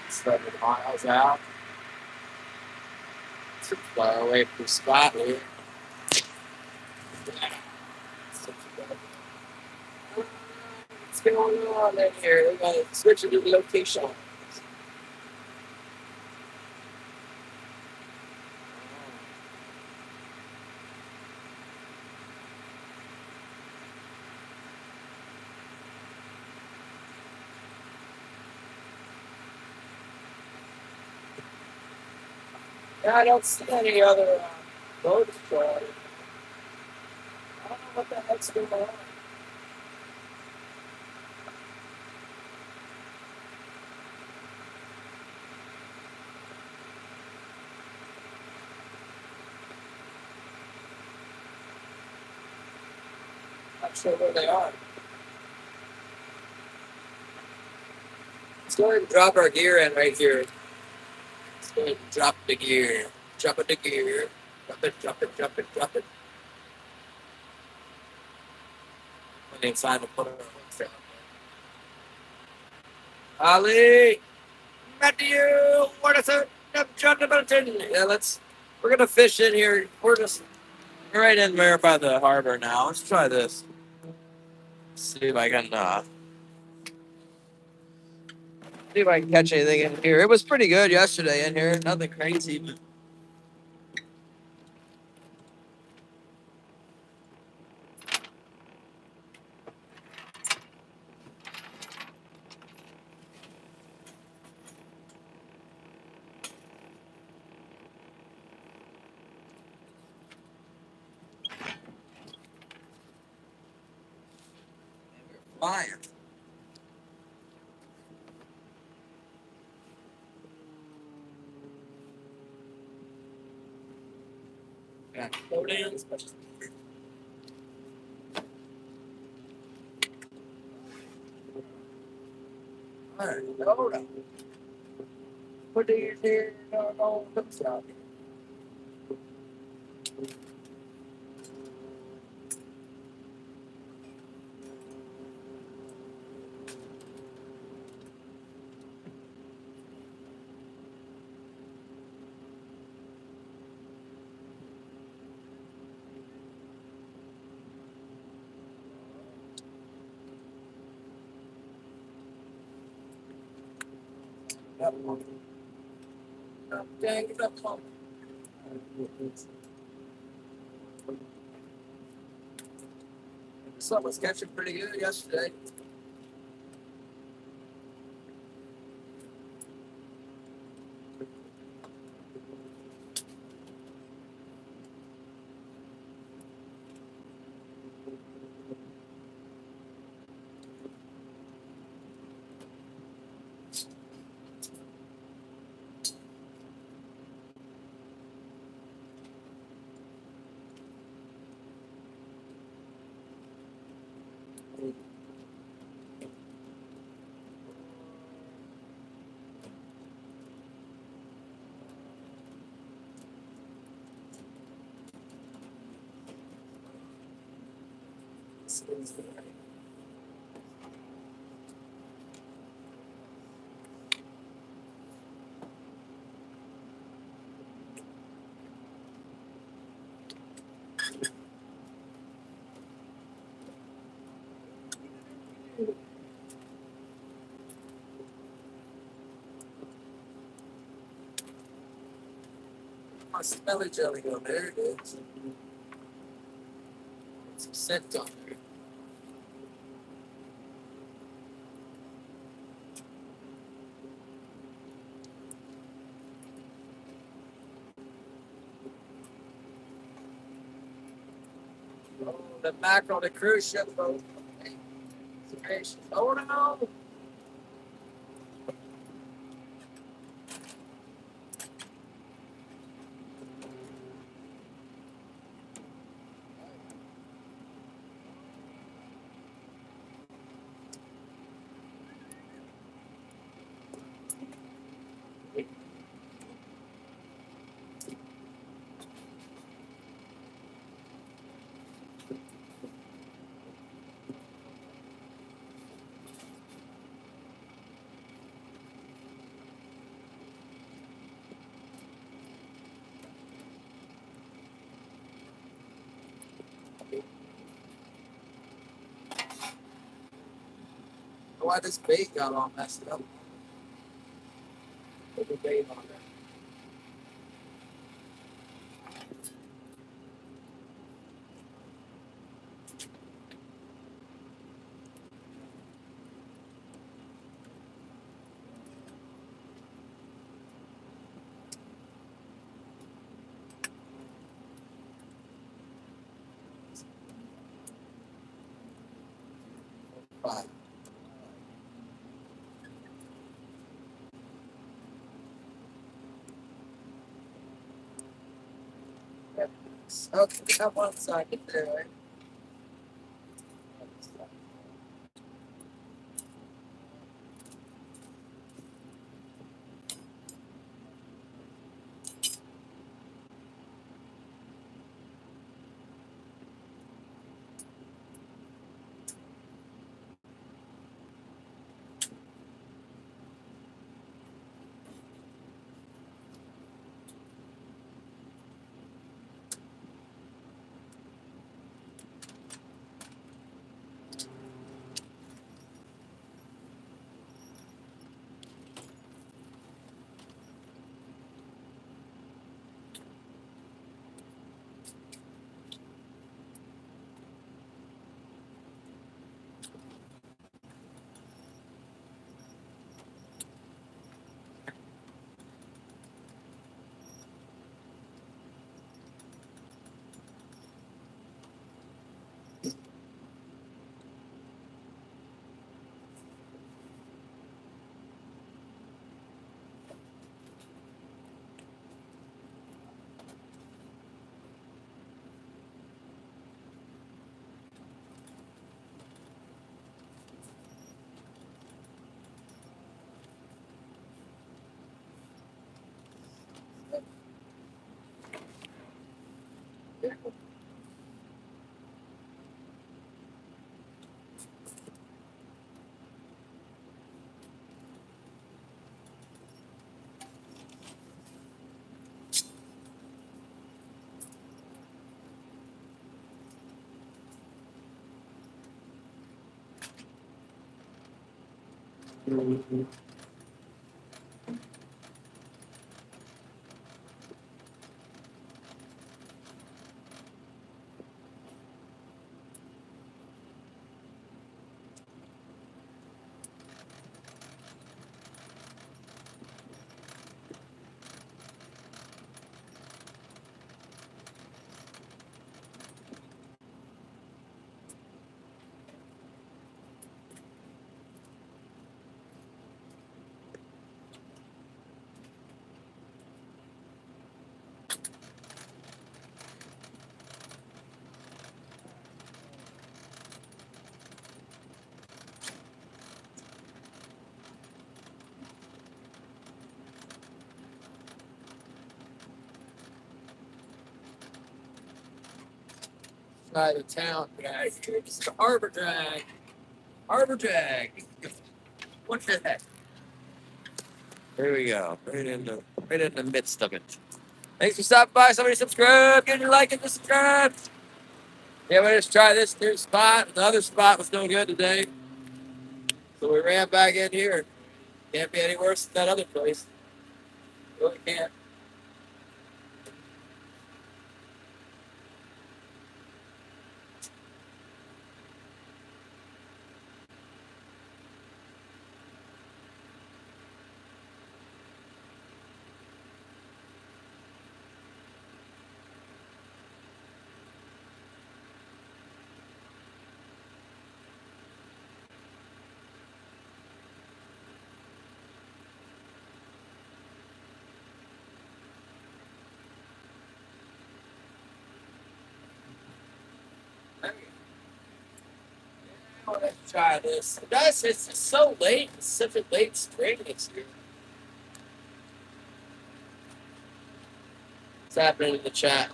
7 miles out. Too far away from Scotland. What's going on in here? We gotta switch to the location. Yeah, I don't see any other boats for it. I don't know what the heck's going on. Not sure where they are. Let's go ahead and drop our gear in right here. Let's go ahead and drop the gear. Drop it the gear. Drop it, drop it, drop it, drop it. When it's time to put our hooks down. Ali! Matthew! What is it? Yeah, we're gonna fish in here. We're just right in there by the harbor now. Let's try this. See if I can catch anything in here. It was pretty good yesterday in here. Nothing crazy, but flying. Got slow down as much as all right, hold on. Put these here on hooks out here. That one. Oh, dang it up, pump. Sun was catching pretty good yesterday. My smelly jelly go there. It is. Some scent on there. Oh, the back on the cruise ship boat. Oh no! why this bait got all messed up. Put the bait on there. Fine. Okay, come one second there. Side of town drag. It's the harbor drag. Harbor drag. What the heck? There we go. Right in the midst of it. Thanks for stopping by. Somebody subscribe. Get your like and the subscribe. Yeah, we just try this new spot. The other spot was no good today. So we ran back in here. Can't be any worse than that other place. Really can't. Let's try this. Guys, it's just so late. It's such a late spring this year. What's happening in the chat?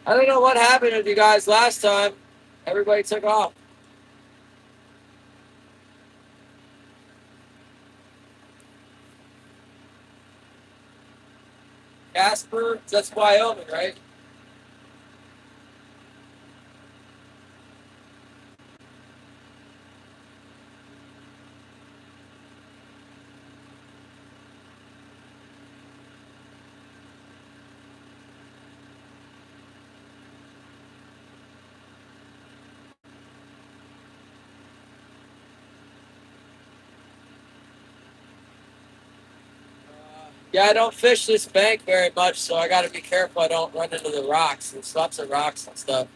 I don't know what happened with you guys last time. Everybody took off. Casper, that's Wyoming, right? Yeah, I don't fish this bank very much, so I got to be careful I don't run into the rocks. There's lots of rocks and stuff.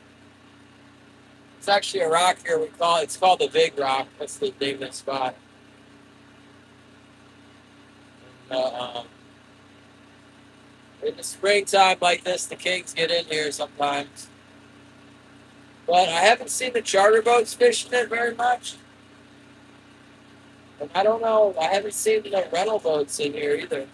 It's actually a rock here. It's called the Big Rock. That's the name of the spot. Uh, um, in the springtime like this, the kings get in here sometimes. But I haven't seen the charter boats fishing it very much. And I don't know. I haven't seen the rental boats in here either.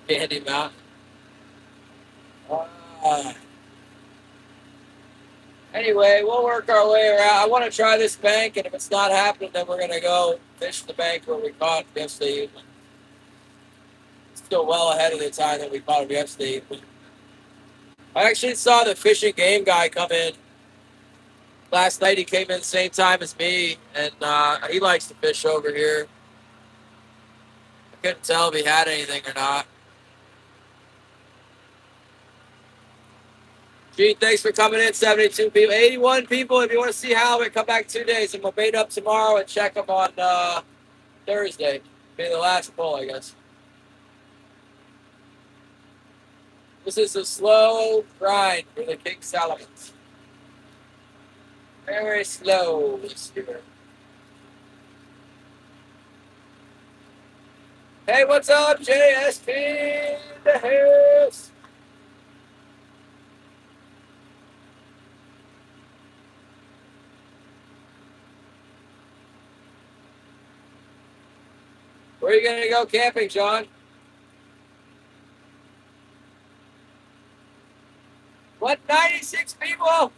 Candy Mountain. Uh, anyway, we'll work our way around. I want to try this bank, and if it's not happening, then we're going to go fish the bank where we caught yesterday evening. Still well ahead of the time that we caught him yesterday evening. I actually saw the fishing game guy come in last night. He came in the same time as me, and he likes to fish over here. I couldn't tell if he had anything or not. Gene, thanks for coming in. 72 people, 81 people. If you want to see Halibut, come back 2 days, and we'll bait up tomorrow and check them on Thursday. Be the last pull, I guess. This is a slow grind for the king salamans. Very slow this year. Hey, what's up, JSP in the house? Where are you going to go camping, John? 196 people?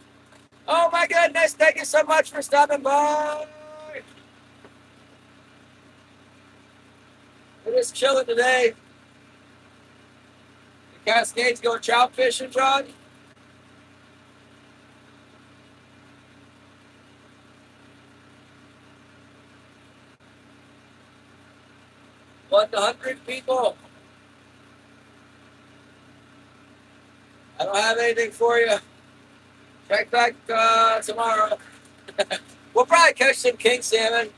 Oh my goodness, thank you so much for stopping by. We're just chilling today. The Cascades going trout fishing, John? 100 people. I don't have anything for you. Check back tomorrow. We'll probably catch some king salmon.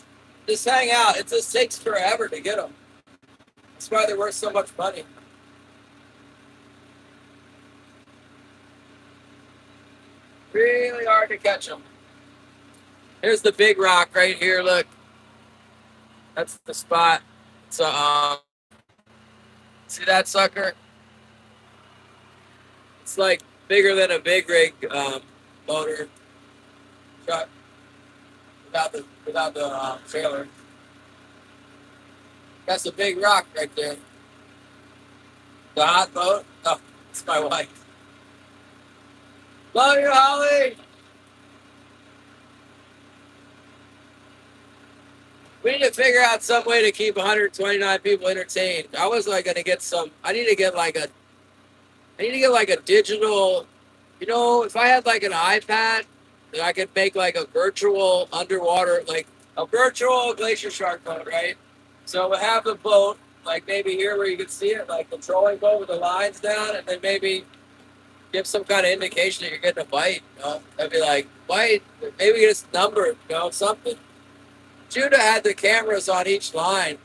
Just hang out. It just takes forever to get them. That's why they're worth so much money. Really hard to catch them. Here's the big rock right here. Look, that's the spot. So, see that sucker? It's like bigger than a big rig motor truck without the trailer. That's a big rock right there. The hot boat. Oh, it's my wife. Love you, Holly. We need to figure out some way to keep 129 people entertained. I was like going to get some. I need to get like a digital. You know, if I had like an iPad, then I could make like a virtual underwater, like a virtual glacier shark boat, right? So we'll have the boat, like maybe here where you can see it, like the trolling boat with the lines down, and then maybe give some kind of indication that you're getting a bite. You know, I'd be like, bite, maybe it's numbered, you know, something. Judah had the cameras on each line.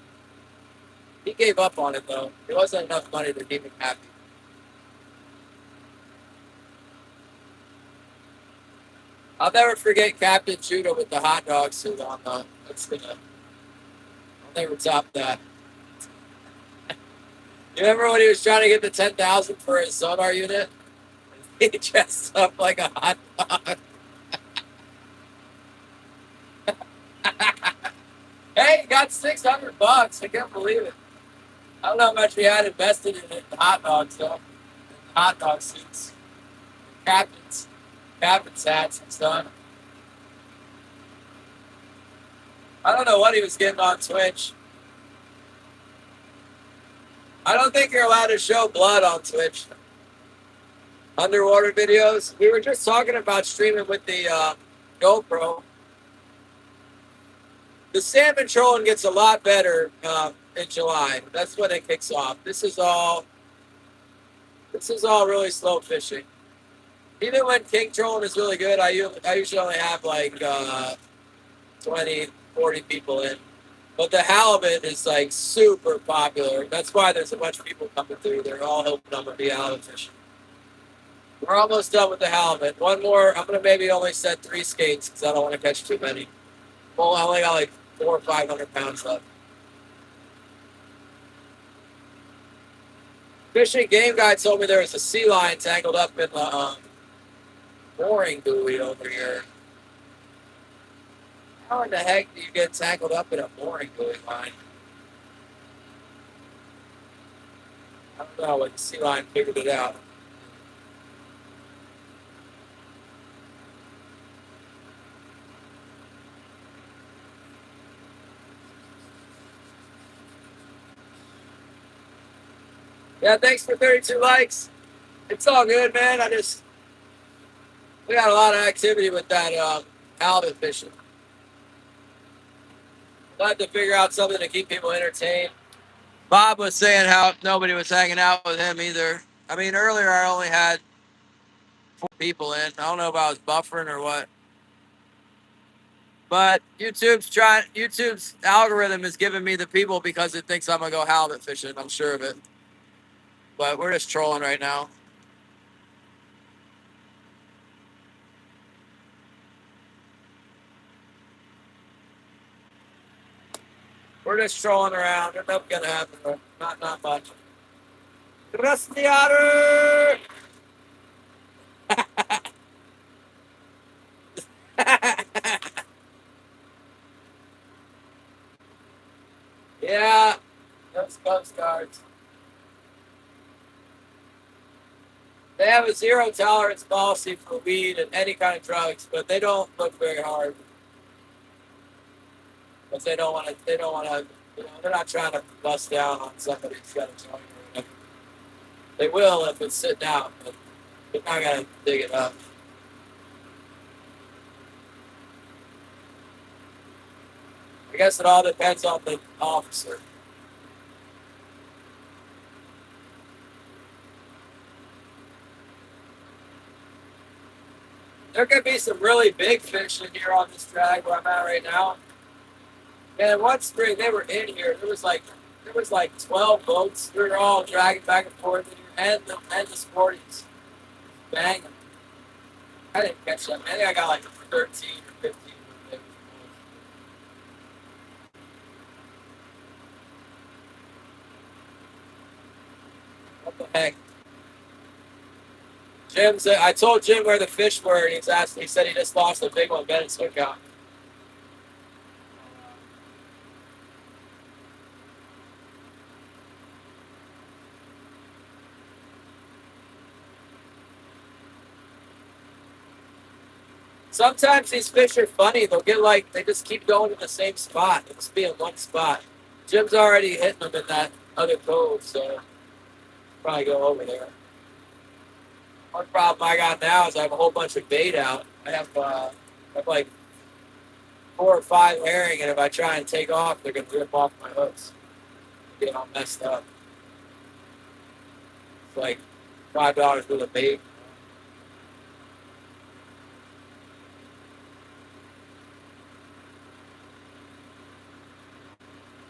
He gave up on it though. It wasn't enough money to keep him happy. I'll never forget Captain Judah with the hot dog suit on though. I'll never top that. You remember when he was trying to get the 10,000 for his sonar unit? He dressed up like a hot dog. Hey, he got $600. I can't believe it. I don't know how much he had invested in it. The hot dogs, though. The hot dog suits. Captain's hats and stuff. I don't know what he was getting on Twitch. I don't think you're allowed to show blood on Twitch. Underwater videos. We were just talking about streaming with the GoPro. The salmon trolling gets a lot better in July. That's when it kicks off. This is all really slow fishing. Even when king trolling is really good, I usually only have like 20, 40 people in. But the halibut is like super popular. That's why there's a bunch of people coming through. They're all hoping I'm gonna be halibut fishing. We're almost done with the halibut. One more. I'm gonna maybe only set 3 skates because I don't want to catch too many. Well, I only got like 400 or 500 pounds left. Fishing game guy told me there was a sea lion tangled up in the mooring buoy over here. How in the heck do you get tangled up in a mooring buoy line? I don't know, but the sea lion figured it out. Yeah, thanks for 32 likes. It's all good, man. We got a lot of activity with that halibut fishing. We'll have to figure out something to keep people entertained. Bob was saying how nobody was hanging out with him either. I mean, earlier I only had 4 people in. I don't know if I was buffering or what. But YouTube's algorithm is giving me the people because it thinks I'm gonna go halibut fishing. I'm sure of it. But we're just trolling right now. We're just trolling around. There's nothing gonna happen. Though. Not much. Graciare! Yeah, those Coast Guards. They have a zero tolerance policy for weed and any kind of drugs, but they don't look very hard. Because they don't want to. They don't want to. They're not trying to bust down on somebody who's got a joint or whatever. They will if it's sitting out, but they're not gonna dig it up. I guess it all depends on the officer. There could be some really big fish in here on this drag where I'm at right now. Man, one spring they were in here. There was like 12 boats. We were all dragging back and forth in here, and the sporties banging. I didn't catch them. I think I got like 13 or 15. What the heck? I told Jim where the fish were, and he's asked. He said he just lost a big one. Bennett's hookout. Sometimes these fish are funny. They'll get like they just keep going to the same spot. They'll just be in one spot. Jim's already hitting them in that other cove, so probably go over there. One problem I got now is I have a whole bunch of bait out. I have like 4 or 5 herring, and if I try and take off, they're gonna rip off my hooks. Get all messed up. It's like $5 worth of bait.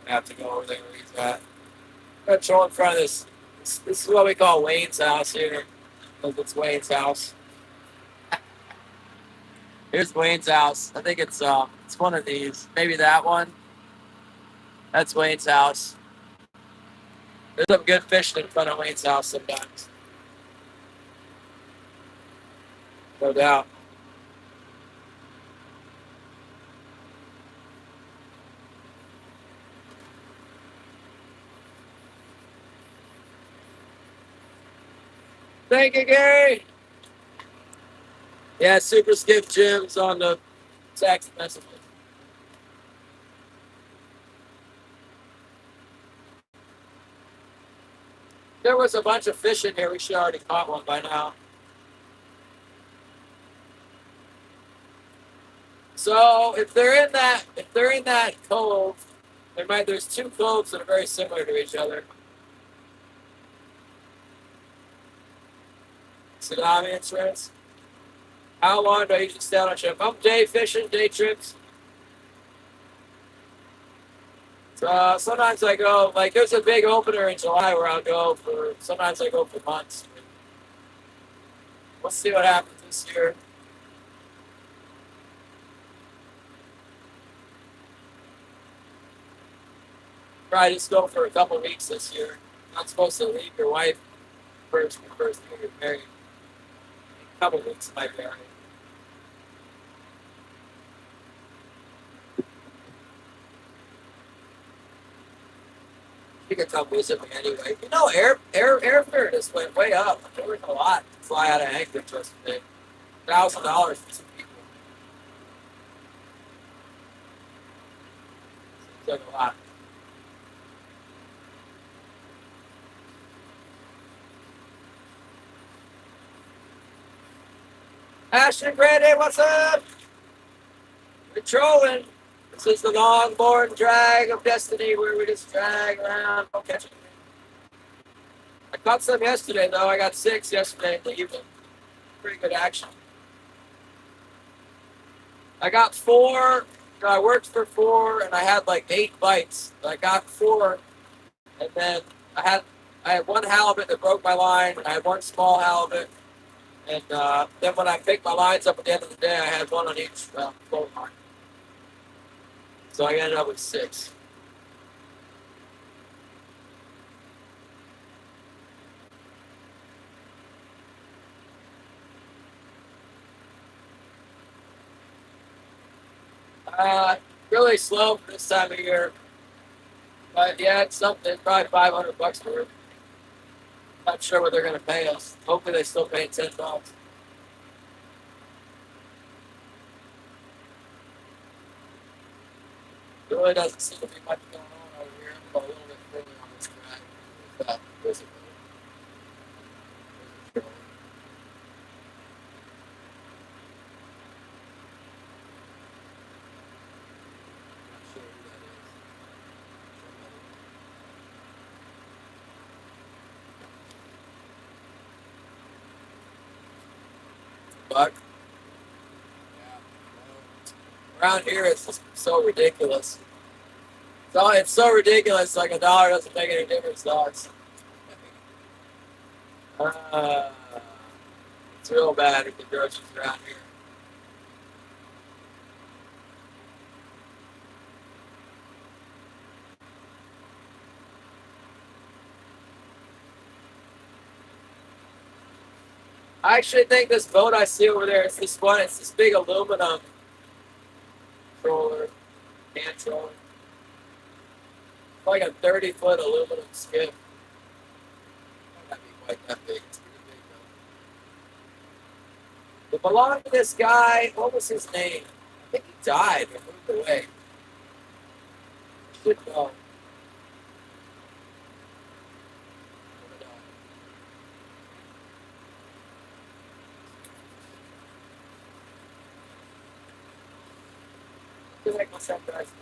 I have to go over there where he's at. I'm gonna chill in front of this. This is what we call Wayne's house here. Look, it's Wayne's house. Here's Wayne's house. I think it's one of these. Maybe that one. That's Wayne's house. There's some good fishing in front of Wayne's house sometimes. No doubt. Thank you, Gary. Yeah, Super Skip Jim's on the text messages. There was a bunch of fish in here. We should already caught one by now. So if they're in that cove, there's 2 coves that are very similar to each other. Tsunami insurance. How long do I usually stay on a ship? I'm day fishing, day trips. So sometimes I go, like, there's a big opener in July where I'll go for, sometimes I go for months. We'll see what happens this year. Probably just go for a couple weeks this year. Not supposed to leave your wife first year you're married. A couple weeks might be all right. You can come visit me anyway. You know, airfare just went way up. There was a lot to fly out of Anchorage yesterday. $1,000 for some people. Seems like a lot. Ashton Grande, what's up? We're trolling. This is the longboard drag of destiny where we just drag around. Don't catch it. I caught some yesterday, though. I got 6 yesterday in the evening. Pretty good action. I got 4. I worked for 4, and I had like 8 bites. I got 4, and then I had 1 halibut that broke my line. I had 1 small halibut, and then when I picked my lines up at the end of the day, I had 1 on each float line. So I ended up with 6. Really slow for this time of year. But yeah, it's something. It's probably $500 for it. Not sure what they're going to pay us. Hopefully, they still pay $10. There really doesn't seem to be much going on over here. I'm going a little bit further on this track. There's a not sure who that is. But around here, it's just so ridiculous. So it's so ridiculous. Like $1 doesn't make any difference to us. Uh, it's real bad at the groceries around here. I actually think this boat I see over there, it's this one. It's this big aluminum troller, hand troller. It's like a 30-foot aluminum skiff. Might not be quite that big. It's pretty big though. It belonged to this guy. What was his name? I think he died or moved away. Should know. I feel like what's that guy's name?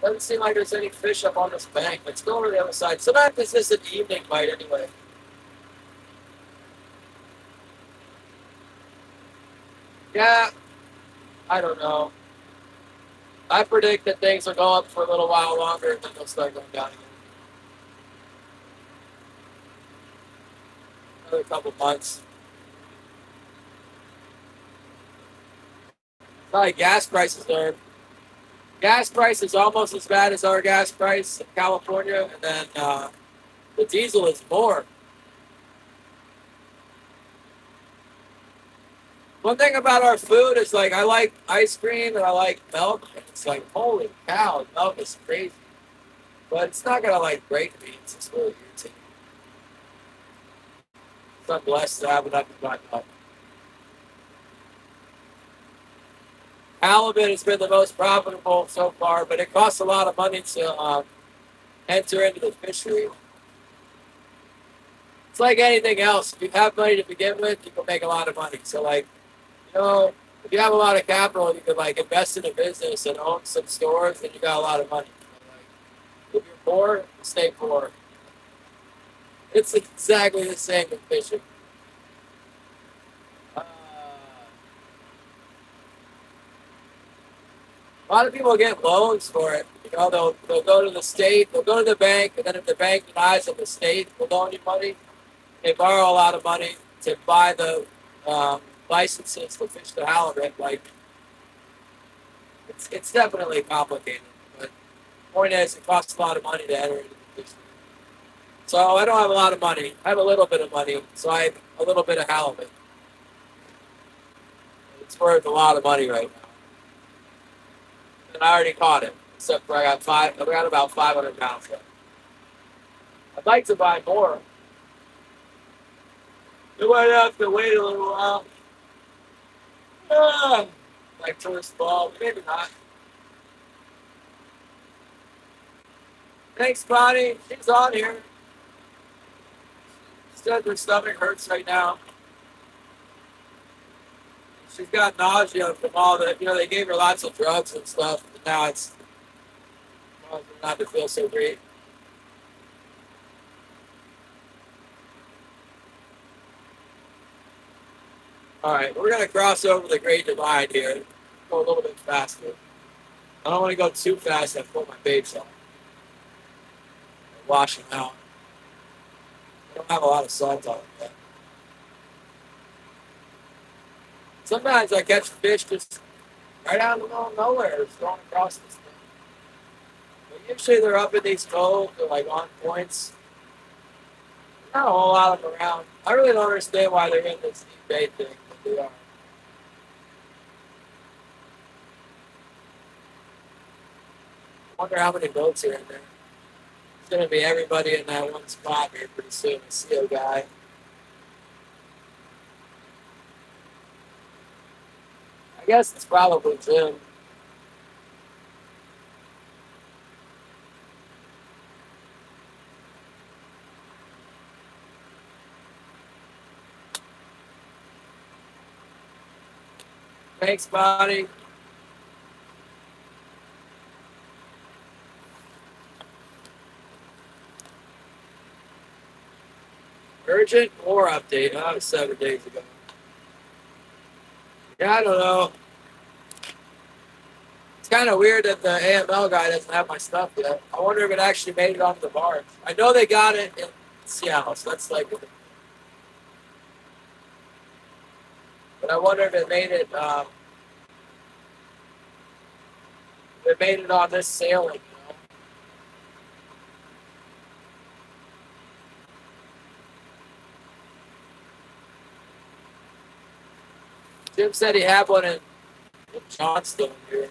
Doesn't seem like there's any fish up on this bank. Let's go over to the other side. Sometimes it's just an evening bite anyway. Yeah, I don't know. I predict that things will go up for a little while longer and then they'll start going down again. Another couple months. Probably gas prices are. Gas price is almost as bad as our gas price in California, and then the diesel is more. One thing about our food is like I like ice cream and I like milk. And it's like holy cow, milk is crazy, but it's not gonna like break me. It's just really irritating. So I'm blessed to have enough in my milk. Halibut has been the most profitable so far, but it costs a lot of money to enter into the fishery. It's like anything else. If you have money to begin with, you can make a lot of money. So, like, you know, if you have a lot of capital, you can like invest in a business and own some stores, and you got a lot of money. But, like, if you're poor, stay poor. It's exactly the same with fishing. A lot of people get loans for it. You know, they'll go to the state, they'll go to the bank, and then if the bank denies them, the state will loan you money. They borrow a lot of money to buy the licenses to fish the halibut. Like, it's definitely complicated. But the point is, it costs a lot of money to enter into the fish. So I don't have a lot of money. I have a little bit of money, so I have a little bit of halibut. It's worth a lot of money right now. And I already caught it, except for I got about 500 pounds left. I'd like to buy more. You might have to wait a little while. Ah, like tourist ball, maybe not. Thanks, Bonnie. She's on here. She said her stomach hurts right now. She's got nausea from all the, they gave her lots of drugs and stuff. And now it's causing her not to feel so great. All right, we're gonna cross over the Great Divide here. Go a little bit faster. I don't want to go too fast. I pull my baits off. Wash them out. I don't have a lot of salt on it yet. Sometimes I catch fish just right out in the middle of nowhere, just going across this thing. But usually they're up in these coves, they're like on points. Not a whole lot of them around. I really don't understand why they're in this deep bait thing, but they are. I wonder how many boats are in there. It's gonna be everybody in that one spot here pretty soon. A seal guy. I guess it's probably Jim. Thanks, buddy. Urgent war update. Oh, that was 7 days ago. Yeah, I don't know. It's kind of weird that the AML guy doesn't have my stuff yet. I wonder if it actually made it onto the barge. I know they got it in Seattle, so that's like. But I wonder if it made it. If it made it on this sailing. Jim said he had one in Johnston here.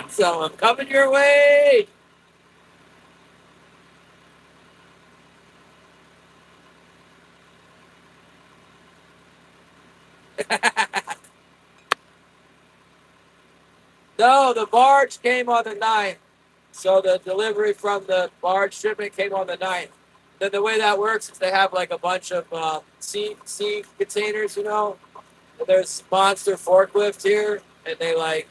So I'm coming your way. No, the barge came on the 9th. So the delivery from the barge shipment came on the 9th. Then the way that works is they have like a bunch of sea containers, And there's monster forklift here, and they like,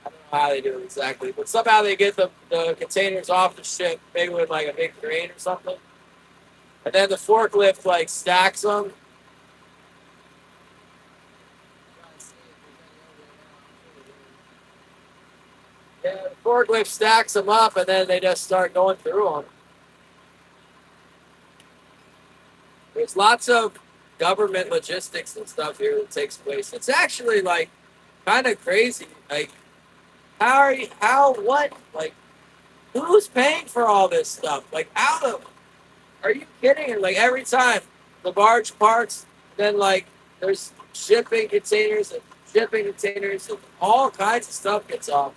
I don't know how they do it exactly, but somehow they get the containers off the ship, maybe with like a big crane or something. And then the forklift like stacks them. Yeah, the forklift stacks them up, and then they just start going through them. There's lots of government logistics and stuff here that takes place. It's actually like kind of crazy. Like, what? Like, who's paying for all this stuff? Like, are you kidding? And like every time the barge parks, then like there's shipping containers, and all kinds of stuff gets off.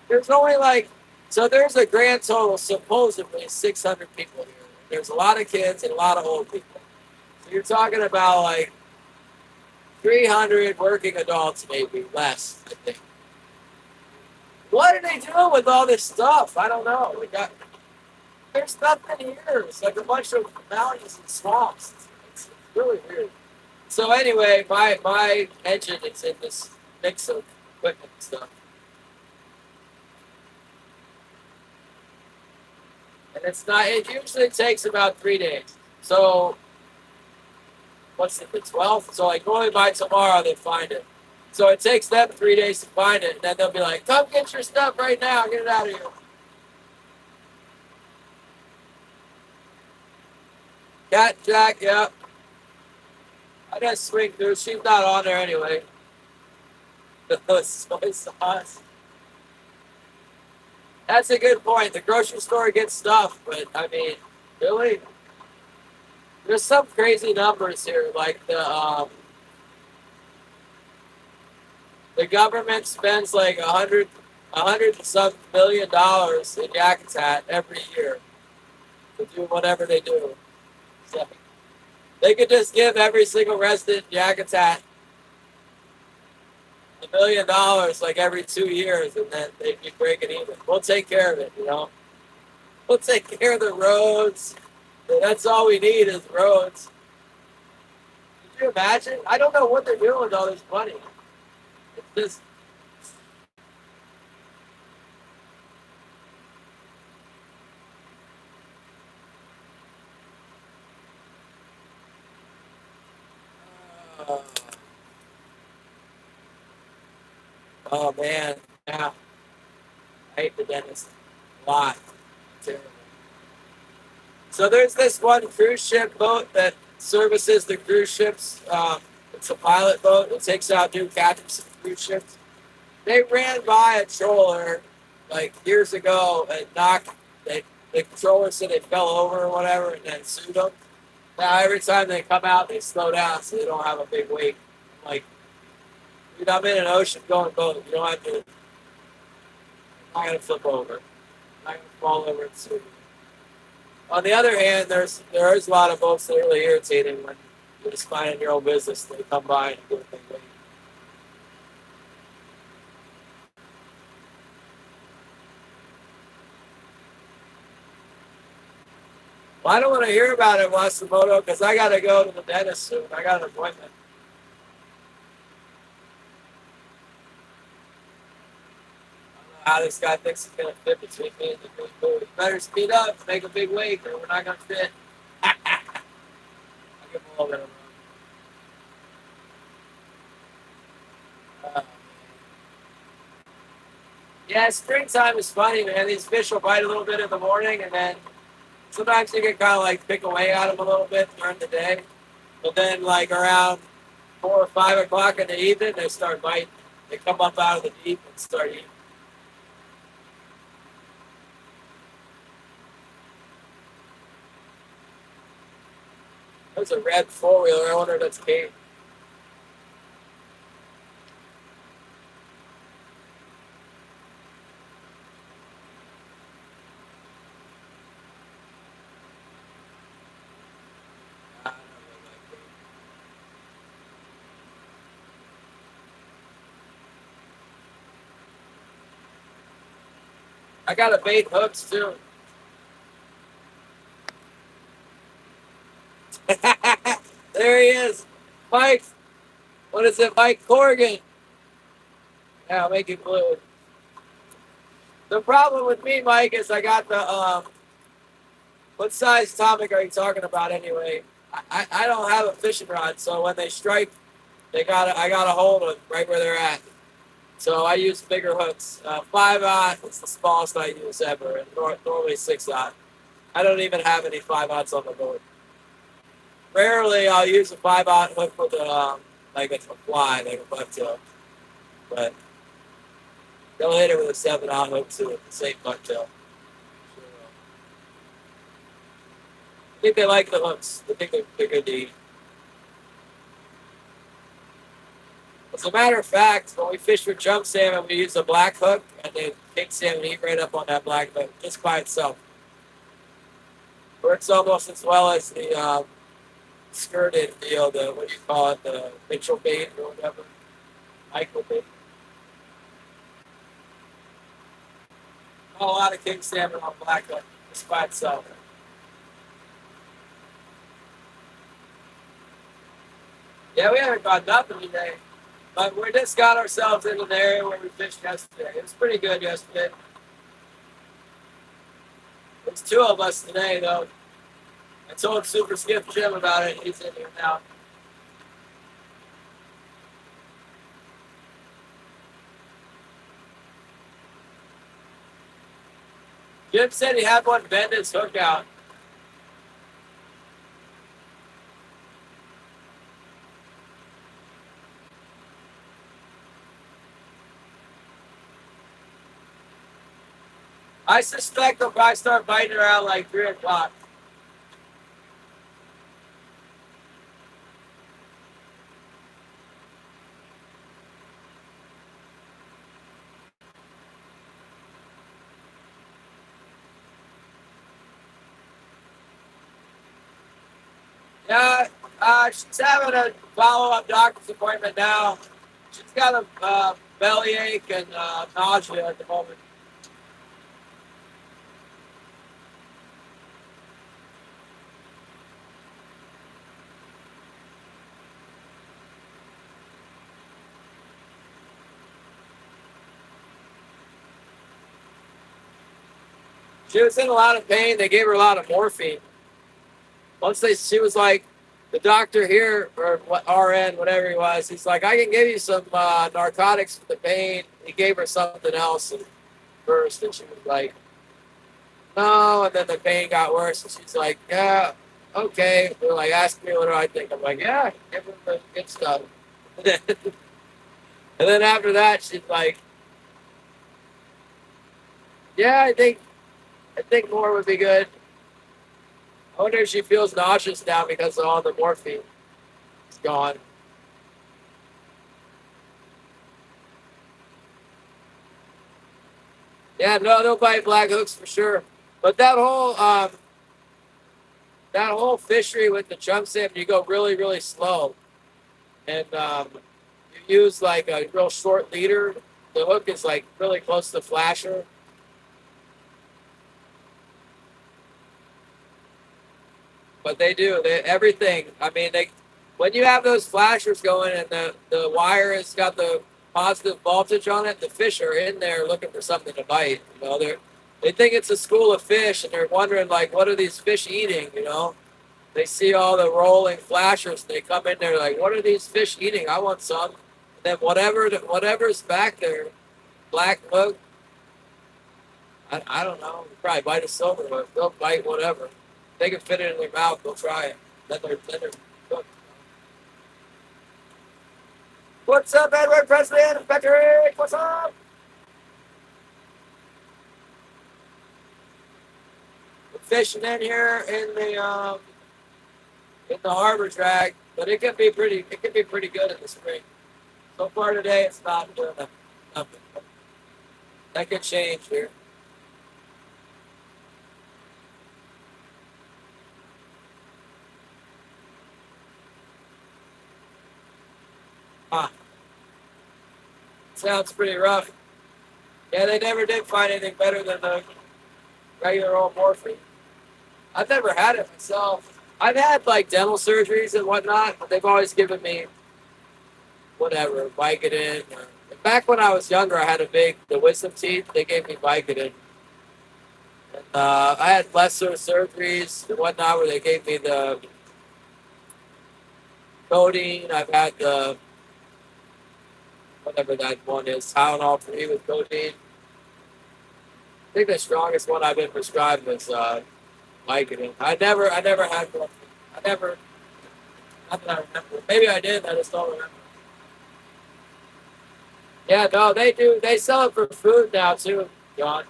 There's only like, so there's a grand total, supposedly 600 people here. There's a lot of kids and a lot of old people. So you're talking about like 300 working adults, maybe less, I think. What are they doing with all this stuff? I don't know. There's nothing here. It's like a bunch of mountains and swamps. It's really weird. So anyway, my engine is in this mix of equipment and stuff. And it's not, it usually takes about 3 days. So, what's it, the 12th? So, like, only by tomorrow they find it. So, it takes them 3 days to find it. And then they'll be like, come get your stuff right now. Get it out of here. Cat Jack, yeah. I gotta swing through. She's not on there anyway. Soy sauce. That's a good point. The grocery store gets stuff, but I mean, really? There's some crazy numbers here, like the government spends like a hundred and some $1 million in yak attack every year to do whatever they do. So they could just give every single resident in yak attack $1 million like every 2 years, and then they'd be breaking even. We'll take care of it, you know. We'll take care of the roads. That's all we need is roads. Could you imagine? I don't know what they're doing with all this money. It's just uh, oh man, yeah. I hate the dentist a lot. Terrible. So there's this one cruise ship boat that services the cruise ships. It's a pilot boat. It takes out new captains of cruise ships. They ran by a trawler like years ago and knocked. The trawler said they fell over or whatever, and then sued them. Now every time they come out, they slow down so they don't have a big wake. Like, dude, I'm in an ocean going boat. You don't have to. I'm not gonna flip over. I'm not gonna fall over and sue you. On the other hand, there is a lot of boats that are really irritating when you're just minding your own business. They come by and do what they wait. Well, I don't want to hear about it, Matsumoto, because I got to go to the dentist soon. I got an appointment. I don't know how this guy thinks he's going to fit between me and the big boy. You better speed up, make a big wake, or we're not going to fit. I'll give him a little bit of room. Yeah, springtime is funny, man. These fish will bite a little bit in the morning, and then sometimes you can kind of like pick away at them a little bit during the day. But then, like around 4 or 5 o'clock in the evening, they start biting. They come up out of the deep and start eating. There's a red four-wheeler. I wonder if that's Kate. I don't know about Kate. I got to bait hooks too. There he is, Mike. What is it, Mike Corrigan? Yeah, I'll make it blue. The problem with me, Mike, is I got the what size topic are you talking about anyway? I don't have a fishing rod, so when they strike, I gotta hold them right where they're at. So I use bigger hooks. 5-aught is the smallest I use ever, and normally 6-aught. I don't even have any 5-aughts on the board. Rarely I'll use a 5-aught hook with like a fly, like a bucktail, but they'll hit it with a 7-aught hook too, the same bucktail. I think they like the hooks. I think they're good to eat. As a matter of fact, when we fish for jump salmon, we use a black hook, and the king salmon eat right up on that black hook just by itself. Works almost as well as the skirted deal, the what do you call it, the Mitchell bait or whatever, Michael bait. Not a lot of king salmon on black hook. just by itself. Yeah, we haven't got nothing today. But we just got ourselves into the area where we fished yesterday. It was pretty good yesterday. There's two of us today, though. I told Super Skip Jim about it. He's in here now. Jim said he had one bend his hook out. I suspect they'll probably start biting around like 3 o'clock. Yeah, she's having a follow-up doctor's appointment now. She's got a bellyache and nausea at the moment. She was in a lot of pain. They gave her a lot of morphine. She was like, the doctor here, or what, RN, whatever he was, he's like, I can give you some narcotics for the pain. He gave her something else at first, and she was like, no. And then the pain got worse, and she's like, yeah, okay. They're like, ask me what do I think. I'm like, yeah, give her the good stuff. And then after that, she's like, yeah, I think more would be good. I wonder if she feels nauseous now because of all the morphine is gone. Yeah, no, they'll bite black hooks for sure. But that whole fishery with the chum salmon, you go really, really slow, and you use like a real short leader. The hook is like really close to the flasher. But they do everything. I mean, when you have those flashers going and the wire has got the positive voltage on it, the fish are in there looking for something to bite. They think it's a school of fish and they're wondering like, what are these fish eating? They see all the rolling flashers. They come in there like, what are these fish eating? I want some. And then whatever's back there, black hook. I don't know. Probably bite a silver hook. They'll bite whatever. They can fit it in their mouth. They'll try it. Then they're cooked. What's up, Edward President? Patrick, what's up? We're fishing in here in the harbor drag, but it can be pretty good in the spring. So far today, it's not doing nothing. That could change here. Huh. Sounds pretty rough. Yeah, they never did find anything better than the regular old morphine. I've never had it myself. I've had like dental surgeries and whatnot, but they've always given me whatever, Vicodin. Back when I was younger, I had the wisdom teeth. They gave me Vicodin. And, I had lesser surgeries and whatnot where they gave me the codeine. I've had the whatever that one is, Tylenol 3 with codeine. I think the strongest one I've been prescribed was Vicodin. I never had one. I never, not that I remember. Maybe I did. I just don't remember. Yeah, no, they do. They sell it for food now too, John.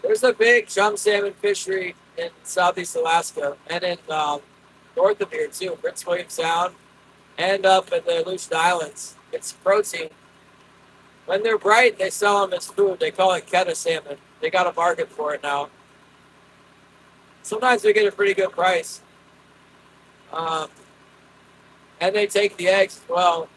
There's a big chum salmon fishery in Southeast Alaska and in north of here too, Prince William Sound, and up in the Aleutian Islands. It's protein. When they're bright, they sell them as food. They call it keta salmon. They got a market for it now. Sometimes we get a pretty good price. Um, and they take the eggs as well.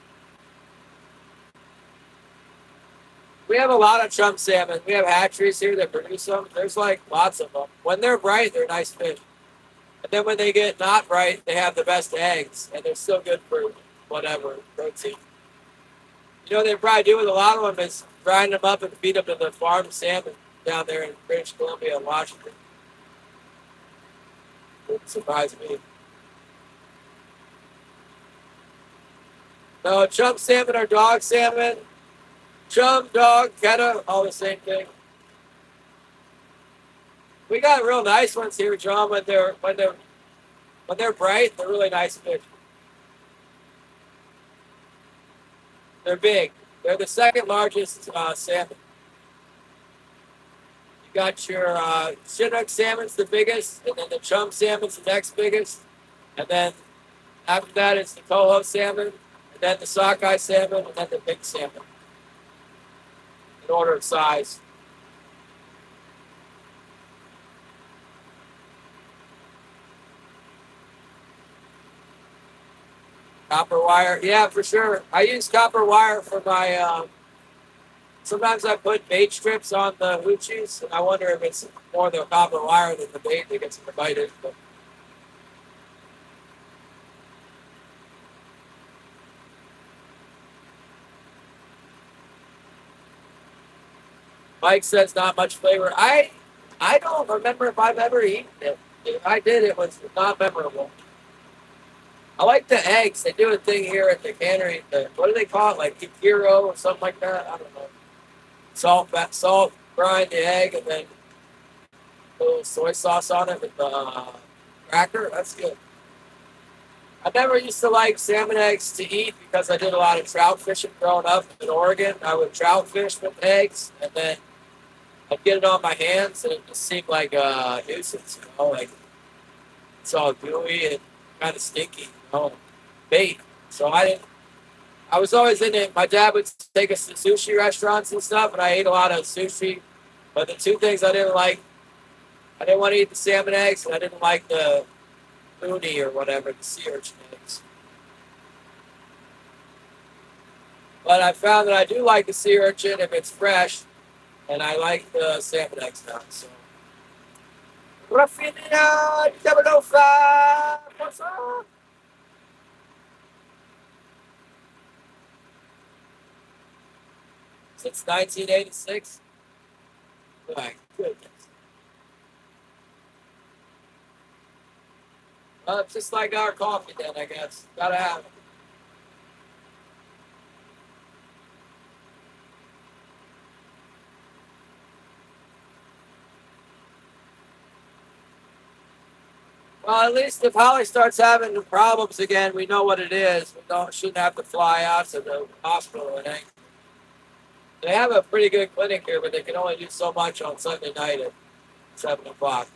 We have a lot of chum salmon. We have hatcheries here that produce them. There's like lots of them. When they're bright, they're nice fish. And then when they get not bright, they have the best eggs, and they're still good for whatever protein. You know what they probably do with a lot of them is grind them up and feed them to the farm salmon down there in British Columbia and Washington. Wouldn't surprise me. No, chum salmon are dog salmon. Chum, dog, keta, all the same thing. We got real nice ones here, John. When they're bright, they're really nice fish. They're big. They're the second largest salmon. You got your Chinook salmon's the biggest, and then the chum salmon's the next biggest, and then after that it's the coho salmon, and then the sockeye salmon, and then the big salmon. In order of size. Copper wire, yeah, for sure. I use copper wire for my. Sometimes I put bait strips on the hoochies, and I wonder if it's more the copper wire than the bait that gets them to bite it. But Mike says not much flavor. I don't remember if I've ever eaten it. If I did, it was not memorable. I like the eggs. They do a thing here at the cannery. What do they call it? Like hero or something like that. I don't know. Salt, grind the egg, and then a little soy sauce on it with the cracker. That's good. I never used to like salmon eggs to eat because I did a lot of trout fishing growing up in Oregon. I would trout fish with eggs, and then I'd get it on my hands, and it just seemed like a nuisance, like it's all gooey and kind of stinky, bait. So I didn't. I was always in it. My dad would take us to sushi restaurants and stuff, and I ate a lot of sushi. But the two things I didn't like, I didn't want to eat the salmon eggs, and I didn't like the uni or whatever, the sea urchin eggs. But I found that I do like the sea urchin if it's fresh, and I like the salmon eggs now. So, Raffinia 005, what's up? Since 1986. My goodness. Well, it's just like our coffee then, I guess. Gotta have it. Well, at least if Holly starts having problems again, we know what it is. We shouldn't have to fly out to the hospital or anything. They have a pretty good clinic here, but they can only do so much on Sunday night at 7 o'clock.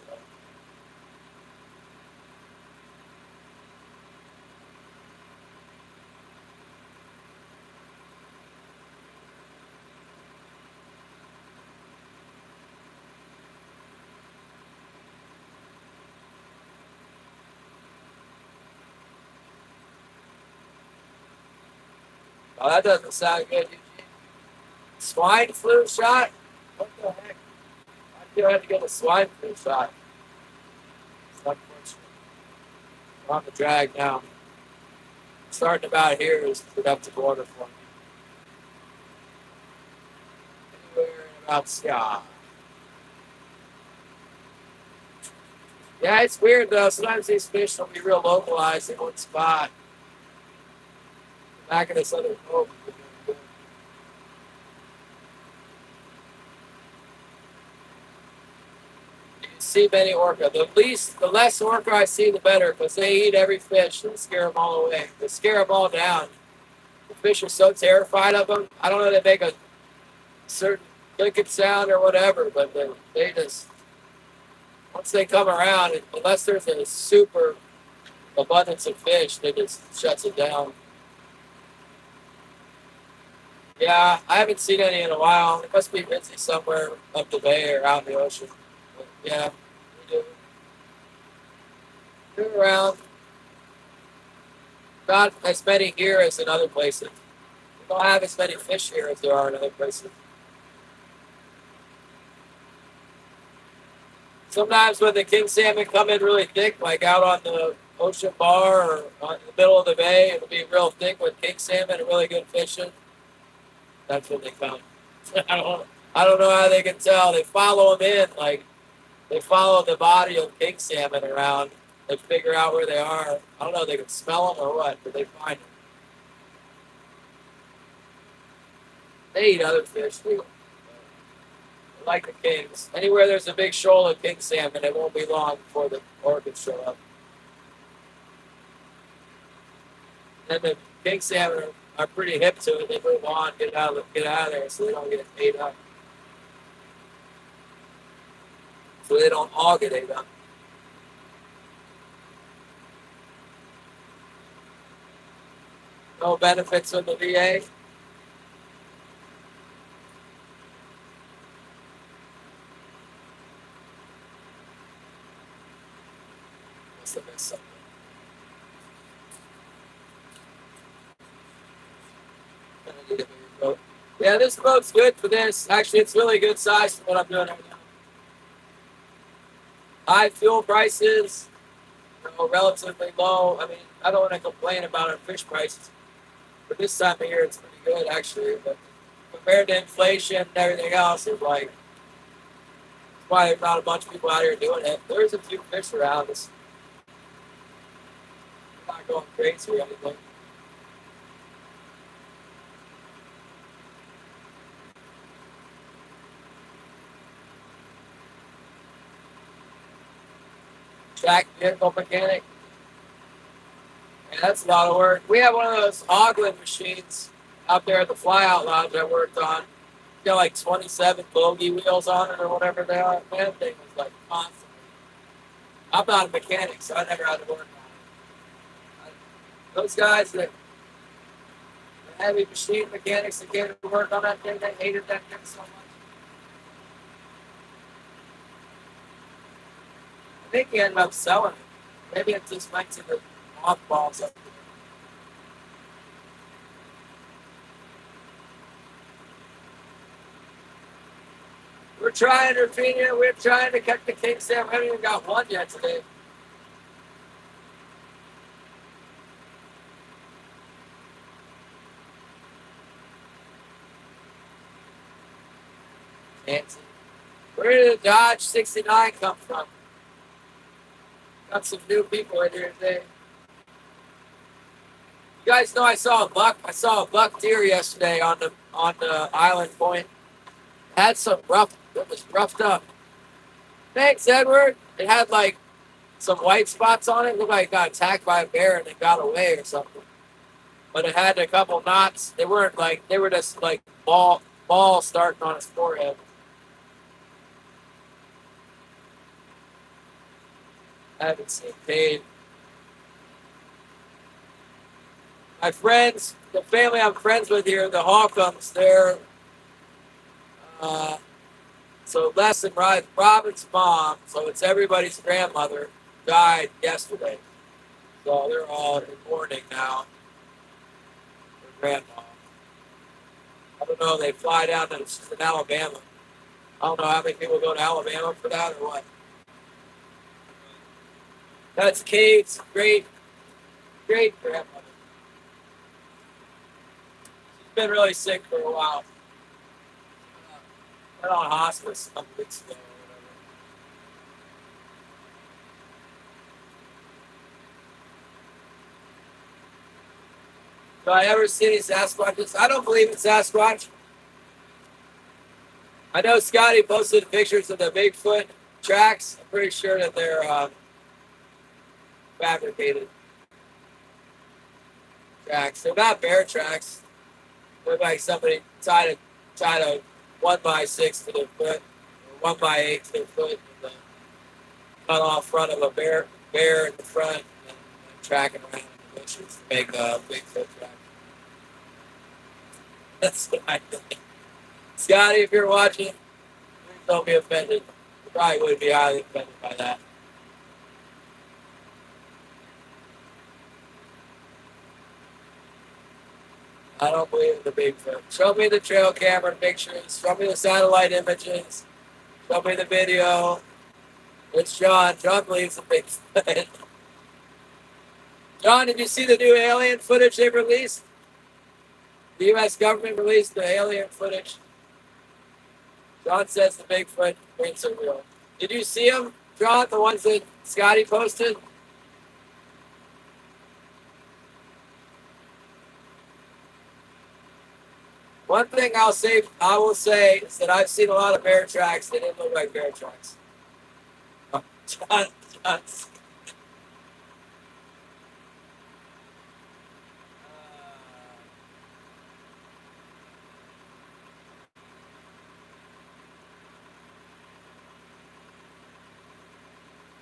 Oh, that doesn't sound good. Swine flu shot? What the heck? I feel I had to get a swine flu shot. It's unfortunate. We're on the drag now. Starting about here is productive order for me. Anywhere in about, yeah. Yeah, it's weird though. Sometimes these fish will be real localized in one spot. Back in this other boat. You see many orca. The less orca I see, the better, because they eat every fish and scare them all away. They scare them all down. The fish are so terrified of them. I don't know. They make a certain clicking sound or whatever, but they just once they come around, unless there's a super abundance of fish, they just shuts it down. Yeah, I haven't seen any in a while. It must be busy somewhere up the bay or out in the ocean. But yeah, we do. They're around. Not as many here as in other places. We don't have as many fish here as there are in other places. Sometimes when the king salmon come in really thick, like out on the ocean bar or on the middle of the bay, it'll be real thick with king salmon and really good fishing. That's when they come. I don't know how they can tell. They follow them in, like they follow the body of king salmon around. They figure out where they are. I don't know if they can smell them or what, but they find them. They eat other fish too. They like the kings. Anywhere there's a big shoal of king salmon, it won't be long before the orcas show up. And the king salmon are pretty hip to it. They move on, get out of there, so they don't get ate up. So they don't all get ate up. No benefits of the VA. Must have missed something. I need a bigger boat. Yeah, this boat's good for this. Actually, it's really good size for what I'm doing right now. High fuel prices, relatively low. I mean, I don't want to complain about our fish prices. But this time of year, it's pretty good, actually. But compared to inflation and everything else, it's like, that's why there's not a bunch of people out here doing it. There's a few fish around. It's not going crazy or anything. Jack vehicle mechanic. Yeah, that's a lot of work. We have one of those ogling machines out there at the flyout lounge I worked on. Got like 27 bogey wheels on it or whatever they are. Man, that thing was like constantly. I'm not a mechanic, so I never had to work on it. Those guys that the heavy machine mechanics that came to work on that thing, they hated that thing so much. I think he ended up selling it. Maybe it just went to the mothballs up there. We're trying, Rafina. We're trying to catch the king salmon. We haven't even got one yet today. Fancy. Where did the Dodge 69 come from? Got some new people in here today. You guys know I saw a buck. I saw a buck deer yesterday on the island point. Had some rough. It was roughed up. Thanks, Edward. It had like some white spots on it. Looked like it got attacked by a bear and it got away or something. But it had a couple knots. They weren't like they were just like ball starting on his forehead. I haven't seen paid. My friends, the family I'm friends with here, the Hawkums, they're so Les and Robin's mom, so it's everybody's grandmother, died yesterday. So they're all in mourning now. Their grandma. I don't know, they fly down to Alabama. I don't know how many people go to Alabama for that or what. That's Kate's great grandmother. She's been really sick for a while. Went on hospice some weeks ago or whatever. Do I ever see any Sasquatches? I don't believe in Sasquatch. I know Scotty posted pictures of the Bigfoot tracks. I'm pretty sure that they're fabricated tracks. They're not bear tracks. They're like somebody tied a 1x6 to their foot, or 1x8 to their foot, and cut off front of a bear in the front, and tracking around in the bushes to make a Bigfoot track. That's what I think. Scotty, if you're watching, please don't be offended. You probably would be highly offended by that. I don't believe in the Bigfoot. Show me the trail camera pictures. Show me the satellite images. Show me the video. It's John. John believes in Bigfoot. John, did you see the new alien footage they released? The U.S. government released the alien footage. John says the Bigfoot prints are real. Did you see them, John? The ones that Scotty posted? One thing I will say is that I've seen a lot of bear tracks. They didn't look like bear tracks. Oh, John,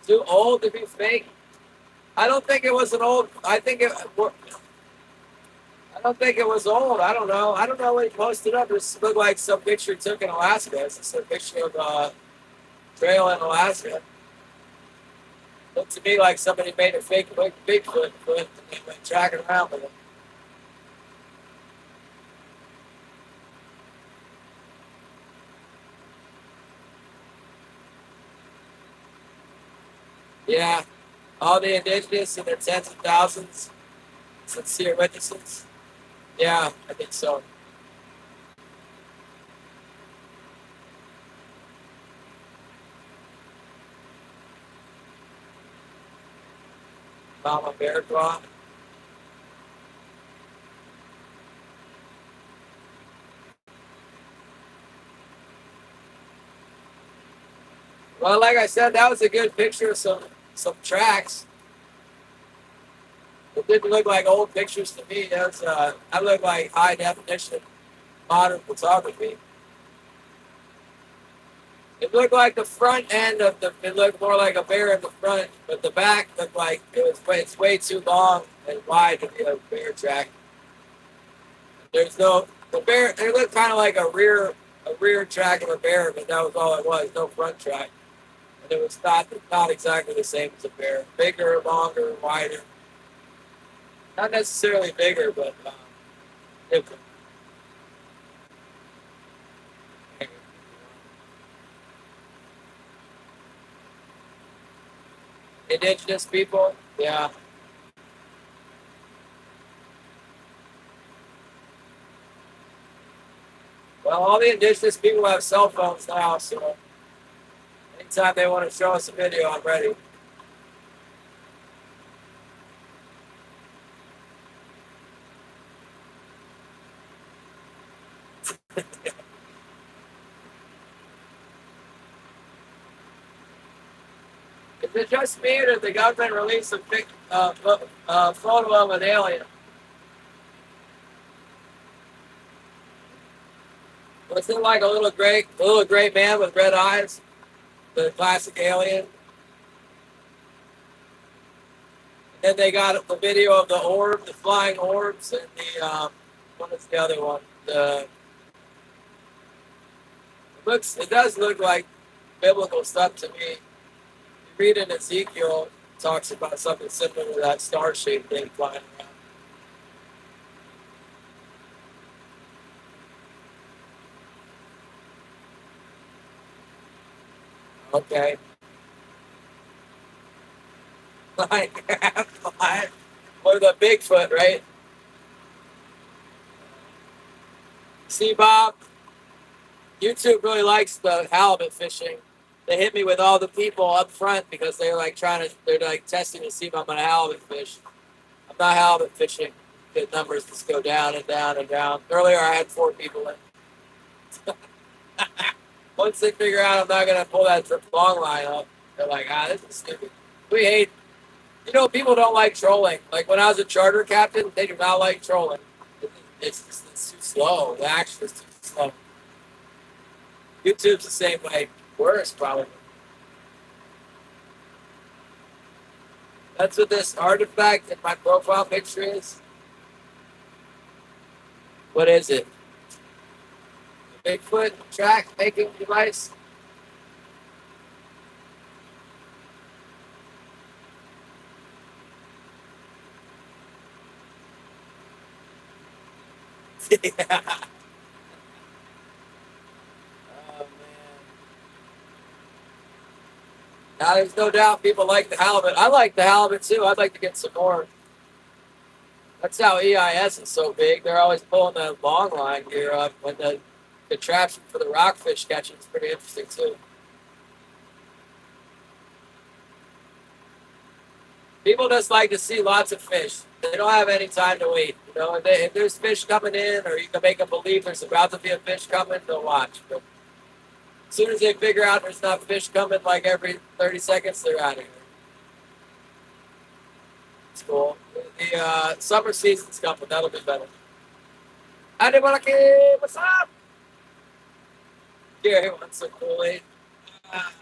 too old to be fake. I don't think it was an old. I don't think it was old. I don't know. I don't know what he posted up. It looked like some picture he took in Alaska. It's just a picture of trail in Alaska. Looked to me like somebody made a fake Bigfoot and went tracking around with it. Yeah, all the indigenous and their tens of thousands, sincere witnesses. Yeah, I think so. Mama Bear Claw. Well, like I said, that was a good picture of some tracks. It didn't look like old pictures to me. That looked like high definition modern photography. It looked like the front end of the. It looked more like a bear in the front, but the back looked like it's way too long and wide to be a bear track. There's no the bear. It looked kind of like a rear track of a bear, but that was all it was. No front track, and it was not exactly the same as a bear. Bigger, longer, wider. Not necessarily bigger, but different. Indigenous people, yeah. Well, all the indigenous people have cell phones now, so anytime they want to show us a video, I'm ready. Is it just me, or did the government release a photo of an alien? Was it like a little gray man with red eyes, the classic alien? And then they got the video of the flying orbs, and what is the other one? It does look like biblical stuff to me. You read in Ezekiel, it talks about something similar to that star-shaped thing flying around. Okay. Like, or the Bigfoot, right? See, Bob, YouTube really likes the halibut fishing. They hit me with all the people up front because they're like testing to see if I'm gonna halibut fish. I'm not halibut fishing. The numbers just go down and down and down. Earlier, I had 4 people in. Once they figure out I'm not gonna pull that long line up, they're like, this is stupid. We hate. People don't like trolling. Like when I was a charter captain, they do not like trolling. It's too slow. The action is too slow. YouTube's the same way. Worse, probably. That's what this artifact in my profile picture is. What is it? Bigfoot track making device? Yeah. Oh man. Now, there's no doubt people like the halibut. I like the halibut too. I'd like to get some more. That's how EIS is so big. They're always pulling the long line gear up when the contraption for the rockfish catching is pretty interesting too. People just like to see lots of fish. They don't have any time to wait. You know, if there's fish coming in, or you can make them believe there's about to be a fish coming, they'll watch. But as soon as they figure out there's not fish coming, like every 30 seconds, they're out of here. It's cool. The summer season's coming. That'll be better. Anybody, what's up? Here, he wants some Kool-Aid. Ah,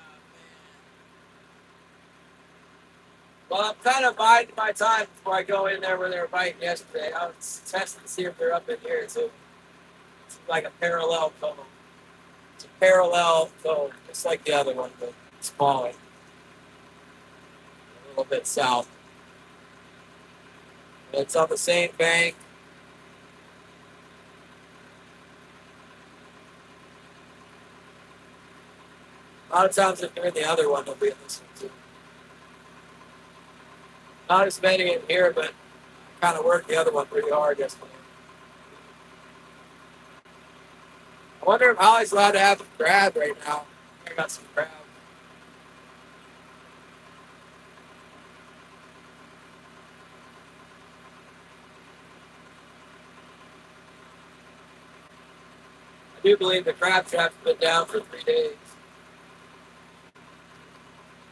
well, I'm kind of biding my time before I go in there where they were biting yesterday. I was testing to see if they're up in here too. It's like a parallel cone. It's a parallel cone, just like the other one, but smaller. A little bit south. It's on the same bank. A lot of times if they're in the other one, they'll be in this one too. Not as many in here, but I kind of worked the other one pretty hard yesterday. I wonder if Holly's allowed to have a crab right now. I got some crab. I do believe the crab trap's been down for 3 days.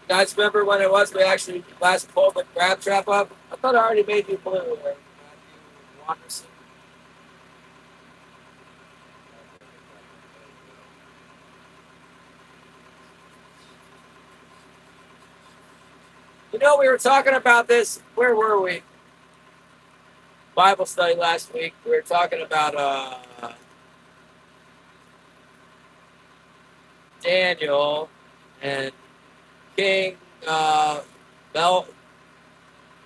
You guys remember when it was we actually last pulled the crab trap up? I thought I already made you blue there. Matthew Wanderson. You know, we were talking about this. Where were we? Bible study last week. We were talking about Daniel and King Bel.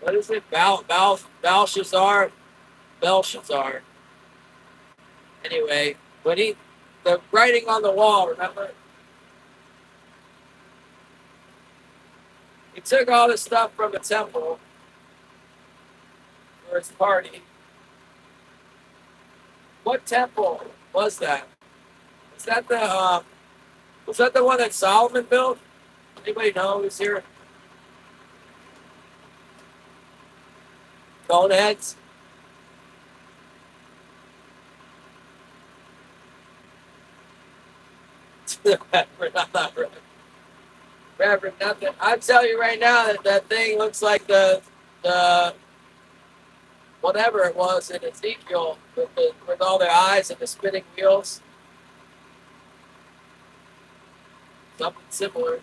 What is it? Belshazzar. Belshazzar. Anyway, when the writing on the wall, remember? He took all this stuff from the temple for his party. What temple was that? Was that the one that Solomon built? Anybody know who's here? Coneheads? Reverend, I'm not Reverend nothing. I'm telling you right now that thing looks like the whatever it was in Ezekiel with all their eyes and the spinning wheels. Something similar.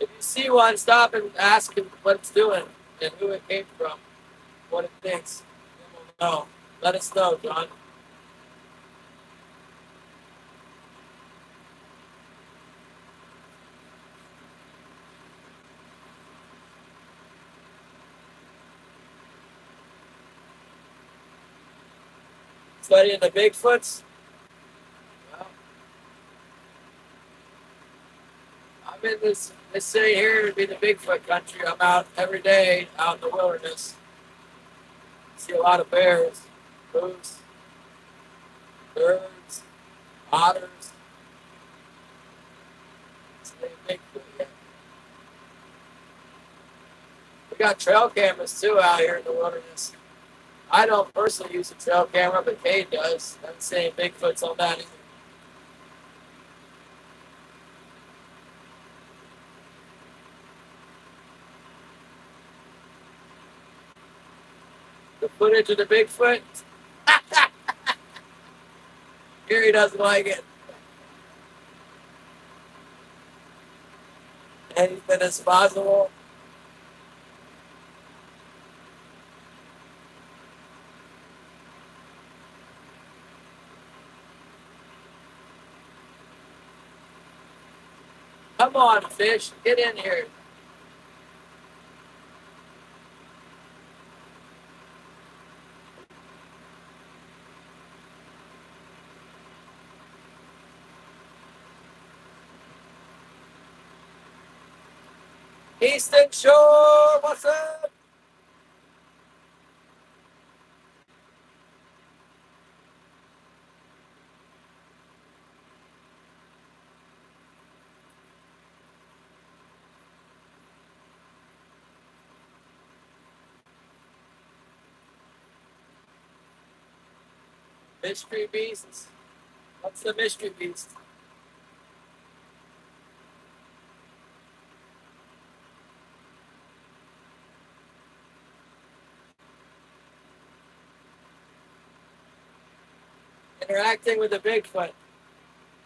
If you see one, stop and ask him what it's doing and who it came from, what it thinks. Then we'll know. Let us know, John. Studying the Bigfoots? Well, I'm in this city here to be the Bigfoot country. I'm out every day out in the wilderness. See a lot of bears, moose, birds, otters. See Bigfoot yet. We got trail cameras too out here in the wilderness. I don't personally use a trail camera, but Kate does. I'm saying Bigfoot's on that either. The footage of the Bigfoot. Gary doesn't like it. Anything is possible. Come on, fish, get in here. Eastern Shore, what's up? Mystery Beasts. What's the Mystery Beast? Interacting with the Bigfoot.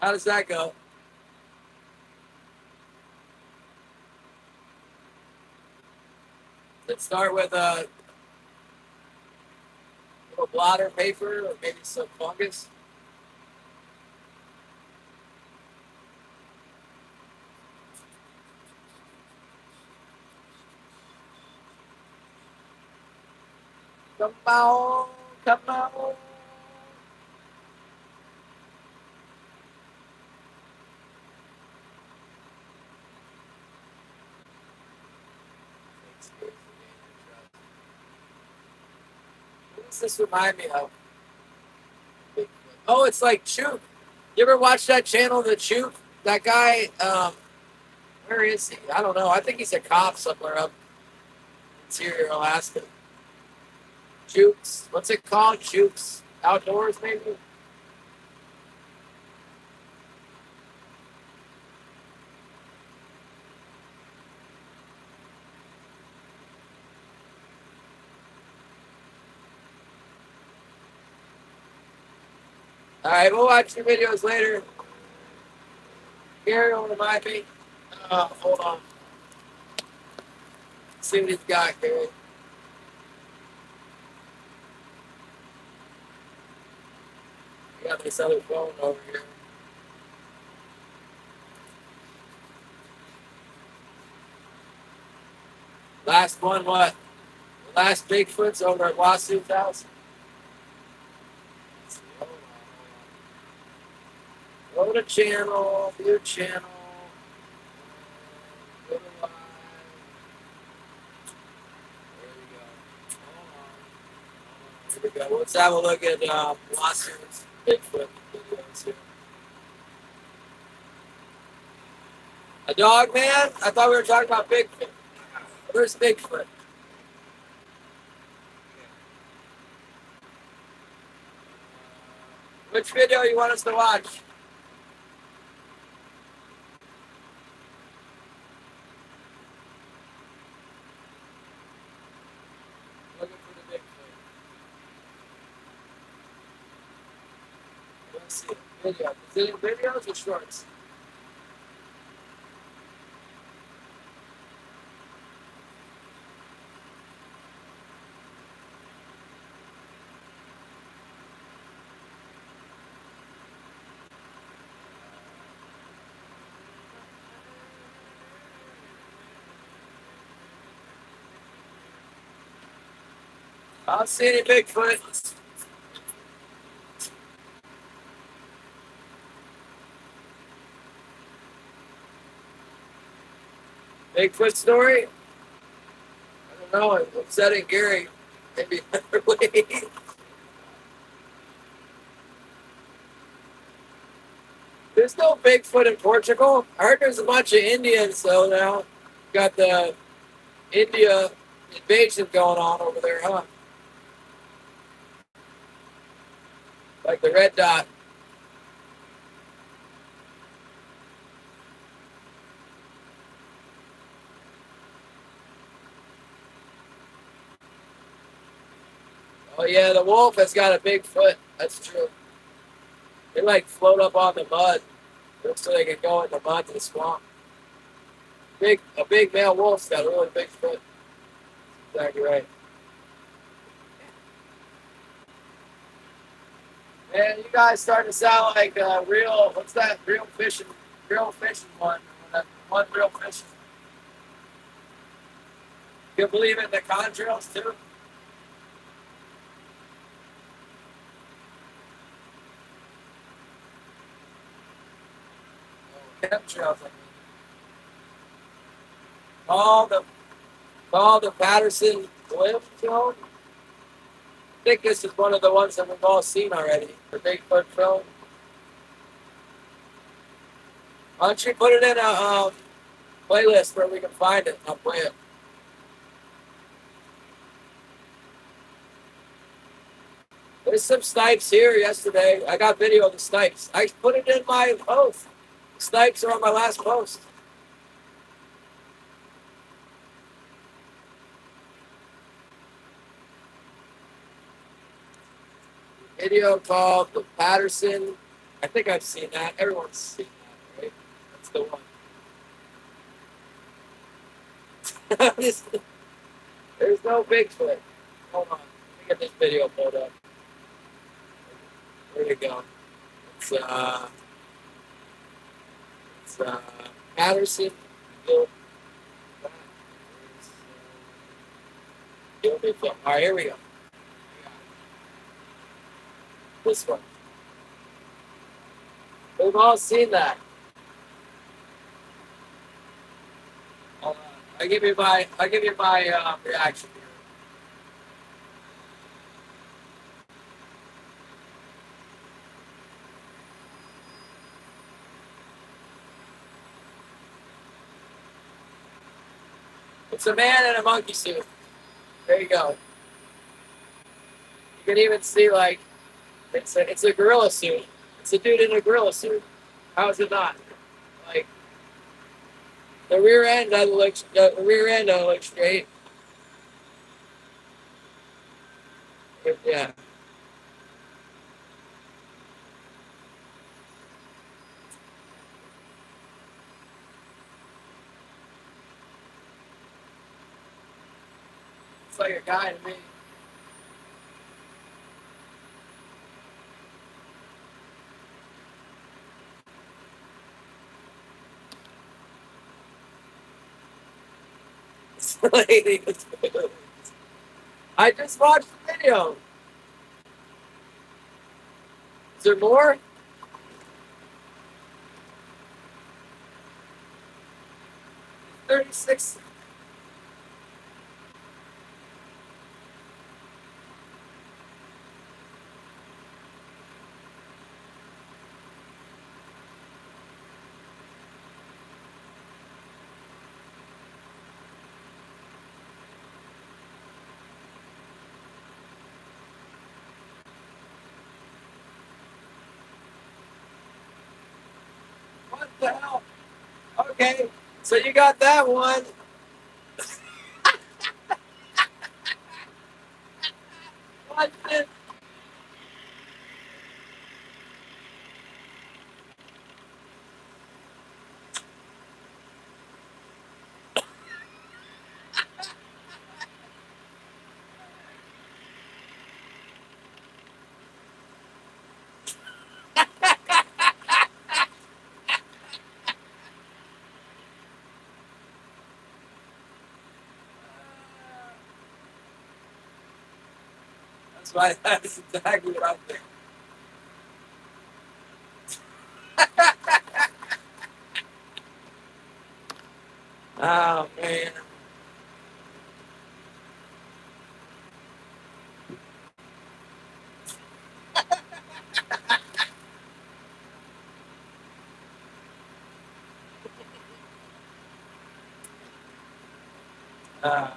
How does that go? Does it start with a little blotter paper or maybe some fungus? Come on, come on. What does this remind me of? Oh, it's like Choop. You ever watch that channel, The Choop? That guy, where is he? I don't know. I think he's a cop somewhere up interior Alaska. Choops. What's it called? Choops. Outdoors, maybe? All right, we'll watch your videos later. Gary will remind me. Hold on. See what he's got, Gary. I got this other phone over here. Last one, what? The last Bigfoot's over at Lawsuit's house. Go to channel, view channel. Go to live. There we go. Here we go. Let's have a look at Lawsuit's Bigfoot videos here. A dog, man? I thought we were talking about Bigfoot. Where's Bigfoot? Which video you want us to watch? Looking for the Bigfoot. Let's see. Video. Is it in videos or shorts? I don't see any Bigfoot. Bigfoot story? I don't know. I'm upsetting Gary. Maybe another way. There's no Bigfoot in Portugal. I heard there's a bunch of Indians, though, now. Got the India invasion going on over there, huh? Like the red dot. Oh, yeah, the wolf has got a big foot. That's true. They like float up on the mud so they can go in the mud to the swamp. A big male wolf's got a really big foot. Exactly right. Man, you guys starting to sound like real. What's that? Real fishing one. One real fishing. You believe in the contrails too? Chemtrails, I mean. All the Patterson Glyph film. I think this is one of the ones that we've all seen already. The Bigfoot film. Why don't you put it in a playlist where we can find it? I'll play it. There's some snipes here yesterday. I got video of the snipes. I put it in my post. The snipes are on my last post. Video called the Patterson. I think I've seen that. Everyone's seen that, right? That's the one. There's no Bigfoot. Hold on. Let me get this video pulled up. There you go. It's Patterson. All right, here we go. This one. We've all seen that. I'll give you my reaction here. It's a man in a monkey suit. There you go. You can even see like it's a gorilla suit. It's a dude in a gorilla suit. How is it not? Like the rear end doesn't look straight. Yeah. It's like a guy to me. I just watched the video. Is there more? 36. What the hell? Okay, so you got that one. What the? That's exactly what I'm thinking. Oh man. Uh,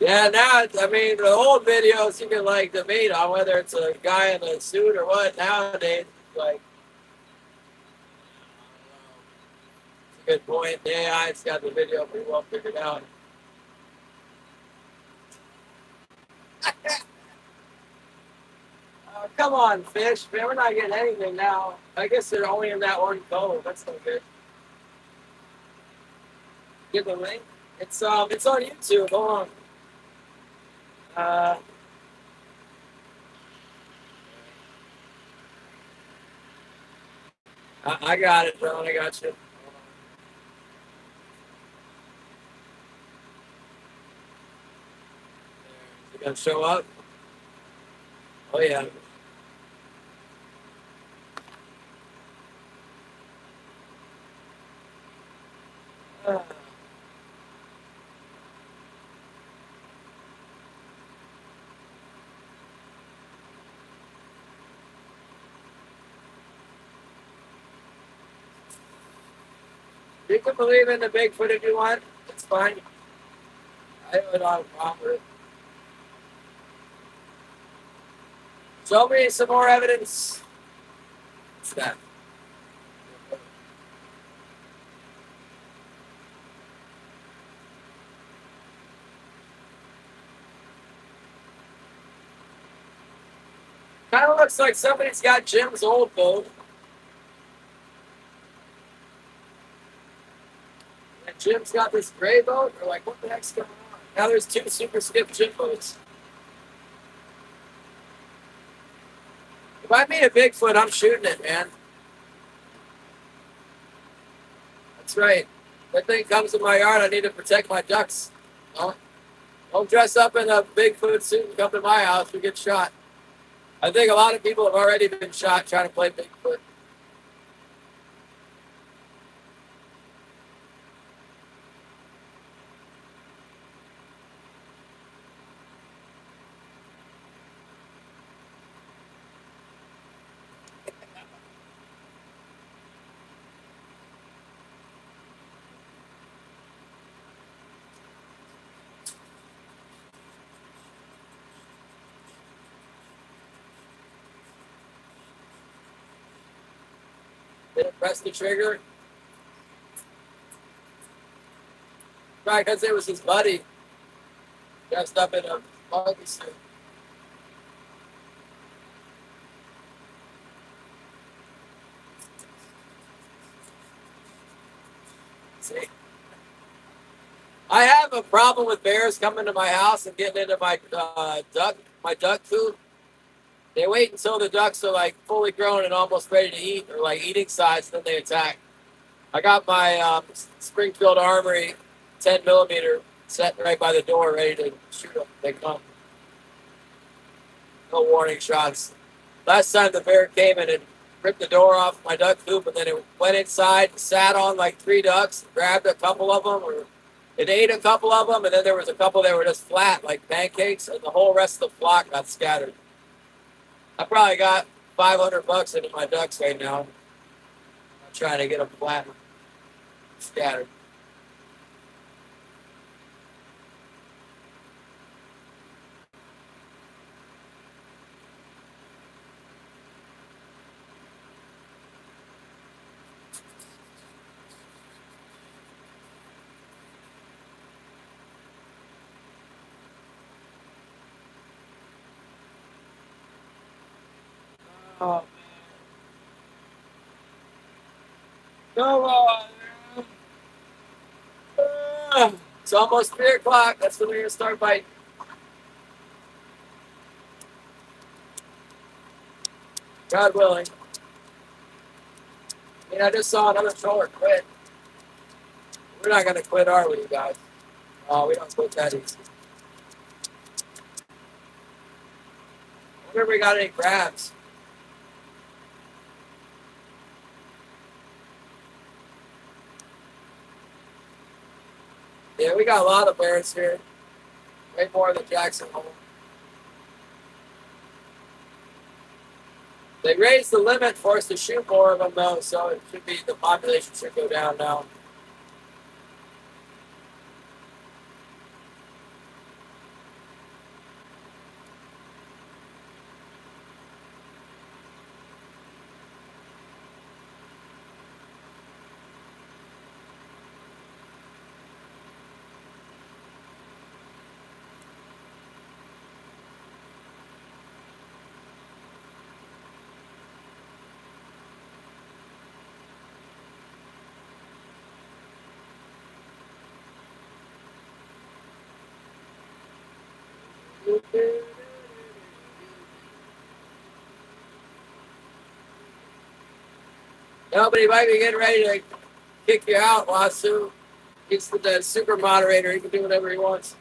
yeah, now I mean the old videos you can like debate on whether it's a guy in a suit or what. Nowadays, like it's a good point. The AI's got the video pretty well figured out. Come on, fish, man, we're not getting anything now. I guess they're only in that one cove. That's no good. Get the link. It's on YouTube. Hold on. Uh, I got it, bro. I got you. Is it gonna show up? Oh yeah. Uh, you can believe in the Bigfoot if you want. It's fine. I don't have a problem with it. Show me some more evidence. What's that? Kind of looks like somebody's got Jim's old boat. And Jim's got this gray boat. They're like, what the heck's going on? Now there's two super skip Jim boats. If I meet a Bigfoot, I'm shooting it, man. That's right. That thing comes in my yard, I need to protect my ducks. Don't dress up in a Bigfoot suit and come to my house. You get shot. I think a lot of people have already been shot trying to play Bigfoot. Didn't press the trigger. Right, because it was his buddy dressed up in a monkey suit. See? I have a problem with bears coming to my house and getting into my duck coop. They wait until the ducks are like fully grown and almost ready to eat, or like eating size, then they attack. I got my Springfield Armory 10 millimeter set right by the door, ready to shoot them. They come. No warning shots. Last time the bear came in and ripped the door off my duck coop, and then it went inside, sat on like three ducks, grabbed a couple of them, or it ate a couple of them, and then there was a couple that were just flat like pancakes, and the whole rest of the flock got scattered. I probably got $500 into my ducks right now. I'm trying to get them flat, scattered. Oh, come on. It's almost 3 o'clock. That's when we're gonna start biting. God willing. I mean, I just saw another troller quit. We're not gonna quit, are we, you guys? Oh, we don't quit that easy. I wonder if we got any crabs. Yeah, we got a lot of bears here. Way more than Jackson Hole. They raised the limit for us to shoot more of them, though, so it should be the population should go down now. Nobody might be getting ready to kick you out, Wasu. He's the super moderator. He can do whatever he wants.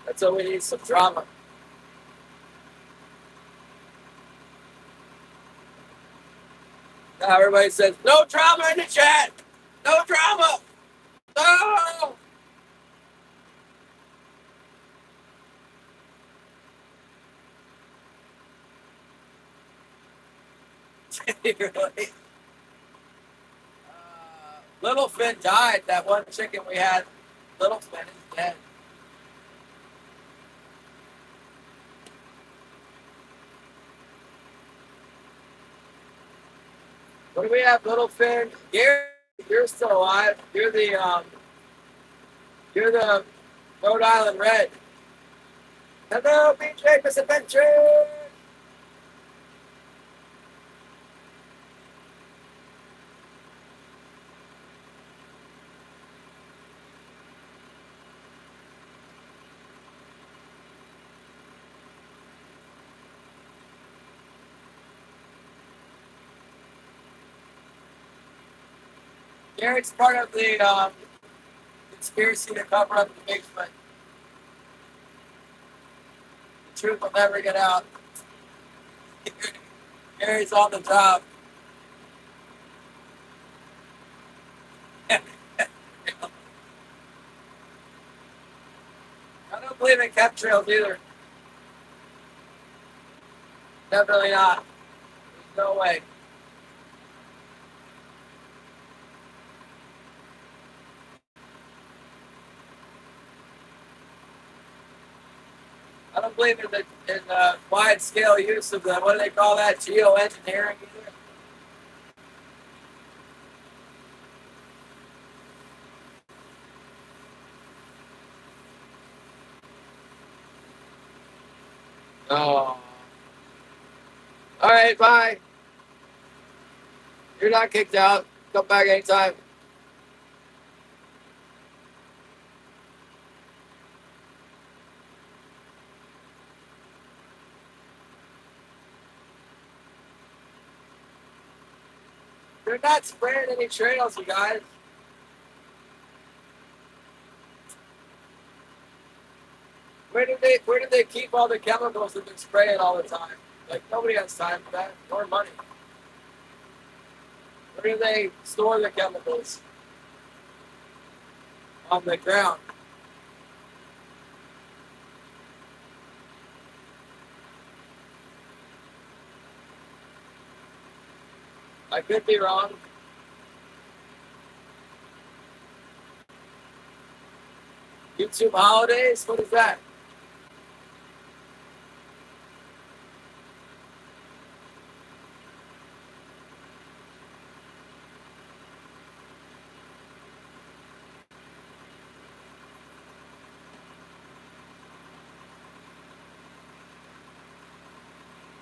That's all we need, some drama. Everybody says no drama in the chat. No drama. No. Really? Little Finn died. That one chicken we had. Little Finn is dead. What do we have, Little Finn? Gary, you're still alive. You're the Rhode Island Red. Hello, BJ Misadventure. Gary's part of the conspiracy to cover up the Bigfoot. The truth will never get out. Gary's on the job. I don't believe in chemtrails either. Definitely not. There's no way. I don't believe in the wide scale use of the, what do they call that, geoengineering either. Oh. All right, bye. You're not kicked out. Come back anytime. They're not spraying any trails, you guys. Where do they keep all the chemicals that they're spraying all the time? Like nobody has time for that, or money. Where do they store the chemicals? On the ground. I could be wrong. YouTube holidays? What is that?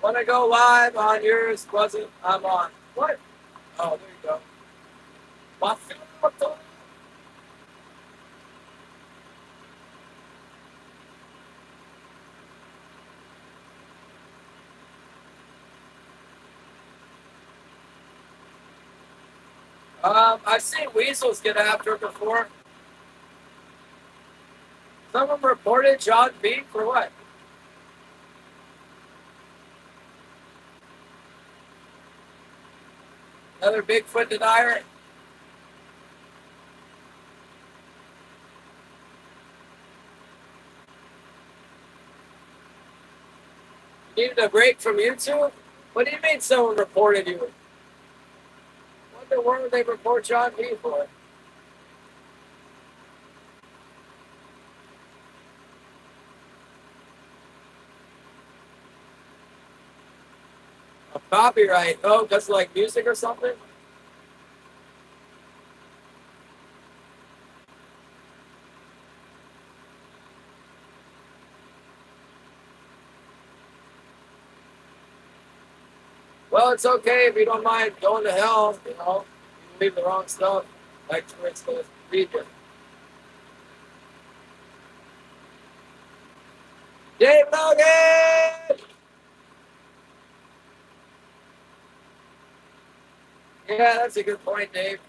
Want to go live on yours? Wasn't I'm on. What? Oh, there you go. I've seen weasels get after it before. Someone reported John B. for what? Another Bigfoot denier? You needed a break from YouTube? What do you mean someone reported you? What in the world would they report John B. for? A copyright? Oh, because like music or something? Well, it's okay if you don't mind going to hell, you know. You leave the wrong stuff, like for instance, Egypt. Dave Logan! Yeah, that's a good point, Dave.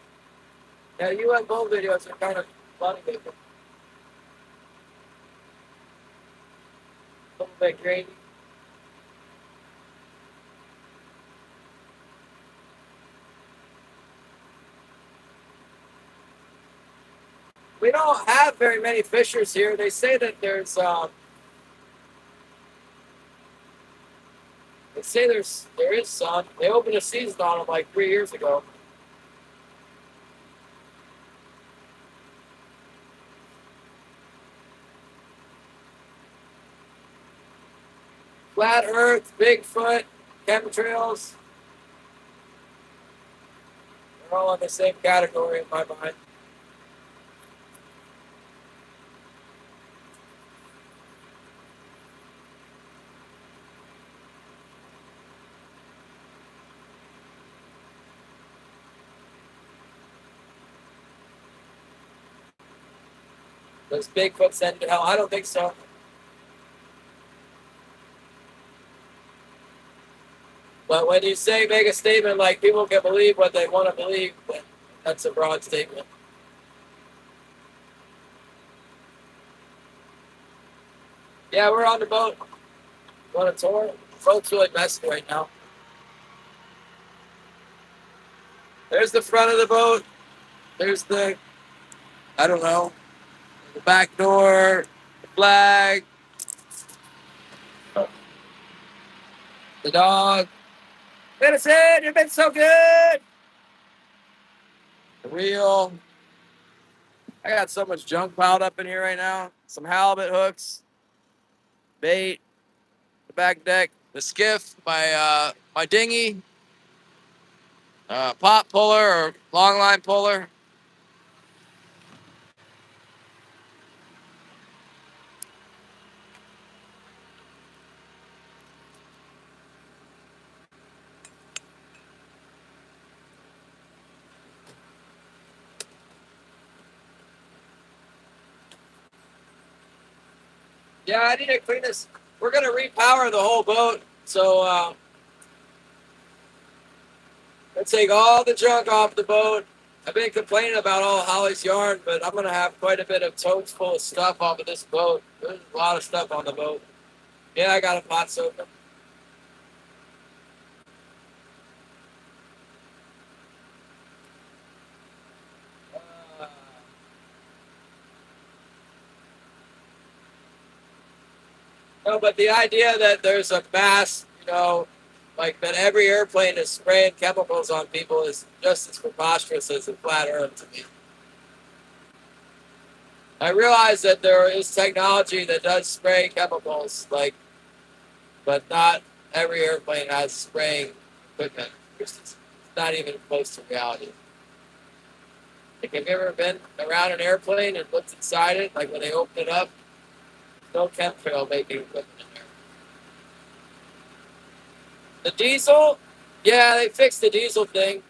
Yeah, UFO videos are kind of funny, a little bit crazy. We don't have very many fishers here. They say that there is some. They opened a season on them like 3 years ago. Flat Earth, Bigfoot, chemtrails. They're all in the same category in my mind. Does Bigfoot send to hell? I don't think so. But when you say make a statement like people can believe what they want to believe, that's a broad statement. Yeah, we're on the boat. Want a tour? The boat's really messy right now. There's the front of the boat. There's I don't know, the back door, the flag, the dog. Medicine, you've been so good. The wheel. I got so much junk piled up in here right now. Some halibut hooks, bait, the back deck, the skiff, my dinghy, pop puller or long line puller. Yeah, I need to clean this. We're gonna repower the whole boat, so let's take all the junk off the boat. I've been complaining about all Holly's yarn, but I'm gonna have quite a bit of totes full of stuff off of this boat. There's a lot of stuff on the boat. Yeah, I got a pot soaker. Uh, no, but the idea that there's a mass, like that every airplane is spraying chemicals on people is just as preposterous as a flat Earth to me. I realize that there is technology that does spray chemicals, but not every airplane has spraying equipment. It's not even close to reality. Like, have you ever been around an airplane and looked inside it? Like when they open it up, no chemtrail making equipment in there. The diesel, yeah, they fixed the diesel thing.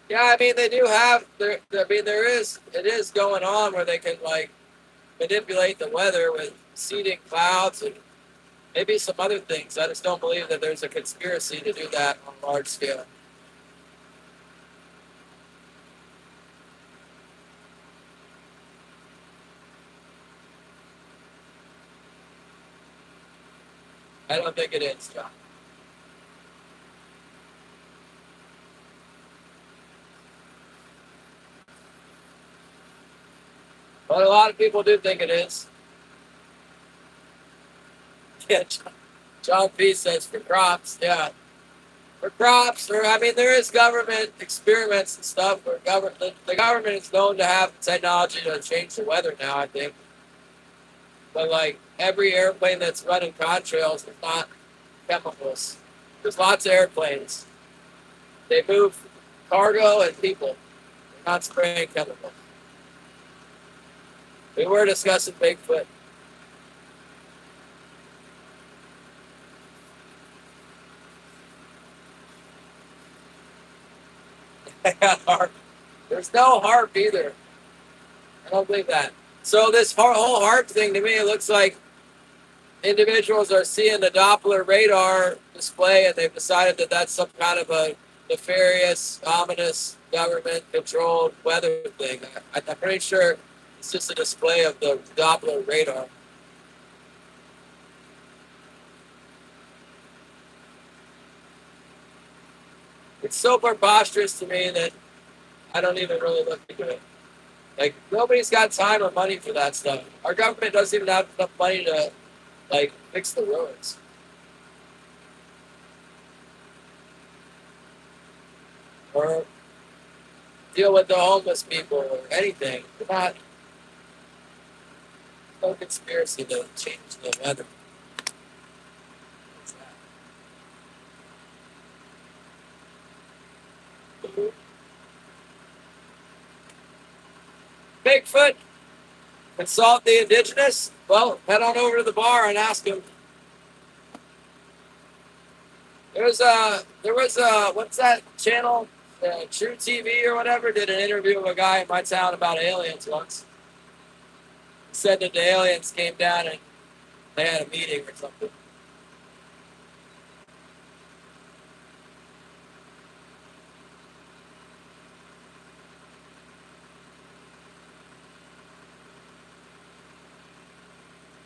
Yeah, I mean they do have it is going on where they can like manipulate the weather with seeding clouds and maybe some other things. I just don't believe that there's a conspiracy to do that on a large scale. I don't think it is, John. But a lot of people do think it is. Yeah, John P says for crops, yeah. For crops, or I mean, there is government experiments and stuff where the government is known to have technology to change the weather now, I think. But like every airplane that's running contrails is not chemicals. There's lots of airplanes. They move cargo and people. They're not spraying chemicals. We were discussing Bigfoot. There's no harp either. I don't believe that. So this whole harp thing to me, it looks like individuals are seeing the Doppler radar display and they've decided that that's some kind of a nefarious, ominous, government-controlled weather thing. I'm pretty sure it's just a display of the Doppler radar. It's so preposterous to me that I don't even really look into it. Like nobody's got time or money for that stuff. Our government doesn't even have enough money to like fix the roads or deal with the homeless people or anything. They're not no conspiracy to change the weather. What's that? Bigfoot, consult the indigenous. Well, head on over to the bar and ask them. There was a what's that channel? True TV or whatever did an interview with a guy in my town about aliens once. He said that the aliens came down and they had a meeting or something.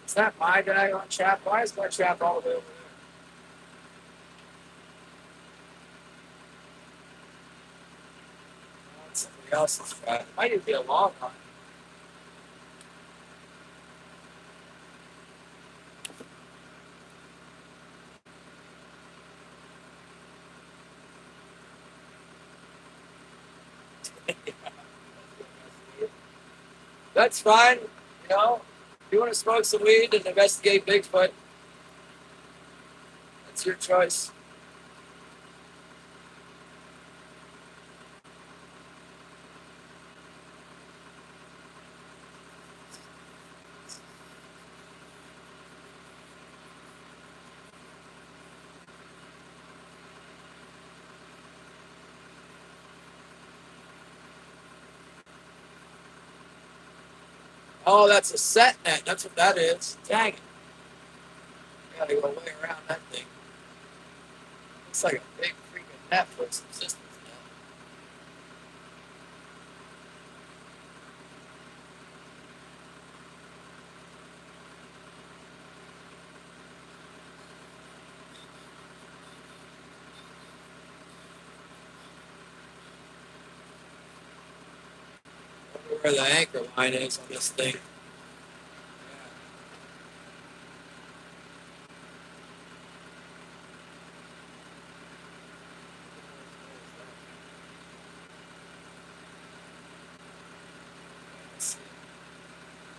Is that my daggone trap? Why is my trap all the way over there? That's somebody else's trap. It might even be a long one. That's fine. You know, if you want to smoke some weed and investigate Bigfoot, that's your choice. Oh, that's a set net. That's what that is. Dang it. You gotta go way around that thing. It's like a big freaking net for its existence now. I wonder where the anchor line is on this thing.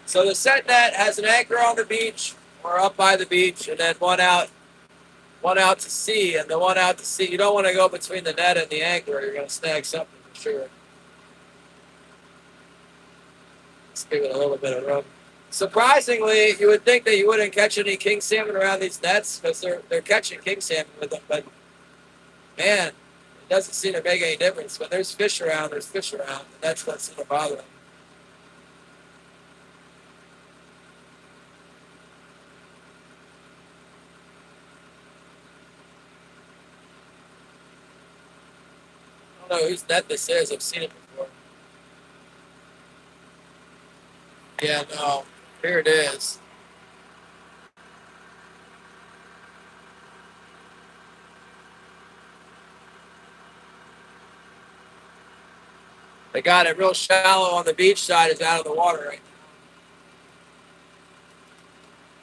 So the set net has an anchor on the beach or up by the beach, and then one out to sea. And the one out to sea, you don't want to go between the net and the anchor. You're going to snag something for sure. Let's give it a little bit of room. Surprisingly, you would think that you wouldn't catch any king salmon around these nets because they're catching king salmon with them. But man, it doesn't seem to make any difference. When there's fish around, there's fish around. And that's what's going to bother them. I don't know whose net this is. I've seen it before. Yeah, no. Here it is. They got it real shallow on the beach side. It's out of the water right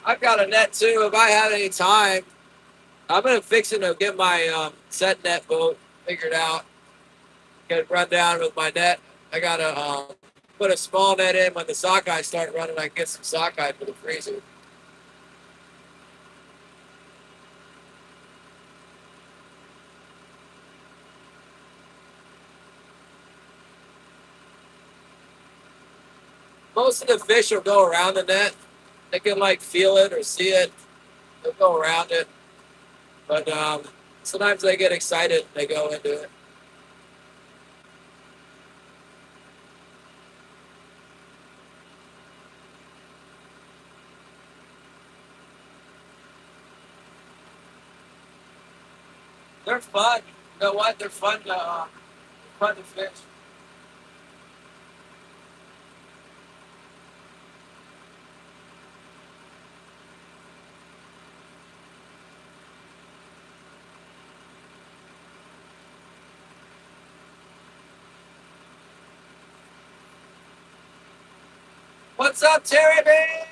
now. I've got a net too. If I had any time, I'm gonna fix it to get my set net boat figured out. Get it run down with my net. I gotta put a small net in when the sockeye start running. I can get some sockeye for the freezer. Most of the fish will go around the net. They can like feel it or see it. They'll go around it. But sometimes they get excited and they go into it. They're fun. You know what? They're fun to fish. What's up, Terry Bates?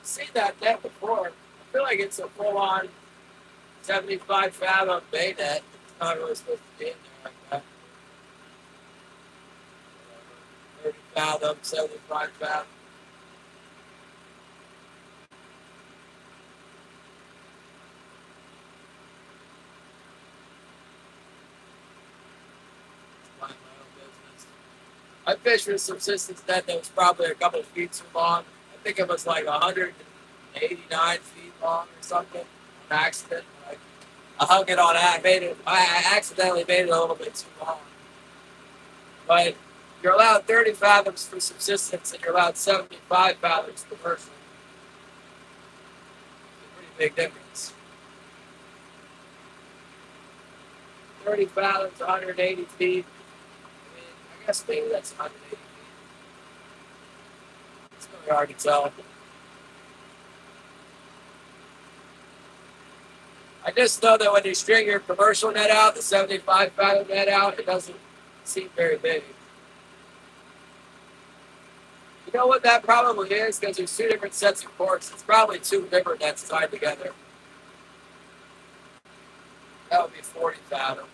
Seen that net before. I feel like it's a full-on 75 fathom bay net. It's not really supposed to be in there like that. 30 fathom, 75 fathom. Mind my own business. I fished with a subsistence net that was probably a couple of feet too long. I think it was like 189 feet long or something. On accident. I hung it on. I accidentally made it a little bit too long. But you're allowed 30 fathoms for subsistence, and you're allowed 75 fathoms commercial. It's a pretty big difference. 30 fathoms, 180 feet. I mean, I guess maybe that's 180 feet. It's really hard to tell. I just know that when you string your commercial net out, the 75 fathom net out, it doesn't seem very big. You know what that probably is? Because there's two different sets of corks. It's probably two river nets tied together. That would be 40 fathoms.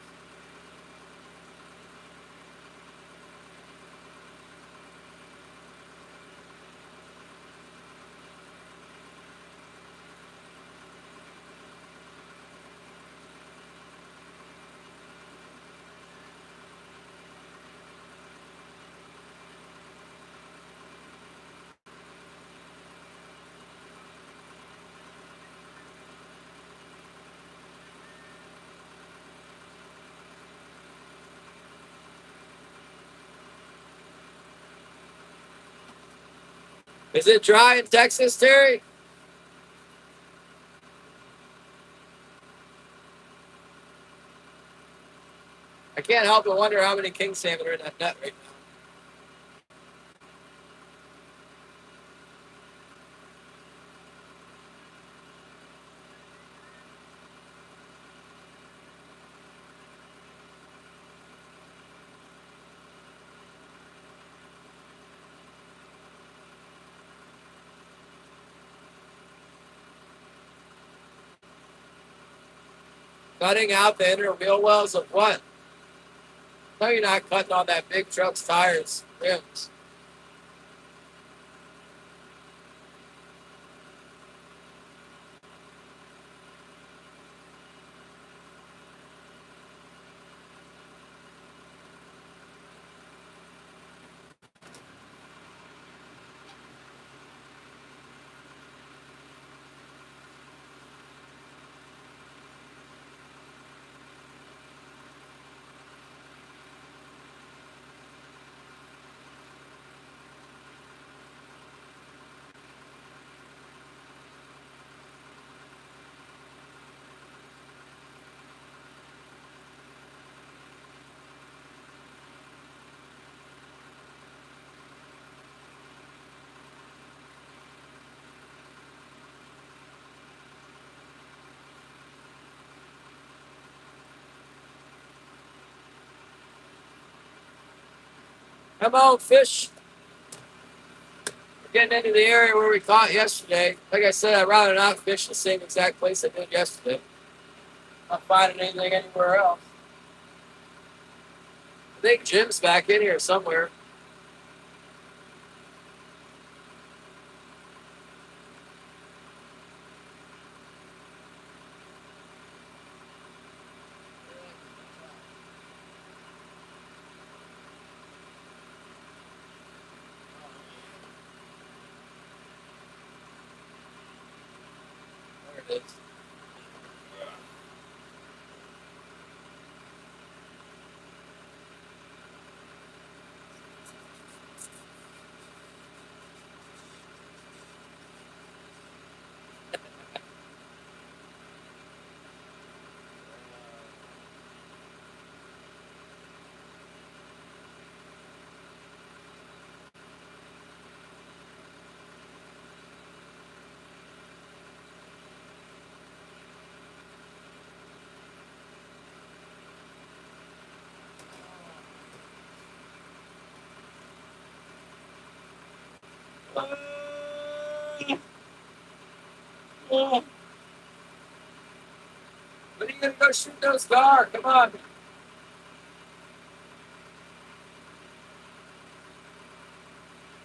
Is it dry in Texas, Terry? I can't help but wonder how many king salmon are in that net right now. Cutting out the inner wheel wells of what? No, you're not cutting on that big truck's tires, rims. Come on, fish. We're getting into the area where we caught yesterday. Like I said, I'd rather not fish the same exact place I did yesterday. Not finding anything anywhere else. I think Jim's back in here somewhere. There it is. When are you gonna go shoot those cars? Come on.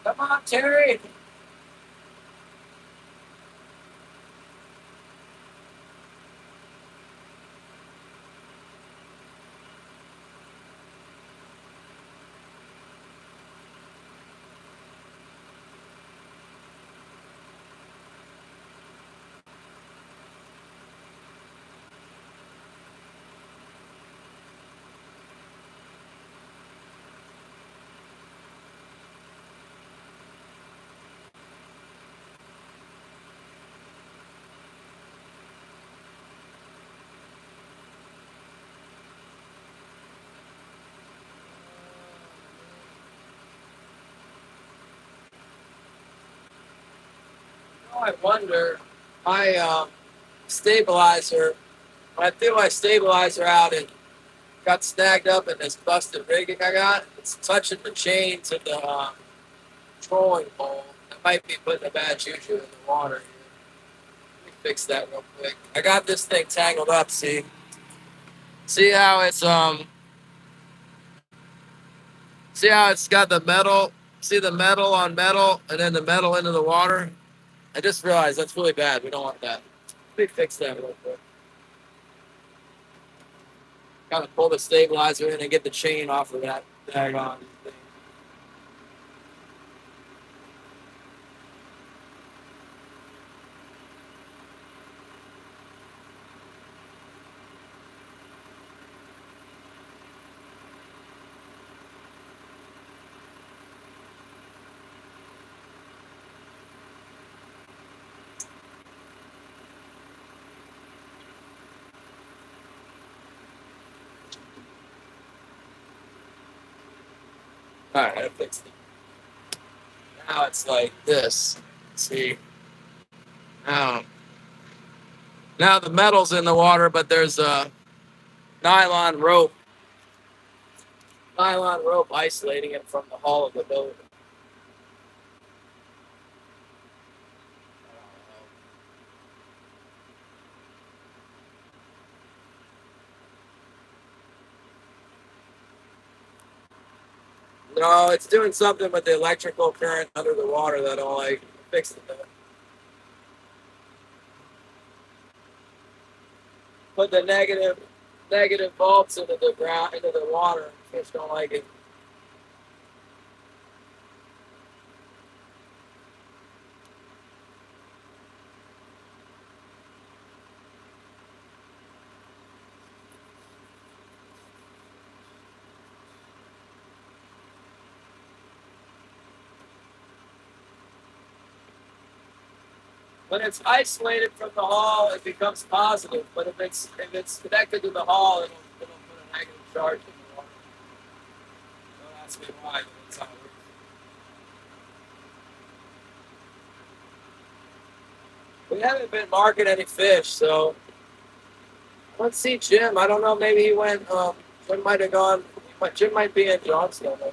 Come on, Terry. I wonder, my stabilizer, when I threw my stabilizer out and got snagged up in this busted rigging I got, it's touching the chains of the trolling pole. That might be putting a bad juju in the water. Let me fix that real quick. I got this thing tangled up, see? See how it's see how it's got the metal, see the metal on metal and then the metal into the water? I just realized that's really bad. We don't want that. Let me fix that real quick. Gotta pull the stabilizer in and get the chain off of that daggone thing. Alright, I fixed it. Now it's like this. See? Now, now the metal's in the water, but there's a nylon rope isolating it from the hull of the boat. No, it's doing something with the electrical current under the water that will like fix it. Put the negative volts into the ground into the water. Fish don't like it. When it's isolated from the hull, it becomes positive. But if it's connected to the hull, it'll put a negative charge in the water. Don't ask me why, but that's how it works. We haven't been marking any fish, so let's see Jim. I don't know. Maybe he went. Jim might have gone. Jim might be in Johnstown right now.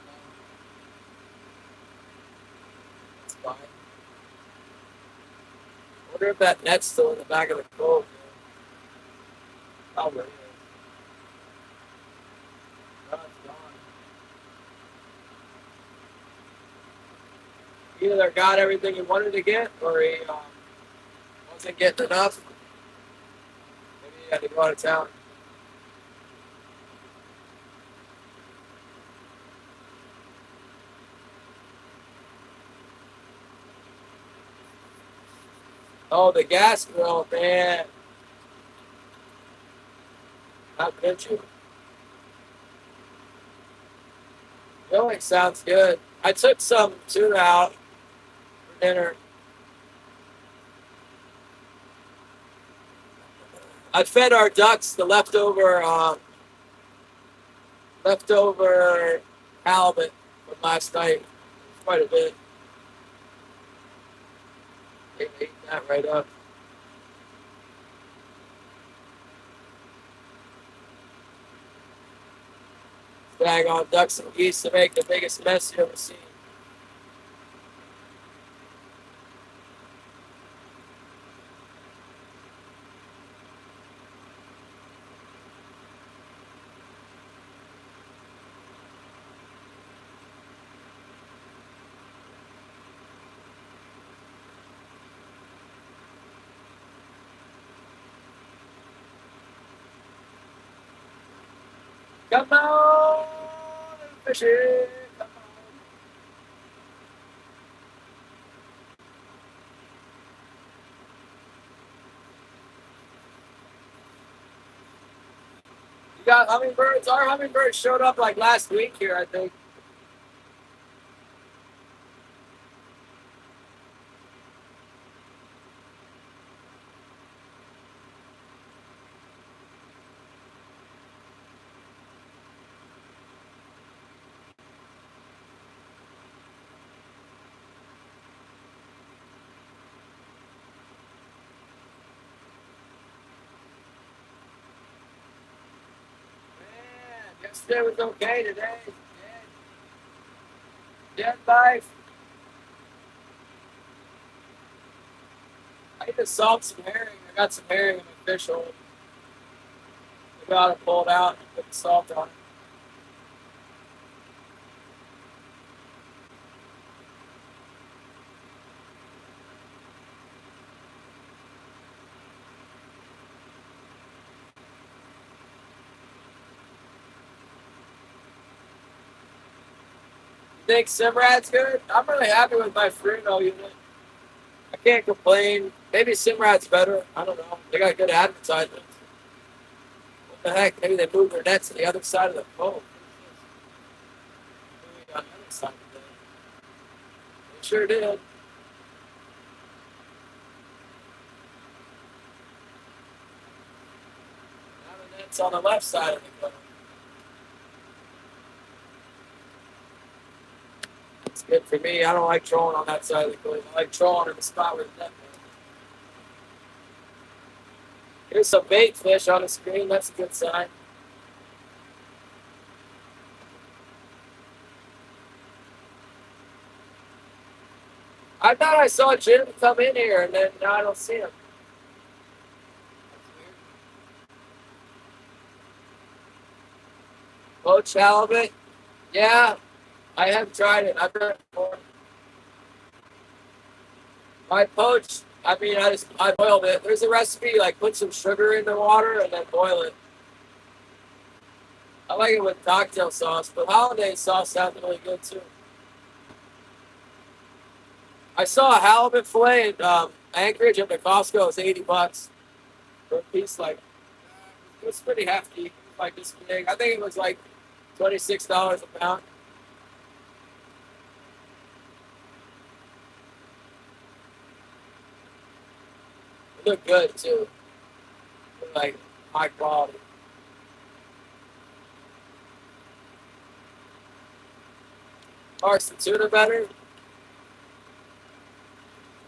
That's fine. I wonder if that net's still in the back of the cove. Probably is. No, it's gone. He either got everything he wanted to get, or he wasn't getting enough. Maybe he had to go out of town. Oh, the gas grill, man. How could you? Grilling sounds good. I took some tuna out for dinner. I fed our ducks the leftover halibut from last night. Quite a bit. They ate that right up. Daggone ducks and geese to make the biggest mess you ever seen. Come on, fishing. Come on. You got hummingbirds? Our hummingbirds showed up like last week here, I think. Man, yesterday was okay. Today is dead. Dead life. I need to salt some herring. I got some herring in my fish hole. I got it pulled out and put the salt on it. You think Simrad's good? I'm really happy with my Fruno unit. I can't complain. Maybe Simrad's better. I don't know. They got good advertisements. What the heck? Maybe they moved their nets to the other side of the boat. Maybe on the other side of the boat. They sure did. Now the net's on the left side of the boat. It's good for me. I don't like trolling on that side of the boat. I like trolling in the spot where the net is. Here's some bait fish on the screen. That's a good sign. I thought I saw Jim come in here, and then now I don't see him. Poached halibut? Yeah, I have tried it. I've done it before. My poached, I boiled it. There's a recipe, like put some sugar in the water and then boil it. I like it with cocktail sauce, but hollandaise sauce sounds really good too. I saw a halibut fillet in Anchorage at the Costco. It was $80 for a piece. Like it was pretty hefty, like this big. I think it was like $26 a pound. It looked good too, like high quality. Parts the tuna better.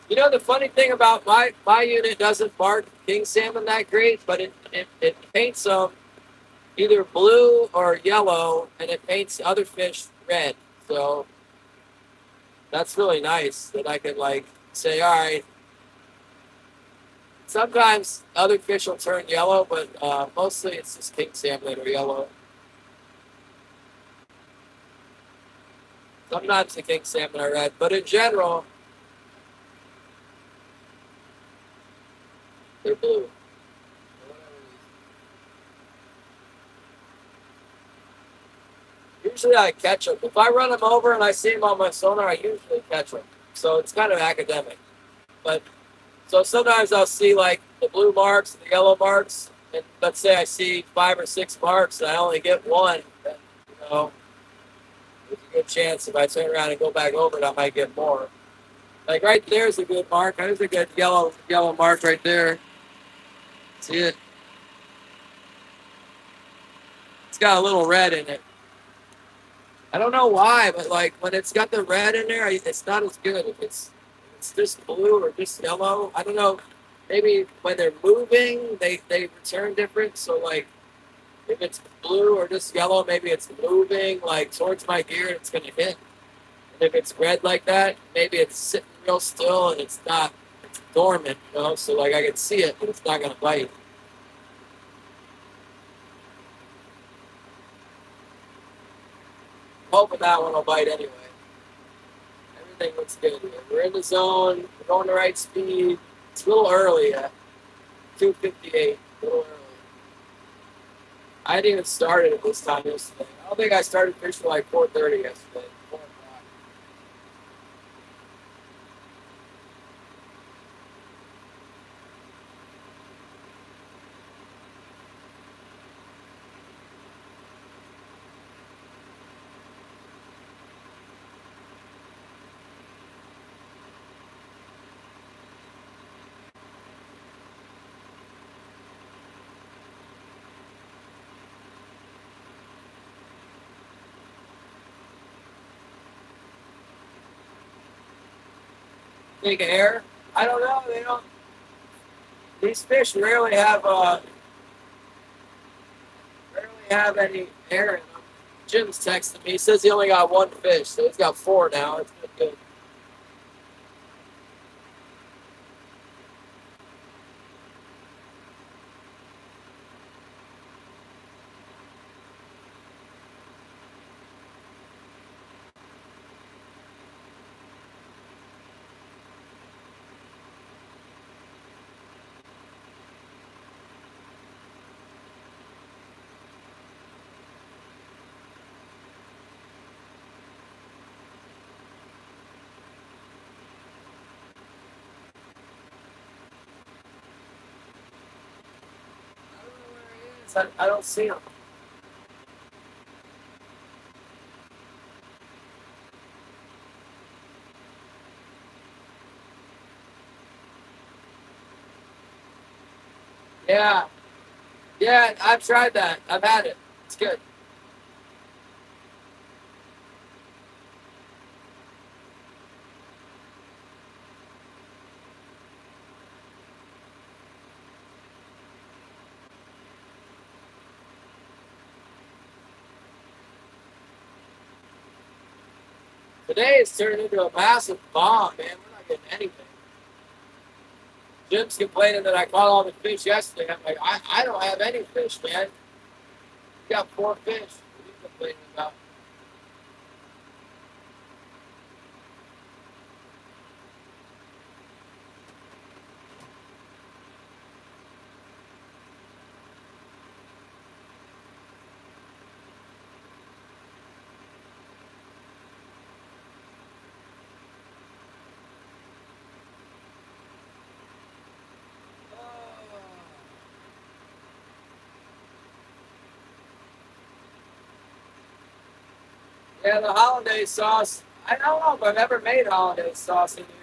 You know the funny thing about my unit doesn't mark king salmon that great, but it paints them either blue or yellow, and it paints other fish red. So that's really nice that I could like say, all right. Sometimes other fish will turn yellow, but mostly it's just king salmon that are yellow. Sometimes the king salmon are red, but in general, they're blue. Usually I catch them. If I run them over and I see them on my sonar, I usually catch them. So it's kind of academic. But so sometimes I'll see like the blue marks and the yellow marks, and let's say I see 5 or 6 marks and I only get one. Then, you know, there's a good chance if I turn around and go back over it, I might get more. Like right there's a good mark. There's a good yellow mark right there. See it? It's got a little red in it. I don't know why, but like when it's got the red in there, it's not as good. If it's just blue or just yellow, I don't know. Maybe when they're moving, they return different. So like if it's blue or just yellow, maybe it's moving like towards my gear and it's gonna hit. And if it's red like that, maybe it's sitting real still and it's not. It's dormant, you know. So like I can see it, but it's not gonna bite. I'm hoping that one will bite anyway. Everything looks good here. We're in the zone. We're going the right speed. It's a little early at 2:58. A little early. I didn't even start it at this time yesterday. I don't think I started fishing till like 4:30 yesterday. 4 o'clock. Big air? I don't know. They don't. These fish rarely have any air in them. Jim's texting me. He says he only got one fish, so he's got 4 now. It's been good. I don't know where he is. I don't see him. Yeah. Yeah, I've tried that. I've had it. It's good. Today it's turned into a massive bomb, man. We're not getting anything. Jim's complaining that I caught all the fish yesterday. I'm like, I don't have any fish, man. You got 4 fish. What are you complaining about? Oh. Yeah, the hollandaise sauce. I don't know if I've ever made hollandaise sauce in here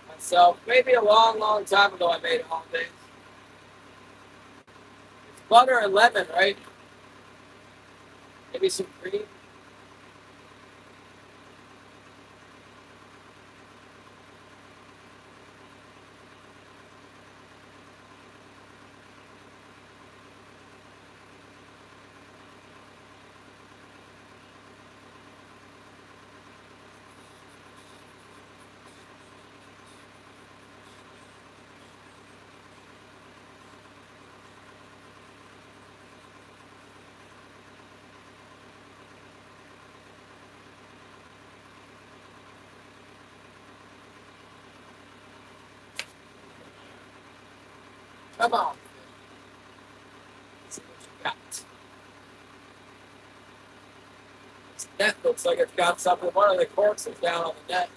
myself. Maybe a long, long time ago I made hollandaise. It's butter and lemon, right? Maybe some cream. Come on. Let's see what you got. This net looks like it's got something. One of the corks is down on the net.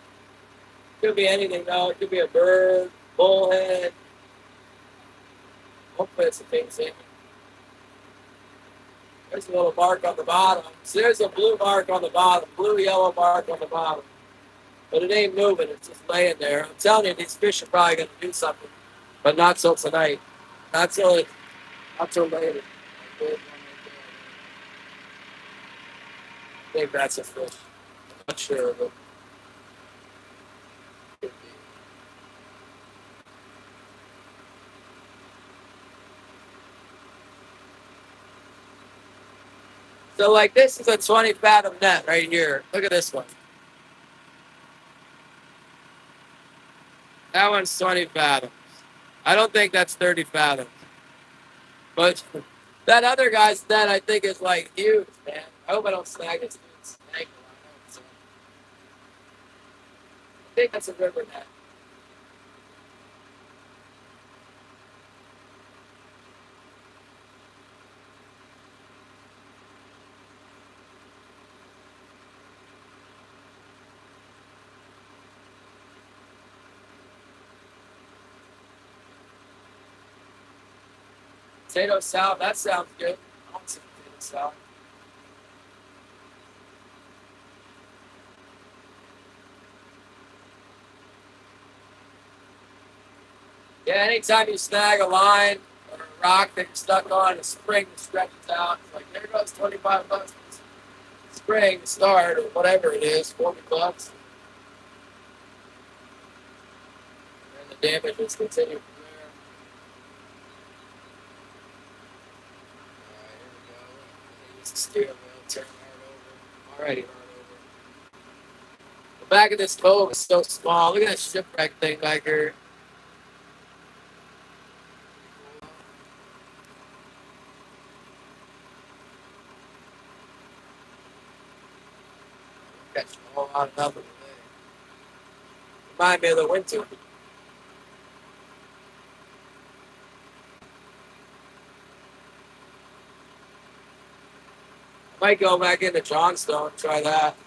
Could be anything though. It could be a bird, bullhead. Hopefully it's a pink salmon. There's a little mark on the bottom. So there's a blue mark on the bottom, blue yellow mark on the bottom. But it ain't moving. It's just laying there. I'm telling you, these fish are probably going to do something, but not till tonight. Not till not till later. I think that's a fish. I'm not sure, but it could be. So like this is a 20 fathom net right here. Look at this one. That one's 20 fathoms. I don't think that's 30 fathoms. But that other guy's net I think is like huge, man. I hope I don't snag this dude's ankle. I think that's a river net. Potato salad, that sounds good. I want some potato salad. Yeah, anytime you snag a line or a rock that you're stuck on, a spring that stretches out, it's like, there goes 25 bucks for this spring to start, or whatever it is, 40 bucks. And the damage is continuing from there. Alright, here we go. I'm gonna use the steering wheel, turn hard over. Alrighty, hard over. The back of this boat is so small. Look at that shipwreck thing back here. Catch a whole lot of nothing today. Remind me of the winter. I might go back into Johnstone and try that.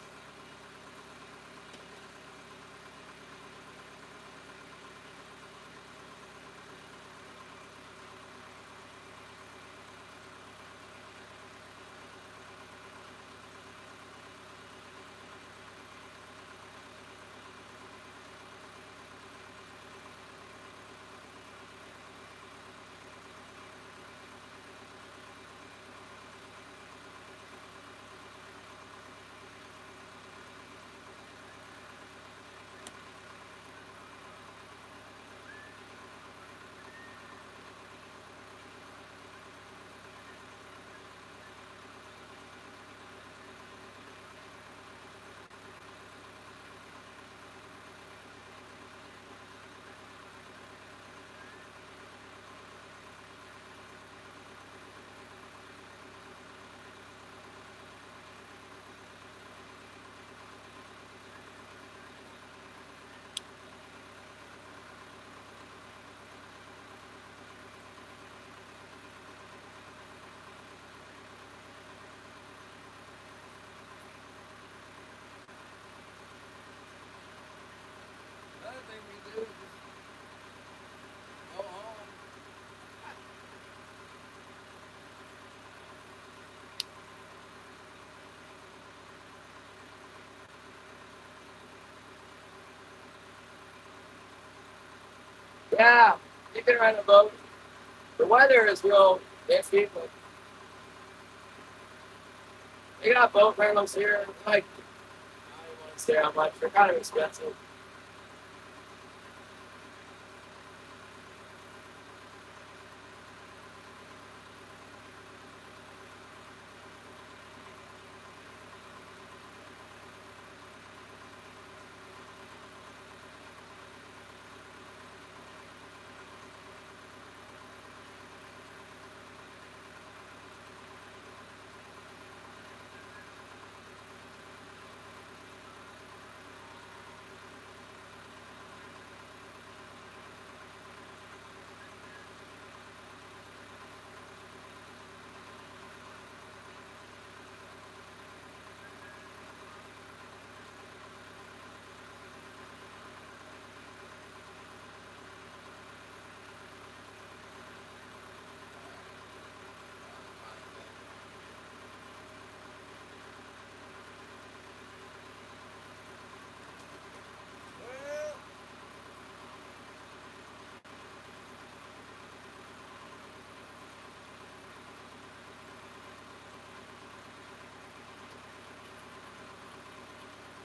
Another thing we do is go home. Yeah, you can rent a boat. The weather is real iffy, but they got boat rentals here. Like, I don't want to say how much. They're kind of expensive.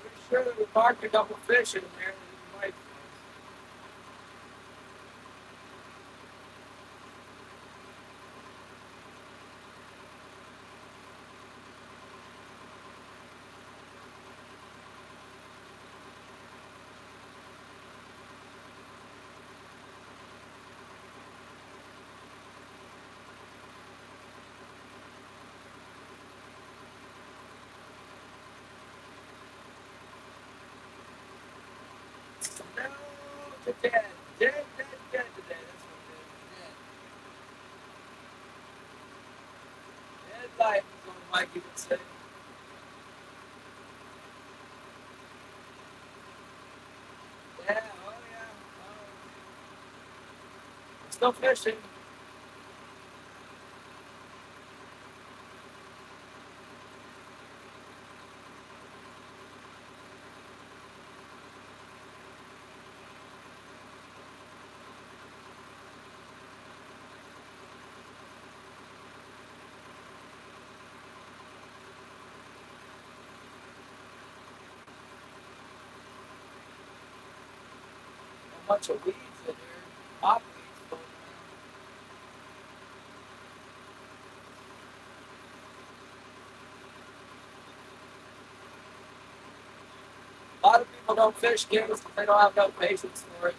Pretty sure that we parked a couple fish in there. We might. No, to dead. Dead, dead, dead today. That's what it is. Dead. Dead life is what Mikey would say. Yeah, oh yeah. Oh. Still fishing. bunch of weeds in here. Hot weeds floating around. A lot of people don't fish games because they don't have no patience for it.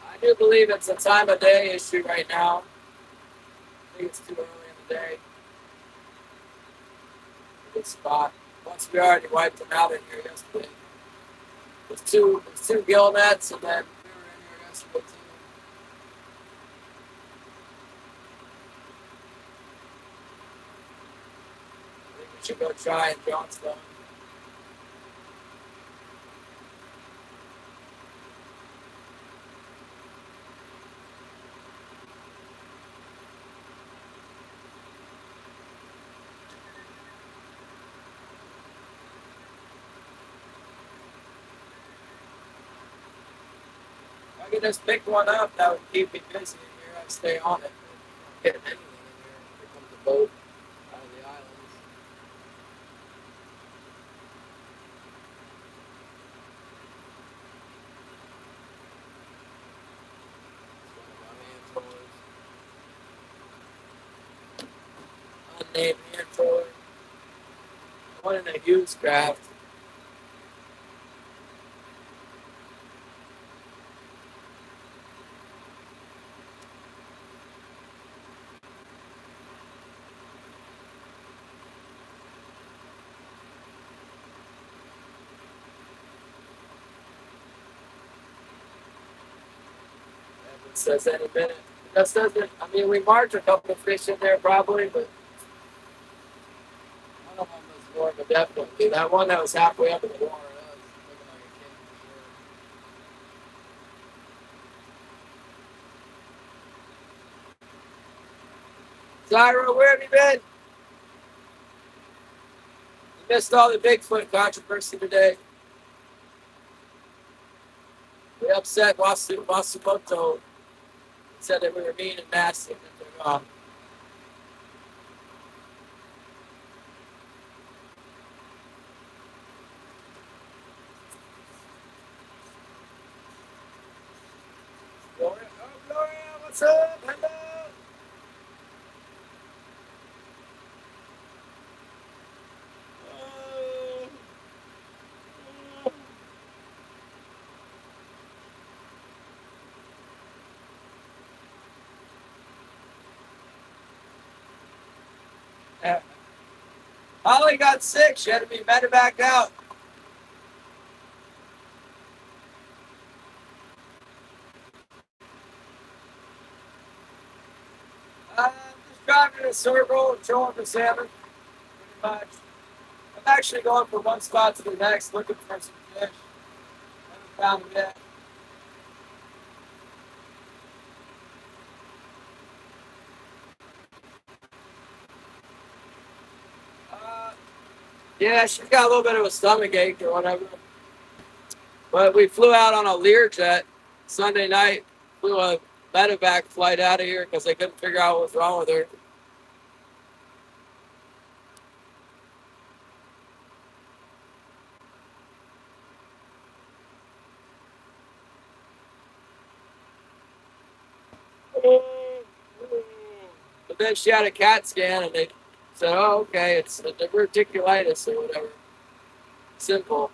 I do believe it's a time of day issue right now. I think it's too early in the day. Good spot. Once we already wiped them out in here yesterday. There's two gill nets, and then we were in here yesterday too. I think we should go try in Johnstone. If I could just pick one up, that would keep me busy in here. I'd stay on it. Getting anything in here. Here comes the boat out of the islands. It's one of our hand trollers. Unnamed hand troller. One in a huge craft. It says any minute. That doesn't. I mean, we marked a couple of fish in there probably, but one of them was more of a definitely. That one that was halfway up in the water, that was looking like a king for sure. Zyra, where have you been? You missed all the Bigfoot controversy today. We upset Wasumoto. Said that we were mean and nasty. Gloria, what's up? Hello. Holly got sick. She had to be medevac out. Just driving in a circle and trolling for salmon. Pretty much. I'm actually going from one spot to the next looking for some fish. Haven't found them yet. Yeah, she's got a little bit of a stomach ache or whatever. But we flew out on a Learjet Sunday night. Flew a medevac flight out of here because they couldn't figure out what was wrong with her. But then she had a CAT scan and they said, oh, okay, it's a diverticulitis or whatever. Simple.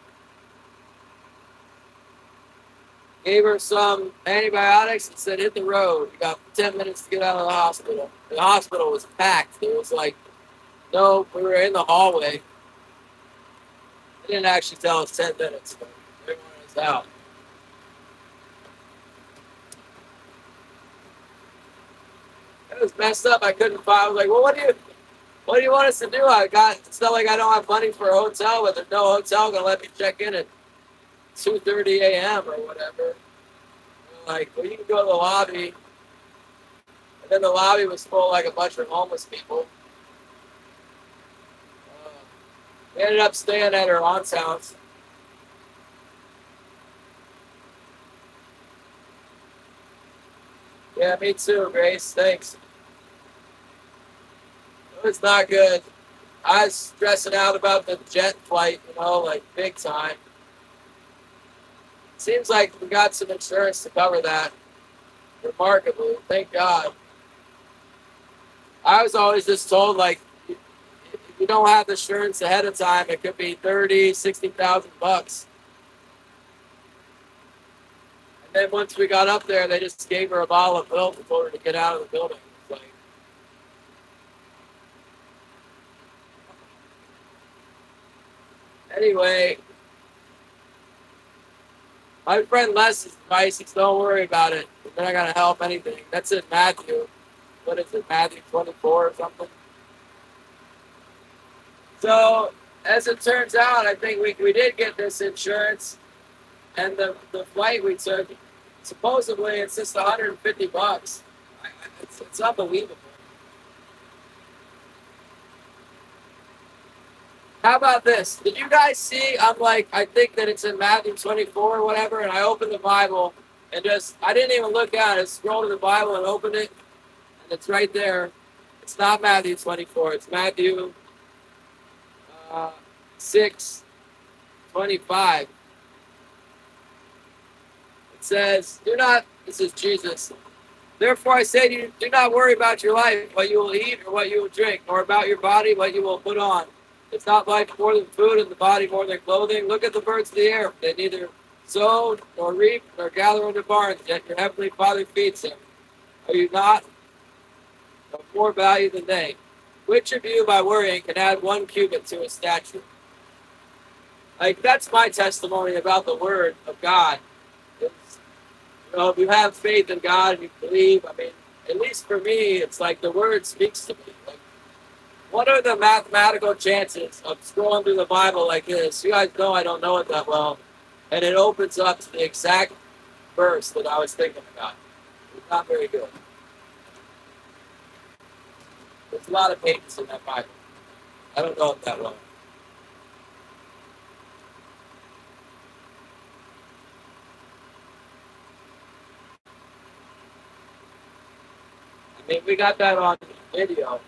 Gave her some antibiotics and said, hit the road. You got 10 minutes to get out of the hospital. The hospital was packed. It was like, no, we were in the hallway. They didn't actually tell us 10 minutes, but they wanted us out. It was messed up. I couldn't find. I was like, well, what do you want us to do? It's not like I don't have money for a hotel, but there's no hotel gonna let me check in at 2:30 a.m. or whatever. Like, well, you can go to the lobby. And then the lobby was full like a bunch of homeless people. We ended up staying at her aunt's house. Yeah, me too, Grace. Thanks. It was not good. I was stressing out about the jet flight, like big time. Seems like we got some insurance to cover that. Remarkably, thank God. I was always just told, like, if you don't have insurance ahead of time, it could be 30, 60,000 bucks. And then once we got up there, they just gave her a bottle of milk and told her to get out of the building. It's like, anyway, my friend Les's advice is don't worry about it. They're not going to help anything. That's in Matthew. What is it, Matthew 24 or something? So, as it turns out, I think we did get this insurance, and the flight we took, supposedly it's just 150 bucks. It's unbelievable. How about this? Did you guys see? I think that it's in Matthew 24 or whatever, and I opened the Bible and I didn't even look at it. Scrolled to the Bible and opened it, and it's right there. It's not Matthew 24. It's Matthew 6:25. It says, this is Jesus. Therefore I say to you, do not worry about your life, what you will eat or what you will drink, or about your body, what you will put on. It's not life more than food, and the body more than clothing. Look at the birds of the air. They neither sow, nor reap, nor gather into barns, yet your heavenly Father feeds them. Are you not of more value than they? Which of you, by worrying, can add 1 cubit to his stature? Like, that's my testimony about the Word of God. It's, if you have faith in God and you believe, at least for me, it's like the Word speaks to me. Like, what are the mathematical chances of scrolling through the Bible like this? You guys know I don't know it that well. And it opens up to the exact verse that I was thinking about. It's not very good. There's a lot of pages in that Bible. I don't know it that well. We got that on video.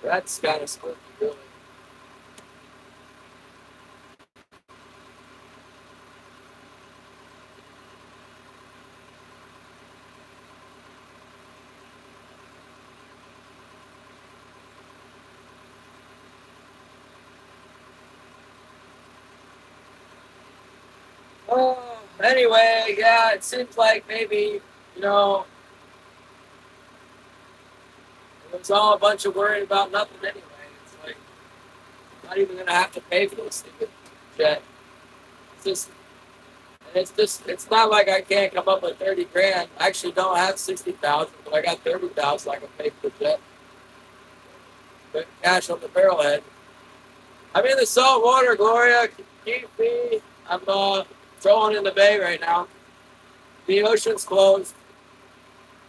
That's kind of spooky, really. Oh, anyway, yeah, it seems like maybe, it was all a bunch of worrying about nothing anyway. It's like, I'm not even going to have to pay for this stupid jet. It's just, it's not like I can't come up with 30 grand. I actually don't have 60,000, but I got 30,000 I can pay for the jet. But cash on the barrelhead. I'm in the salt water, Gloria. Keep me. I'm throwing in the bay right now. The ocean's closed.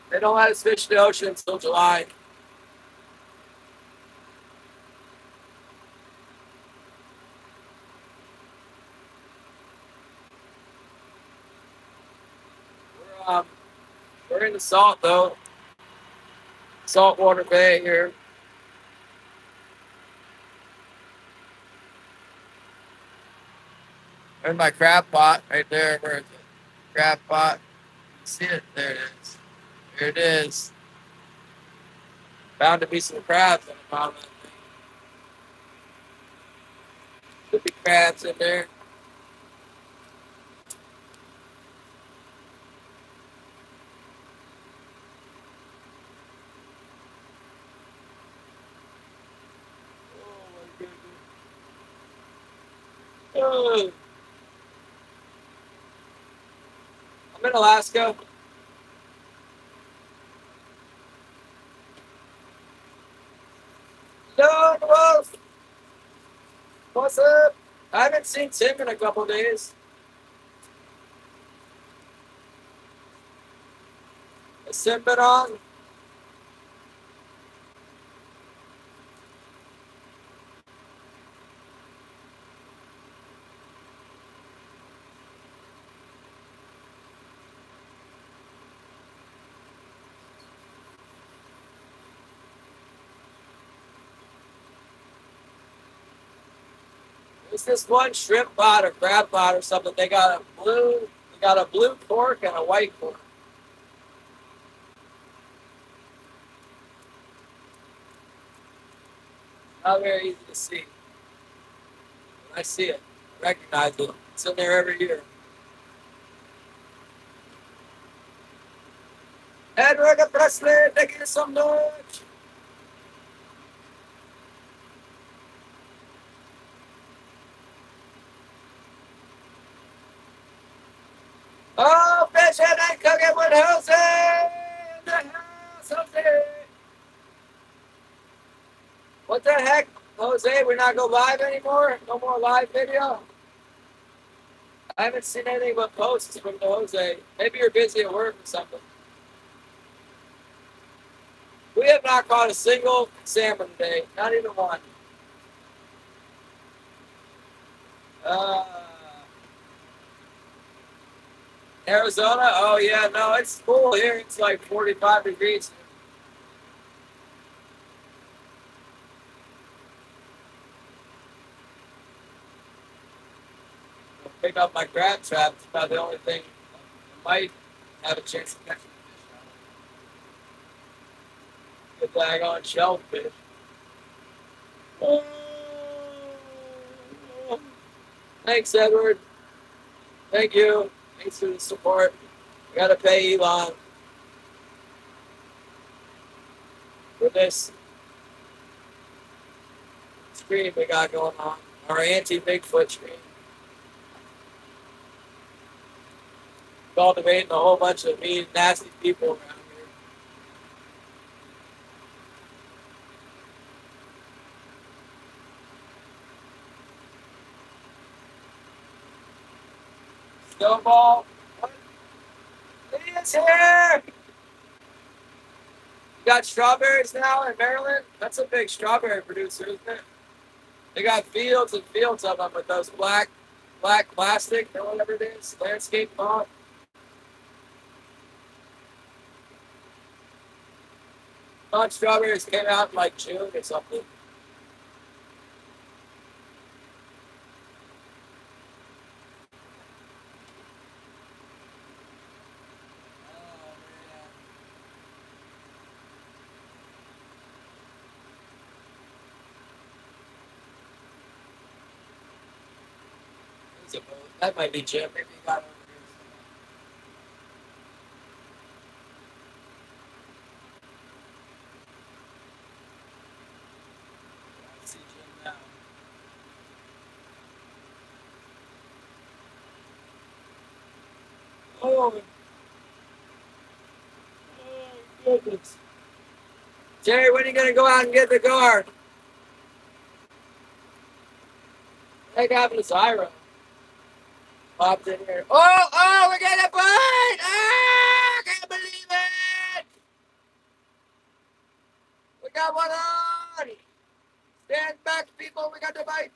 They don't let us fish the ocean until July. We're in the salt though. Saltwater Bay here. There's my crab pot right there. Where's it? Crab pot. See it? There it is. There it is. Bound to be some crabs in the bottom of that thing. Could be crabs in there. Oh, I'm in Alaska. No, wolf. What's up? I haven't seen Tim in a couple days. Has Tim been on? There's this one shrimp pot or crab pot or something. They got a blue cork and a white cork. Not very easy to see. I see it. I recognize it. It's in there every year. Edward Presley, thank you so much. Oh, fishing and cooking with Jose in the house, Jose. What the heck, Jose? We're not going live anymore? No more live video? I haven't seen anything but posts from the Jose. Maybe you're busy at work or something. We have not caught a single salmon today. Not even one. Uh, Arizona? Oh, yeah, no, it's cool here. It's like 45 degrees. I'll pick up my crab trap. It's about the only thing I might have a chance to catch a fish out of. Get on shellfish. Oh. Thanks, Edward. Thank you. Thanks for the support. I got to pay Elon for this stream we got going on. Our anti-Bigfoot stream. Cultivating a whole bunch of mean, nasty people around here. Snowball. What? He is here! You got strawberries now in Maryland? That's a big strawberry producer, isn't it? They got fields and fields of them with those black plastic or whatever it is, landscape font. Thought strawberries came out in like June or something. That might be Jim. Maybe he got over here. I see Jim now. Oh, goodness. Jerry, when are you going to go out and get the guard? Heck happened to Zyro? Popped in here. Oh, we got a bite! Ah, I can't believe it! We got one on! Stand back, people, we got the bite!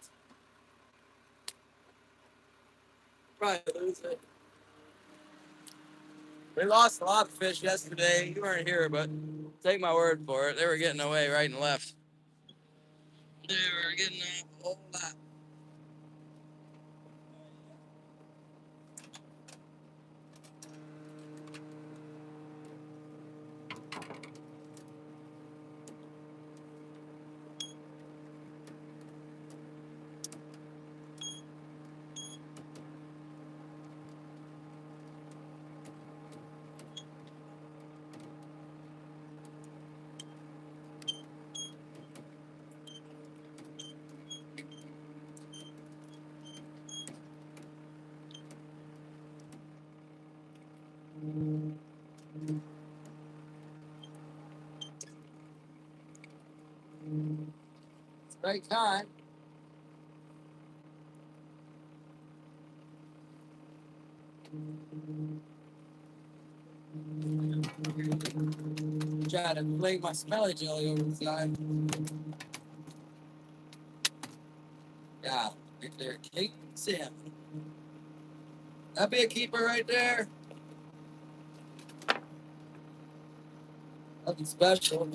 Probably lose it. We lost a lot of fish yesterday. You weren't here, but take my word for it. They were getting away right and left. They were getting a whole lot. It's a great time. Try to fling my smelly jelly over the side. Yeah, right there. Kate Sam. That'd be a keeper right there. Nothing special.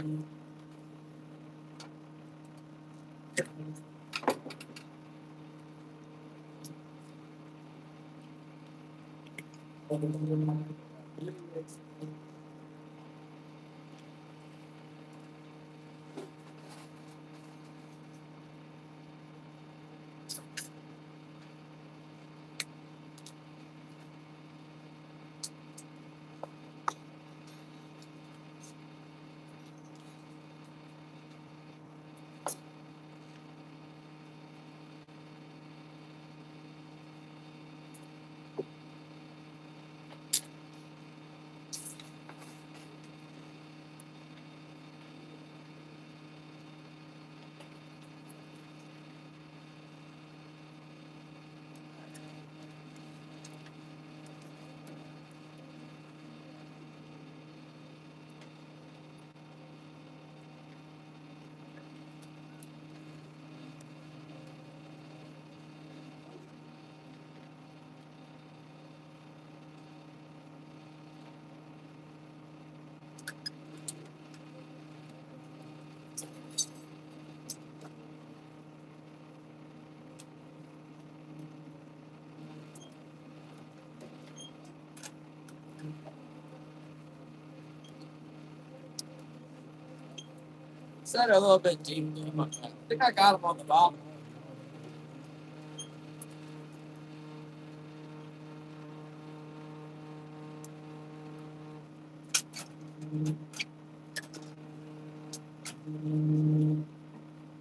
Set it a little bit deep. I think I got him on the bottom.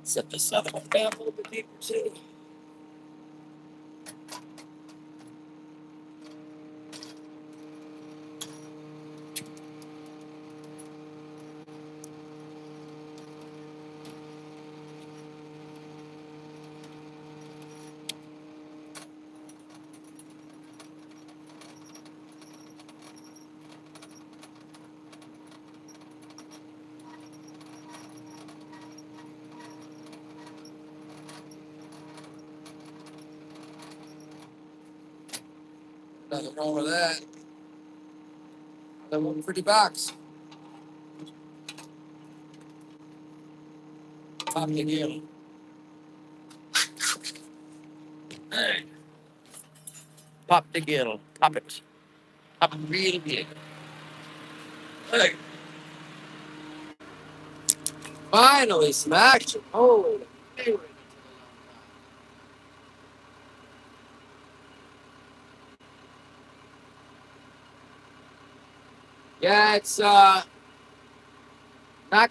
Set this other one down a little bit deeper too. Nothing wrong with that. That one pretty box. Pop the gill. Hey. Pop the gill. Pop it. Pop it real big. Hey. Finally smacked him. Holy. Yeah, it's not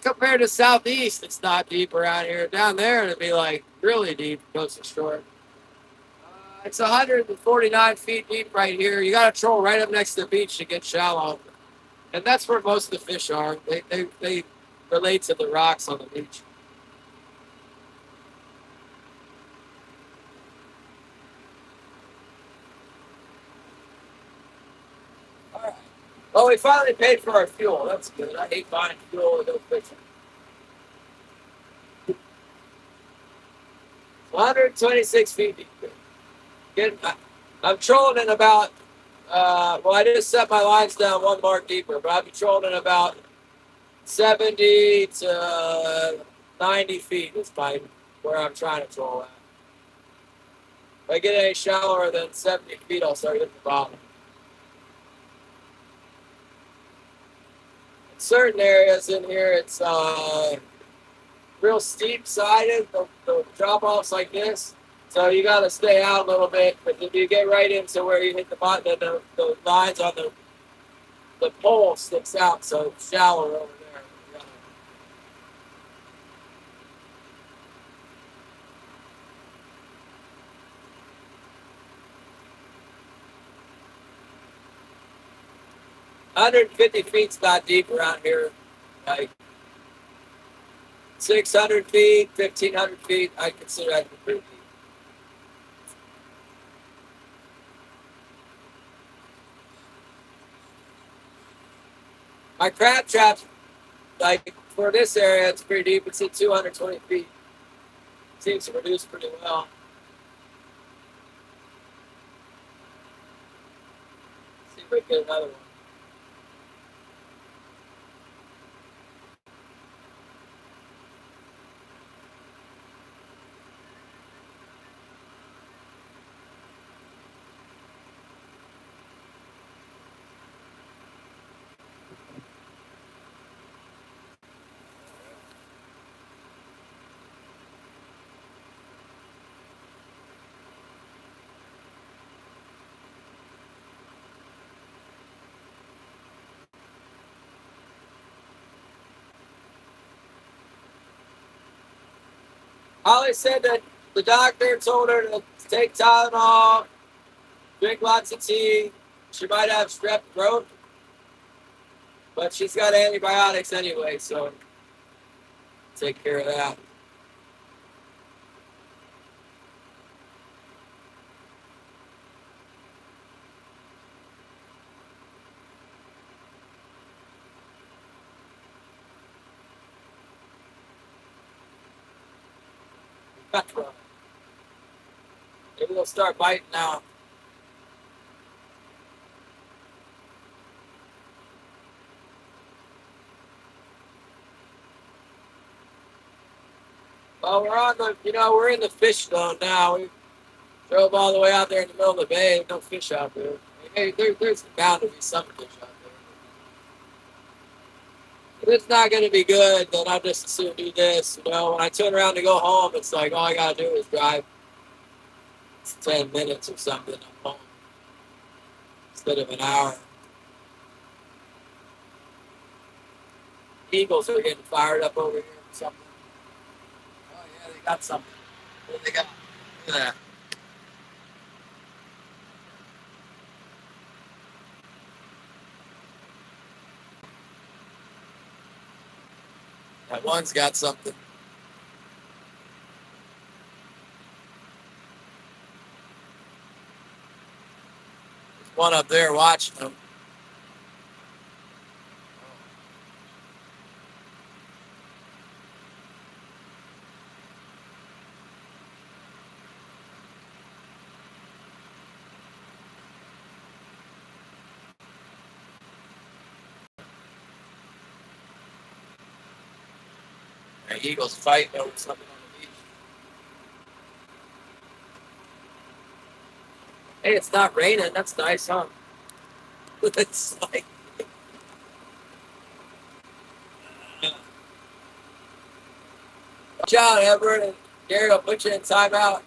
compared to southeast. It's not deep around here. Down there, it'd be like really deep, close to shore. It's 149 feet deep right here. You got to troll right up next to the beach to get shallow, and that's where most of the fish are. They relate to the rocks on the beach. All right. Well, we finally paid for our fuel. That's good. I hate buying fuel to go fishing. 126 feet deep. I'm trolling in about. Well, I just set my lines down one mark deeper, but I'll be trolling in about 70 to 90 feet is where I'm trying to troll at. If I get any shallower than 70 feet, I'll start hitting the bottom. In certain areas in here, it's real steep sided, the drop offs like this. So you got to stay out a little bit. But if you get right into where you hit the bottom, then the lines on the pole sticks out, so it's shallower over there. 150 feet's not deep around here. Like 600 feet, 1,500 feet, I consider that pretty deep. My crab trap's like for this area, it's pretty deep. It's at 220 feet. Seems to reduce pretty well. See if we can get another one. Holly said that the doctor told her to take Tylenol, drink lots of tea. She might have strep throat, but she's got antibiotics anyway, so take care of that. Maybe they'll start biting now. Well, we're in the fish zone now. We drove all the way out there in the middle of the bay. There's no fish out there. Hey, there's bound to be some fish out there. If it's not going to be good, then I'll just as soon do this. When I turn around to go home, it's like all I got to do is drive 10 minutes or something. I'm home instead of an hour. Eagles are getting fired up over here or something. Oh, yeah, they got something. What do they got? Look at that. That one's got something. There's one up there watching them. The Eagles fighting over something on the beach. Hey, it's not raining. That's nice, huh? It's like, watch out, Everett, and Gary will put you in timeout.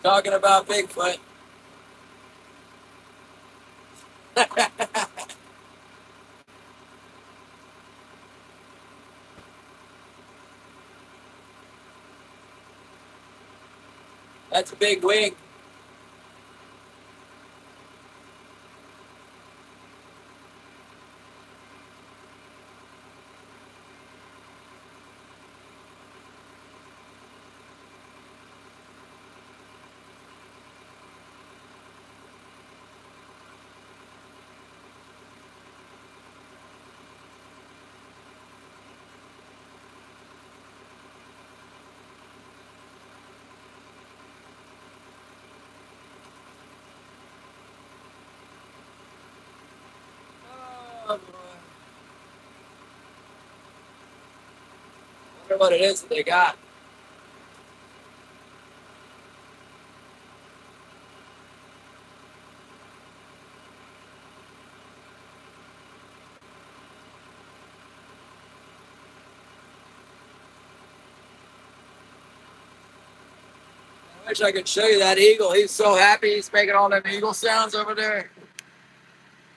Talking about Bigfoot. That's a big wing. Oh, boy. I wonder what it is that they got. I wish I could show you that eagle. He's so happy. He's making all them eagle sounds over there.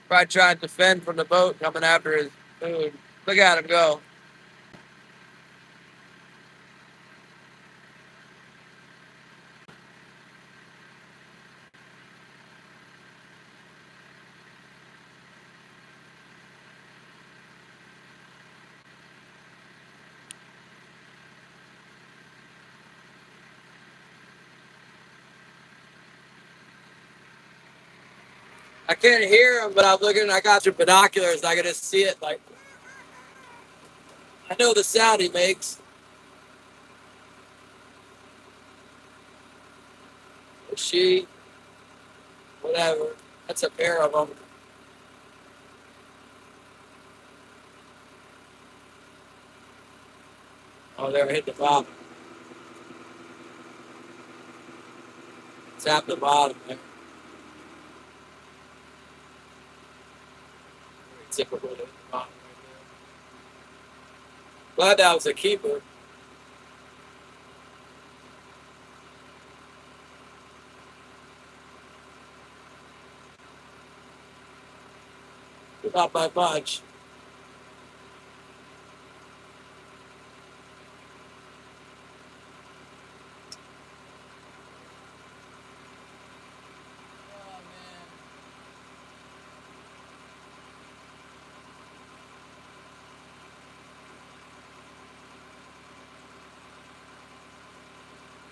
Probably trying to defend from the boat coming after his food. Look at him go. I can't hear him, but I'm looking. I got your binoculars. I can just see it. Like I know the sound he makes. Or she, whatever. That's a pair of them. Oh, they're hitting the bottom. Tap the bottom there. Typical hit the bottom right there. Glad that was a keeper. Not by much.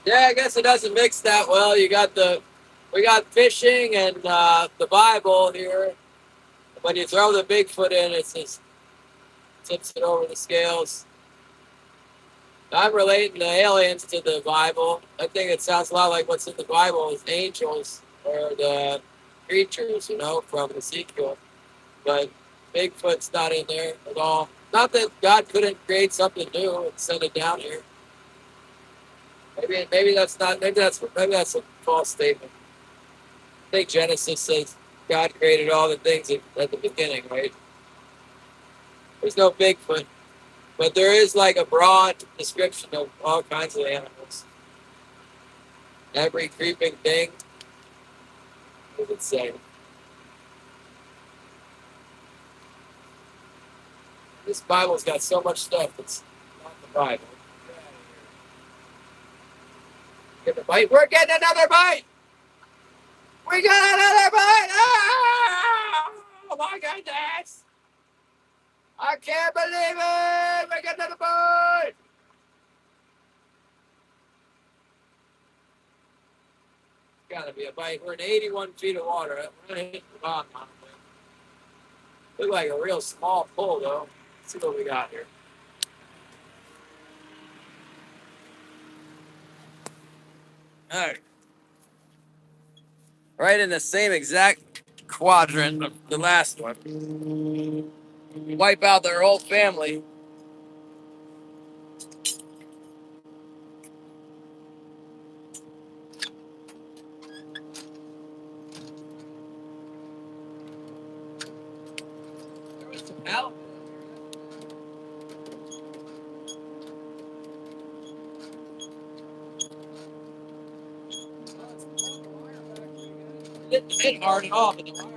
Yeah, I guess it doesn't mix that well. We got fishing and the Bible here. When you throw the Bigfoot in, it just tips it over the scales. I'm relating the aliens to the Bible. I think it sounds a lot like what's in the Bible is angels or the creatures, from Ezekiel. But Bigfoot's not in there at all. Not that God couldn't create something new and send it down here. Maybe that's not. Maybe that's a false statement. I think Genesis says God created all the things at the beginning, right? There's no Bigfoot, but there is like a broad description of all kinds of animals. Every creeping thing, what would it say? This Bible's got so much stuff that's not the Bible. Get the bite. We're getting another bite. We got another bite. Oh my goodness! I can't believe it. We got another bite. Gotta be a bite. We're in 81 feet of water. We're gonna hit the bottom. Look like a real small pull though. Let's see what we got here. All right. Right in the same exact quadrant of the last one. Wipe out their whole family. There was some help. It didn't hit hard at all, but the wire.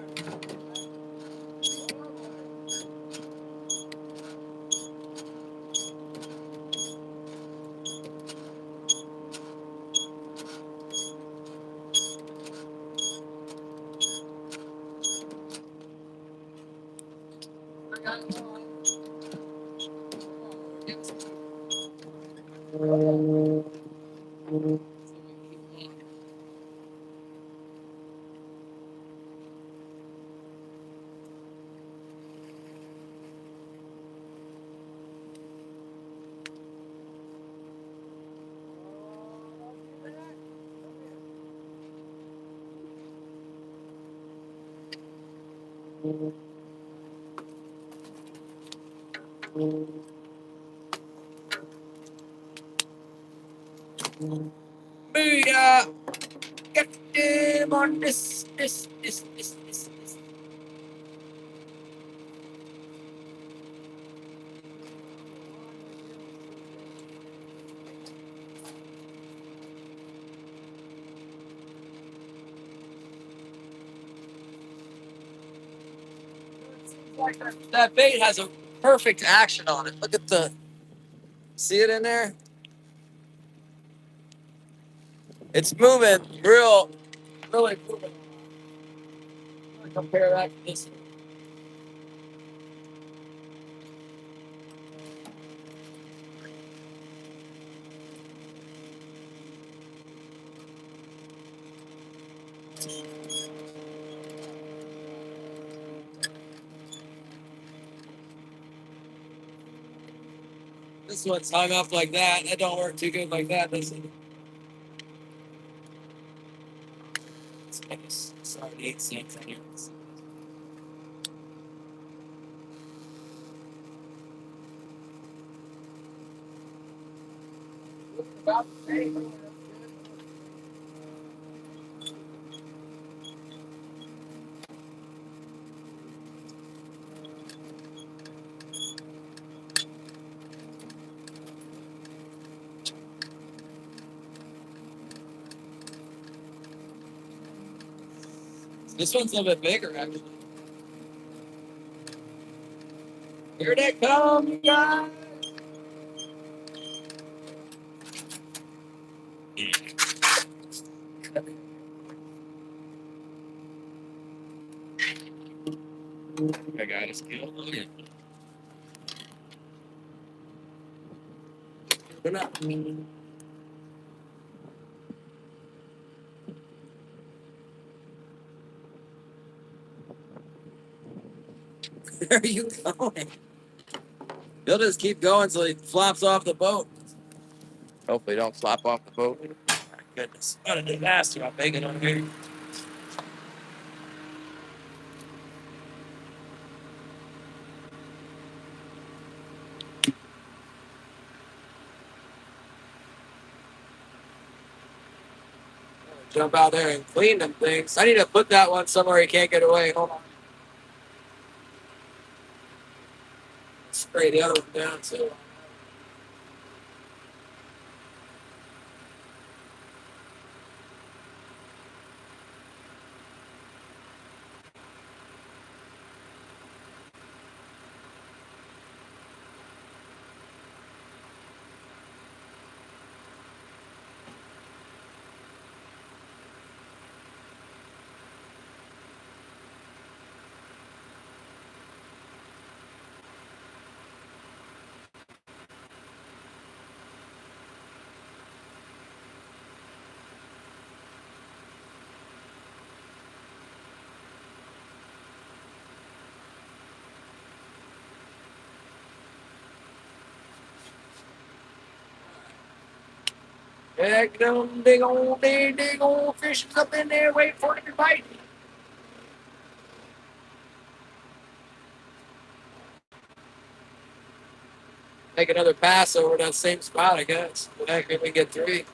Booyah! Get him on this. That bait has a perfect action on it. Look at see it in there? It's moving really moving. Compare that to this. This one's hung up like that. It don't work too good like that. This is sorry, 8 cents on here. This one's a little bit bigger, actually. Here they come, guys. I got his kill. They're not. Where are you going? He'll just keep going until he flops off the boat. Hopefully, don't flop off the boat. My goodness, what a disaster! I'm making on here. Jump out there and clean them things. I need to put that one somewhere he can't get away. Hold on. Spray the other one down too. Heck, them big old fishes up in there waiting for it to bite. Make another pass over that same spot, I guess. Heck, maybe we get 3.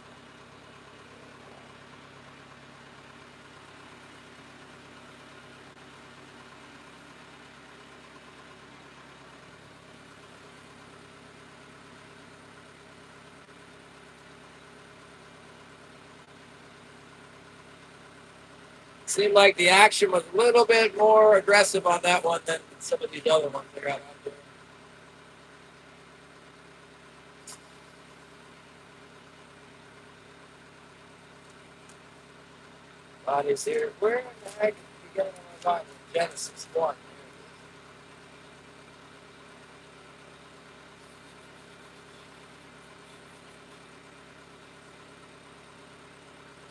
Seemed like the action was a little bit more aggressive on that one than some of these other ones that got out there. Bodies here. Where in the heck did you get on my body? Genesis 1.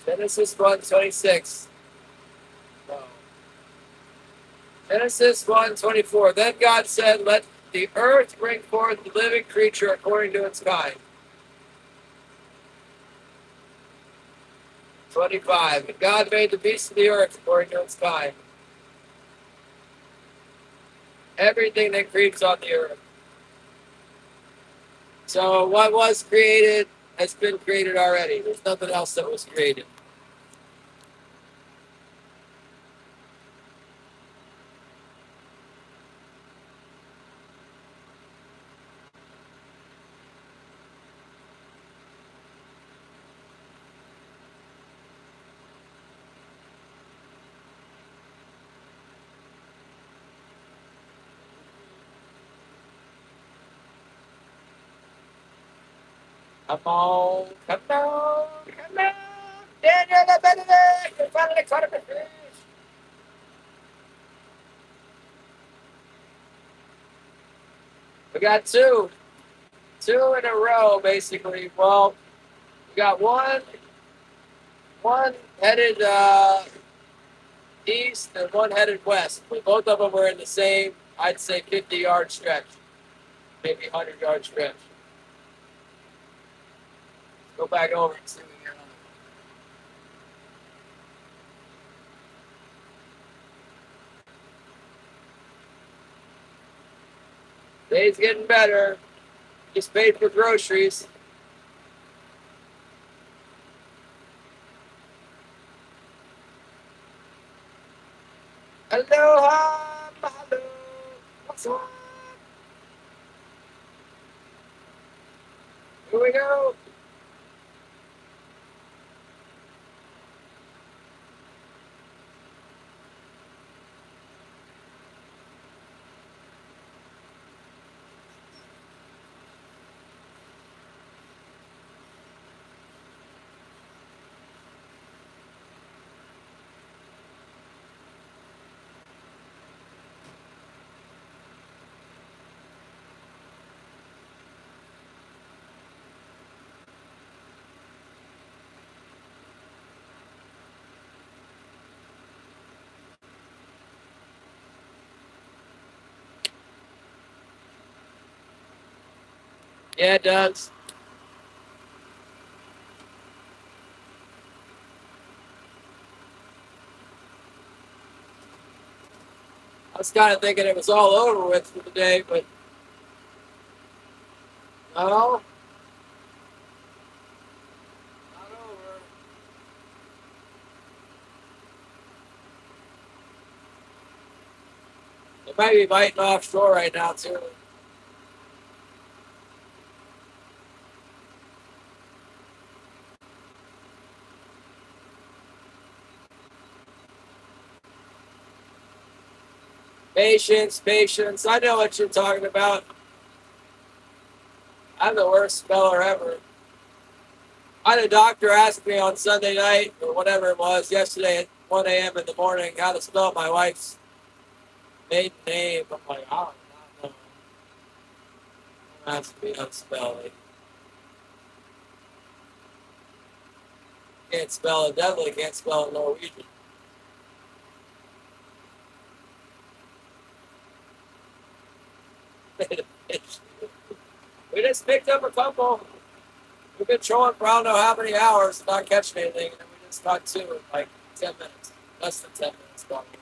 Genesis 1:26. No. Genesis 1:24. Then God said, "Let the earth bring forth the living creature according to its kind." 25. And God made the beasts of the earth according to its kind. Everything that creeps on the earth. So what was created has been created already. There's nothing else that was created. Come on, come on, come on. Daniel the Benedict, you finally caught up a fish. We got two in a row, basically. Well, we got one headed east and one headed west. But both of them were in the same, I'd say, 50-yard stretch, maybe 100-yard stretch. Go back over and see if we can get another one. Day's getting better. Just paid for groceries. Aloha, mahalo. What's up? Here we go. Yeah, it does. I was kind of thinking it was all over with for the day, but no, not over. It might be biting offshore right now, too. Patience, patience. I know what you're talking about. I'm the worst speller ever. I had a doctor ask me on Sunday night, or whatever it was, yesterday at 1 a.m. in the morning, how to spell my wife's maiden name. I'm like, I don't know. It has to be unspelling. Can't spell it, definitely can't spell it Norwegian. We just picked up a couple. We've been trolling for I don't know how many hours and not catching anything, and then we just caught two in like 10 minutes. Less than 10 minutes, probably.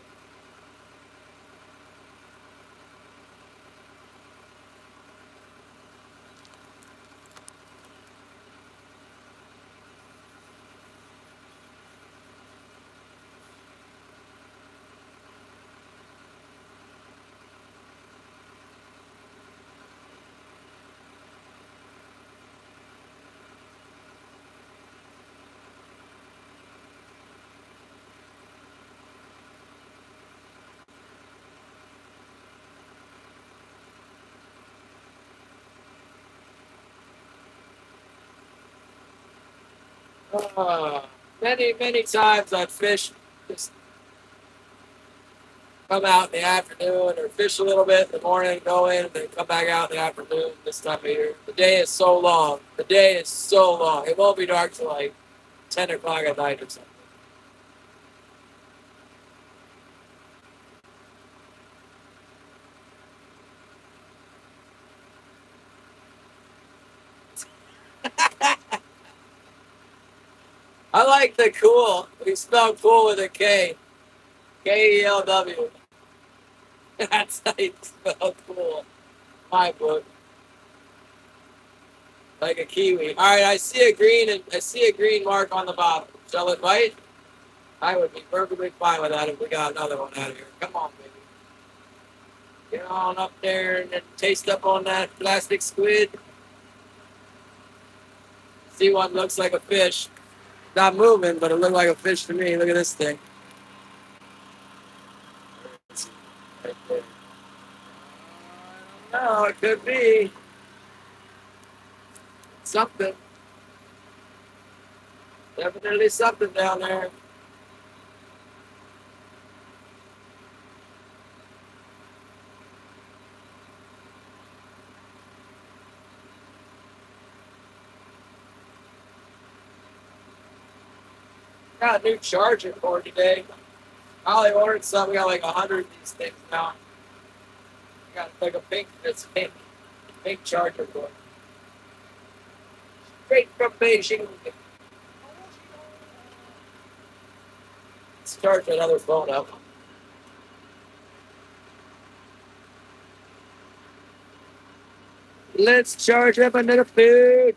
Many, many times I've fished, just come out in the afternoon or fish a little bit in the morning, go in, and then come back out in the afternoon this time of year. The day is so long. The day is so long. It won't be dark till like 10 o'clock at night or something. I like the cool. We spell cool with a K. K-E-L-W. That's how you spell cool. My book. Like a kiwi. All right, I see a green and I see a green mark on the bottom. Shall it bite? I would be perfectly fine with that if we got another one out of here. Come on, baby. Get on up there and then taste up on that plastic squid. See one looks like a fish. Not moving, but it looked like a fish to me. Look at this thing. Right there. No, it could be something. Definitely something down there. Got a new charger cord today. I only ordered some. We got like 100 of these things now. Got like a pink, it's pink charger cord. straight from Beijing. Let's charge another phone up. Let's charge up another food.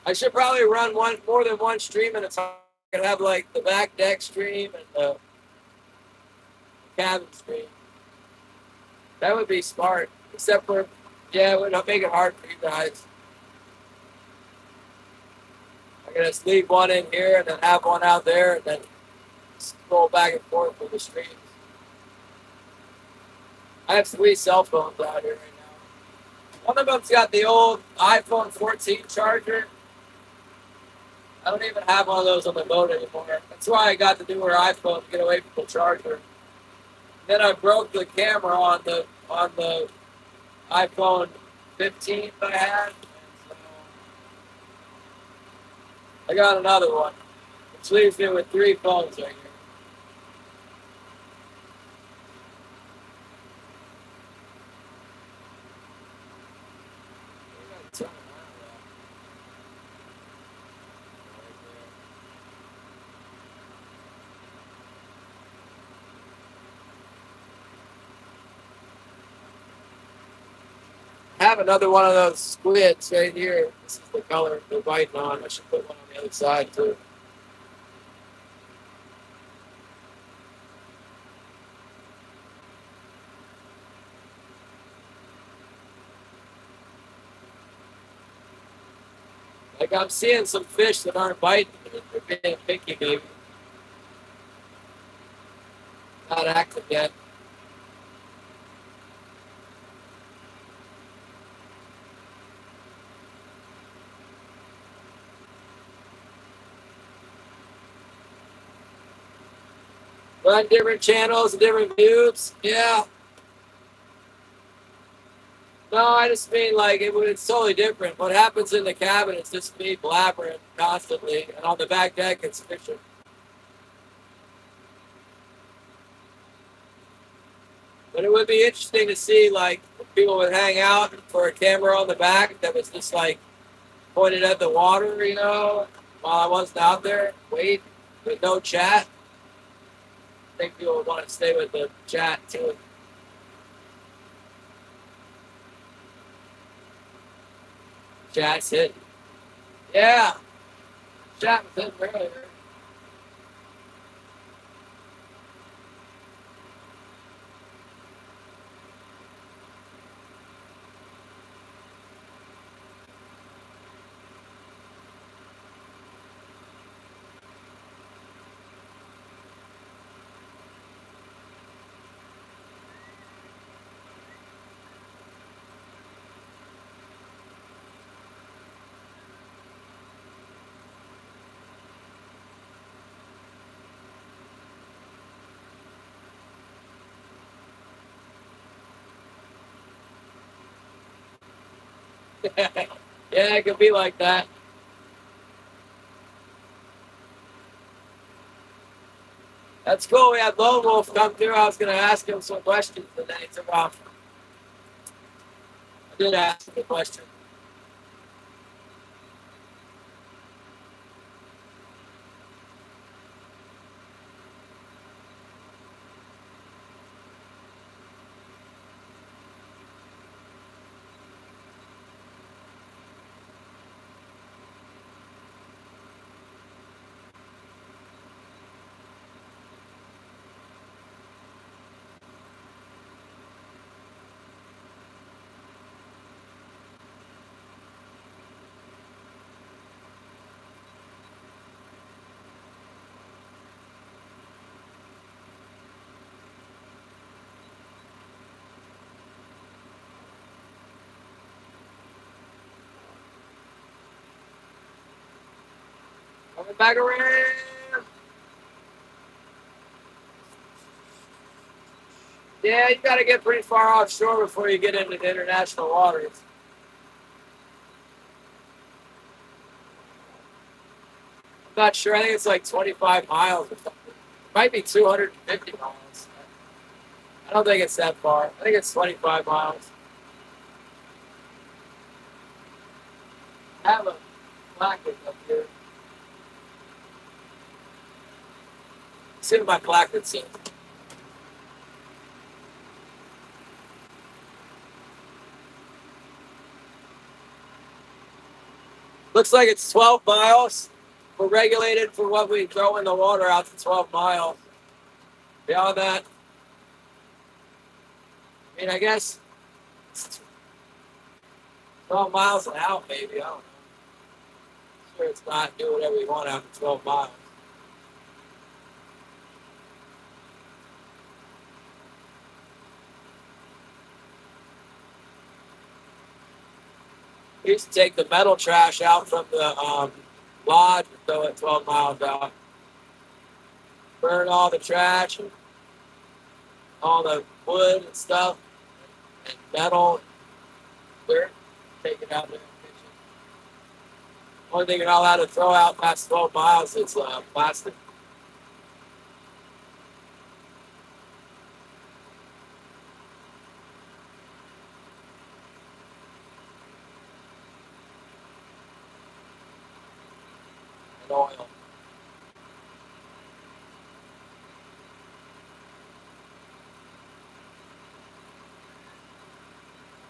I should probably run more than one stream at a time. I could have like the back deck stream and the cabin stream. That would be smart. Except for, yeah, it would make it hard for you guys. I'm gonna just leave one in here and then have one out there and then scroll back and forth with the streams. I have 3 cell phones out here right now. One of them's got the old iPhone 14 charger. I don't even have one of those on the boat anymore. That's why I got the newer iPhone to get away from the charger. Then I broke the camera on the iPhone 15 that I had. So I got another one, which leaves me with 3 phones right here. I have another one of those squids right here. This is the color they're biting on. I should put one on the other side too. Like I'm seeing some fish that aren't biting. They're being picky, maybe. Not active yet. Run different channels and different views. Yeah. No, I just mean like it's totally different. What happens in the cabin is just me blabbering constantly, and on the back deck it's fishing. But it would be interesting to see like if people would hang out for a camera on the back that was just like pointed at the water, while I wasn't out there, wait with no chat. I think people would want to stay with the chat too. Chat's hidden. Yeah, chat was hidden earlier. Yeah, it could be like that. That's cool. We had Lone Wolf come through. I was going to ask him some questions, and then he took off. I did ask him a question. Coming back around. Yeah, you got to get pretty far offshore before you get into the international waters. I'm not sure. I think it's like 25 miles or something. It might be 250 miles. I don't think it's that far. I think it's 25 miles. I have a placard up here. See what my placard says. Looks like it's 12 miles. We're regulated for what we throw in the water out to 12 miles. Beyond that, I mean, I guess it's 12 miles an hour, maybe. I don't know. Sure, it's not do whatever you want after 12 miles. We used to take the metal trash out from the lodge and throw it 12 miles out. Burn all the trash and all the wood and stuff and metal, dirt, take it out there. Only thing you're not allowed to throw out past 12 miles is plastic. And oil.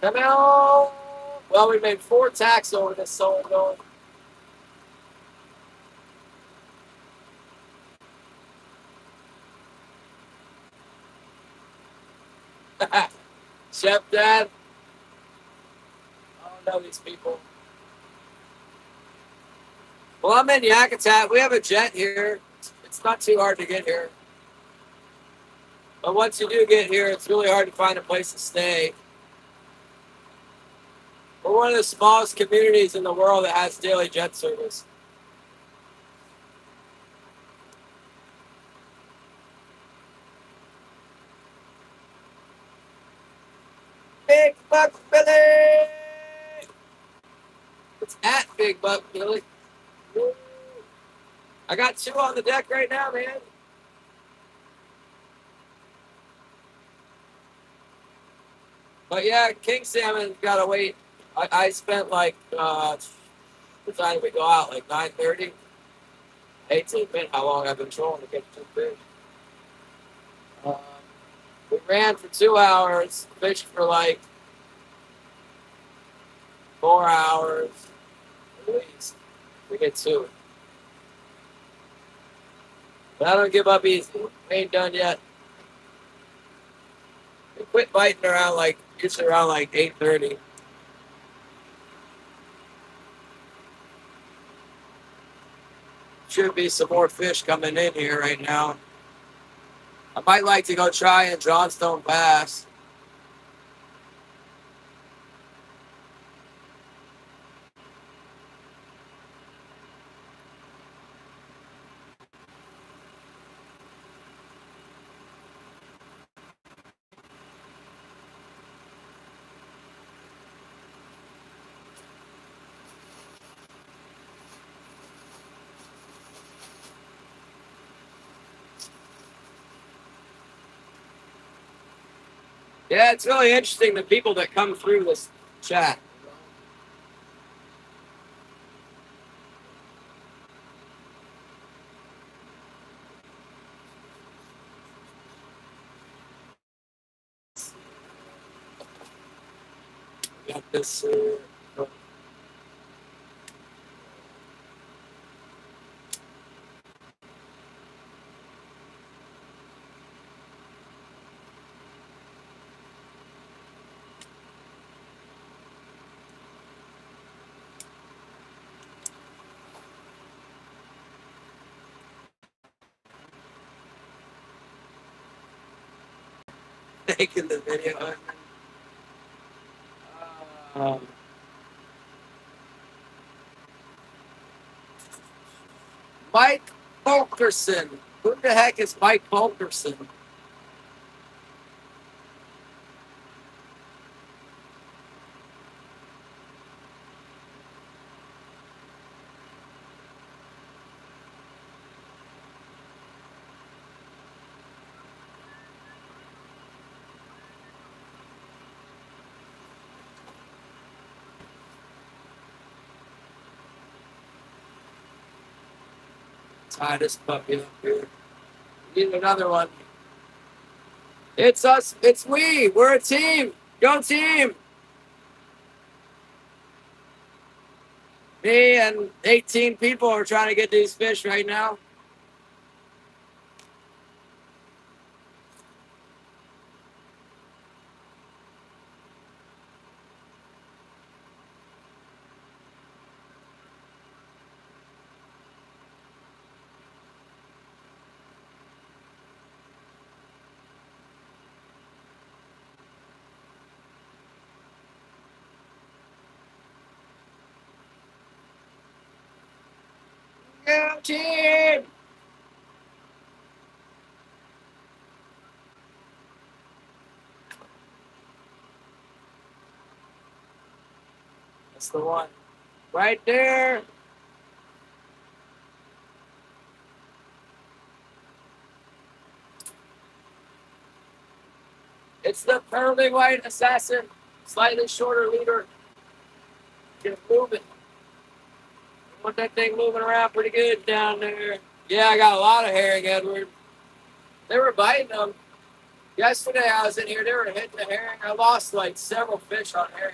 Come on. Well, we made 4 tacks over this solo going. Chef Dad. I don't know these people. Well, I'm in Yakutat. We have a jet here. It's not too hard to get here. But once you do get here, it's really hard to find a place to stay. We're one of the smallest communities in the world that has daily jet service. Big Buck Billy! It's at Big Buck Billy. Woo. I got 2 on the deck right now, man. But yeah, king salmon gotta wait. I spent like the time we go out like 9:30. I hate to admit how long I've been trolling to get 2 fish. Um, we ran for 2 hours, fished for like 4 hours at least. We get 2. But I don't give up easy. We ain't done yet. We quit biting around like usually around like 8:30. Should be some more fish coming in here right now. I might like to go try in Johnstone Pass. Yeah, it's really interesting the people that come through this chat. We got this. Making the video. Um, Mike Fulkerson. Who the heck is Mike Fulkerson? Tie this puppy up here. Need another one. It's us. It's we. We're a team. Go team. Me and 18 people are trying to get these fish right now. Go team. That's the one. Right there. It's the pearly white assassin. Slightly shorter leader. Get it moving. Want that thing moving around pretty good down there. Yeah, I got a lot of herring, Edward. They were biting them. Yesterday I was in here, they were hitting the herring. I lost like several fish on herring.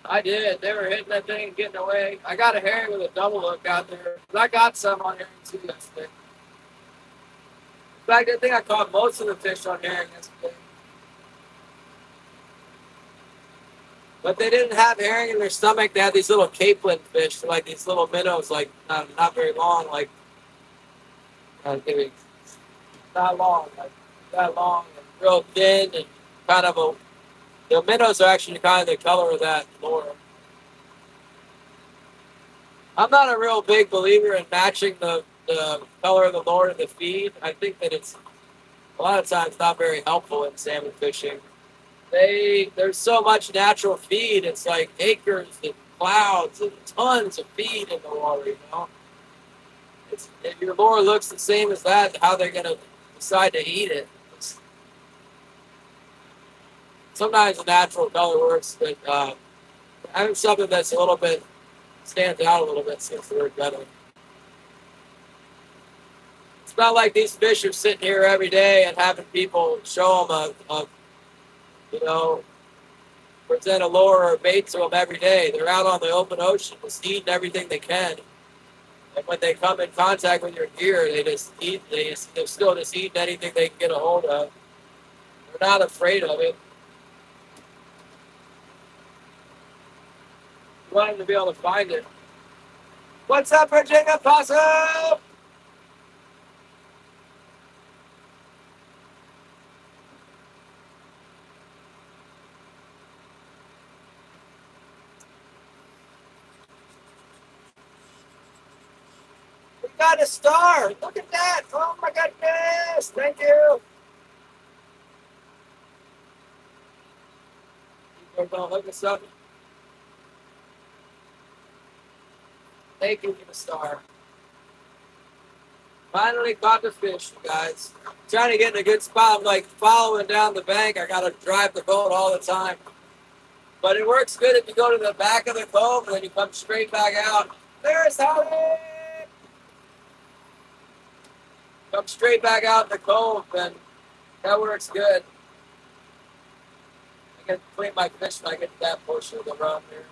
I did. They were hitting that thing and getting away. I got a herring with a double hook out there. I got some on herring too yesterday. In fact, I think I caught most of the fish on herring yesterday. But they didn't have herring in their stomach. They had these little capelin fish, like these little minnows, like not very long, like maybe not long, like that long and real thin and kind of a. The minnows are actually kind of the color of that lure. I'm not a real big believer in matching the color of the lure to the feed. I think that it's a lot of times not very helpful in salmon fishing. There's so much natural feed. It's like acres and clouds and tons of feed in the water. You know, if your lure looks the same as that, how they're gonna decide to eat it? Sometimes the natural color works, but having something that's a little bit stands out a little bit seems to work better. It's not like these fish are sitting here every day and having people show them you know, present a lure or a bait to them every day. They're out on the open ocean, just eating everything they can. And when they come in contact with your gear, they just eat. They're still just eating anything they can get a hold of. They're not afraid of it. You want them to be able to find it. What's up, Virginia Possum? We got a star. Look at that. Oh my goodness. Thank you. We're going to hook us up. Thank you for the star. Finally caught the fish, you guys. Trying to get in a good spot. I'm like following down the bank. I got to drive the boat all the time. But it works good if you go to the back of the cove and then you come straight back out. There's Holly! Come straight back out in the cove and that works good. I can clean my fish when I get to that portion of the run here.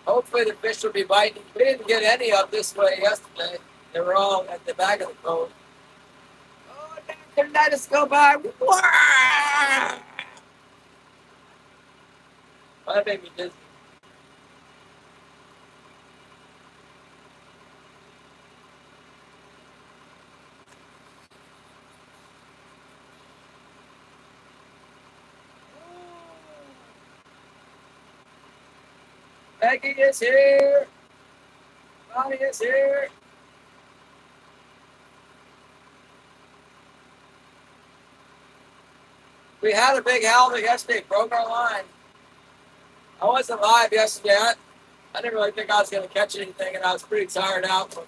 Hopefully the fish will be biting. We didn't get any up this way yesterday. They were all at the back of the boat. Oh, can let us go by. Wah! Oh, that made me dizzy. Becky is here. Bonnie is here. We had a big halibut yesterday, broke our line. I wasn't live yesterday. I didn't really think I was going to catch anything, and I was pretty tired out from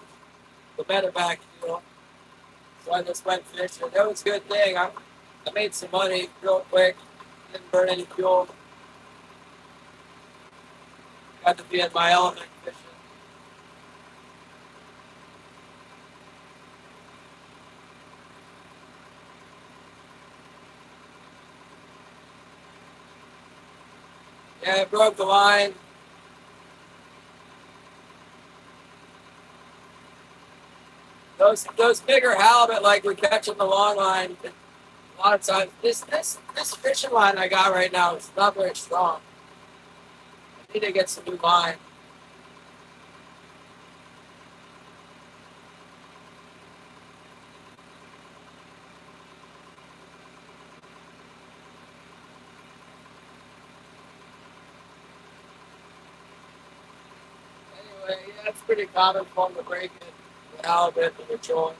the medevac deal. So I just went fishing. That was a good thing. I made some money real quick. Didn't burn any fuel. Got to be in my element fishing. Yeah, I broke the line. Those bigger halibut like we're catching the long line. A lot of times, this fishing line I got right now is not very strong. I need to get some new line. Anyway, yeah, it's pretty common for them to break it. The halibut and the trolling.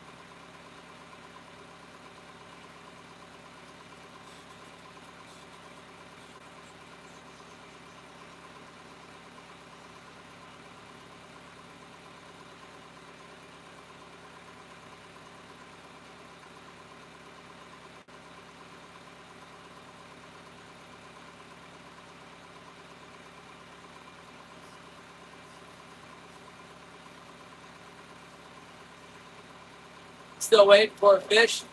Still waiting for a fish.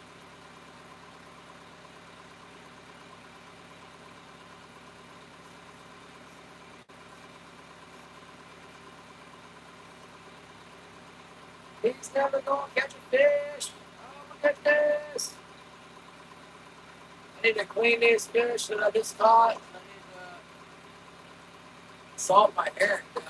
He's never gonna catch a fish. Oh my goodness. I need to clean these fish that I just caught. I need to salt my hair down.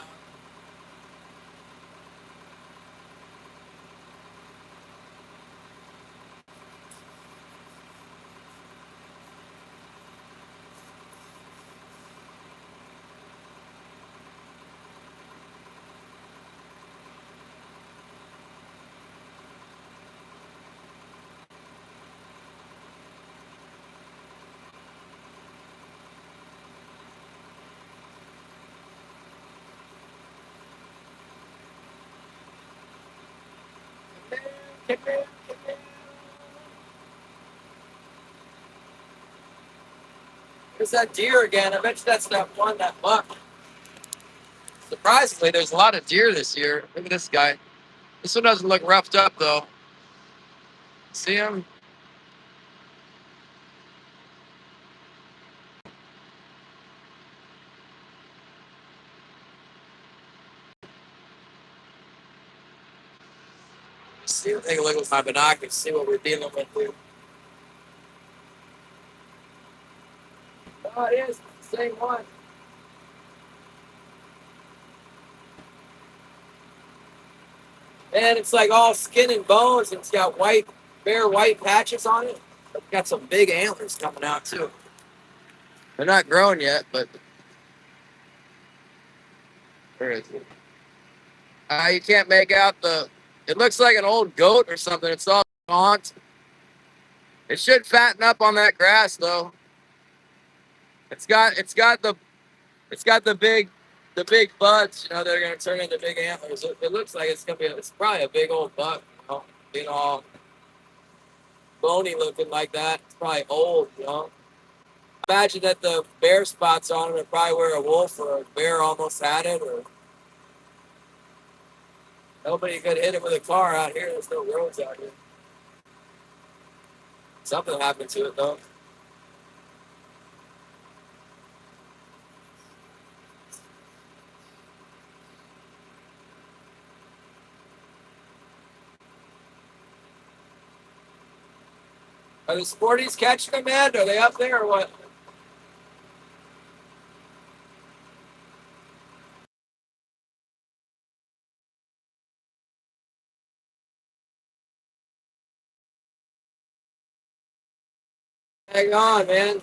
Come here, come here, come here. There's that deer again. I bet you that's that one, that buck. Surprisingly, there's a lot of deer this year. Look at this guy. This one doesn't look roughed up though. See him? See, take a look with my binoculars. See what we're dealing with here. Oh, it is the same one. And it's like all skin and bones, and it's got white, bare white patches on it. It's got some big antlers coming out too. They're not grown yet, but where is it? You can't make out the. It looks like an old goat or something. It's all gaunt. It should fatten up on that grass though. It's got the big buds, that are gonna turn into big antlers. It looks like it's probably a big old buck, being all bony looking like that. It's probably old. Imagine that the bare spots on it are probably where a wolf or a bear almost had it, or nobody could hit it with a car out here. There's no roads out here. Something happened to it though. Are the sporties catching them, man? Are they up there or what? Hang on, man.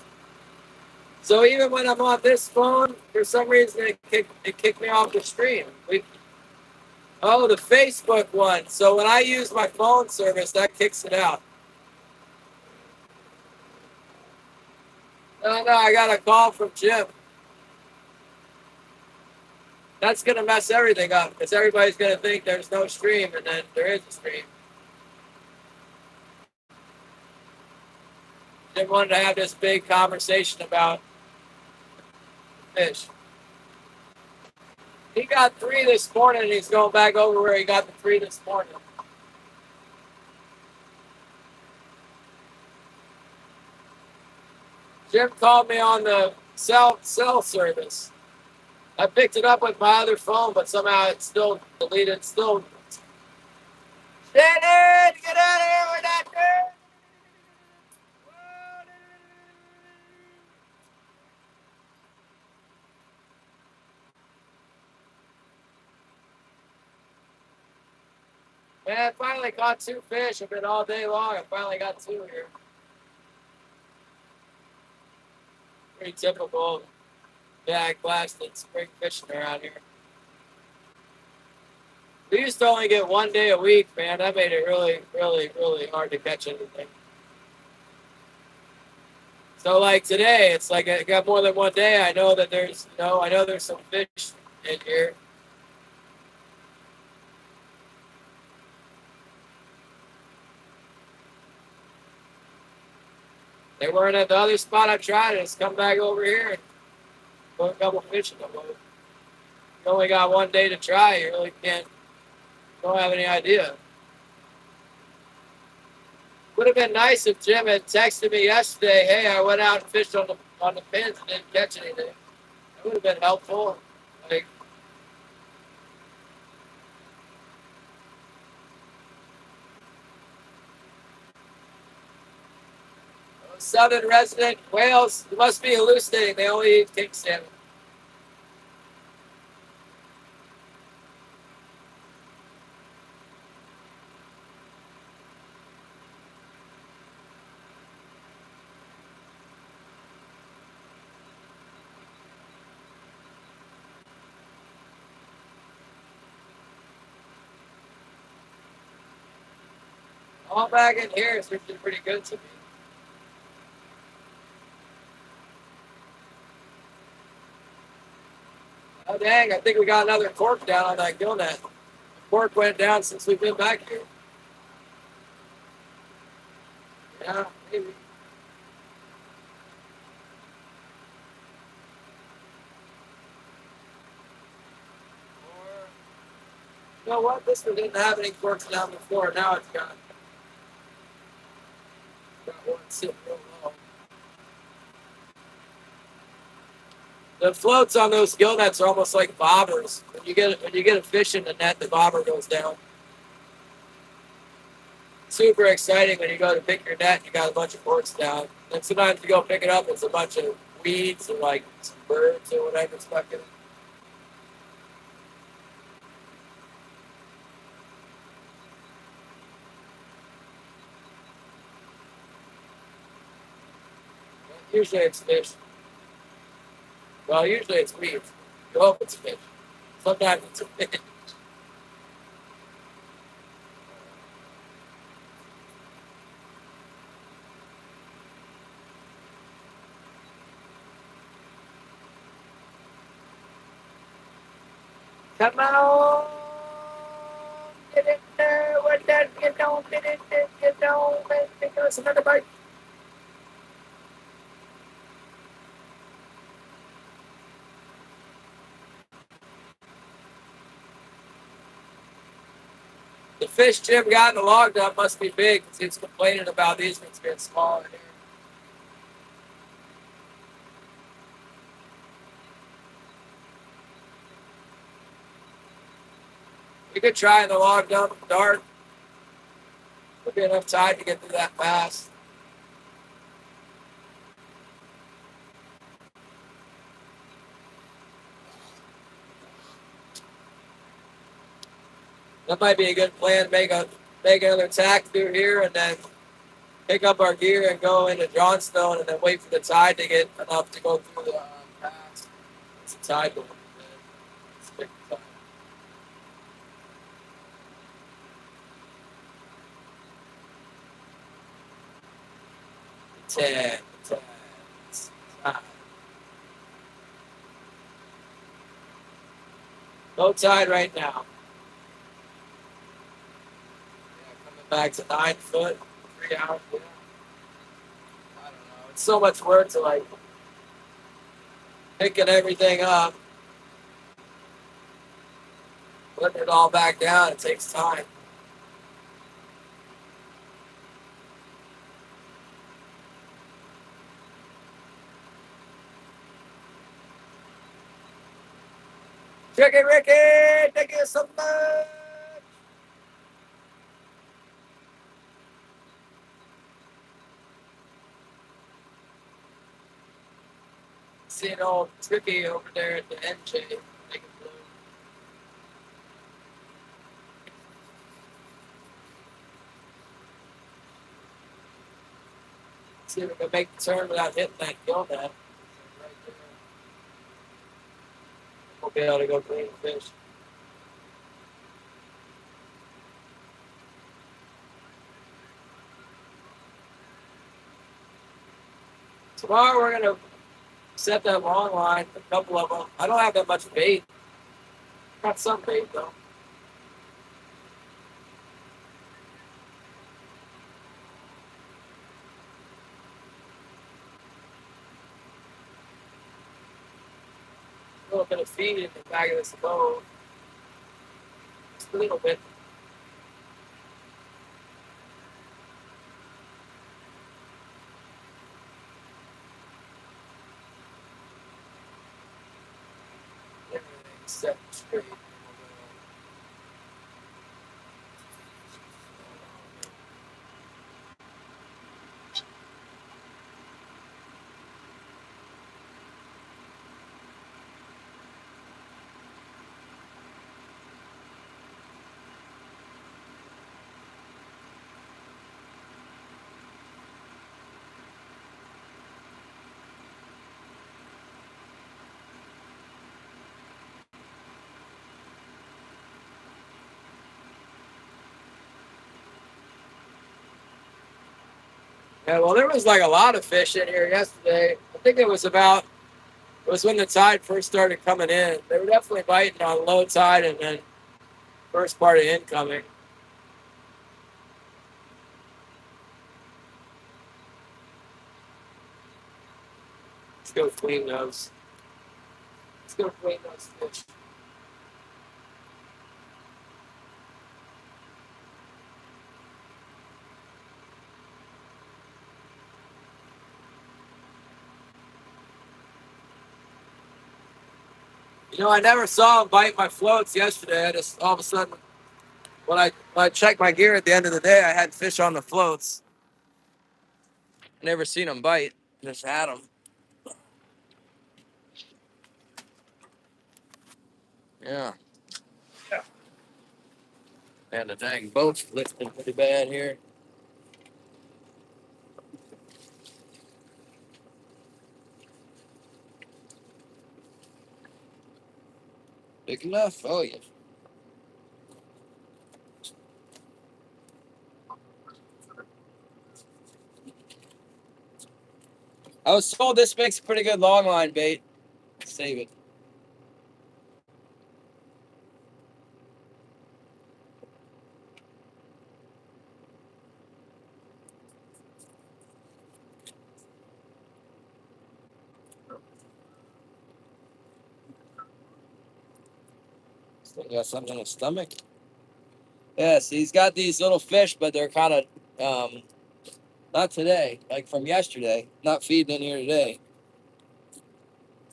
So even when I'm on this phone, for some reason it kicked me off the stream. Oh, the Facebook one. So when I use my phone service, that kicks it out. No, I got a call from Jim. That's gonna mess everything up because everybody's gonna think there's no stream, and then there is a stream. Jim wanted to have this big conversation about fish. He got 3 this morning, and he's going back over where he got the 3 this morning. Jim called me on the cell service. I picked it up with my other phone, but somehow it's still deleted. Still, Shannon, get out of here! We're not there. Man, I finally caught 2 fish. I've been all day long. I finally got 2 here. Pretty typical bag blasted spring fishing around here. We used to only get 1 day a week, man. That made it really, really, really hard to catch anything. So like today, it's like I got more than 1 day. I know that there's, I know there's some fish in here. They weren't at the other spot I tried. I just come back over here and put a couple fish in the boat. You only got 1 day to try. You really don't have any idea. Would have been nice if Jim had texted me yesterday, hey, I went out and fished on the pins and didn't catch anything. That would have been helpful. Like, southern resident whales must be hallucinating. They only eat king salmon. All back in here is looking pretty good to me. Oh, dang, I think we got another cork down on that gill net. The cork went down since we've been back here. Yeah, maybe. Or, you know what? This one didn't have any corks down before. Now it's got one sitting real low. The floats on those gill nets are almost like bobbers. When you get a fish in the net, the bobber goes down. Super exciting when you go to pick your net and you got a bunch of corks down. And sometimes you go pick it up, it's a bunch of weeds or like some birds or whatever stuck in it. Usually it's fish. Well, usually it's weeds. You hope it's fish. Sometimes it's a fish. Come on! Get in there! What that? Get on! Get in there! Get on! Let's go. Another bite. The fish Jim got in the log dump must be big because he's complaining about these ones being small in here. You could try in the log dump dark. There'll be enough tide to get through that fast. That might be a good plan. Make another tack through here and then pick up our gear and go into Johnstone and then wait for the tide to get enough to go through the pass. It's a tide going. It's a big tide. 10, 10. Low tide right now. Yeah, coming back to 9 foot, 3 hours. Yeah. I don't know. It's so much work to like picking everything up, putting it all back down. It takes time. Chicken Ricky, thank you so much. Seeing old Tricky over there at the NJ. Making blue. See if we can make the turn without hitting that gill net. Right there. We'll be able to go clean fish. Tomorrow we're gonna set that long line, a couple of them. I don't have that much bait. Got some bait though. A little bit of feed in the back of this boat. Just a little bit. Everything's set straight. Yeah, well, there was like a lot of fish in here yesterday. I think it was when the tide first started coming in. They were definitely biting on low tide and then first part of incoming. Let's go clean those. Let's go clean those fish. You know, I never saw him bite my floats yesterday. I just all of a sudden, when I checked my gear at the end of the day, I had fish on the floats. Never seen him bite. Just had them. Yeah. Yeah. And the dang boat's lifting pretty bad here. Big enough? Oh yeah. I was told this makes a pretty good long line bait. Save it. Still got something in his stomach. Yes, he's got these little fish, but they're kind of not today, like from yesterday. Not feeding in here today.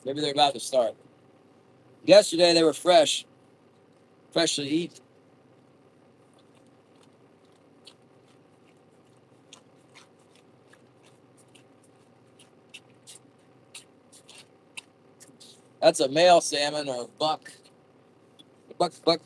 Maybe they're about to start. Yesterday they were fresh to eat. That's a male salmon or a buck. Buck.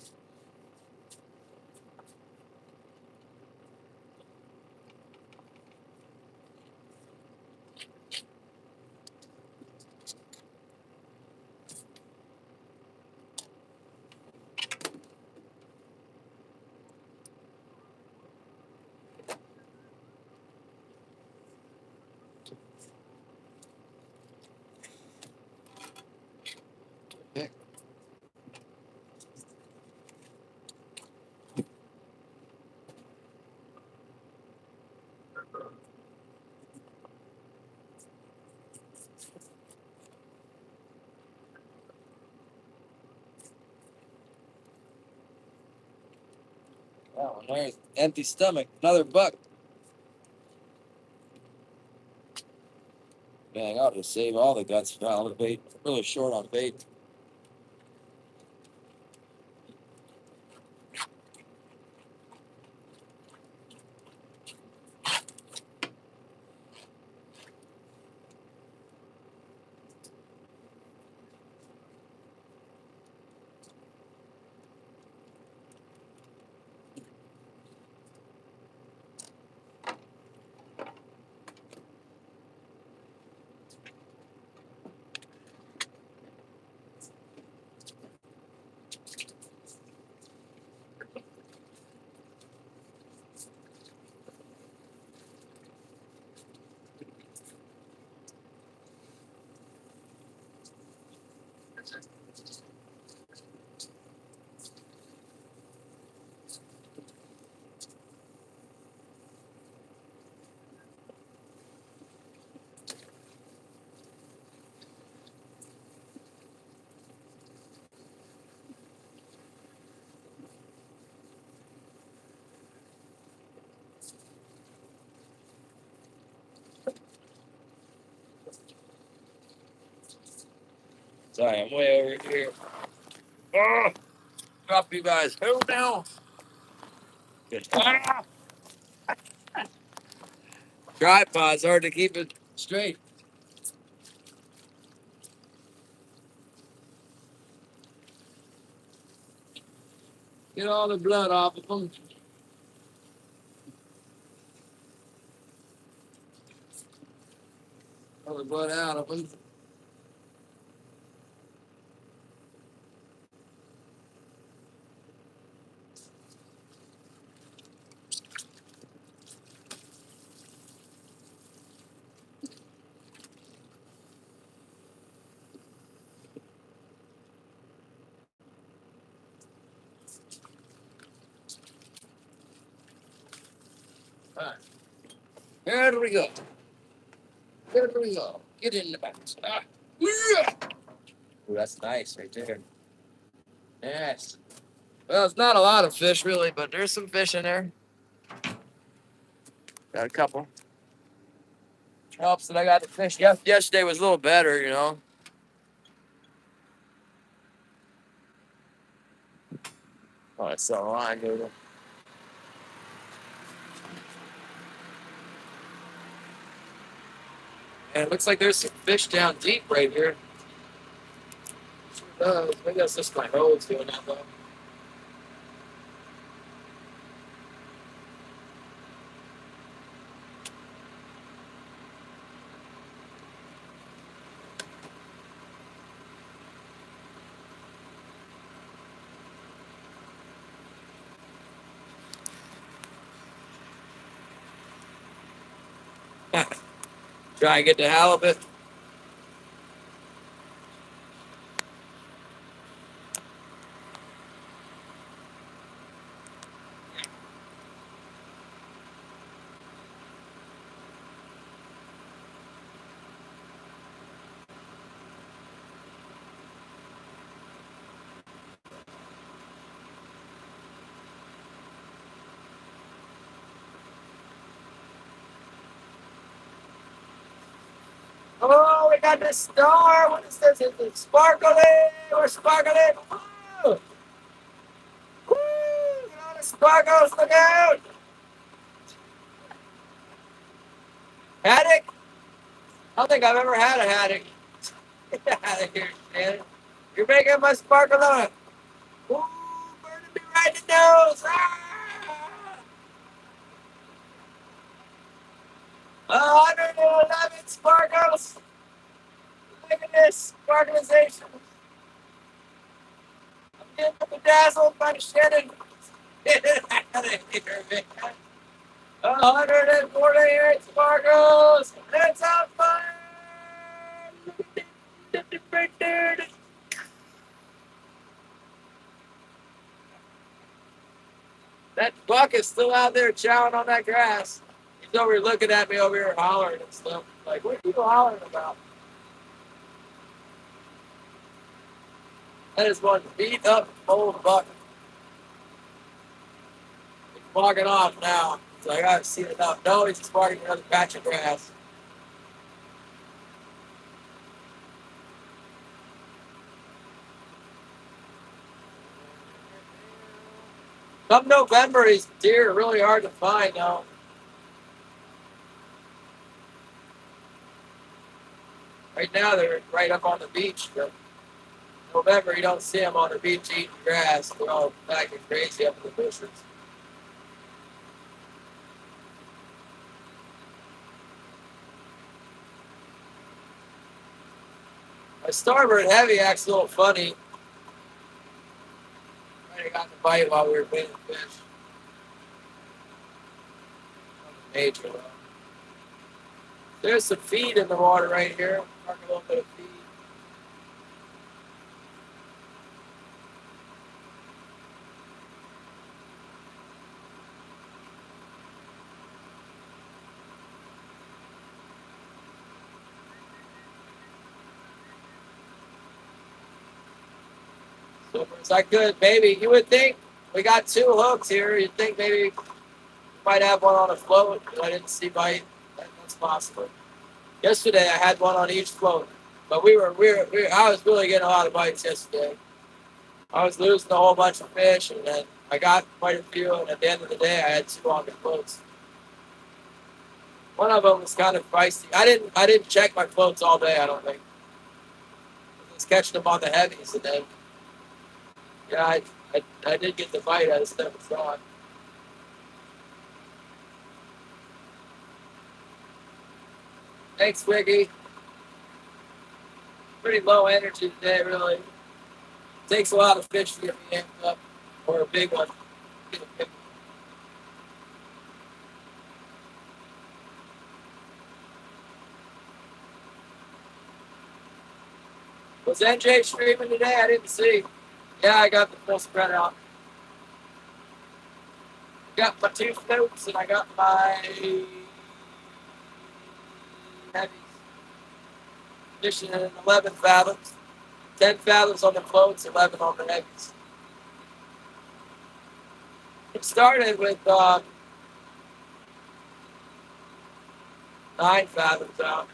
Oh, there's empty stomach. Another buck. Dang, I'll just save all the guts for all the bait. Really short on bait. Sorry, I'm way over here. Oh, drop you guys. Hold down. Good. Ah! Tripod's hard to keep it straight. Get all the blood off of them. All the blood out of them. All right. Here we go. Here we go. Get in the box. Ah. Yeah. Ooh, that's nice right there. Yes. Well, it's not a lot of fish really, but there's some fish in there. Got a couple. Helps that I got the fish. Yesterday was a little better, you know. Oh, it's so line, dude. And it looks like there's some fish down deep right here. Maybe that's just my hose doing that though. Try and get the halibut. Oh, we got the star. What is this? Is it sparkling? We're sparkling. Woo! Woo! Get all the sparkles. Look out. Haddock? I don't think I've ever had a haddock. Get out of here, Shannon. You're making my sparkle on it. Ooh, burning me right in the nose. Ah! 111 sparkles. Look at this sparkleization. I'm getting bedazzled by Shannon. Get out of here, man. 148 sparkles. It's on fire. Right there. That buck is still out there chowing on that grass. He's over here looking at me over here hollering and stuff. Like, what are you hollering about? That is one beat up old buck. walking off now. So I gotta see it up. No, he's just barking another patch of grass. Come November, these deer are really hard to find now. Right now, they're right up on the beach, but November, you don't see them on the beach eating grass. They're all acting crazy up in the bushes. My starboard heavy acts a little funny. Might have gotten a bite while we were baiting fish. Nothing major, though. There's some feed in the water right here. Mark a little bit of feed. So it's like good, maybe. You would think we got 2 hooks here. You'd think maybe we might have one on a float, but I didn't see bite. That's possible. Yesterday I had one on each float, but I was really getting a lot of bites yesterday. I was losing a whole bunch of fish, and then I got quite a few. And at the end of the day, I had 2 on the floats. One of them was kind of feisty. I didn't check my floats all day. I don't think. I was catching them on the heavies, and then yeah, I did get the bite. I just never saw it. Thanks, Wiggy. Pretty low energy today, really. Takes a lot of fish to get me amped up, or a big one. Get a big one. Was NJ streaming today? I didn't see. Yeah, I got the full spread out. Got my 2 floats, and I got my heavies. Fishing at 11 fathoms. 10 fathoms on the floats, 11 on the heavies. It started with 9 fathoms out.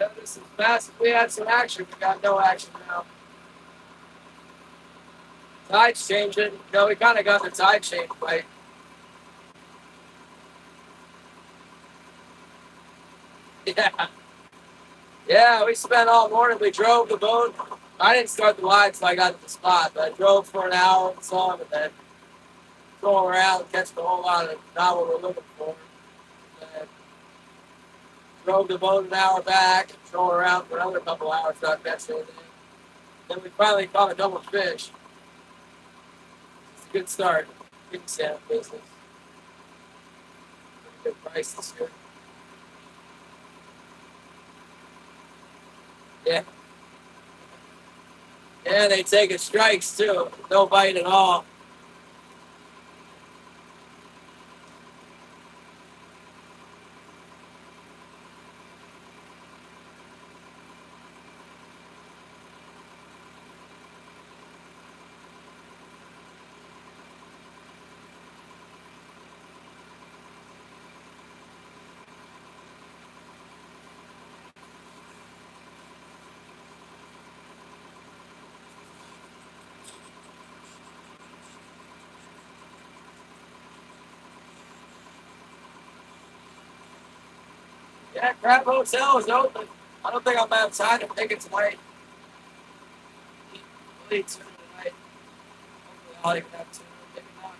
Yeah, this is fast. We had some action. We got no action now. Tide's changing. No, we kind of got the tide change right. Yeah. Yeah, we spent all morning. We drove the boat. I didn't start the line until I got to the spot, but I drove for an hour and so on, and then going around catching a whole lot of not what we're looking for. And drove the boat an hour back and drove around for another couple hours without catching anything. Then we finally caught a couple of fish. It's a good start. Good salmon business. Pretty good price this year. Yeah. Yeah, they take strikes too. No bite at all. Yeah, Crab Hotel is open. I don't think I'm gonna have time to make it tonight. I'll eat tuna tonight. Hopefully I'll even have tuna. Maybe not.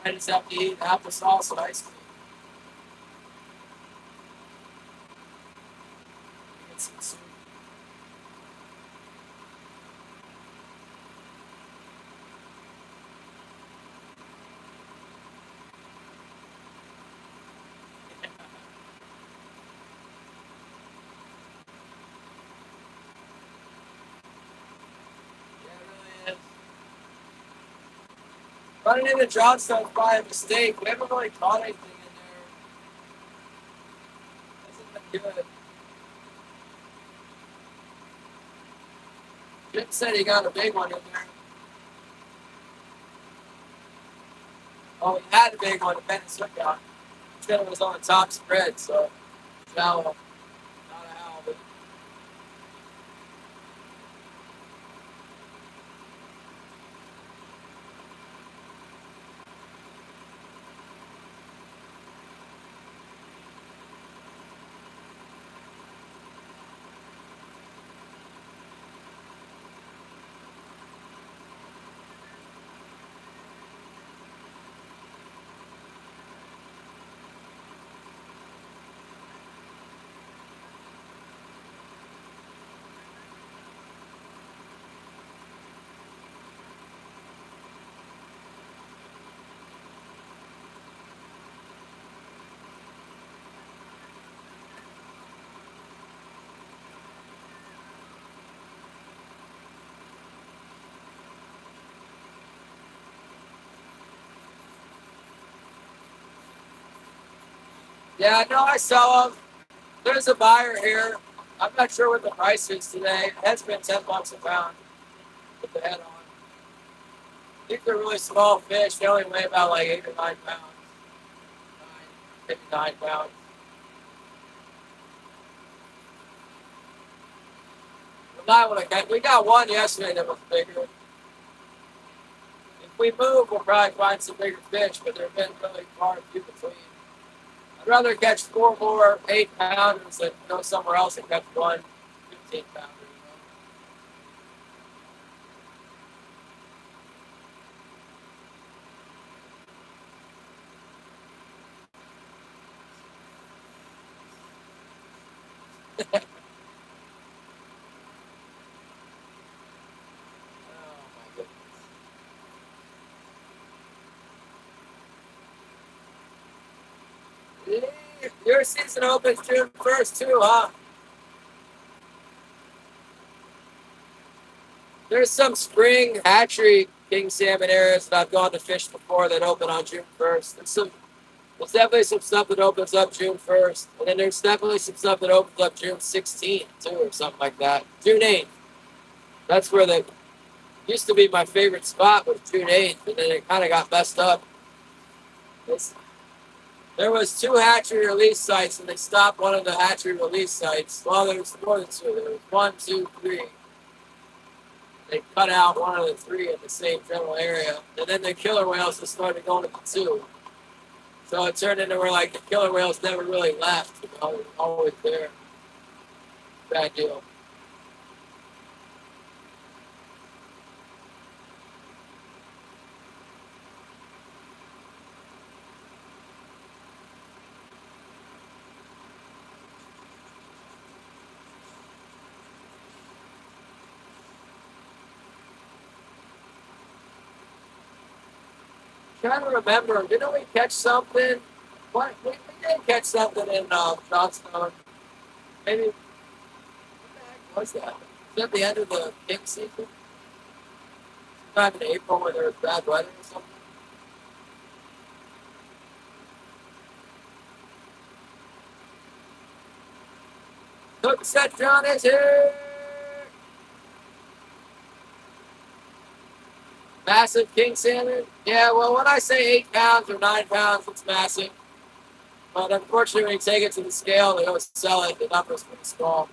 I just have to eat applesauce and ice cream. Get some soup. Running into Johnstone's by a mistake. We haven't really caught anything in there. Hasn't been good. Jim said he got a big one in there. Oh, he had a big one. Ben Swick Instead it was on the top spread, so shallow. Not a halibut. Yeah, no, I saw them. There's a buyer here. I'm not sure what the price is today. It has been $10 a pound with the head on. I think they're really small fish. They only weigh about like 8 or 9 pounds. Maybe 9 pounds. We got one yesterday that was bigger. If we move, we'll probably find some bigger fish, but they've been really far and few between. I'd rather catch 4 more 8-pounders than go somewhere else and catch one 15-pounder. Oh my goodness. Your season opens June 1st too, huh? There's some spring hatchery king salmon areas that I've gone to fish before that open on June 1st. There's definitely some stuff that opens up June 1st. And then there's definitely some stuff that opens up June 16th too, or something like that. June 8th. That's where the used to be my favorite spot was June 8th, and then it kind of got messed up. There was 2 hatchery release sites, and they stopped one of the hatchery release sites. Well, there was more than 2. There was 1, 2, 3. They cut out one of the 3 in the same general area, and then the killer whales just started going to the 2. So it turned into where like the killer whales never really left. You know, they were always there. Bad deal. Trying to remember, didn't we catch something? What we did catch something in Johnstone. Maybe what the heck was that? Was that the end of the king season? Sometime in April when there was bad weather or something? Look, Seth John is here! Massive king salmon? Yeah, well, when I say 8 pounds or 9 pounds, it's massive. But unfortunately, when you take it to the scale, they always sell it. The number's pretty small.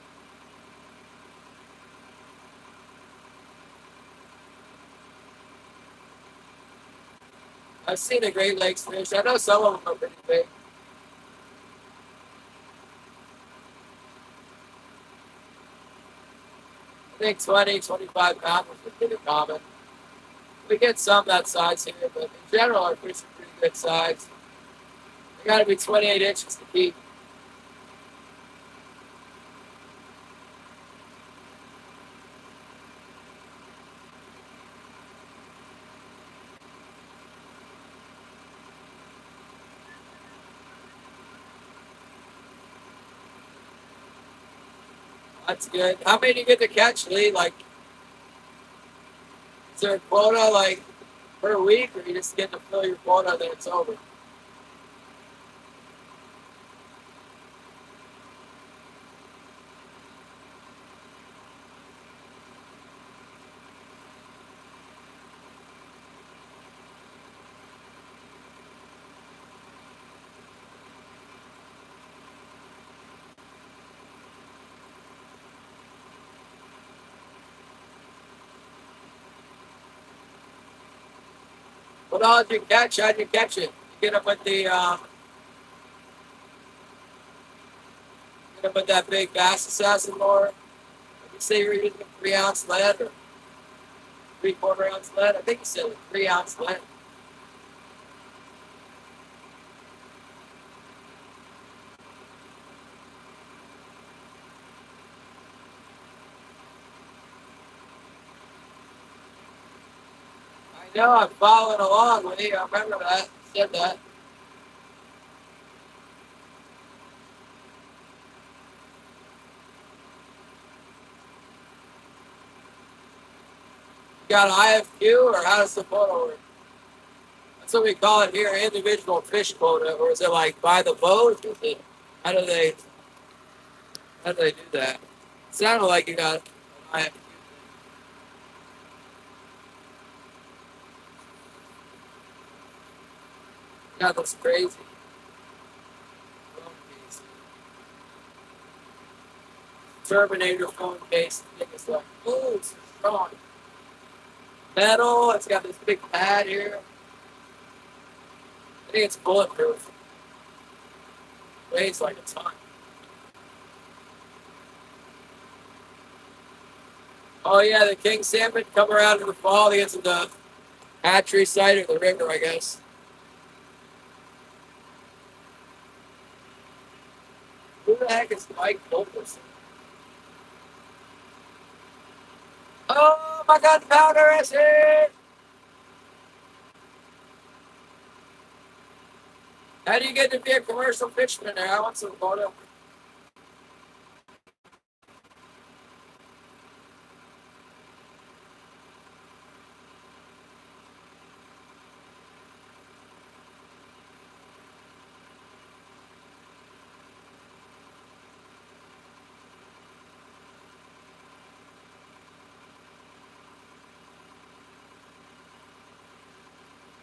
I've seen the Great Lakes fish. I know some of them are pretty big. I think 20, 25 pounds is pretty common. We get some that size here, but in general, our fish are pretty good size. They got to be 28 inches to keep. That's good. How many do you get to catch, Lee? Like, is there a quota? Like, For a week, or you just get to fill your quota, then it's over. What all did you catch? How'd you catch it? You get up with the get up with that big bass assassin lure. Did you say you were using a 3 ounce lead or 3/4 ounce lead? I think you said a 3 ounce lead. I know I'm following along, Lee. I remember that. You said that. You got an IFQ, or how does the quota work? That's what we call it here, individual fish quota, or is it like by the boat? Is it, how do they how do they do that? It sounded like you got an IFQ. God, that's crazy. Phone case. Terminator phone case. I think it's like, oh, it's strong. Metal. It's got this big pad here. I think it's bulletproof. Weighs like a ton. Oh yeah, the king salmon come around in the fall. He gets in the hatchery site or the river, I guess. Who the heck is Mike Fulkerson? Oh, my gunpowder is here! How do you get to be a commercial fisherman there? I want some photo.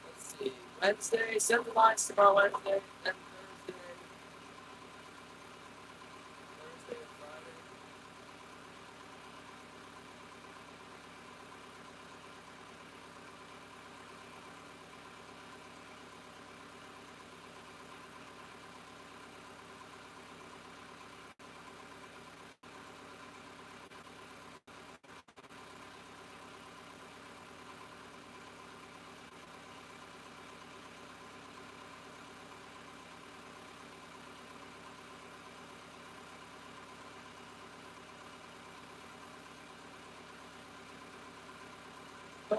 Let's see. Wednesday, 7 lines tomorrow, Wednesday, and Thursday. Thursday and Friday. Oh,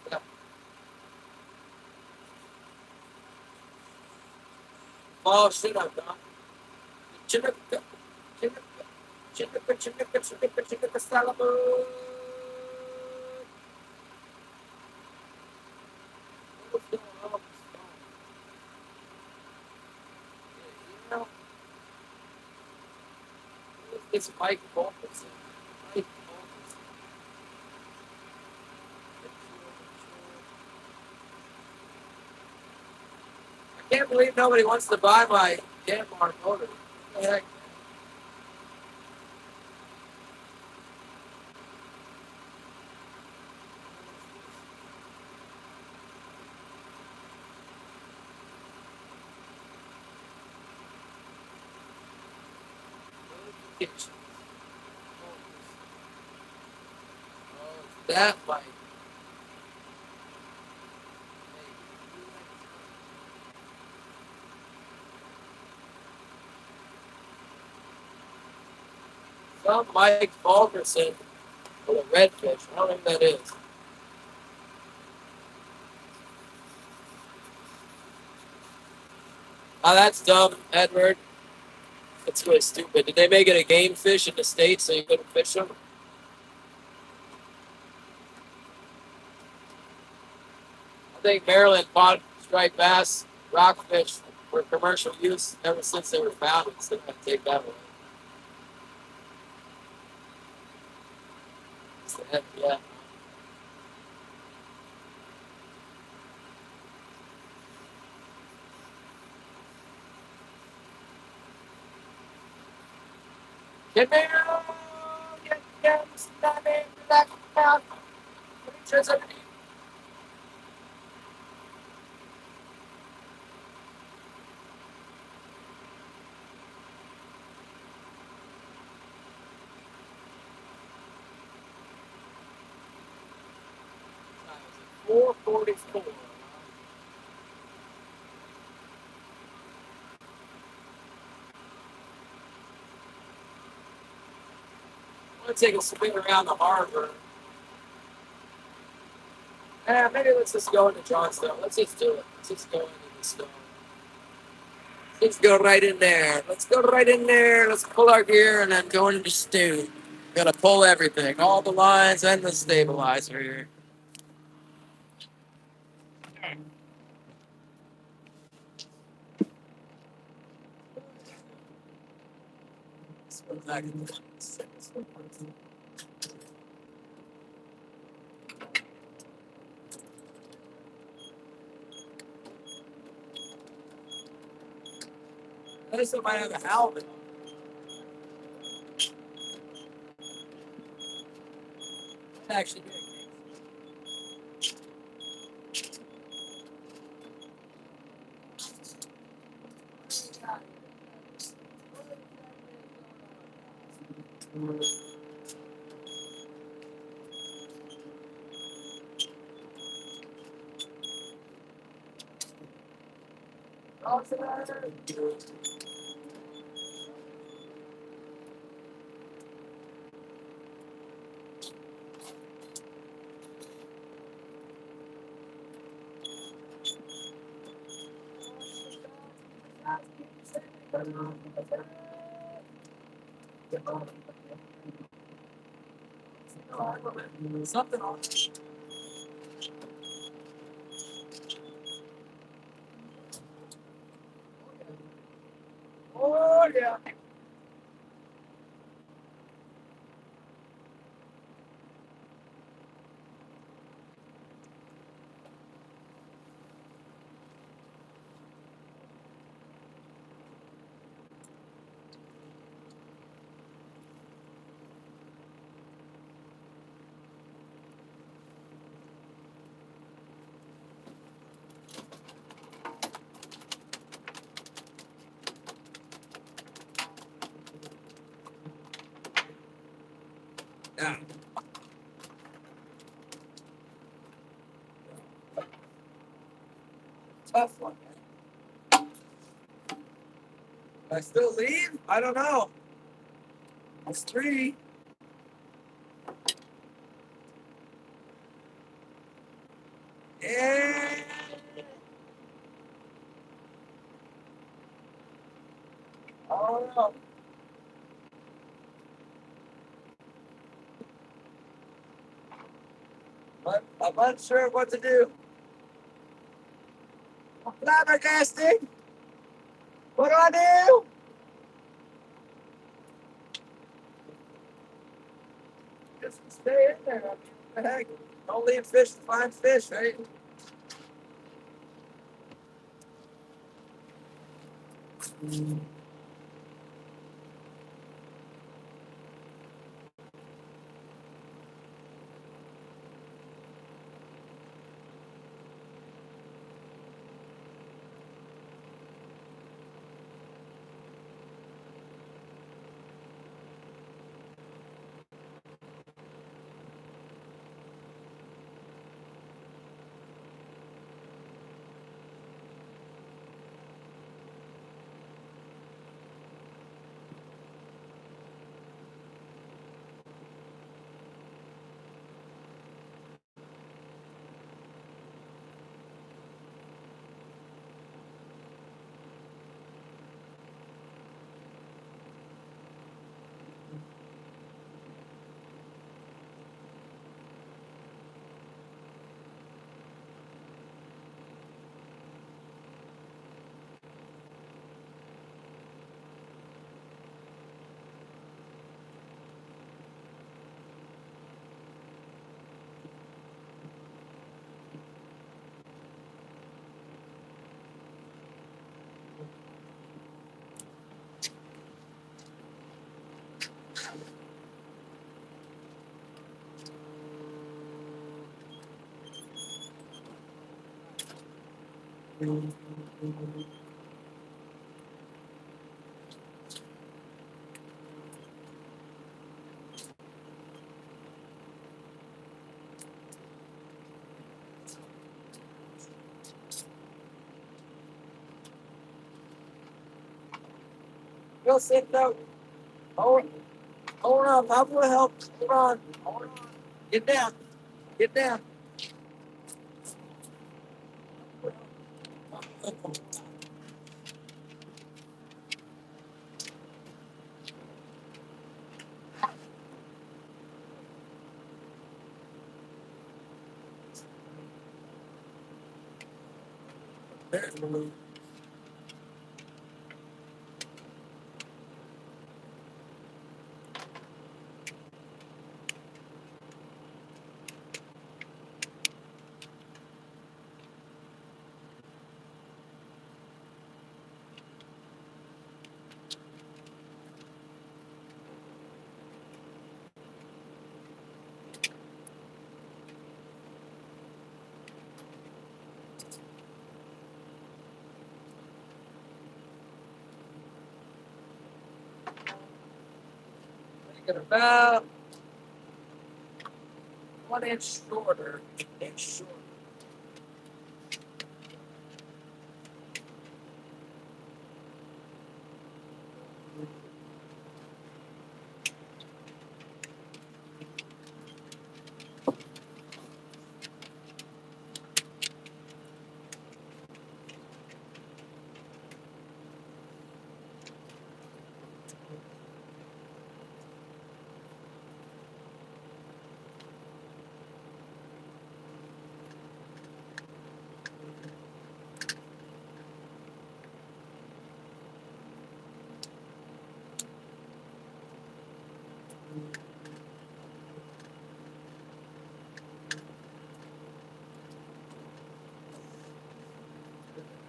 that fall shit I've done. Chinook, Chinook, Chinook, Salabo. What's going on with this phone? You know, it's Mike Fulkerson. Mike Fulkerson. I can't believe nobody wants to buy my Yanmar motor. What the heck? Notifications. Oh, it's that Mike. Some Mike Fulkerson with a redfish. I don't know who that is. Oh, that's dumb, Edward. That's really stupid. Did they make it a game fish in the States so you couldn't fish them? I think Maryland fought striped bass, rockfish for commercial use ever since they were founded. So they're going to take that away. Yeah. Get me get snapping black out. Creatures of the deep. 444. I'm going to take a swing around the harbor. Maybe let's just go into Johnstown. Let's just do it. Let's just go into the stone. Let's go right in there. Let's go right in there. Let's pull our gear and then go into the stew. Gotta pull everything, all the lines and the stabilizer here. At least I might have a helmet. Actually, something on. Oh yeah. Yeah. Tough one, man. I still leave? I don't know. It's 3. Yeah. I don't know. But I'm unsure what to do. I'm flabbergasted. What do I do? Just stay in there. I mean, what the heck? Don't leave fish to find fish, right? Wilson, no. Hold on. I'm going to help. Hold on. Hold on. Get down. Get down. Make it about 1 inch shorter. Inch shorter.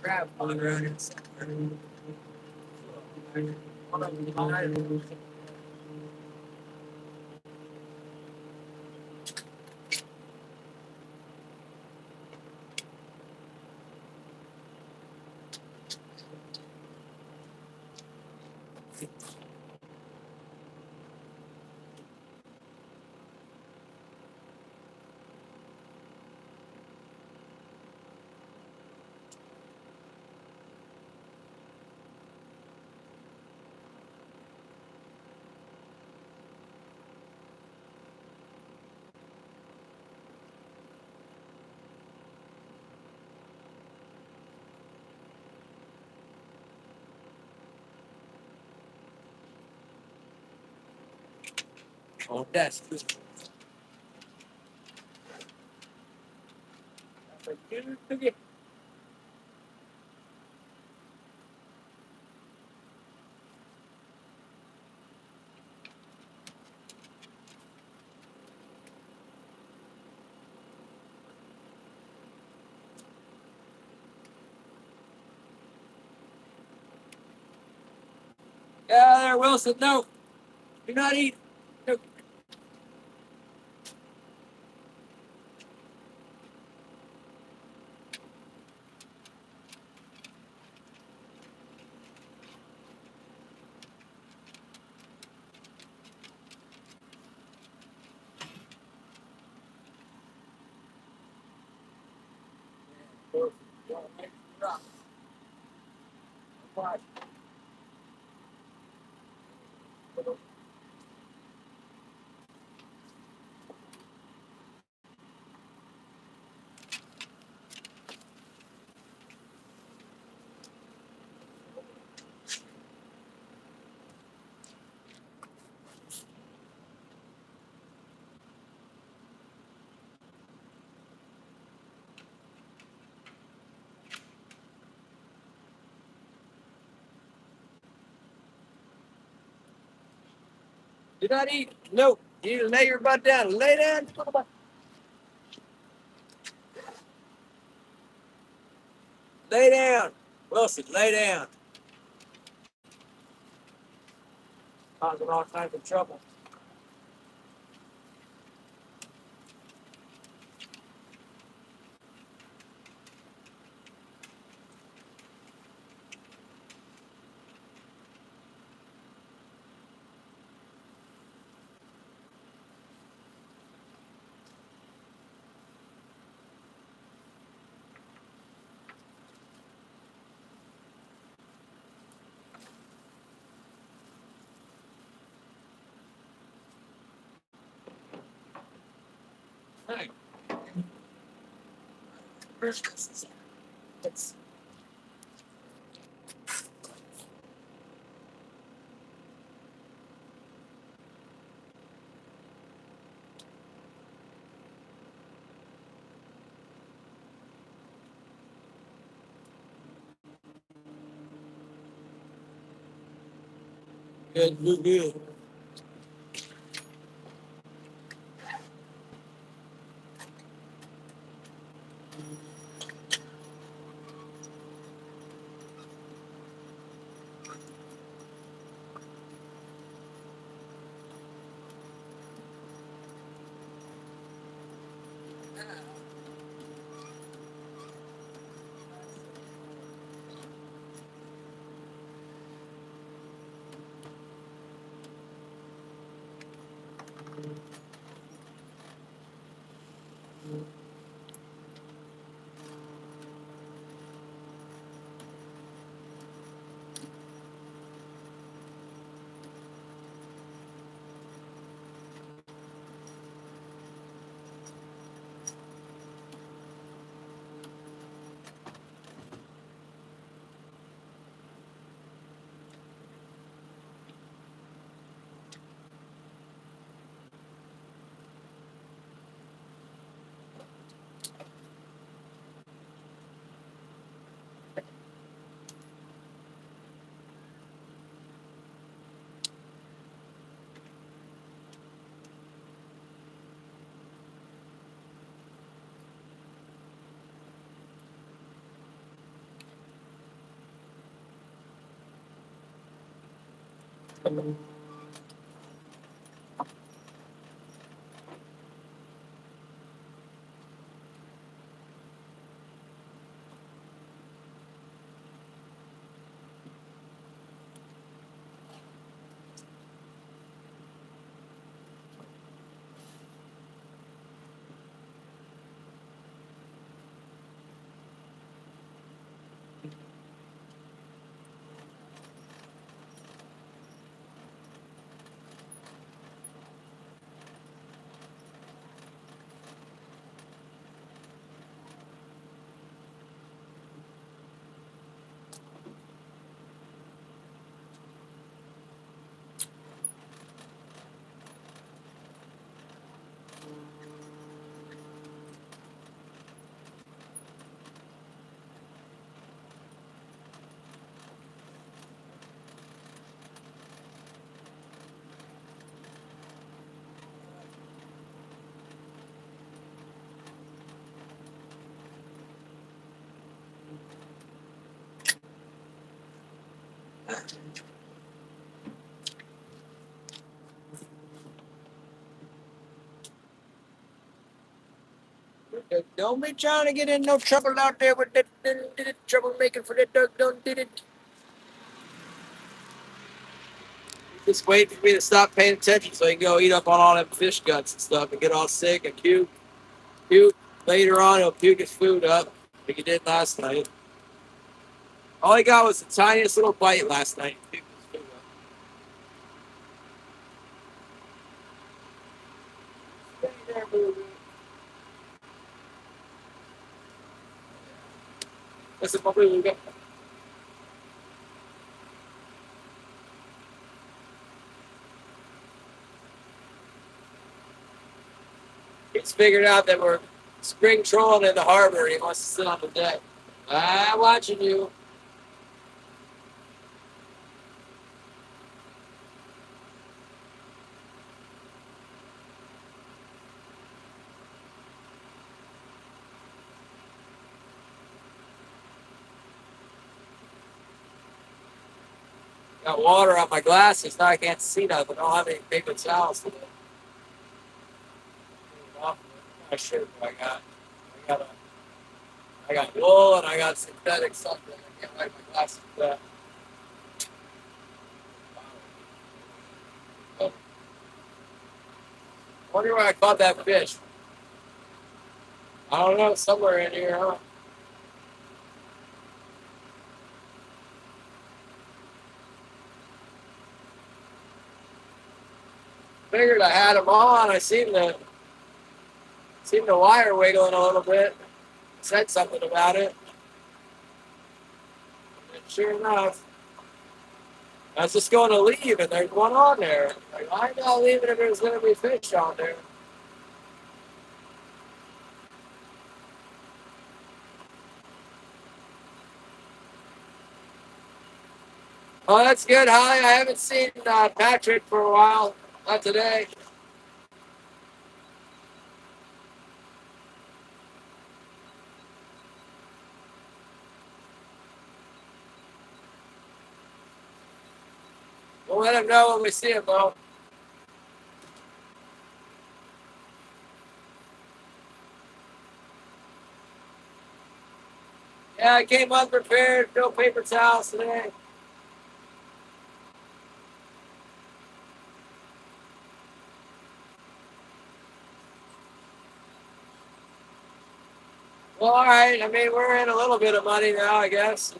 Crab on around here somewhere. One of them behind. Oh, that's good. Yeah, there, Wilson. No, do not eat. No. Do not eat. No, you need to lay your butt down. Lay down. Lay down. Wilson, lay down. Causing all kinds of trouble. Hey. It's good, good, good. Don't be trying to get in no trouble out there with that trouble making for that dog. Don't did it. Just wait for me to stop paying attention so he can go eat up on all them fish guts and stuff and get all sick and puke. Puke. Later on, he'll puke his food up like he did last night. All he got was the tiniest little bite last night. He puked his food up. Stay there, boo. Listen, my boo. He's figured out that we're spring trolling in the harbor. He wants to sit on the deck. I'm watching you. Got water on my glasses. Now I can't see nothing. I don't have any paper towels today. I'm not sure what I got. I got wool and I got synthetic something. I can't wipe my glasses with that. I wonder where I caught that fish. I don't know. Somewhere in here, huh? Figured I had them on. I seen the Seen the wire wiggling a little bit. Said something about it. And sure enough, I was just going to leave, and there's one on there. Like, I'm not leaving if there's going to be fish on there. Oh, that's good, Holly. I haven't seen Patrick for a while. Not today. We'll let him know when we see him, though. Yeah, I came unprepared. No paper towels today. Well, all right. I mean, we're in a little bit of money now, I guess.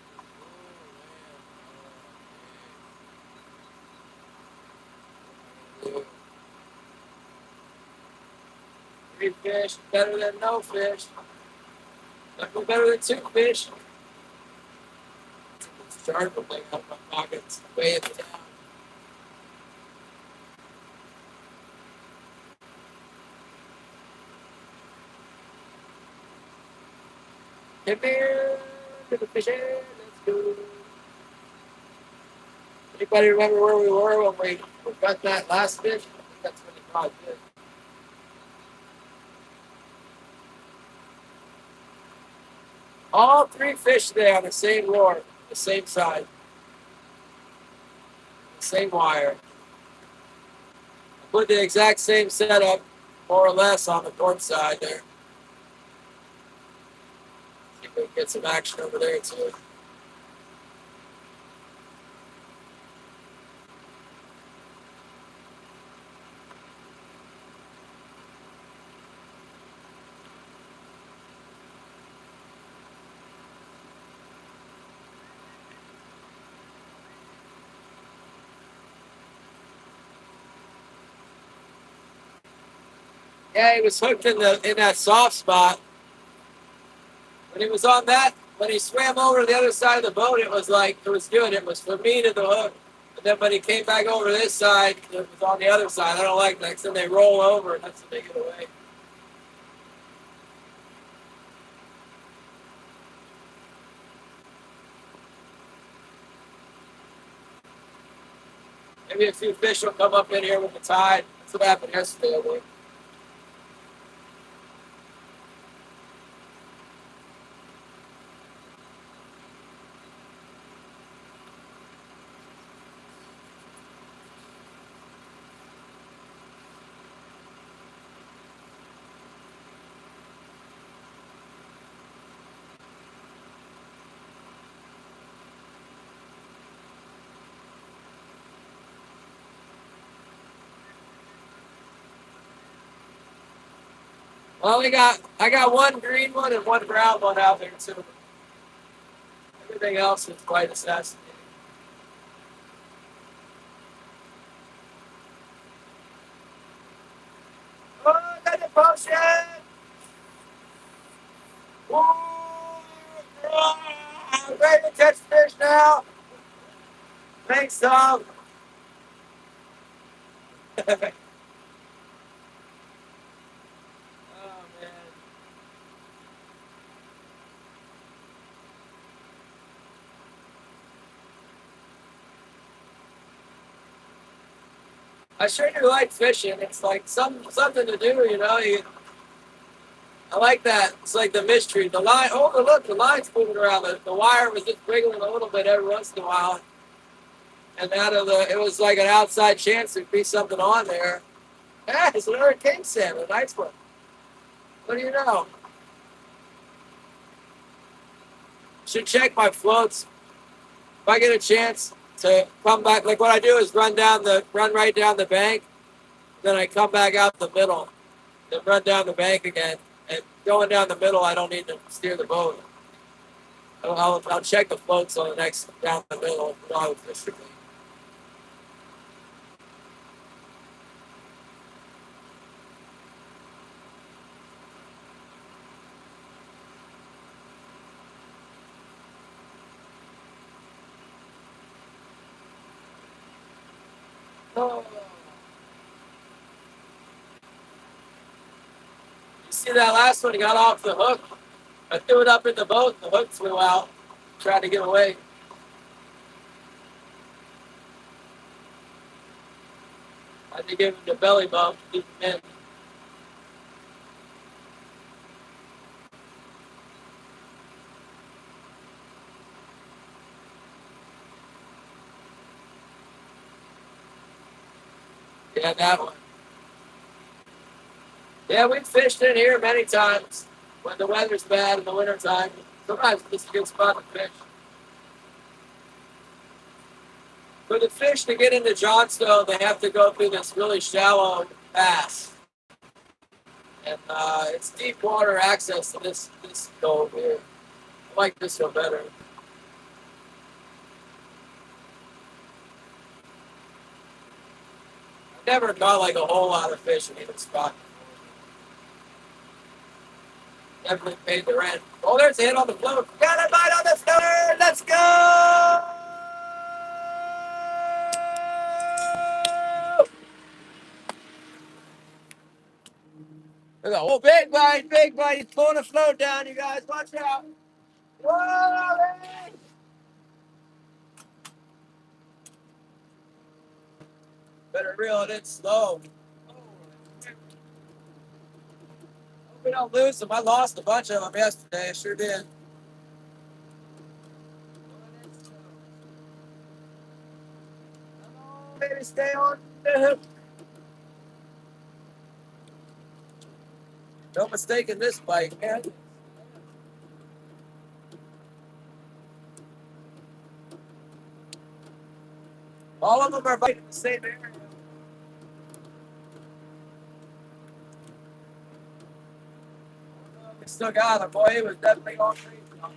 Three fish better than no fish. Nothing better than two fish. Shark will take out my pockets way in town. Come here to the fishing. Let's go. Anybody remember where we were when we got that last fish? I think that's when he caught it. All three fish today on the same lure, the same side, the same wire. I put the exact same setup, more or less, on the port side there. See if we can get some action over there too. Yeah, he was hooked in that soft spot. When he was on that, when he swam over to the other side of the boat, it was like it was good. It was for me to the hook. And then when he came back over to this side, it was on the other side. I don't like that. Because then they roll over, and that's when they get away. Maybe a few fish will come up in here with the tide. That's what happened yesterday, I think. Well, I got one green one and one brown one out there too. Everything else is quite assassinating. Oh, got the potion! I'm ready to catch fish now. Thanks, Tom. Oh man. I sure do like fishing. It's like something to do, you know. I like that. It's like the mystery. The line. Oh, look, the line's moving around. The wire was just wiggling a little bit every once in a while, and it was like an outside chance there'd be something on there. Yeah, it's another king salmon. Nice one. What do you know? Should check my floats. If I get a chance to come back, like what I do is run right down the bank, then I come back out the middle, then run down the bank again. And going down the middle, I don't need to steer the boat. I'll check the floats on the next down the middle. Oh. You see that last one? He got off the hook. I threw it up in the boat. The hook flew out. Tried to get away. I had to give him the belly bump to keep him in. Yeah, that one. Yeah, we've fished in here many times when the weather's bad in the wintertime. Sometimes it's a good spot to fish. For the fish to get into Johnstone, they have to go through this really shallow pass. And it's deep water access to this cove here. I like this one better. I never caught like a whole lot of fish in either spot. Definitely paid the rent. Oh, there's a hit on the float. Got a bite on the floater. Let's go! Oh, big bite, big bite. He's pulling a float down, you guys. Watch out. Whoa, man. Better reel it in slow. Hope we don't lose them. I lost a bunch of them yesterday. I sure did. Baby, stay on the hook. No mistake in this bite, man. All of them are biting the same area. We still got him. Boy, he was definitely on crazy down there.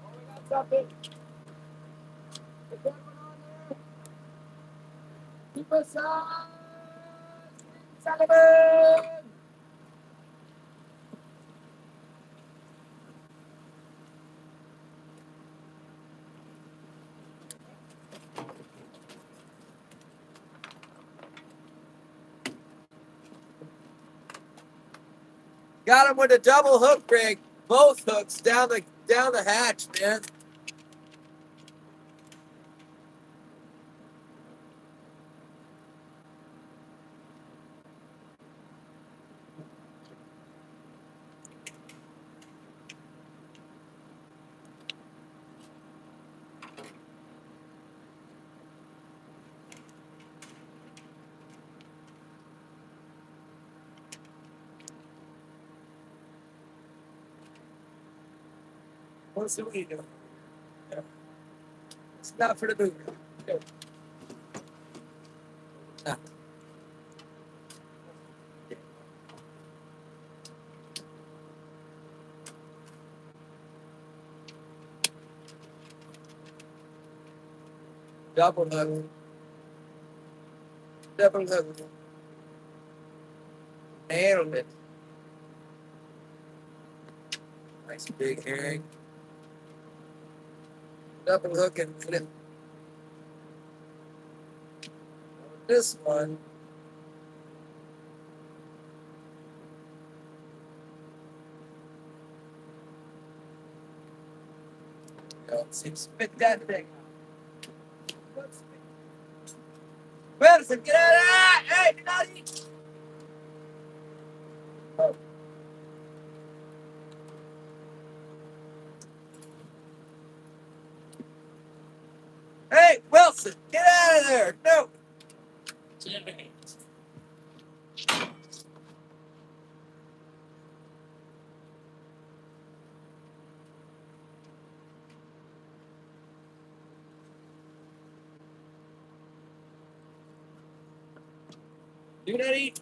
Oh, we got something. Is that one on there? Keep us on. Sullivan! Got him with a double hook rig. Both hooks down the hatch, man. Let's see what he doing. Yeah. It's not for the movie. Yeah. Nah. Double hook. Double hook. Nailed it. Nice big herring. Double hook and flip. This one. Let's see, spit that thing. Wilson, get out of that! Hey, get out of here! Oh. Hey, Wilson, get out of there! No! Jimmy. Do not eat.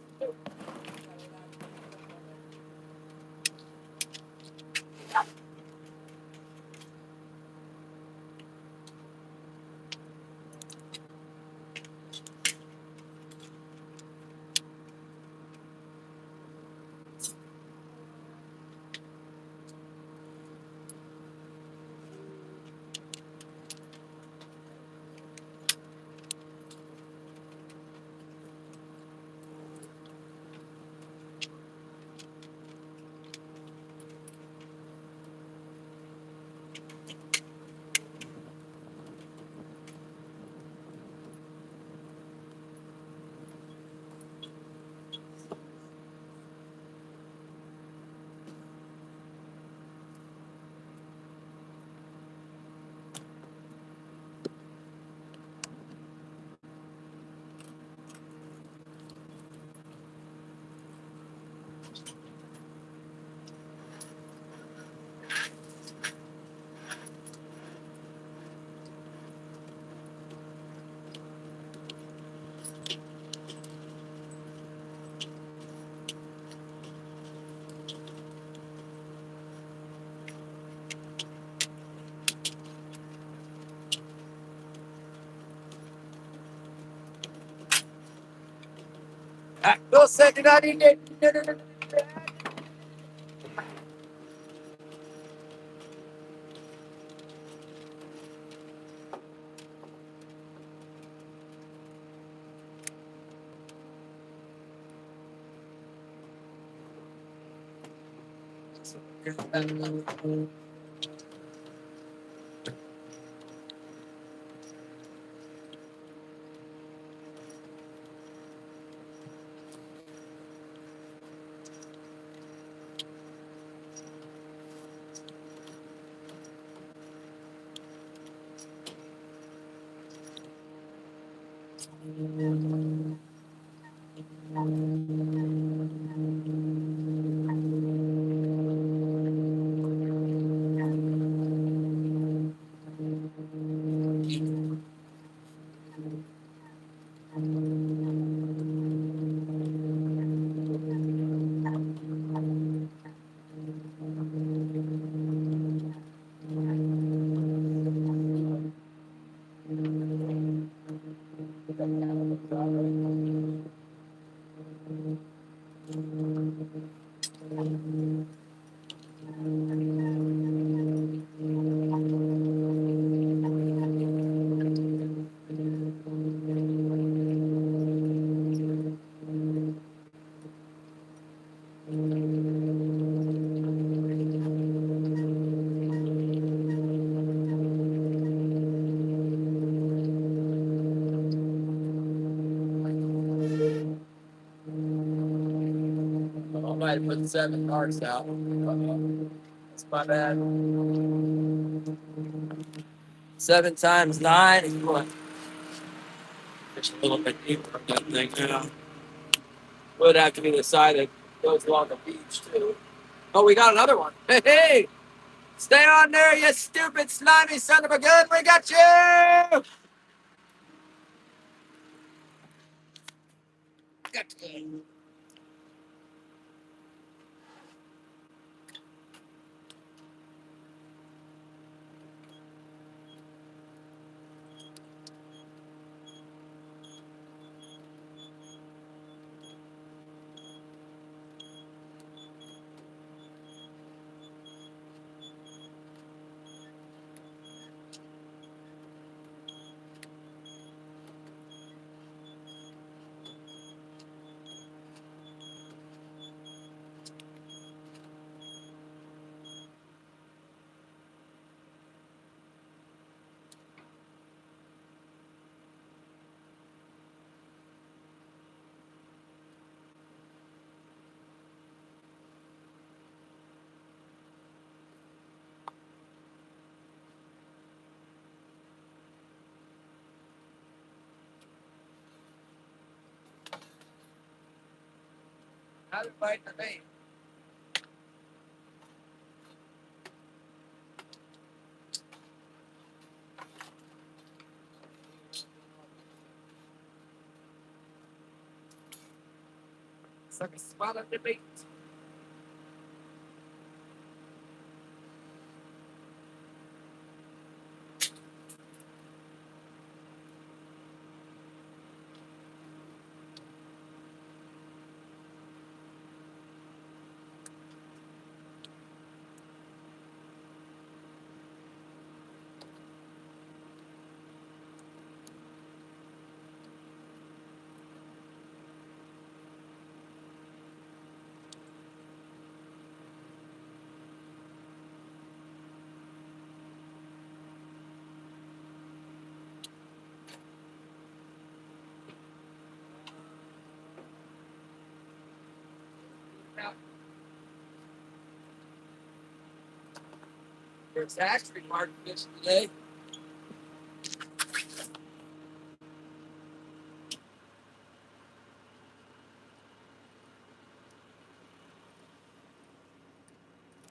Bill said, do not eat it. No, no, no, no. I might have put 7 cards out. That's my bad. 7 times 9 is what? Just a little bit deeper on that thing now. Would have to be the side that goes along the beach too. Oh, we got another one. Hey, hey! Stay on there, you stupid slimy son of a gun. We got you. Got you. How to fight the bait? Sucker swallowed the bait. There's actually marked fish today.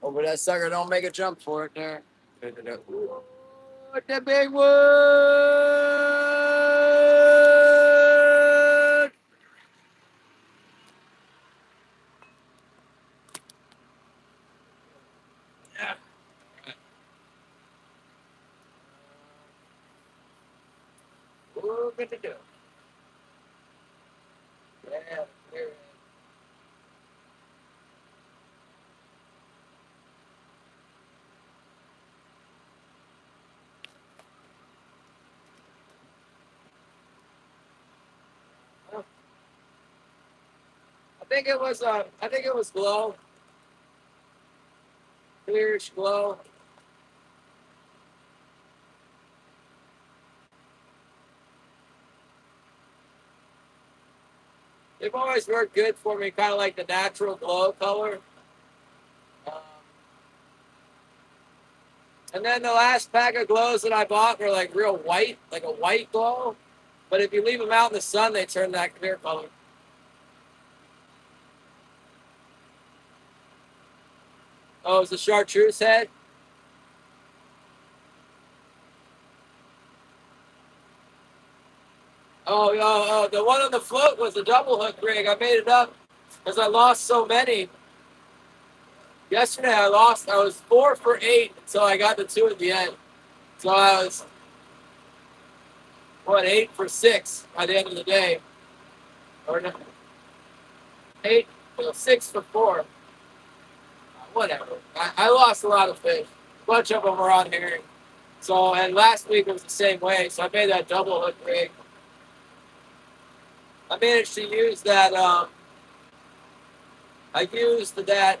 Hopefully that sucker don't make a jump for it there. Ooh, the big one! Yeah. Ooh, good to do. Yeah, there it is. I think it was glow. Clearish glow. They've always worked good for me, kind of like the natural glow color. Um, and then the last pack of glows that I bought were like real white, like a white glow. But if you leave them out in the sun, they turn that clear color. Oh, it's a chartreuse head? The one on the float was a double hook rig. I made it up because I lost so many. Yesterday I was 4 for 8 until I got the two at the end. So I was, 8 for 6 by the end of the day. Or no, 8, 6 for 4. Whatever. I lost a lot of fish. A bunch of them were on herring. So, and last week it was the same way. So I made that double hook rig. I managed to use that, I used that,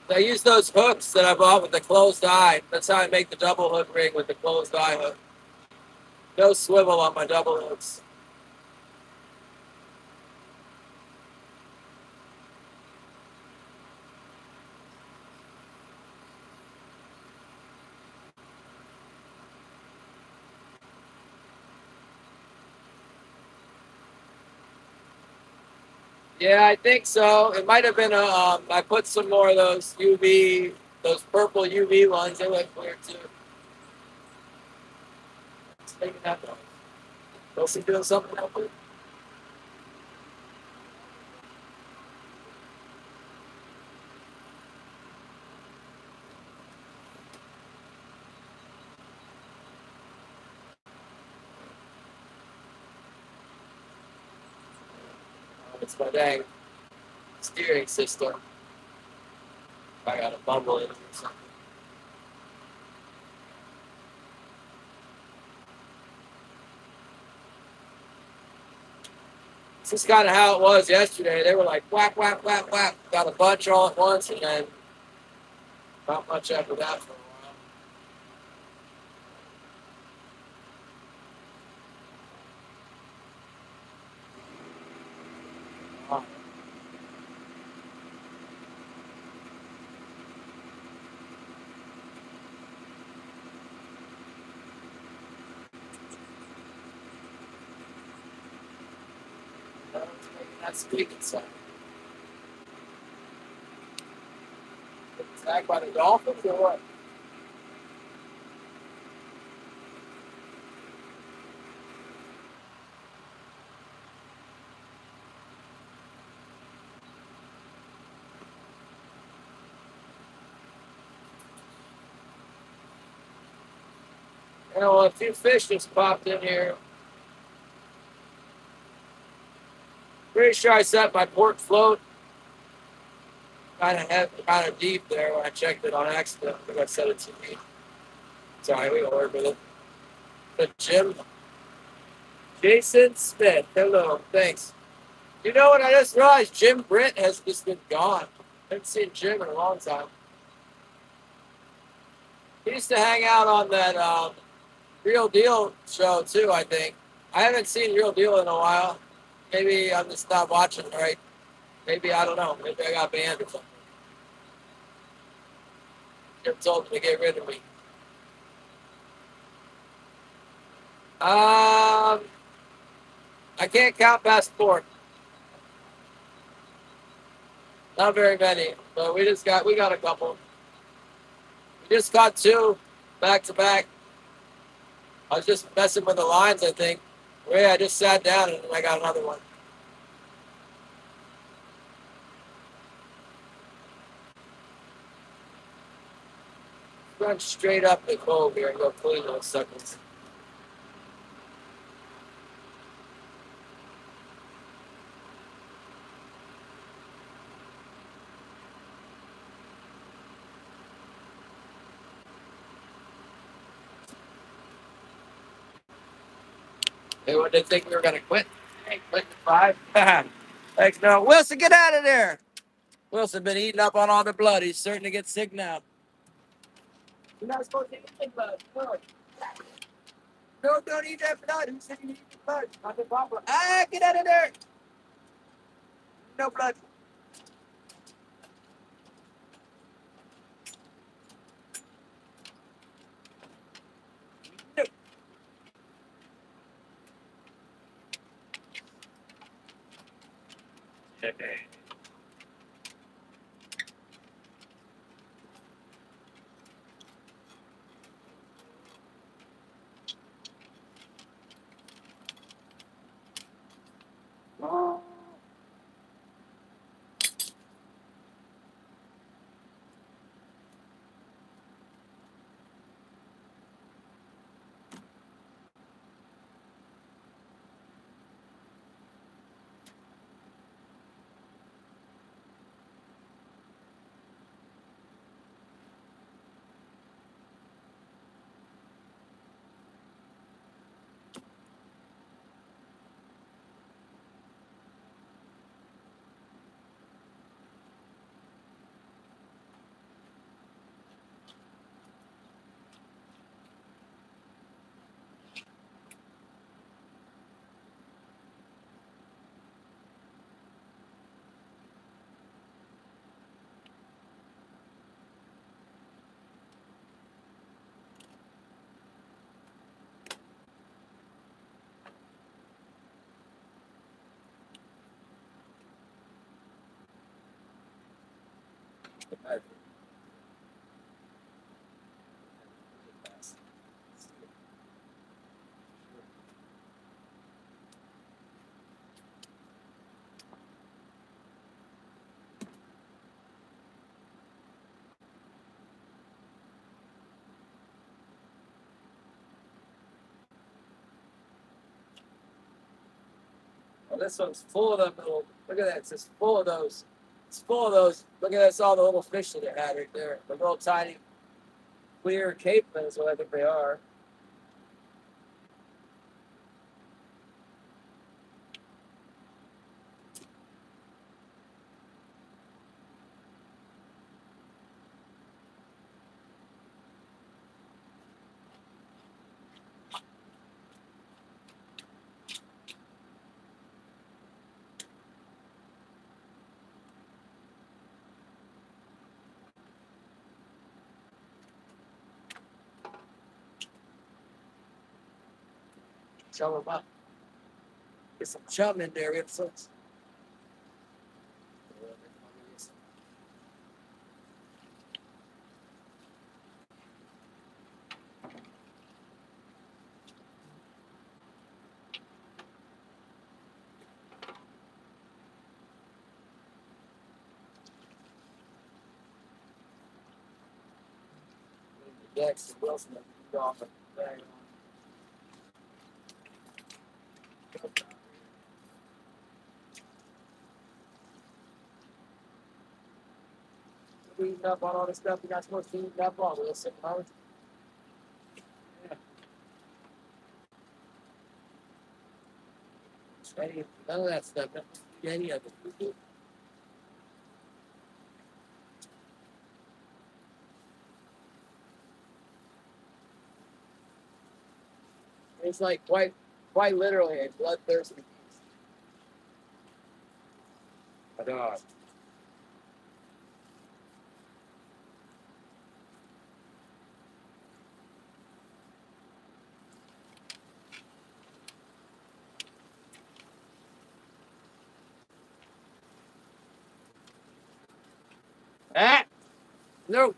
I use those hooks that I bought with the closed eye. That's how I make the double hook rig with the closed eye hook. No swivel on my double hooks. Yeah, I think so. It might have been I put some more of those those purple UV ones. They look clear too. It's making that noise. Supposed to be doing something up there? It's my dang steering system. I got a bubble in it or something. This is kind of how it was yesterday. They were like whack, whack, whack, whack. Got a bunch all at once, and then not much after that for a while. That's speaking something. Attacked by the Dolphins or what? You know, a few fish just popped in here. Pretty sure I set my port float kind of deep there when I checked it on accident. I think I set it too deep. Sorry, we can work with it. But Jim, Jason Smith, hello, thanks. You know what? I just realized Jim Britt has just been gone. I haven't seen Jim in a long time. He used to hang out on that Real Deal show too, I think. I haven't seen Real Deal in a while. Maybe I'm just not watching right. Maybe I don't know. Maybe I got banned or something. Jim told me to get rid of me. I can't count past 4. Not very many, but we got a couple. We just got 2 back to back. I was just messing with the lines, I think. Yeah, I just sat down and I got another one. Run straight up the cove here and go clean those suckers. Hey, what did they think we were gonna quit? Hey, quit at 5. Thanks, no. Wilson, get out of there. Wilson been eating up on all the blood. He's starting to get sick now. You're not supposed to eat the blood. No, no, don't eat that blood. Who said you eat the blood? Not the problem. Ah, get out of there. No blood. No. Well, this one's full of them little. Look at that. It's just full of those. It's full of those. Look at this. All the little fish that it had right there. The little tiny clear cape is what I think they are. Chum them up. Get some chum in there. Get some. Dex and Wilson. Off. cleaned up on all the stuff you're not supposed to clean up on. Listen, yeah. None of that stuff. Any of it. It's like quite literally a bloodthirsty beast. A dog. Ah! No.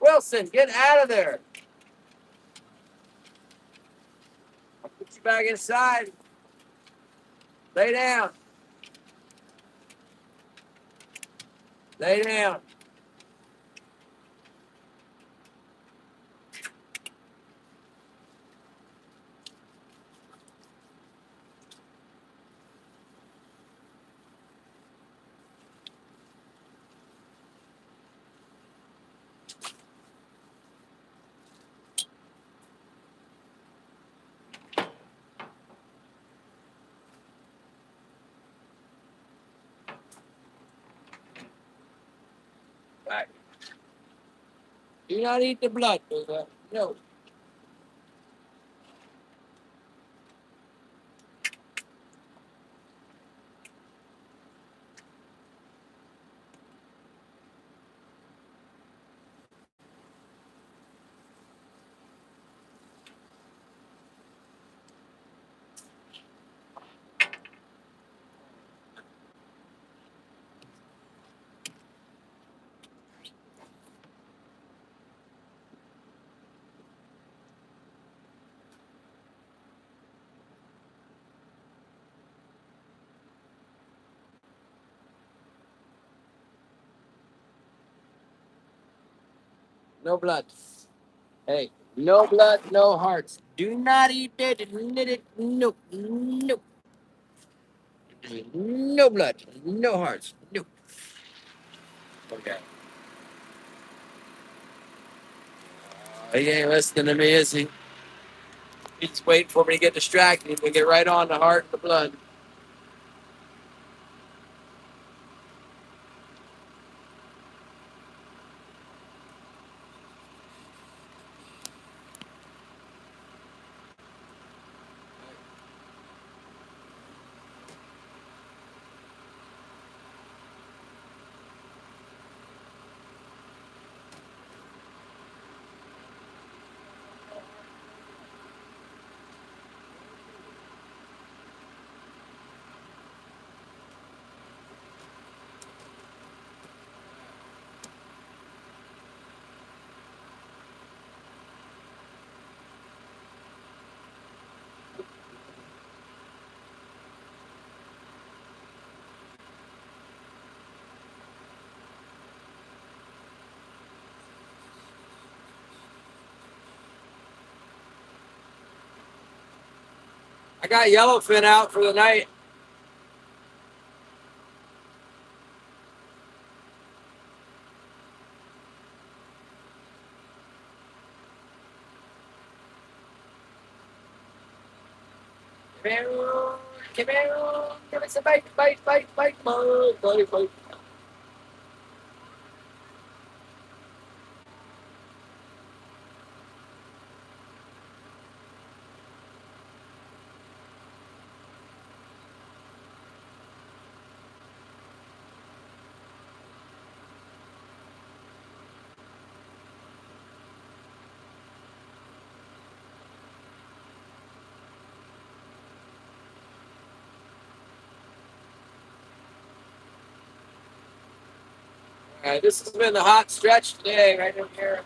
Wilson, get out of there. I'll put you back inside. Lay down. Lay down. Back. Do not eat the blood, Booga. No. No blood. Hey, no blood, no hearts. Do not eat it. No, no. No blood, no hearts. No. Okay. He ain't listening to me, is he? He's waiting for me to get distracted. We get right on the heart and the blood. I got yellowfin out for the night. Come here, come here, give us a bite, bite, bite, bite, bite, bite, bite. All right, this has been the hot stretch today, right in here.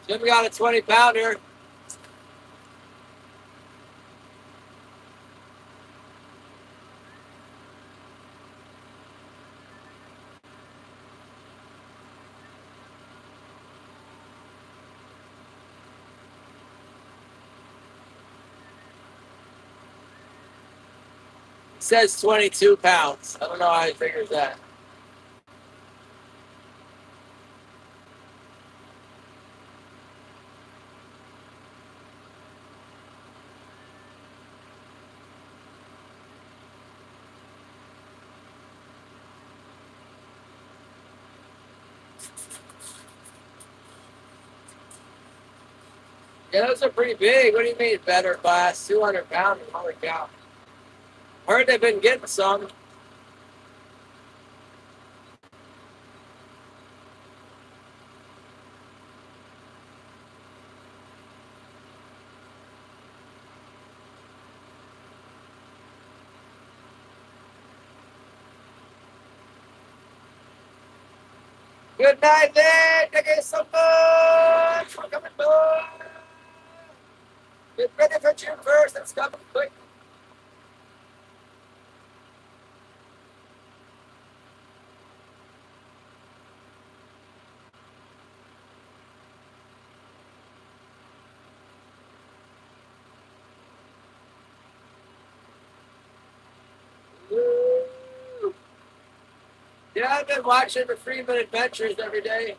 Jim got a 20-pounder. It says 22 pounds. I don't know how he figures that. Yeah, those are pretty big. What do you mean better class? 200 pounds. Holy cow. Heard they've been getting some. Good night, Lynn. Thank you so much for coming by. Get ready for June 1st. It's coming quick. Woo. Yeah, I've been watching the Freeman Adventures every day.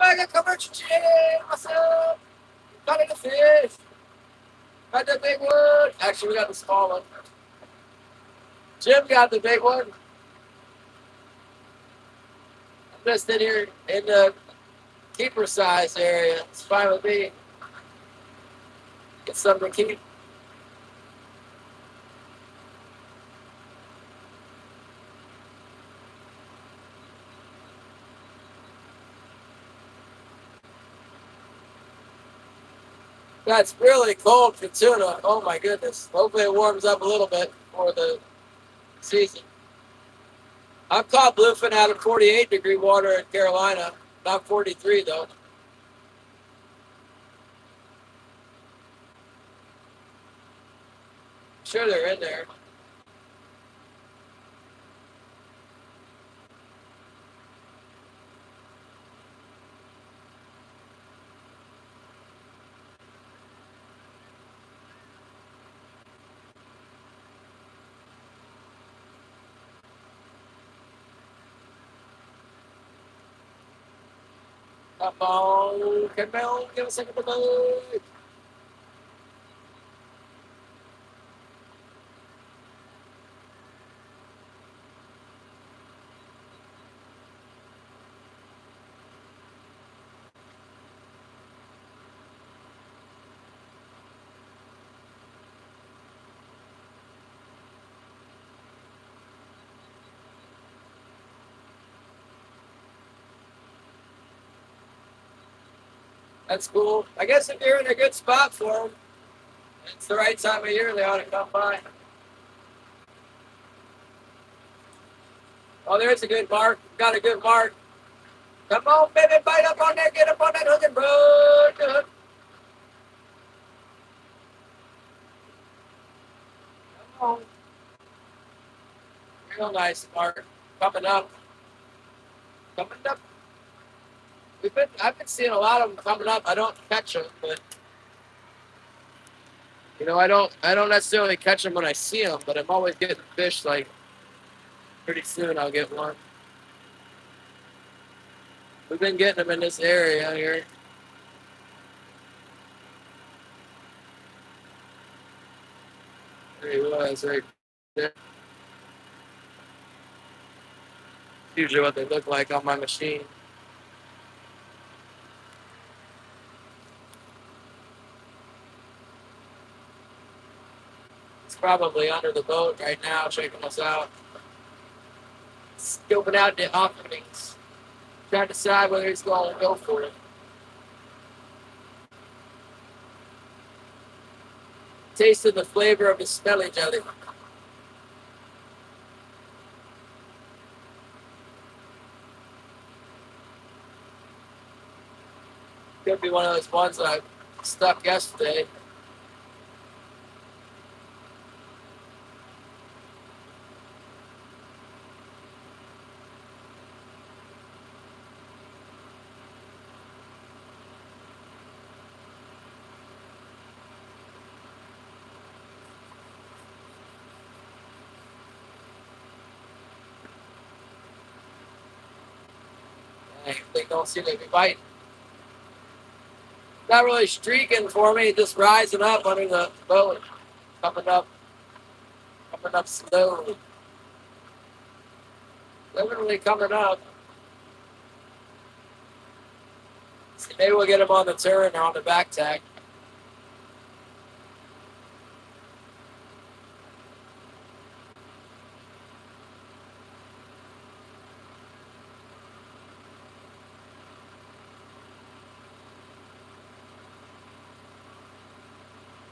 Mega commercial chicken. What's up? Got the fish. Got the big one. Actually, we got the small one. Jim got the big one. I'm just in here in the keeper size area. It's fine with me. Get something to keep. That's really cold for tuna. Oh my goodness. Hopefully it warms up a little bit for the season. I've caught bluefin out of 48-degree water in Carolina. Not 43 though. I'm sure they're in there. Come on, come on, give us a second to move. That's cool. I guess if you're in a good spot for them, it's the right time of year, they ought to come by. Oh, there's a good mark. Got a good mark. Come on, baby, bite up on that. Get up on that hook and run the hook. Come on. Real nice mark. Coming up. Coming up. I've been seeing a lot of them coming up. I don't catch them, but I don't necessarily catch them when I see them, but I'm always getting fish. Like pretty soon, I'll get one. We've been getting them in this area here. There he was, right there. Usually what they look like on my machine. It's probably under the boat right now, checking us out. Scoping out the openings. Trying to decide whether he's going to go for it. Tasting the flavor of his smelly jelly. Could be one of those ones that I stuck yesterday. They don't seem to be biting. Not really streaking for me, just rising up under the boat. Coming up slow. Literally coming up. See, maybe we'll get him on the turn or on the back tack.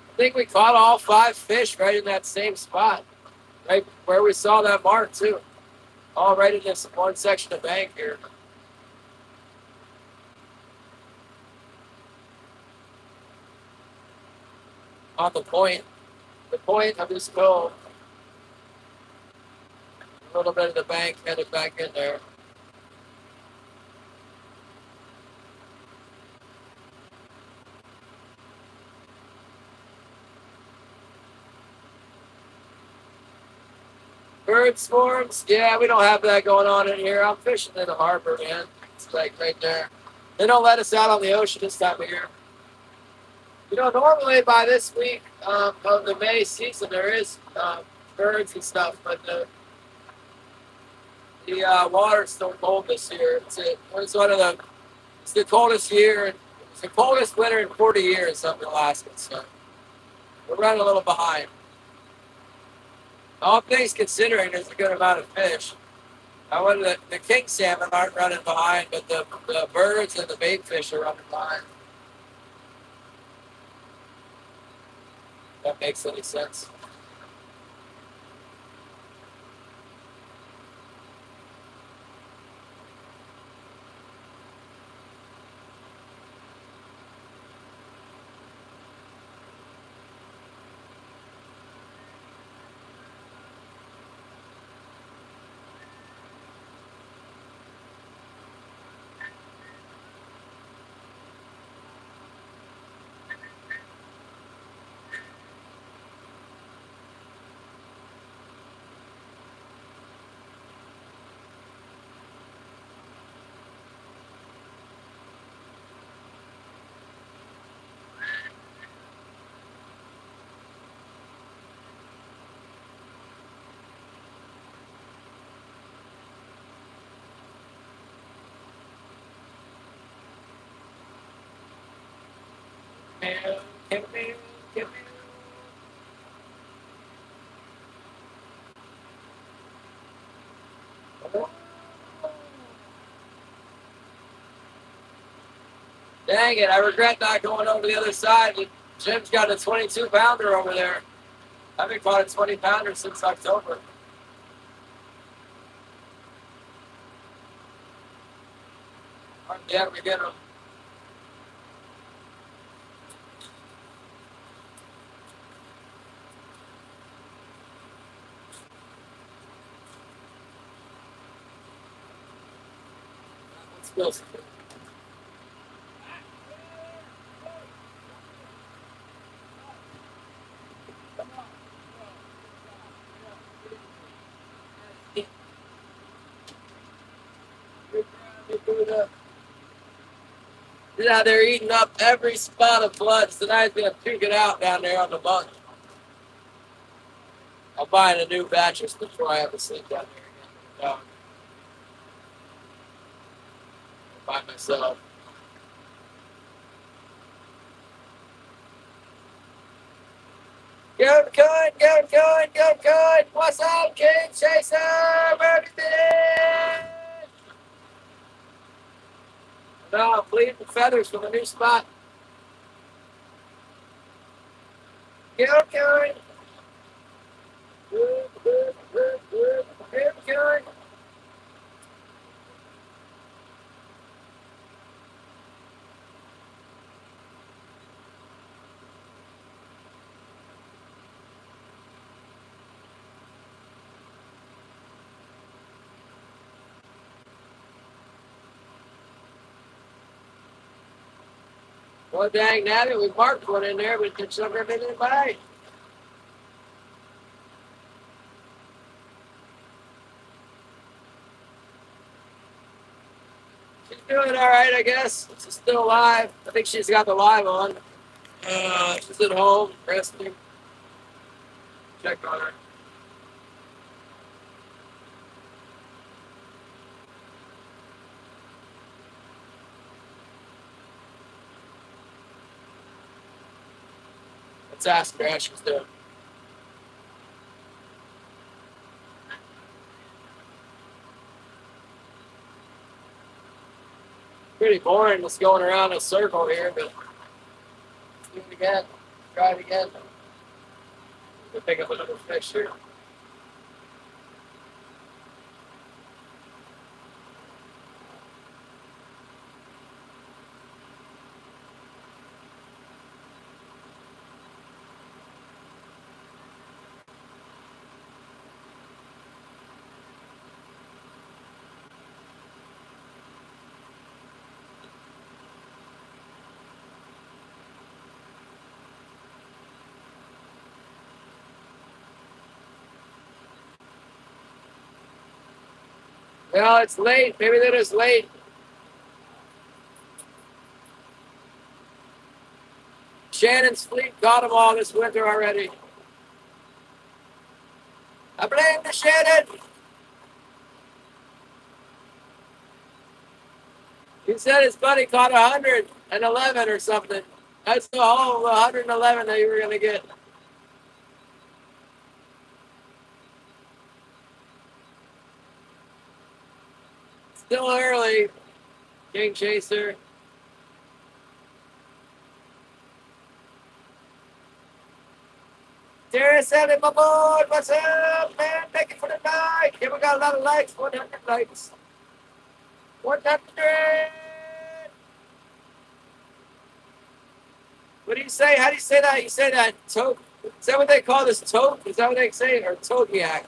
I think we caught all 5 fish right in that same spot. Right where we saw that mark, too. All right in this one section of bank here. On the point of this cove. A little bit of the bank headed back in there. Bird swarms? Yeah, we don't have that going on in here. I'm fishing in the harbor, man. It's like right there. They don't let us out on the ocean this time of year. You know, normally by this week of the May season, there is birds and stuff, but the water's still cold this year. It's one of the it's the coldest year. It's the coldest winter in 40 years up in Alaska. So we're running a little behind. All things considering, there's a good amount of fish. The king salmon aren't running behind, but the birds and the bait fish are running behind. If that makes any sense. Dang it, I regret not going over the other side. Jim's got a 22-pounder over there. I haven't caught a 20-pounder since October. Yeah, we get them. Let's go. Yeah, they're eating up every spot of blood. Tonight's gonna puke it out down there on the bunk. I'm buying a new mattress before I have to sleep down there again. by myself. Good, good, good, good, good, good. What's up, King Chaser? Where have you been? No, I'm bleeding feathers from the new spot. Good, good. Good, good, good, good, good, good. Well, dang, now that we marked one in there, we can shove everything in the bag. She's doing all right, I guess. She's still alive. I think she's got the live on. She's at home, resting. Check on her. Let's ask her how she's doing. Pretty boring just going around in a circle here, but let's do it again. Try it again. We'll pick up another fish here. Well, it's late. Maybe they're just late. Shannon's fleet got them all this winter already. I blame the Shannon. He said his buddy caught 111 or something. That's the whole 111 that you were going to get. Still early. King Chaser. Darius said it, my boy. What's up, man? Thank you for the night. Yeah, we got a lot of likes. 100 likes. 100. What do you say? How do you say that? You say that toke. Is that what they call this toke? Is that what they say? Or tokiak?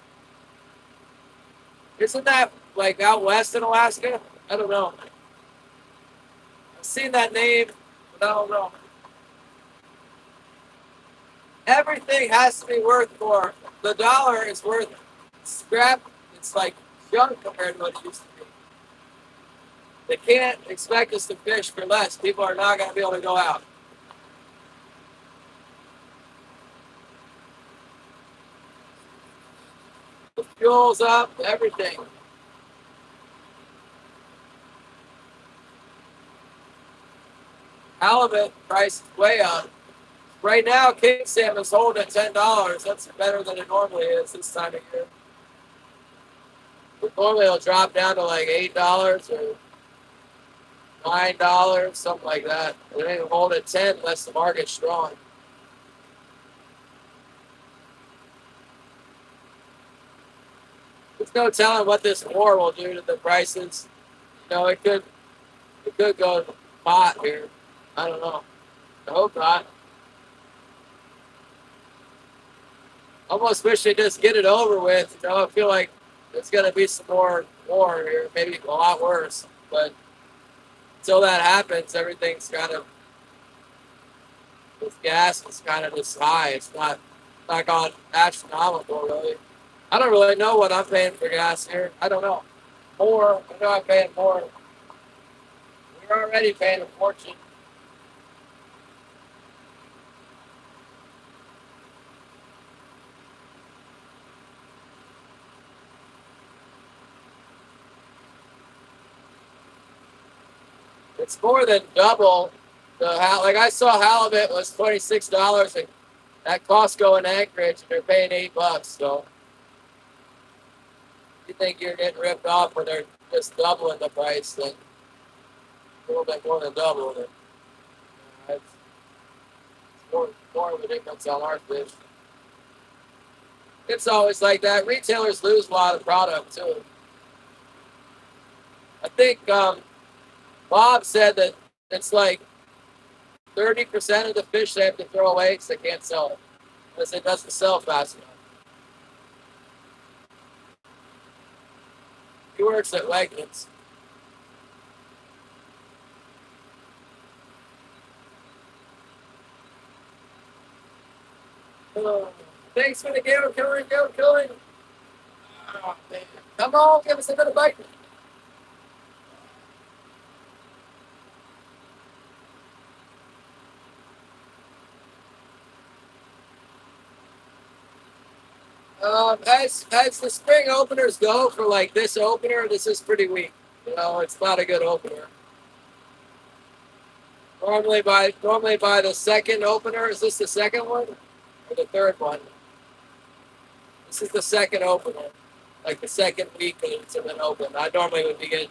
Isn't that like out west in Alaska? I don't know. I've seen that name, but I don't know. Everything has to be worth more. The dollar is worth scrap. It's like junk compared to what it used to be. They can't expect us to fish for less. People are not going to be able to go out. The fuel's up, everything. Halibut price is way up. Right now, king salmon is holding at $10. That's better than it normally is this time of year. But normally it'll drop down to like $8 or $9, something like that. It ain't hold at 10 unless the market's strong. There's no telling what this war will do to the prices. You know, it could go pot here. I don't know. I hope not. Almost wish they just get it over with. You know, I feel like there's gonna be some more war here, maybe a lot worse. But until that happens, everything's kind of with gas is kind of this high. It's not gone astronomical really. I don't really know what I'm paying for gas here. I don't know. More. I know I'm paying more. We're already paying a fortune. It's more than double like I saw halibut was $26 at Costco in Anchorage, and they're paying $8. So if you think you're getting ripped off when they're just doubling the price, then a little bit more than double. Then it's more ridiculous on our fish. It's always like that. Retailers lose a lot of product too. I think Bob said that it's like 30% of the fish they have to throw away because they can't sell it because it doesn't sell fast enough. He works at Wegmans. Oh, thanks for the game, killing. Oh, man. Come on, give us another bite. As the spring openers go for like this opener, this is pretty weak. You know, it's not a good opener. Normally by the second opener, is this the second one or the third one? This is the second opener, like the second week that it's been open. I normally would be getting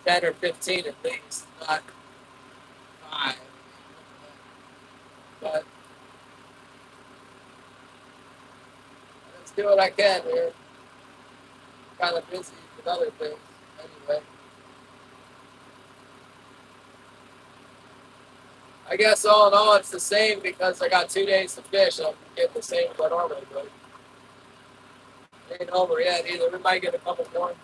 10 or 15 at least, not 5. But let's do what I can here. Kind of busy with other things anyway. I guess all in all, it's the same because I got 2 days to fish. I'm getting the same as I normally would. Ain't over yet either. We might get a couple more.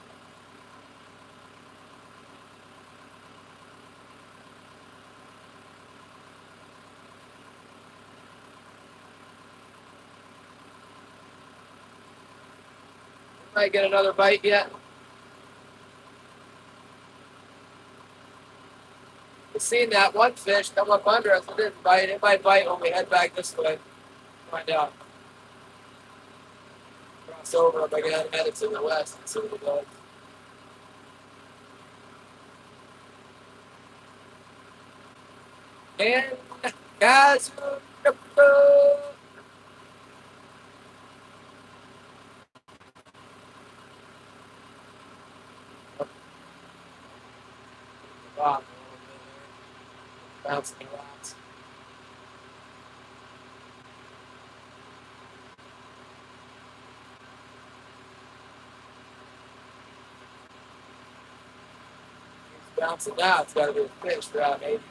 We might get another bite yet. We've seen that one fish come up under us. It didn't bite. It might bite when we head back this way. Find out. Cross over if I get headed to the west and see what it does. And guys, wow, bouncing around. He's bouncing now. It's got to be a fish around 80 feet.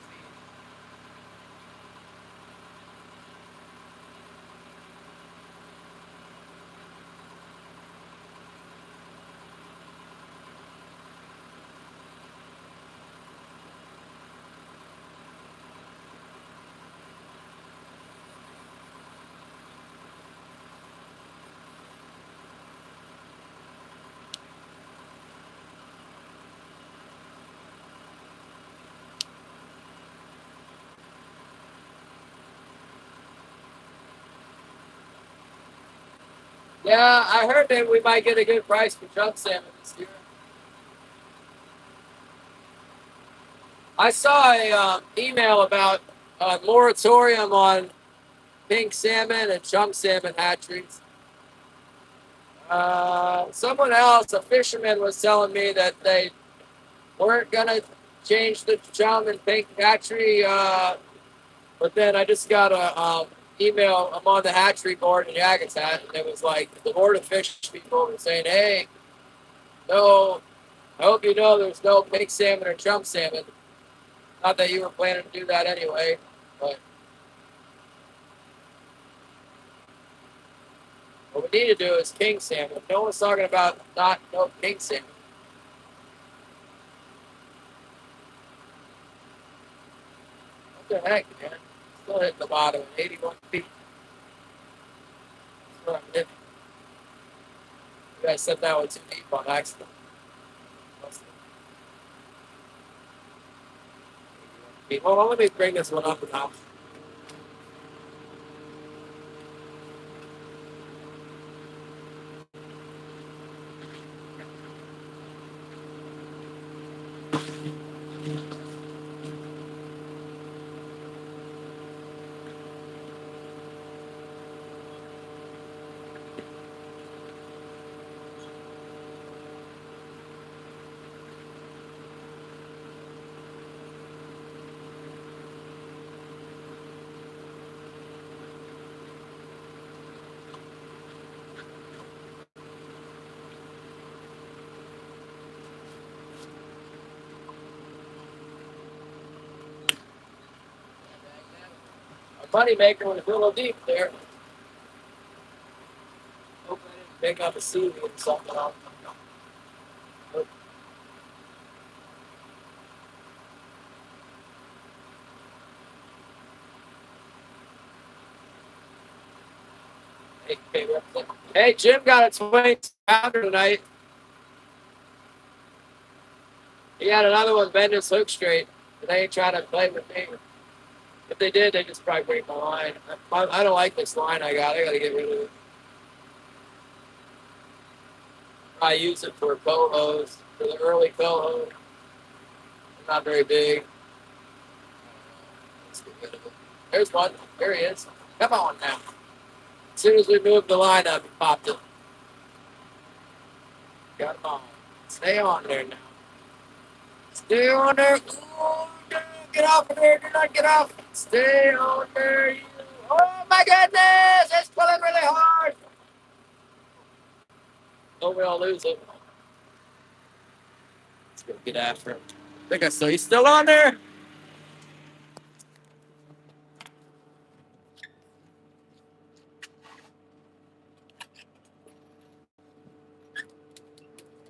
Yeah, I heard that we might get a good price for chunk salmon this year. I saw a email about a moratorium on pink salmon and chunk salmon hatcheries. Someone else, a fisherman, was telling me that they weren't gonna change the chum and pink hatchery. But then I just got a email. I'm on the hatchery board in Yakutat, and it was like the board of fish people were saying, "Hey, no, I hope you know there's no pink salmon or chum salmon. Not that you were planning to do that anyway, but what we need to do is king salmon. No one's talking about no king salmon. What the heck, man? Still hitting the bottom at 81 feet. That's what I'm hitting. You guys said that one too deep on accident. Hold on, let me bring this one up now. money maker was a little deep there. Hope I didn't pick up a seaweed or something else. Hey, Jim got a 20-pounder tonight. He had another one bend his hook straight. But they ain't trying to play with me. If they did, they just probably break my line. I don't like this line I got. I got to get rid of it. I use it for cohos, for the early coho. Not very big. Let's get rid of it. There's one. There he is. Come on now. As soon as we moved the line up, he popped it. Come on. Stay on there now. Stay on there. Oh, no, get off of there. Do not get off. Stay on there. You. Oh, my goodness. It's pulling really hard. Hope we all lose it. Let's go get after him. I think I saw he's still on there.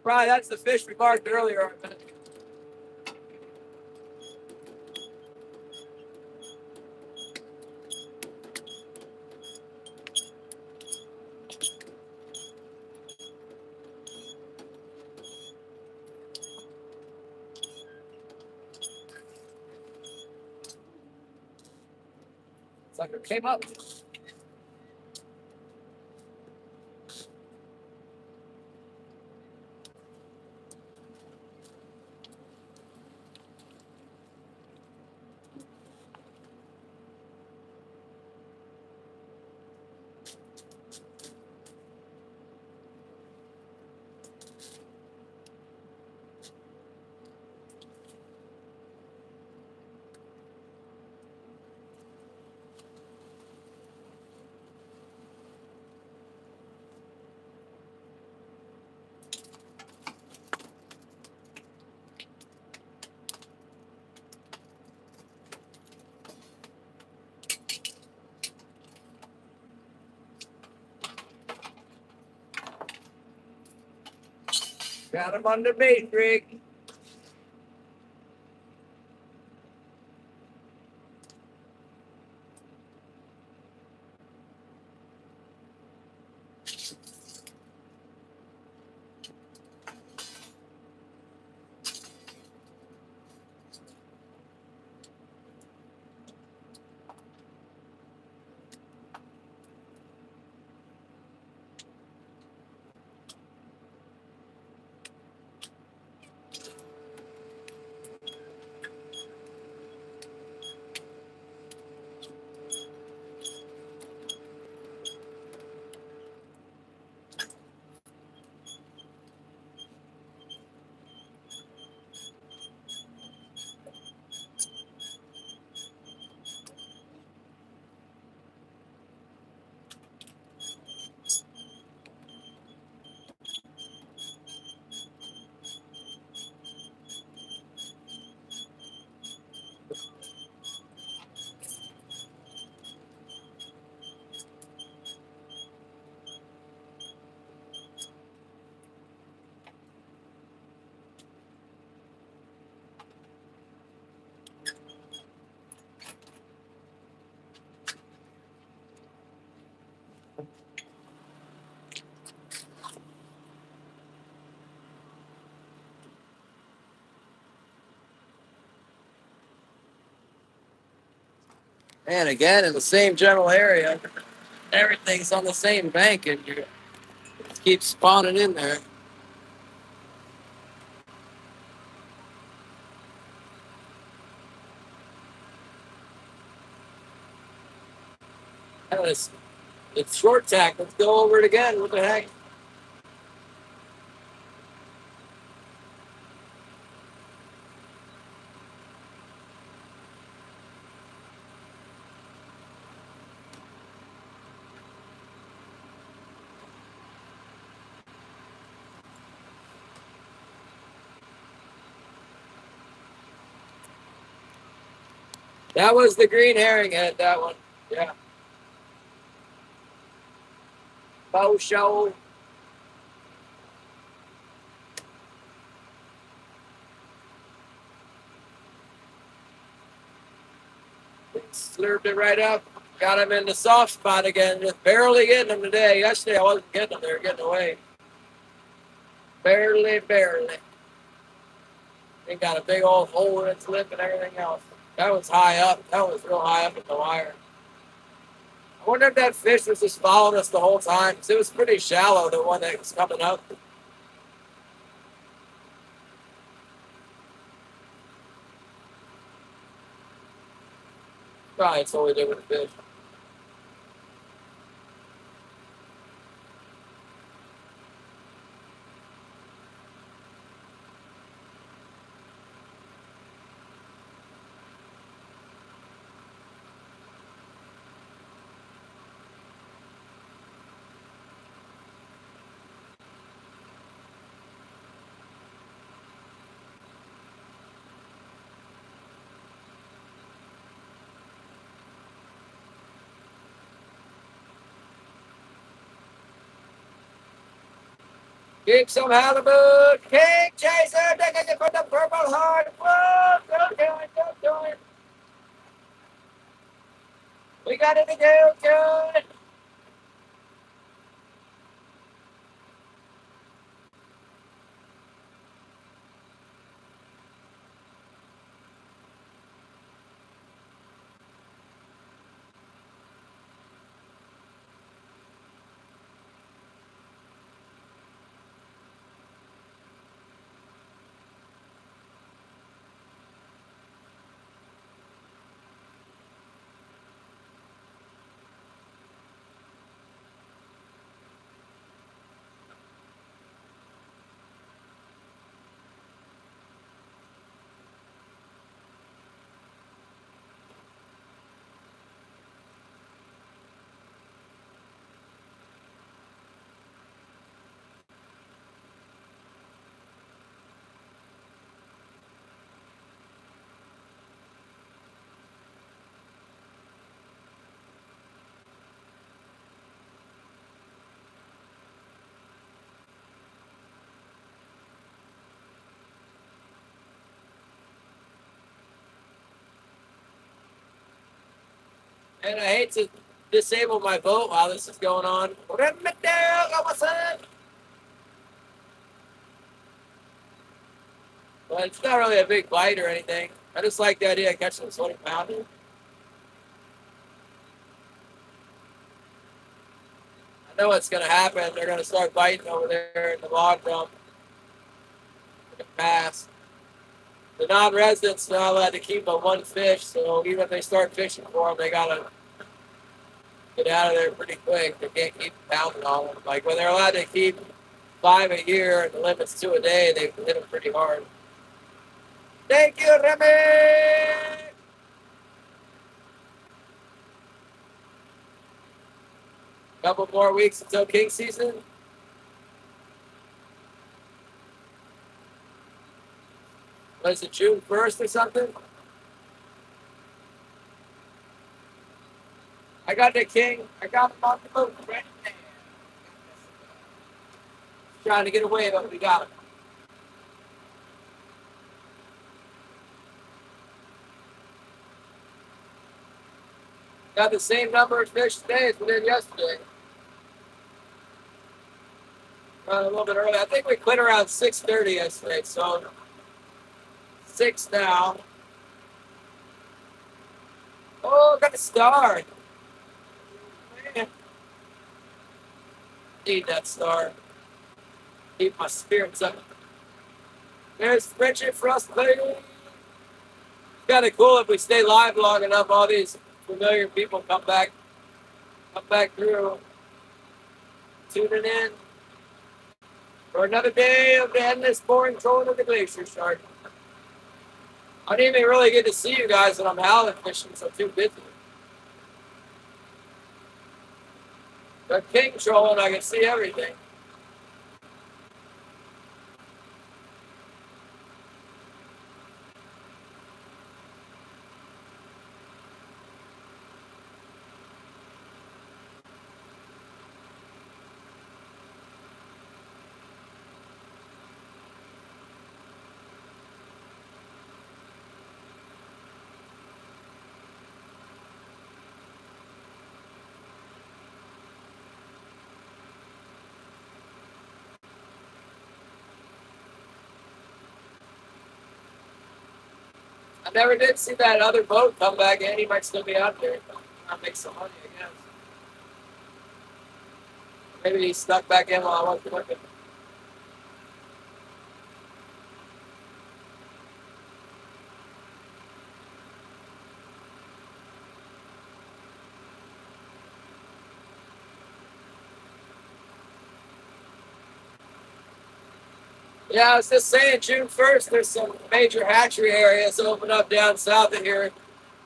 Probably that's the fish we marked earlier. Sucker came up. Got him on the bait rig. And again, in the same general area, everything's on the same bank, and you keep spawning in there. It's short tack. Let's go over it again. What the heck? That was the green herring head, that one. Yeah. Bow show. Slurped it right up. Got him in the soft spot again. Just barely getting him today. Yesterday I wasn't getting them. They were getting away. Barely, barely. They got a big old hole in its lip and everything else. That was high up. That was real high up in the wire. I wonder if that fish was just following us the whole time. Because it was pretty shallow, the one that was coming up. Probably it's totally different fish. Keep some halibut. King chaser. Taking it for the purple heart. Whoa, go doing, go doing. We got it to go, good. And I hate to disable my boat while this is going on. But it's not really a big bite or anything. I just like the idea of catching a 20-pounder. I know what's going to happen. They're going to start biting over there in the log dump. Pass. The non-residents are not allowed to keep but one fish, so even if they start fishing for them, they got to get out of there pretty quick. They can't keep pounding on them. Like when they're allowed to keep 5 a year and the limit's 2 a day, they hit them pretty hard. Thank you, Remy! Couple more weeks until king season. What is it, June 1st or something? I got the king. I got him on the boat right there. Trying to get away, but we got him. Got the same number of fish today as we did yesterday. A little bit early. I think we quit around 6:30 yesterday, so 6 now. Oh, got a star. Man, need that star. Keep my spirits up. There's friendship for us, baby. It's kind of cool if we stay live long enough. All these familiar people come back through, tuning in for another day of the endless boring trolling of the glacier shark. I didn't even really get to see you guys when I'm halibut fishing, so I'm too busy. But king trolling, I can see everything. I never did see that other boat come back in. He might still be out there. I'll make some money, I guess. Maybe he stuck back in while I wasn't looking. Yeah, I was just saying, June 1st, there's some major hatchery areas open up down south of here.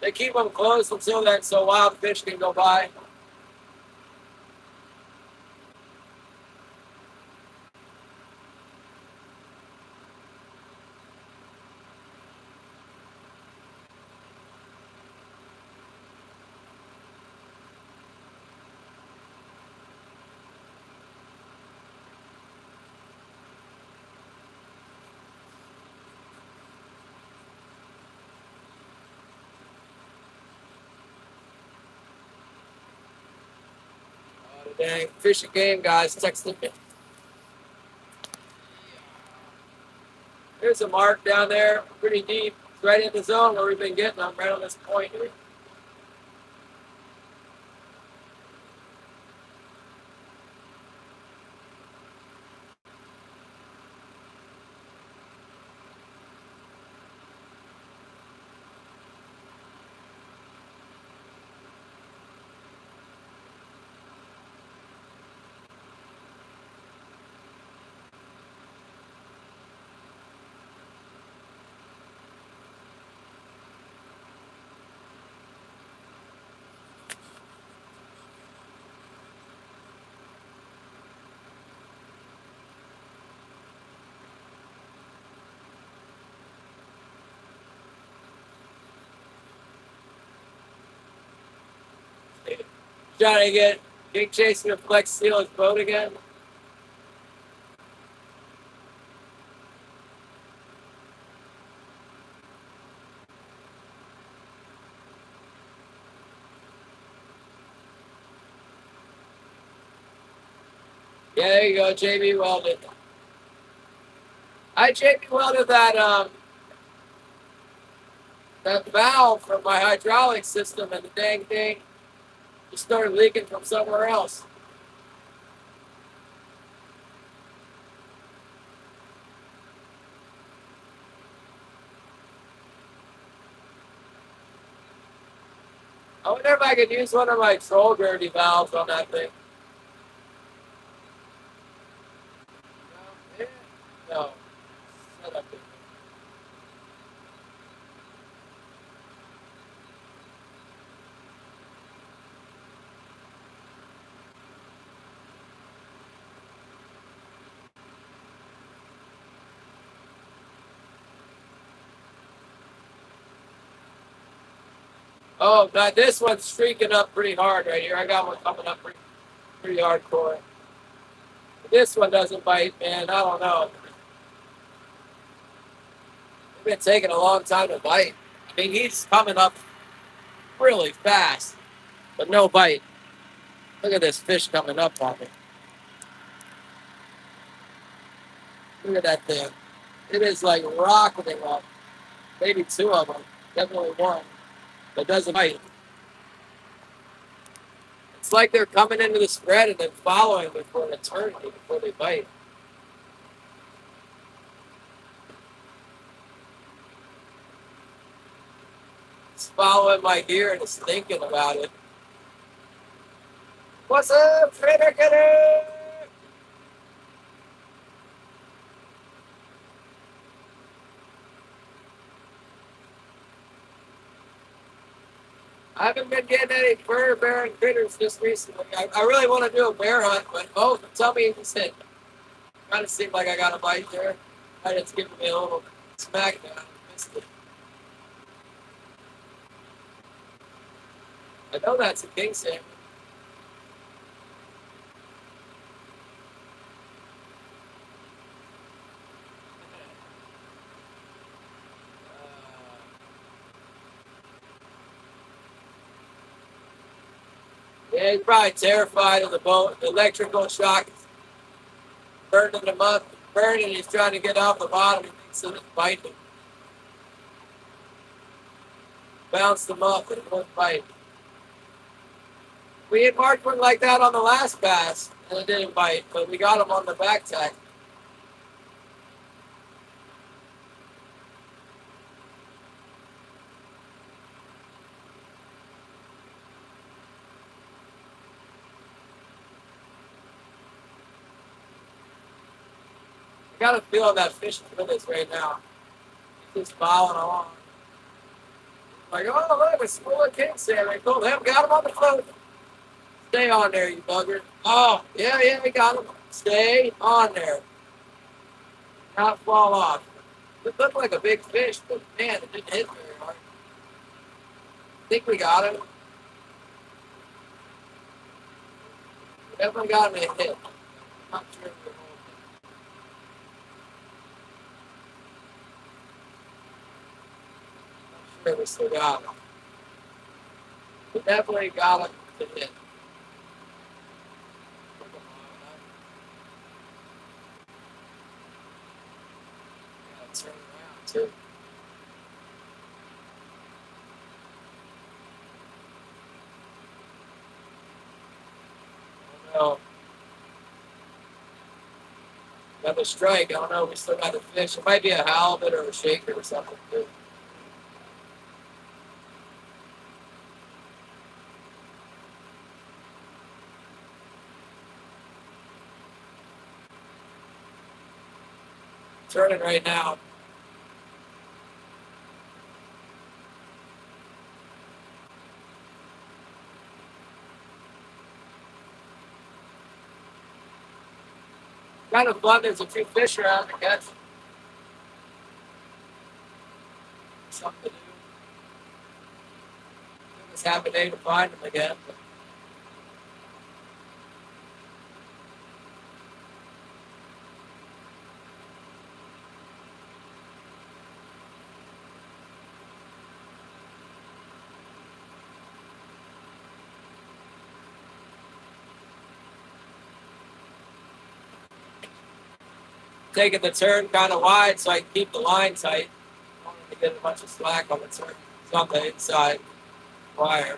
They keep them closed until then so wild fish can go by. Dang, fishing game guys texting me. There's a mark down there, pretty deep. It's right in the zone where we've been getting them, right on this point here. Trying to get King chasing to flex steal his boat again. Yeah, there you go, JB welded. I JB welded that valve from my hydraulic system, and the dang thing just started leaking from somewhere else. I wonder if I could use one of my troll dirty valves on that thing. No. Shut up. Oh, God, this one's streaking up pretty hard right here. I got one coming up pretty hardcore. This one doesn't bite, man. I don't know. It's been taking a long time to bite. I mean, he's coming up really fast, but no bite. Look at this fish coming up on me. Look at that thing. It is like rocketing up. Maybe two of them. Definitely one. But doesn't bite. It's like they're coming into the spread and then following me for an eternity before they bite. It's following my gear and it's thinking about it. What's up, critter critter? I haven't been getting any fur bearing critters just recently. I really want to do a bear hunt, but both tell me he said, kind of seemed like I got a bite there. I just giving me a little smack down. Missed it. I know that's a king salmon. Yeah, he's probably terrified of the boat. The electrical shock is burning him up, burning. He's trying to get off the bottom. He thinks it's biting. bounced them up and it wouldn't bite. We had marked one like that on the last bass, and it didn't bite, but we got him on the back tag. I got a feel that fish is with us right now. He's just following along. Like, oh, look, it's full of kings there. I told him, got him on the float. Stay on there, you bugger. Oh, yeah, we got him. Stay on there. Not fall off. It looked like a big fish, but man, it didn't hit very hard. I think we got him. We definitely got him a hit. I'm not sure if we're holding it. I'm sure we still got him. We definitely got him to hit. Yeah, turn around too. Oh, another strike. I don't know. We still got the fish. It might be a halibut or a shaker or something too. Turning right now. Kind of fun. There's a few fish around to catch. Something to do. It's happening to find them again. Taking the turn kind of wide so I can keep the line tight. I wanted to get a bunch of slack on the turn. It's on the inside wire.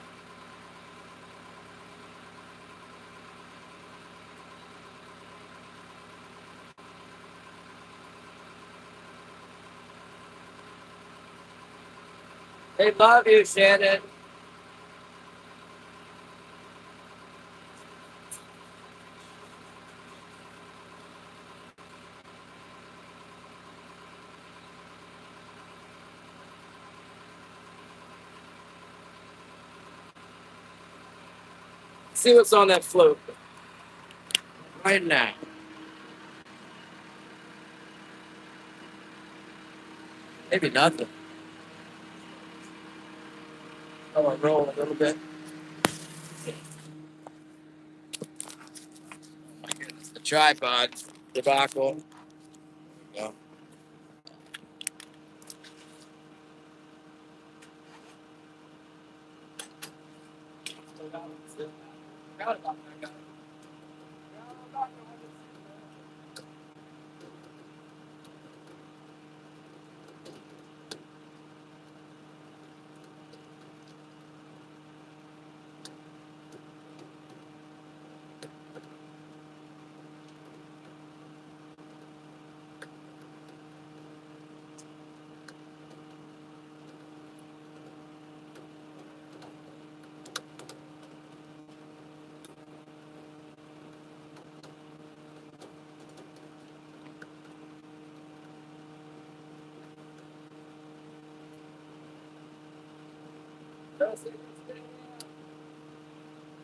They love you, Shannon. See what's on that float right now. Maybe nothing. Oh, I roll a little bit. My goodness, the tripod debacle. There we go.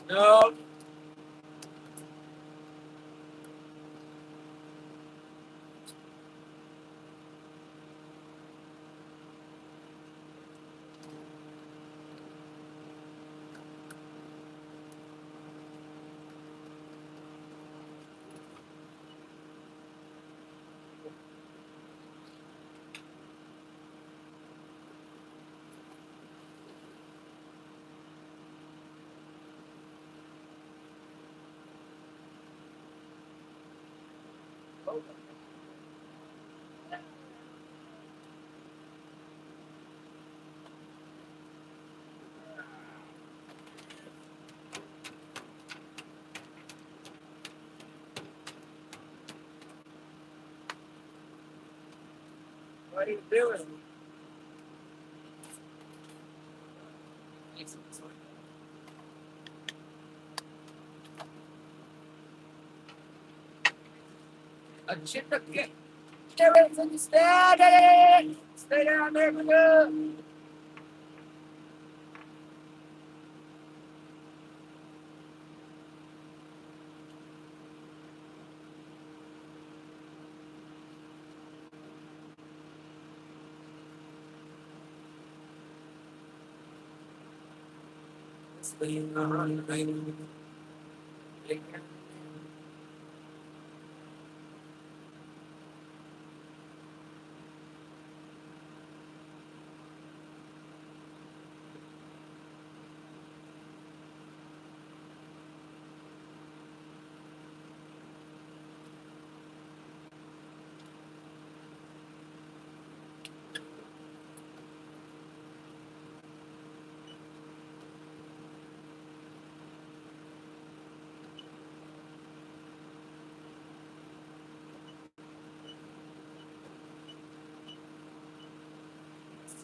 No. What are you doing? A chicken. Stay down there, brother.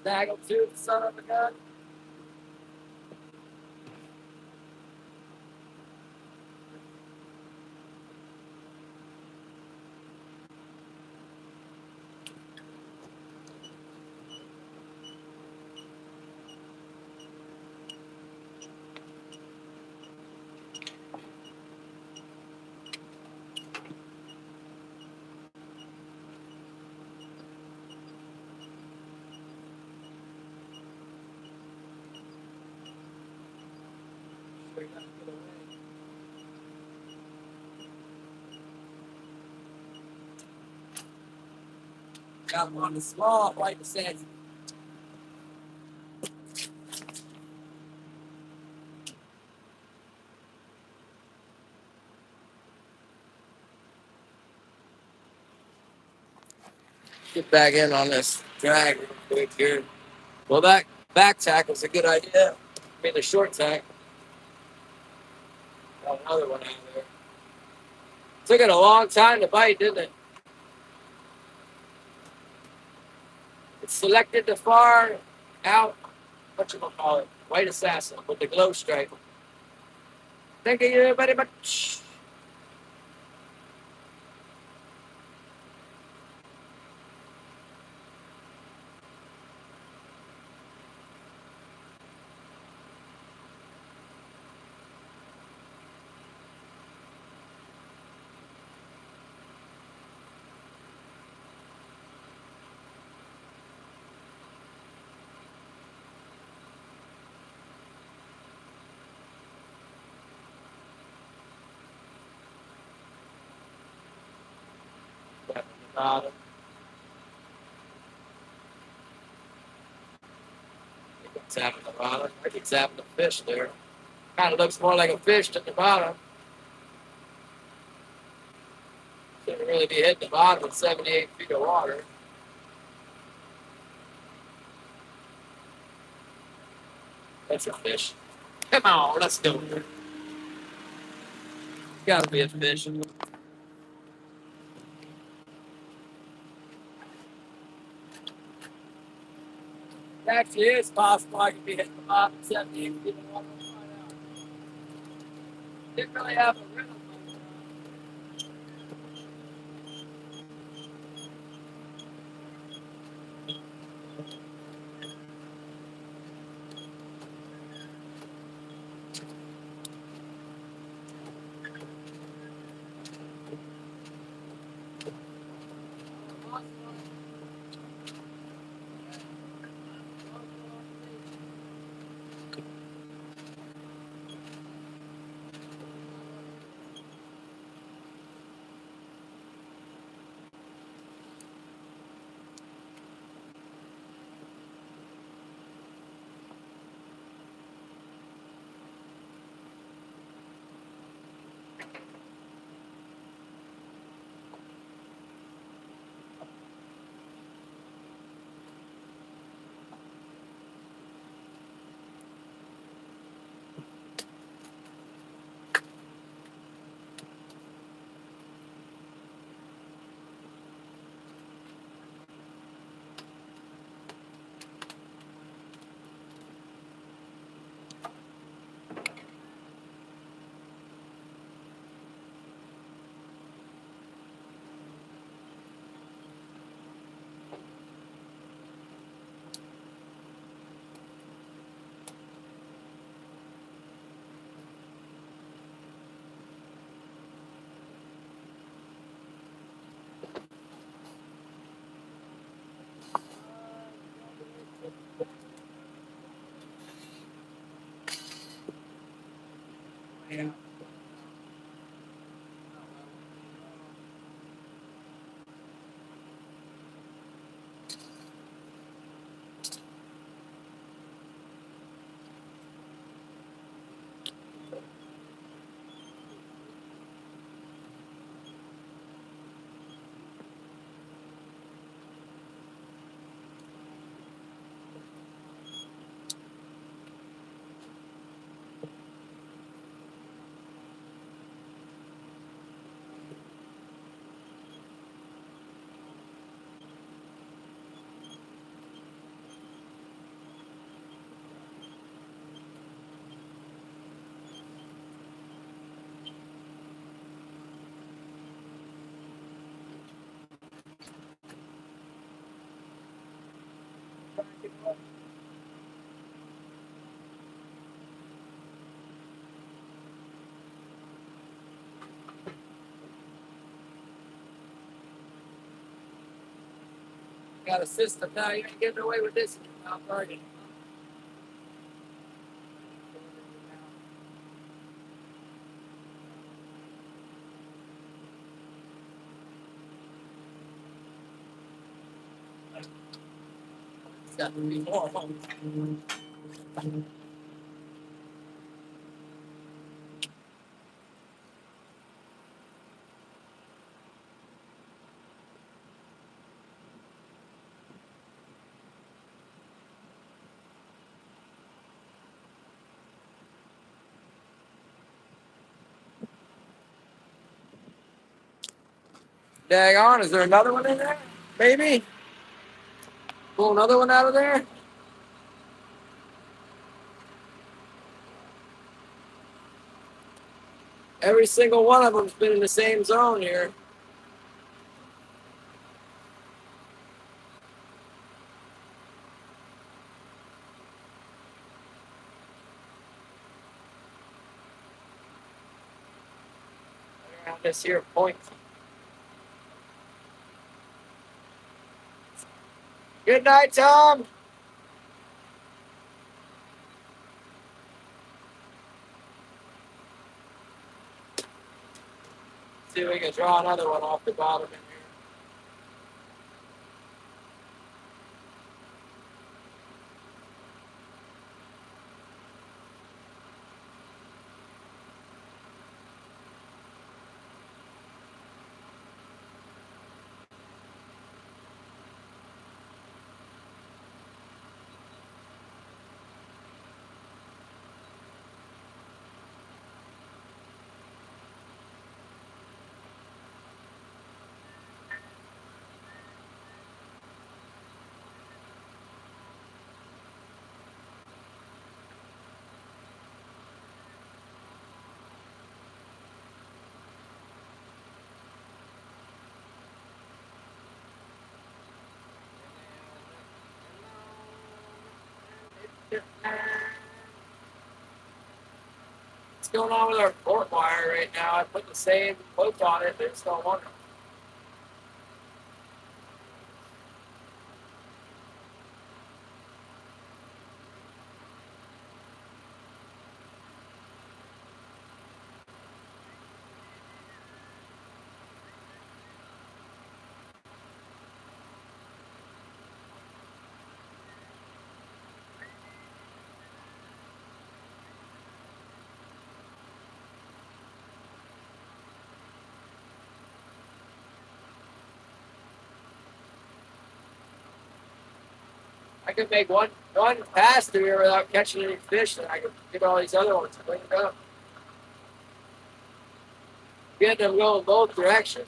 Snaggle too, son of a gun. Got him on the small white sand. Get back in on this drag real quick here. Well, that back tack was a good idea. I mean, the short tack. Got another one out there. Took it a long time to bite, didn't it? It selected the far out, whatchamacallit, white assassin with the glow stripe. Thank you very much. Bottom. Tapping the bottom. I keep tapping the fish there. Kind of looks more like a fish than the bottom. Shouldn't really be hitting the bottom with 78 feet of water. That's a fish. Come on, let's do it. Gotta be a fish. It actually is possible I could be hitting the bottom 78 feet of water. Didn't really have a rhythm. Got a system now. You ain't getting away with this. I'm bargaining. It's got to be more. Daggone, is there another one in there? Maybe? Pull another one out of there? Every single one of them's been in the same zone here. Around this here point. Good night, Tom. See if we can draw another one off the bottom in here. What's going on with our port wire right now? I put the same loop on it, but it's still wondering. I could make one pass through here without catching any fish, and I could get all these other ones cleaned up. Get them going both directions.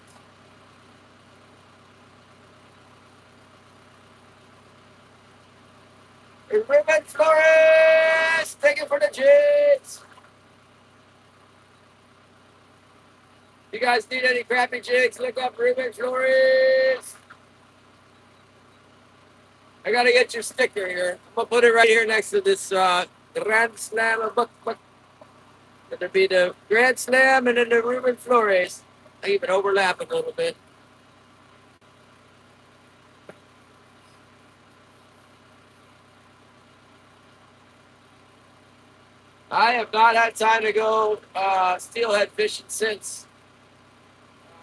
Ribbon Flores! Take it for the jigs! You guys need any crappy jigs? Look up Ruben Flores! I gotta get your sticker here. I'm gonna put it right here next to this Grand Slam of Buck. It'll be the Grand Slam and then the Ruben Flores. I even overlap a little bit. I have not had time to go steelhead fishing since.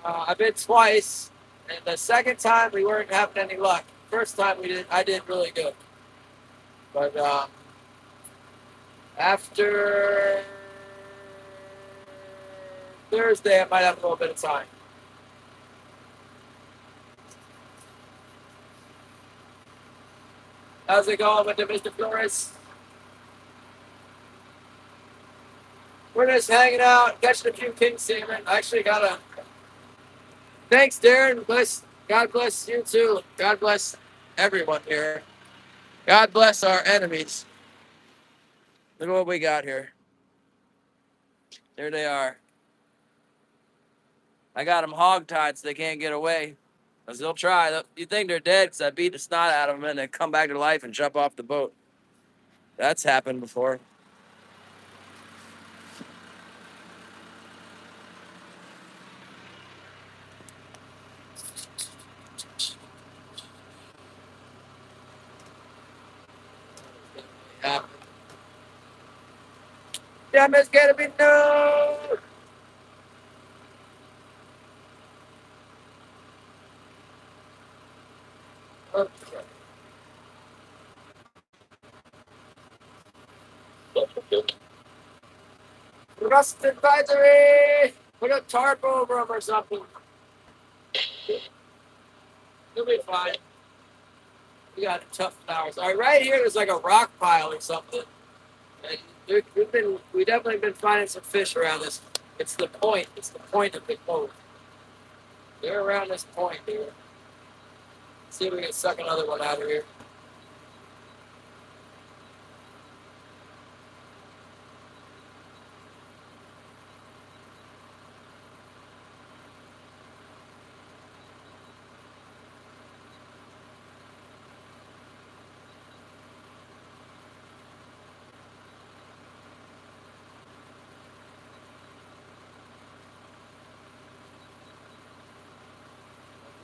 I've been twice, and the second time we weren't having any luck. First time I did really good. But after Thursday, I might have a little bit of time. How's it going with the Mr. Flores? We're just hanging out, catching a few king salmon. I actually got a. Thanks, Darren. God bless you too. God bless everyone here. God bless our enemies. Look at what we got here. There they are. I got them hog-tied so they can't get away. Because they'll try. You think they're dead because I beat the snot out of them and they come back to life and jump off the boat. That's happened before. Yeah, Miss Getty, no! Rust advisory! Put a tarp over them or something. You'll be fine. We got tough flowers. All right, right here there's like a rock pile or something. And we definitely been finding some fish around this. It's the point. It's the point of the boat. They're around this point here. Let's see if we can suck another one out of here.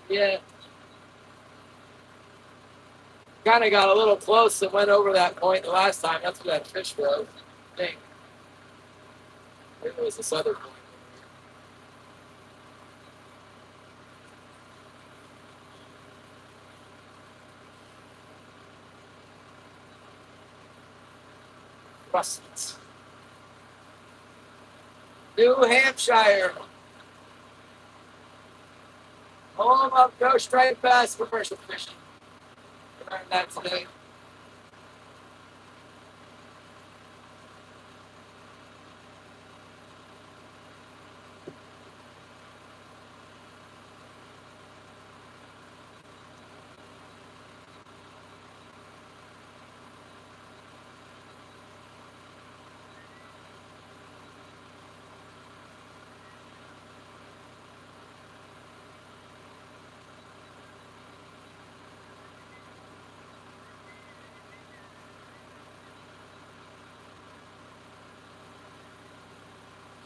Yeah. Kind of got a little close and went over that point the last time. That's where that fish was. I think. Maybe it was this other point. Russets. New Hampshire. Home of no striped bass commercial fishing. We learned that today.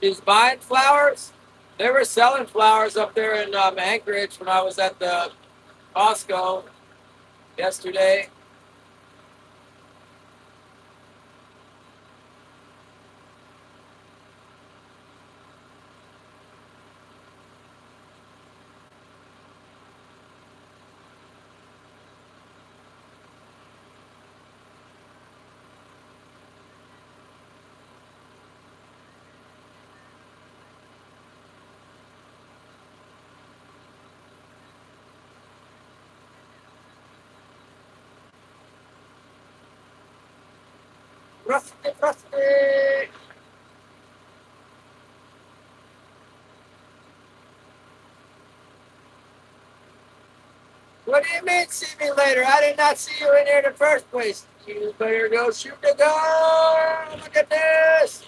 She's buying flowers. They were selling flowers up there in Anchorage when I was at the Costco yesterday. Rusty, rusty. What do you mean, see me later? I did not see you in here in the first place. You better go shoot the gun. Look at this.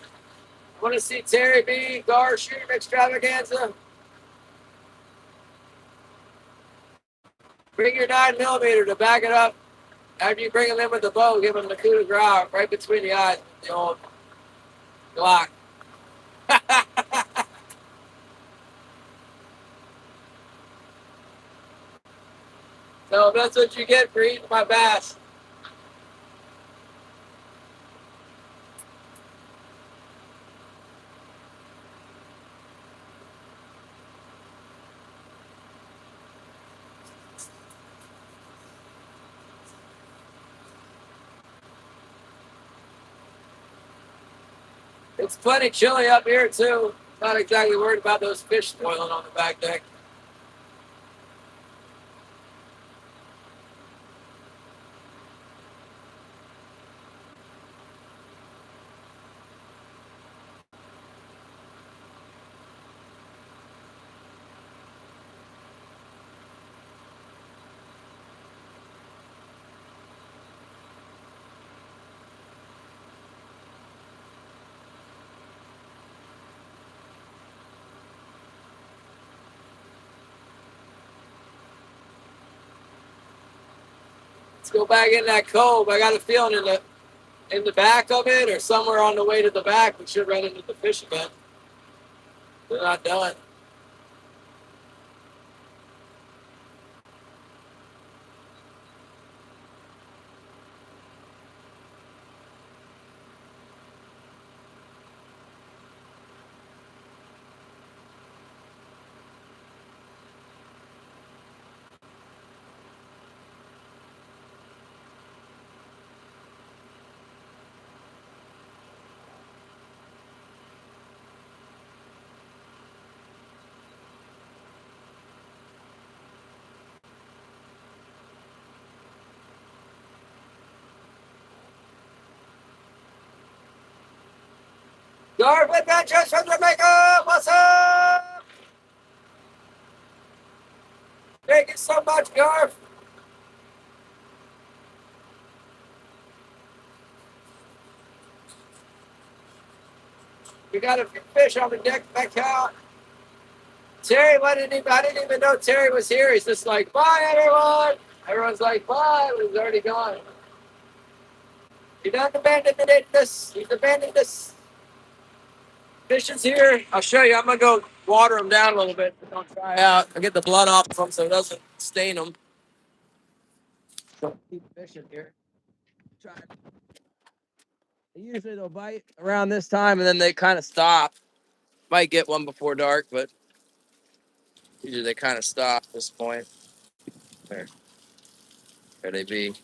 Want to see Terry B. Gar shooting extravaganza? Bring your 9mm to back it up. After you bring him in with the bow, give him the coup de grace right between the eyes with the old Glock. So that's what you get for eating my bass. It's plenty chilly up here too. Not exactly worried about those fish spoiling on the back deck. Let's go back in that cove. I got a feeling in the back of it or somewhere on the way to the back, we should run into the fish again. They're not done. Garf Adventures from Jamaica, what's up? Thank you so much, Garf. We got a few fish on the deck back out. Terry, I didn't even know Terry was here. He's just like, bye, everyone. Everyone's like, bye. He's already gone. He done abandoned us. He's abandoned us. Fish is here. I'll show you. I'm going to go water them down a little bit. Don't dry out. I'll get the blood off of them so it doesn't stain them. So keep fishing here. Try. Usually they'll bite around this time and then they kind of stop. Might get one before dark, but usually they kind of stop at this point. There they be.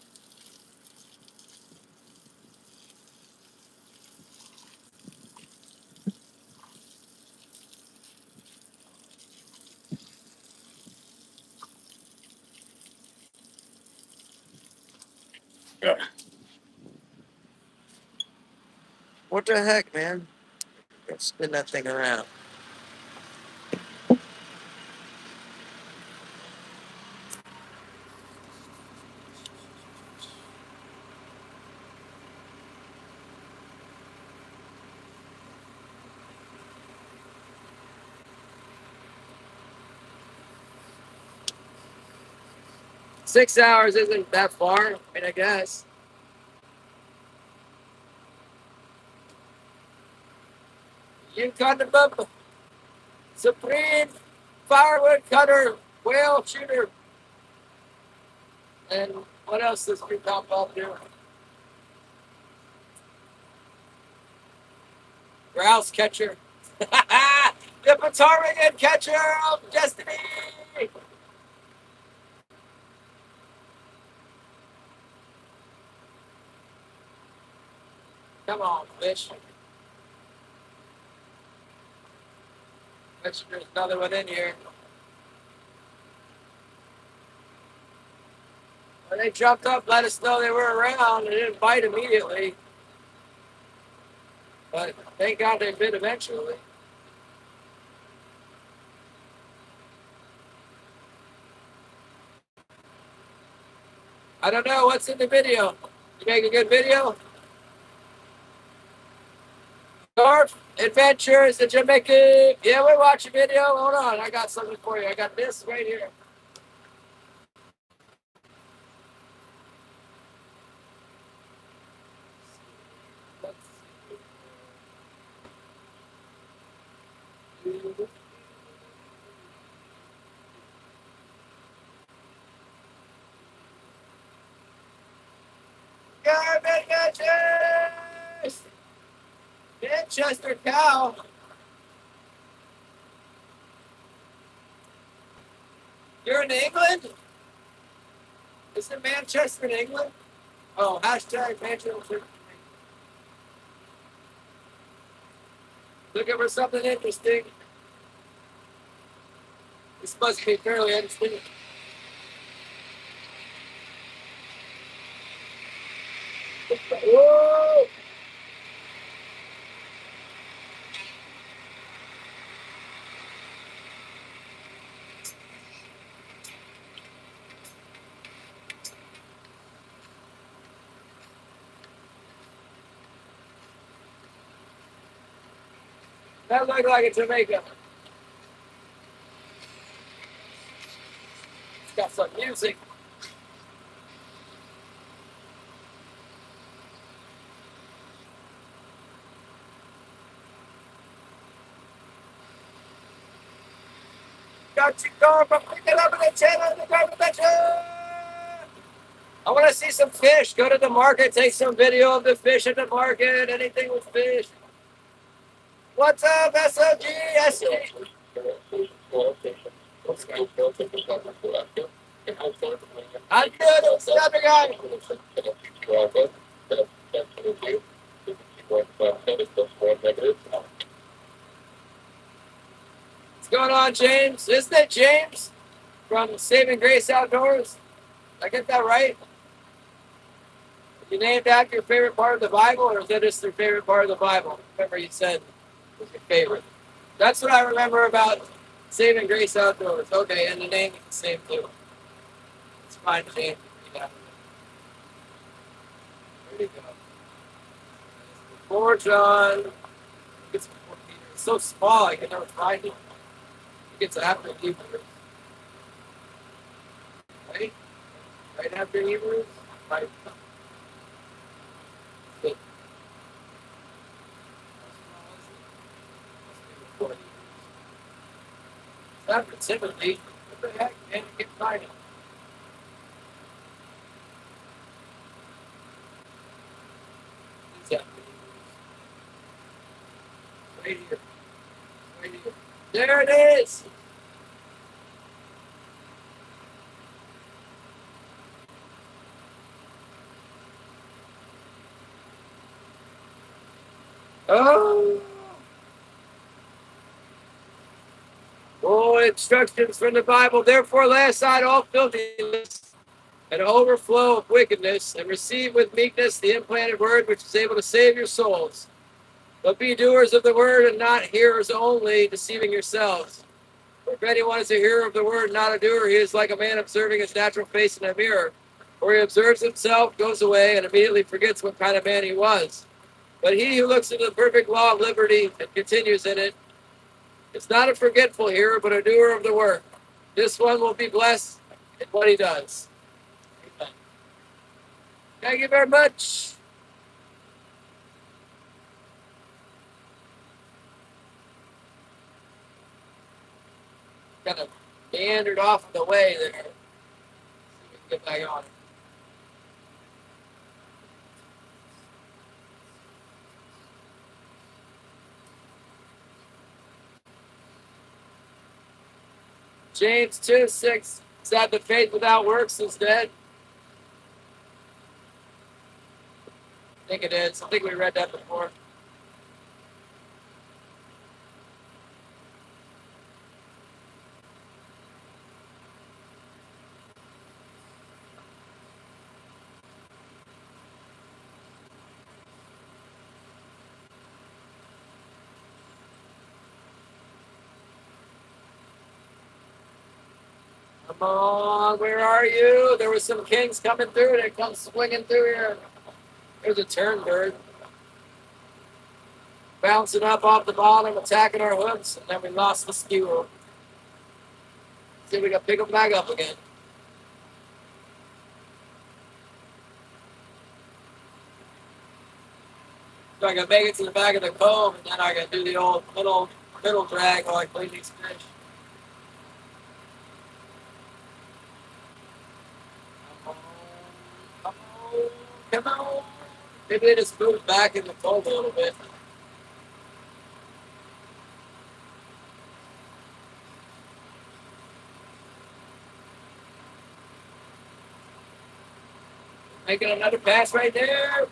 What the heck, man? Let's spin that thing around. Six hours isn't that far. I mean, I guess. You got the bump. Supreme firewood cutter, whale shooter. And what else does we pop up here? Grouse catcher. The Patarian catcher of destiny. Come on, fish. There's another one in here. When they jumped up, let us know they were around. They didn't bite immediately. But thank God they bit eventually. I don't know what's in the video. You make a good video? Garf Adventures in Jamaica. Yeah, we're watching video. Hold on, I got something for you. I got this right here. Garf Adventures! Manchester cow. You're in England? Is it Manchester in England? Oh, hashtag Manchester. Looking for something interesting. This must be fairly interesting. Whoa! That looked like a Jamaica. It's got some music. Got you going from picking up in the channel to the picture. I want to see some fish. Go to the market, take some video of the fish at the market. Anything with fish. What's up, SOG? I'm good. What's the other guy? What's going on, James? Isn't it James from Saving Grace Outdoors? Did I get that right? You named after your favorite part of the Bible, or is that just your favorite part of the Bible? Remember, you said it was your favorite. That's what I remember about Saving Grace Outdoors. Okay, and the name is the same too. It's fine to name. There you go. Poor John. It's so small, I can never find it. It's after Hebrews. Right? Right after Hebrews? Right. Good. It's after Timothy. What the heck, man? You can't find it. It's after Hebrews. Right here. Right here. There it is! Oh! Oh, instructions from the Bible. Therefore, lay aside all filthiness and overflow of wickedness, and receive with meekness the implanted word which is able to save your souls. But be doers of the word and not hearers only, deceiving yourselves. For if anyone is a hearer of the word, not a doer, he is like a man observing his natural face in a mirror. For he observes himself, goes away, and immediately forgets what kind of man he was. But he who looks into the perfect law of liberty and continues in it is not a forgetful hearer, but a doer of the word. This one will be blessed in what he does. Amen. Thank you very much. Kind of meandered off of the way there. See if we can get back on. James 2:6 said the faith without works is dead. I think it is. I think we read that before. Come on, where are you? There was some kings coming through. They come swinging through here. There's a turn bird. Bouncing up off the bottom, attacking our hooks, and then we lost the skewer. See if we can pick them back up again. So I can make it to the back of the cove, and then I can do the old middle drag while I clean these fish. Come on, come on, come on. Maybe they just moved back in the cove a little bit. Making another pass right there.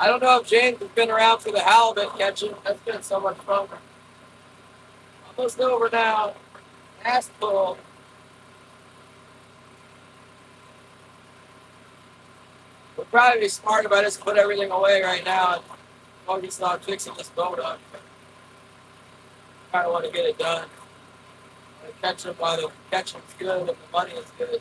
I don't know if James has been around for the halibut catching. That's been so much fun. Almost over now. Ass pull. We'd probably be smart if I just put everything away right now and focus on fixing this boat up. I want to get it done. I catch them while the catching's good and the money is good.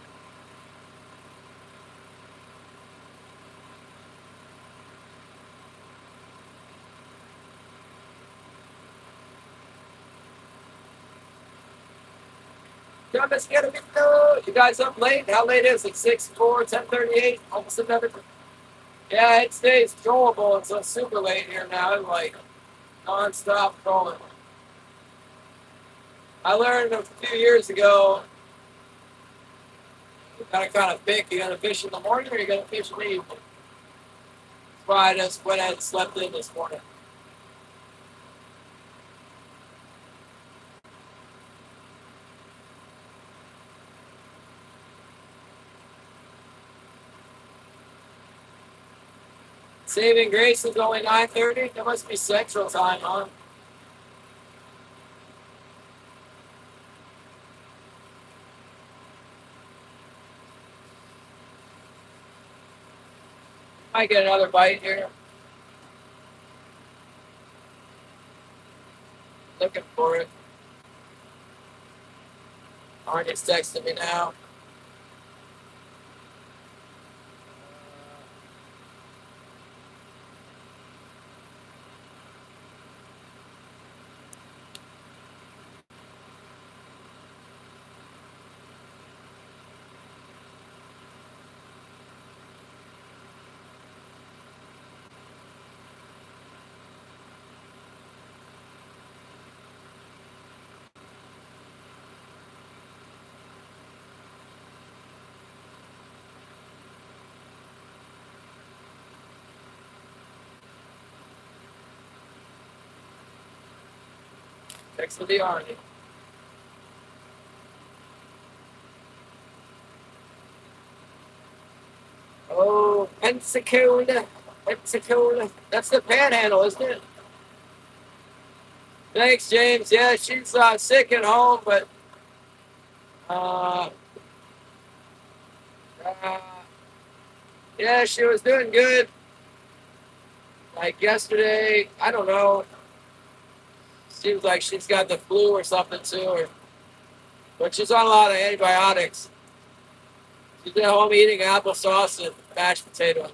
You guys up late? How late is it? 6:04, 10:38, almost 11. Yeah, it stays trollable until super late here now. I'm like non-stop trolling. I learned a few years ago, you gotta kind of pick, you gonna fish in the morning or you gonna fish in the evening. That's why I just went ahead and slept in this morning. Saving Grace is only 9:30. That must be Central Time, huh? Might get another bite here. Looking for it. Arnie's texting me now. Texting the Arnie. Oh, Pensacola. Pensacola. That's the panhandle, isn't it? Thanks, James. Yeah, she's sick at home, but uh, uh, yeah, she was doing good. Like yesterday, I don't know. Seems like she's got the flu or something to her. But she's on a lot of antibiotics. She's at home eating applesauce and mashed potato.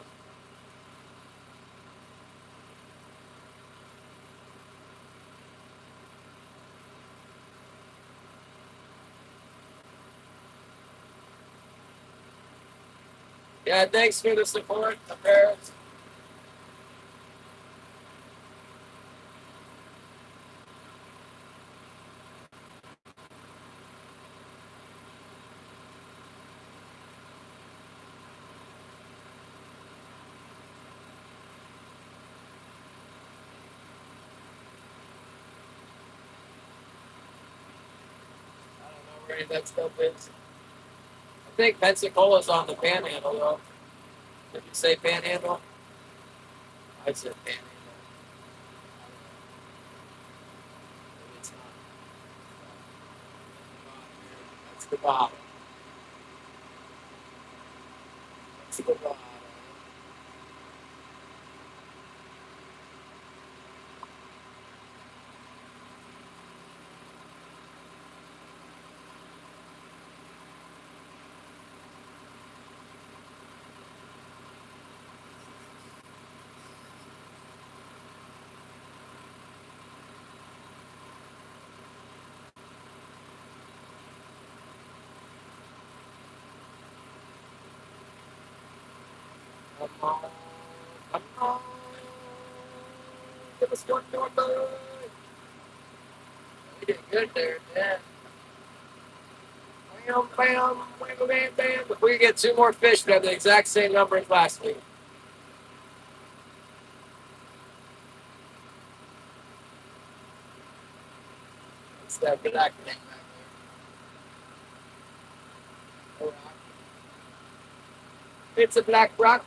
Yeah, thanks for the support, the parents. I don't know where any of that stuff is. I think Pensacola's on the panhandle, though. Did you say panhandle? I said panhandle. Maybe it's not. That's the bottom. That's the bottom. Come on. Come on. Give us one more bite. We did good there, man. Bam, bam, bam, bam, bam. If we get two more fish, we have the exact same number as last week. It's that black thing back there. It's a black rock.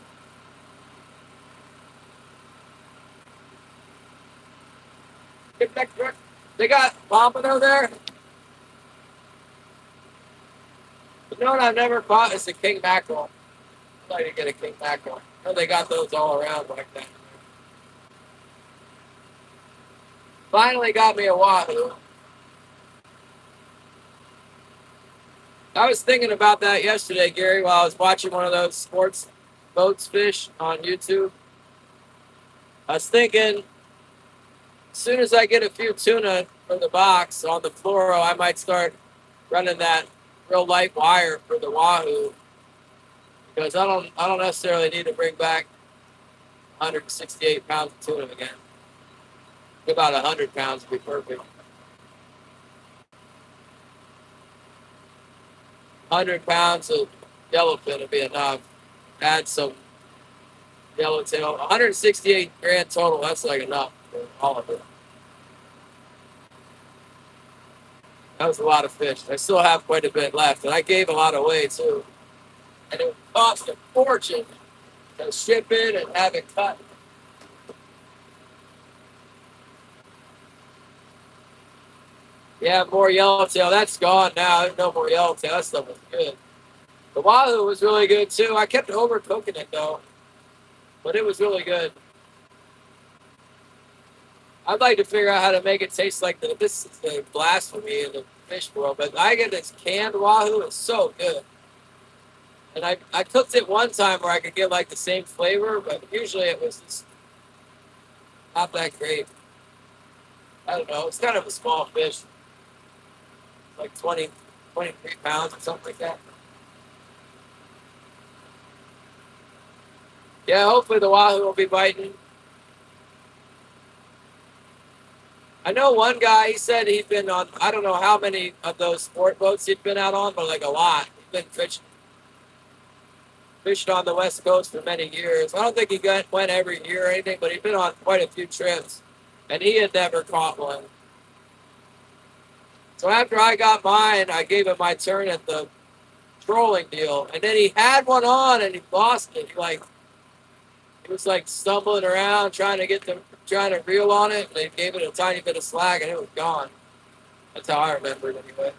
Get back truck. They got pompano there. You know what I've never caught is a king mackerel. I'd like to get a king mackerel. I know they got those all around like that. Finally got me a wahoo. I was thinking about that yesterday, Gary, while I was watching one of those sports boats fish on YouTube. I was thinking, as soon as I get a few tuna from the box on the fluoro, I might start running that real light wire for the wahoo because I don't necessarily need to bring back 168 pounds of tuna again. About 100 pounds would be perfect. 100 pounds of yellowfin would be enough. Add some yellowtail. 168 grand total. That's like enough for all of it. That was a lot of fish. I still have quite a bit left, and I gave a lot away too. And it would cost a fortune to ship it and have it cut. Yeah, more yellowtail. That's gone now. There's no more yellowtail. That stuff was good. The wahoo was really good too. I kept overcooking it though, but it was really good. I'd like to figure out how to make it taste like this is the blasphemy in the fish world, but I get this canned wahoo. It's so good. And I cooked it one time where I could get like the same flavor, but usually it was just not that great. I don't know. It's kind of a small fish, like 23 pounds or something like that. Yeah, hopefully the wahoo will be biting. I know one guy, he said he'd been on, I don't know how many of those sport boats he'd been out on, but like a lot. He'd been fishing on the West Coast for many years. I don't think he went every year or anything, but he'd been on quite a few trips, and he had never caught one. So after I got mine, I gave him my turn at the trolling deal, and then he had one on and he lost it. He was like stumbling around trying to reel on it, and they gave it a tiny bit of slack, and it was gone. That's how I remember it anyway.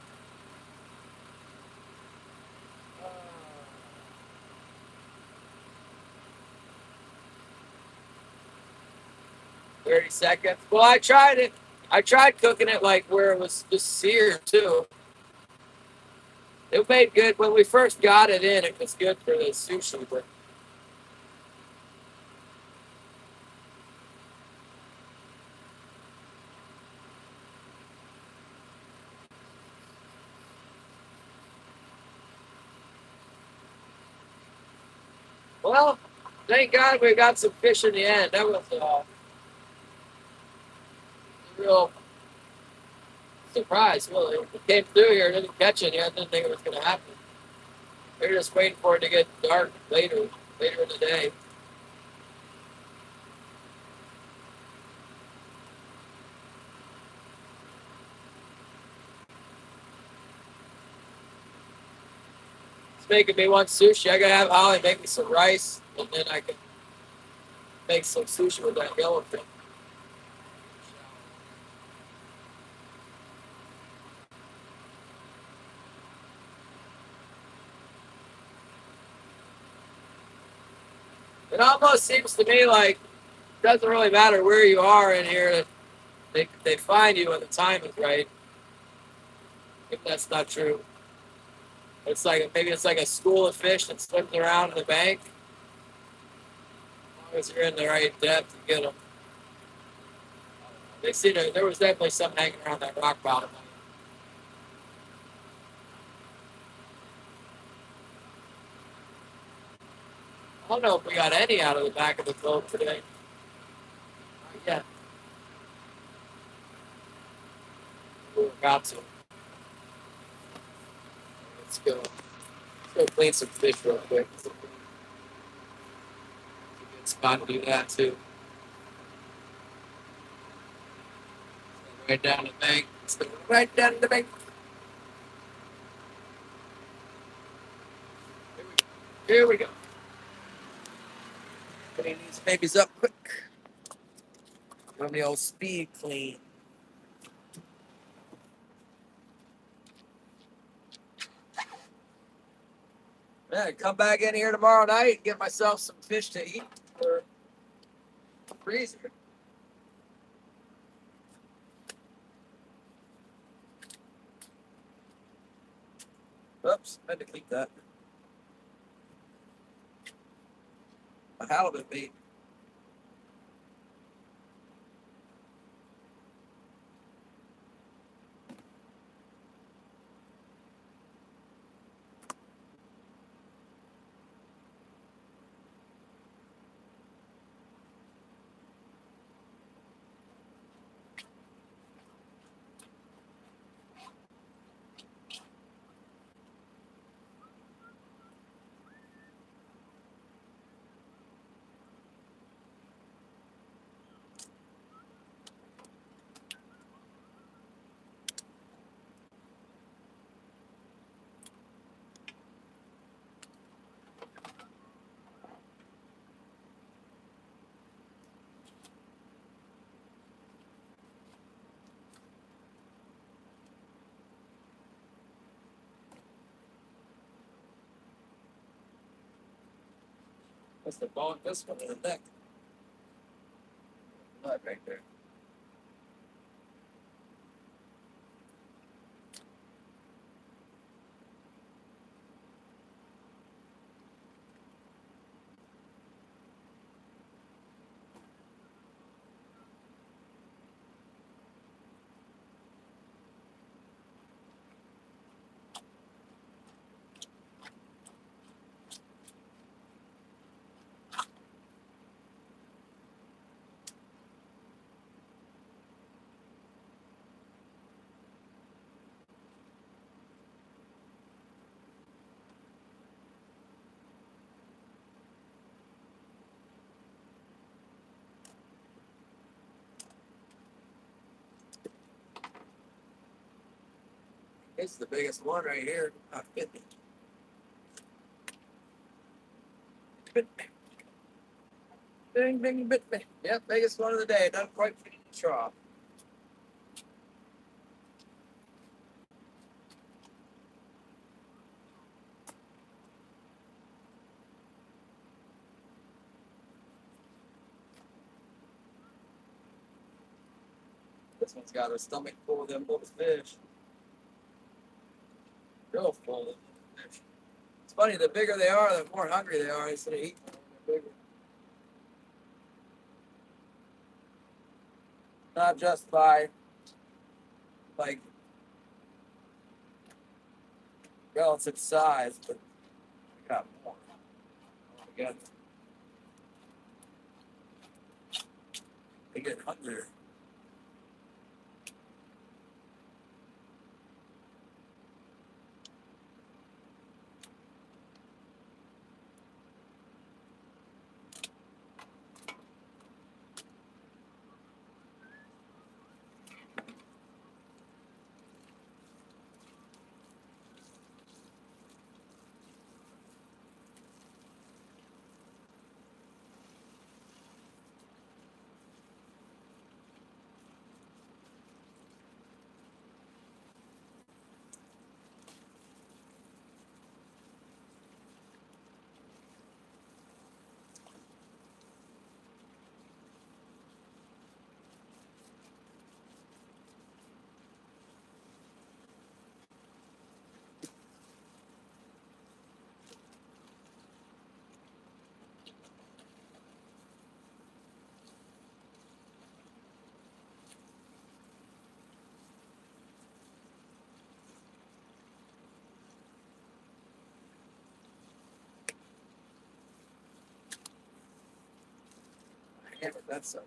30 seconds. Well, I tried it. I tried cooking it like where it was just seared too. It made good when we first got it in. It was good for the sushi, but well, thank God we got some fish in the end. That was a real surprise, really. It came through here, didn't catch it yet. Didn't think it was going to happen. We were just waiting for it to get dark later in the day. It's making me want sushi. I gotta have Holly make me some rice, and then I can make some sushi with that yellowfin. It almost seems to me like it doesn't really matter where you are in here. They find you when the time is right. If that's not true, it's like maybe it's like a school of fish that swims around in the bank. As long as you're in the right depth, you get them. They see there was definitely some hanging around that rock bottom. I don't know if we got any out of the back of the boat today. Not yet. We're about to. Let's go. Let's go clean some fish real quick. It's a good spot to do that too. Right down the bank. Let's go right down the bank. Here we go. Clean these babies up quick. Run the old speed clean. Yeah, come back in here tomorrow night and get myself some fish to eat for the freezer. Oops, I had to keep that. A halibut bait. That's the bone. This one in the neck. Blood right there. It's the biggest one right here. Ah, bit me. Bit me. Bing, bing, bit me. Yep, biggest one of the day. Doesn't quite fit in the trough. This one's got a stomach full of them little fish. Real full of them little fish. It's funny, the bigger they are, the more hungry they are instead of eating them when they're bigger. Not just by like relative size, but we got more. We got they get hungrier. Yeah, but that's a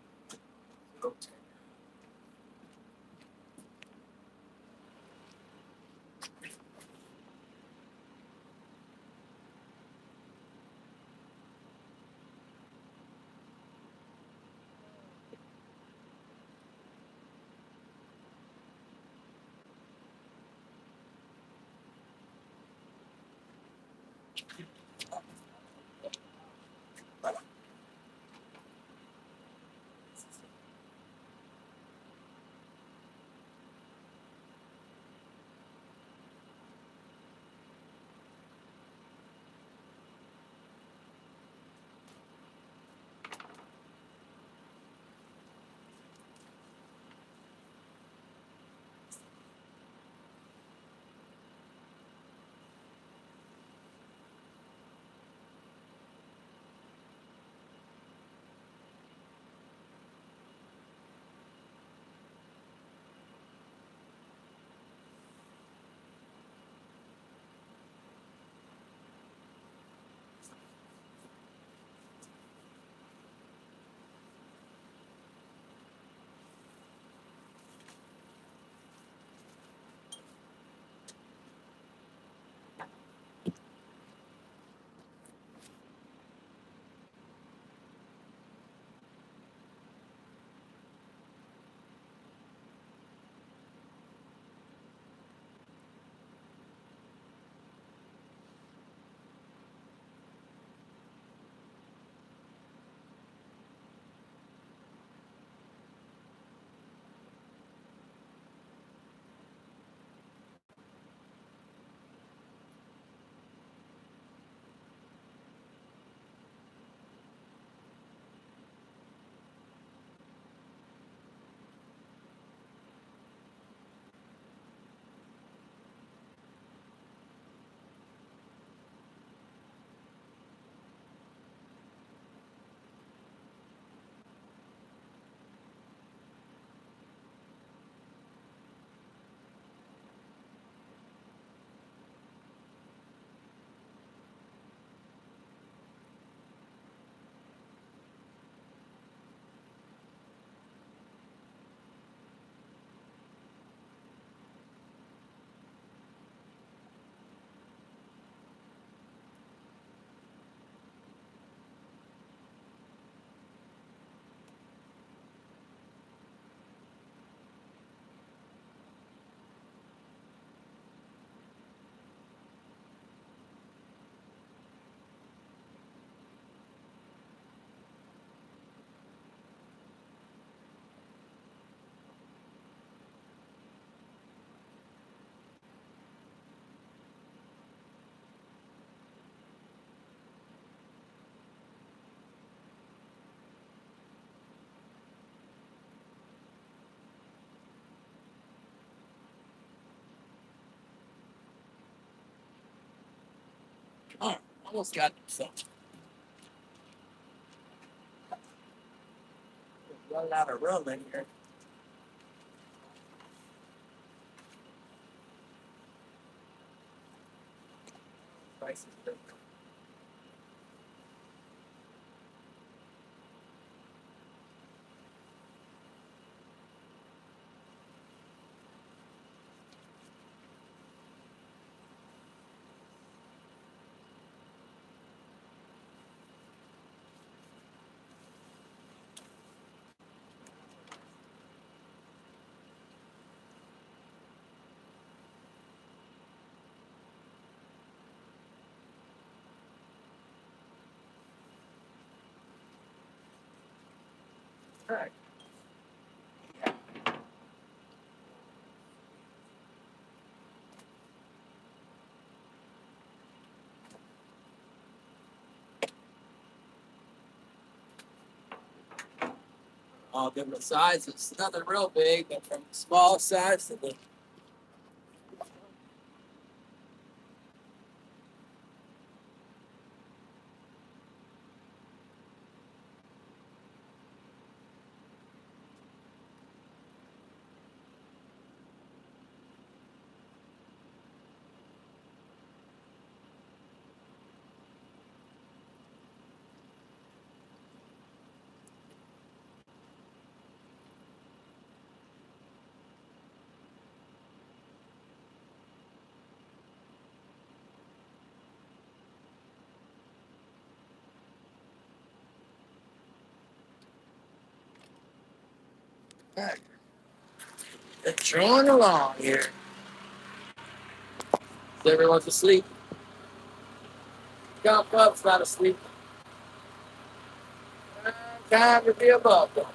Oh, almost got some. Running out of room in here. Prices. All right. All different sizes. Nothing real big, but from the small size to the. All right. It's drawing along here. Is everyone's asleep? Golf club's not asleep. Time to be a bubble.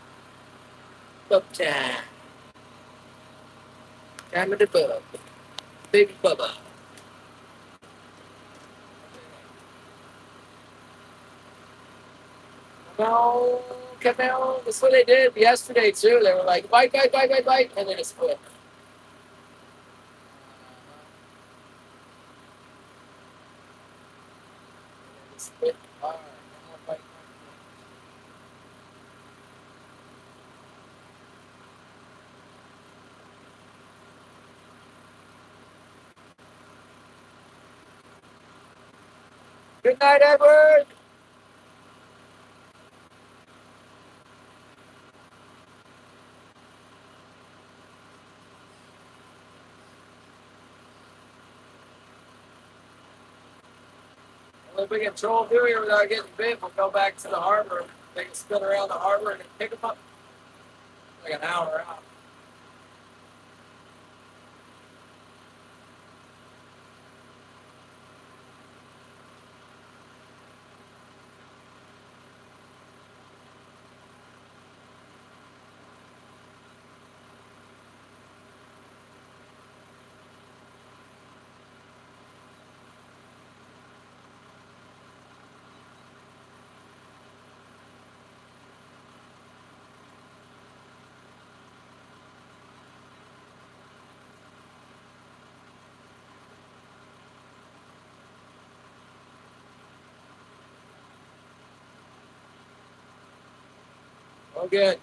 Bub time. Time of the bub. Big bubba. No, Camille. That's what they did yesterday too. They were like, bite, bite, bite, bite, bite, and then it split. It split hard. Bite. Good night, Edward. Well, if we can troll through here without getting bit, we'll go back to the harbor. Take a spin around the harbor and pick them up. Like an hour out. Oh, good.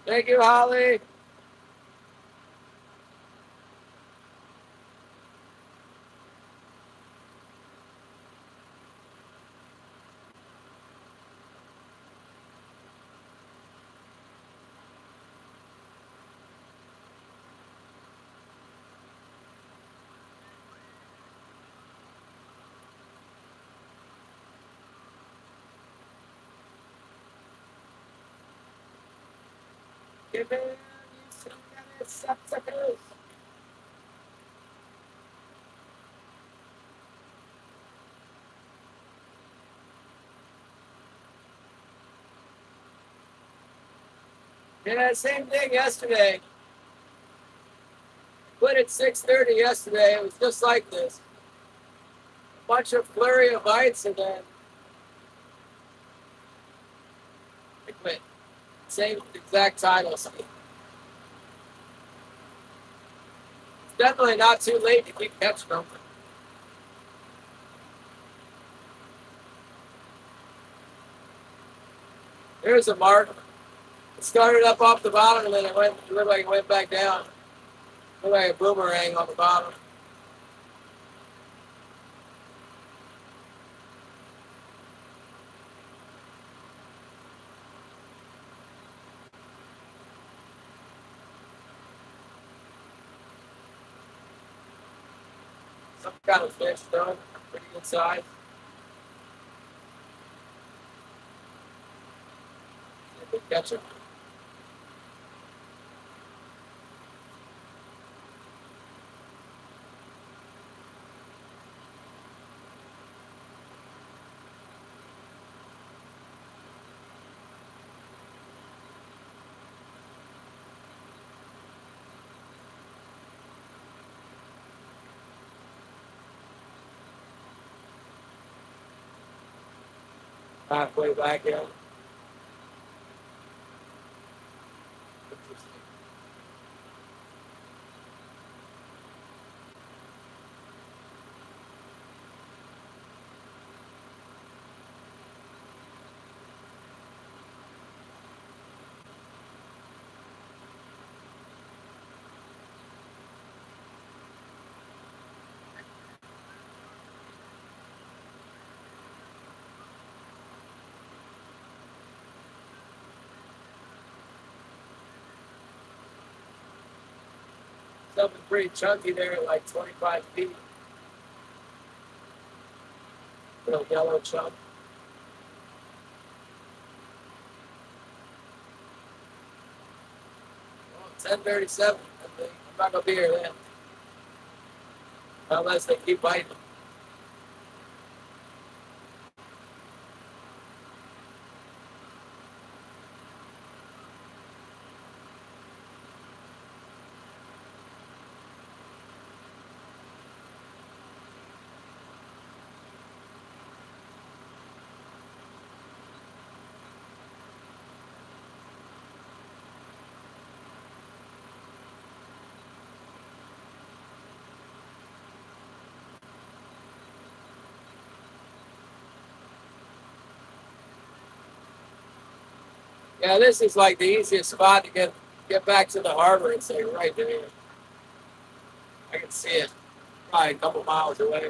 Thank you, Holly. Give me some suckers. Yeah, same thing yesterday. Quit at 6:30 yesterday. It was just like this. A bunch of flurry of bites and then Wait, same exact title. So it's definitely not too late to keep catching them. Here's a mark. It started up off the bottom and then it looked like it went back down. It looked like a boomerang on the bottom. Some kind of fish though. Pretty good size. See if we catch it. Halfway back in. Interesting. Something pretty chunky there at like 25 feet. Little yellow chunk. Well, 10:37. I think. I'm not gonna be here then. Unless they keep biting. Yeah, this is like the easiest spot to get back to the harbor. It's like right there. I can see it. Probably a couple miles away.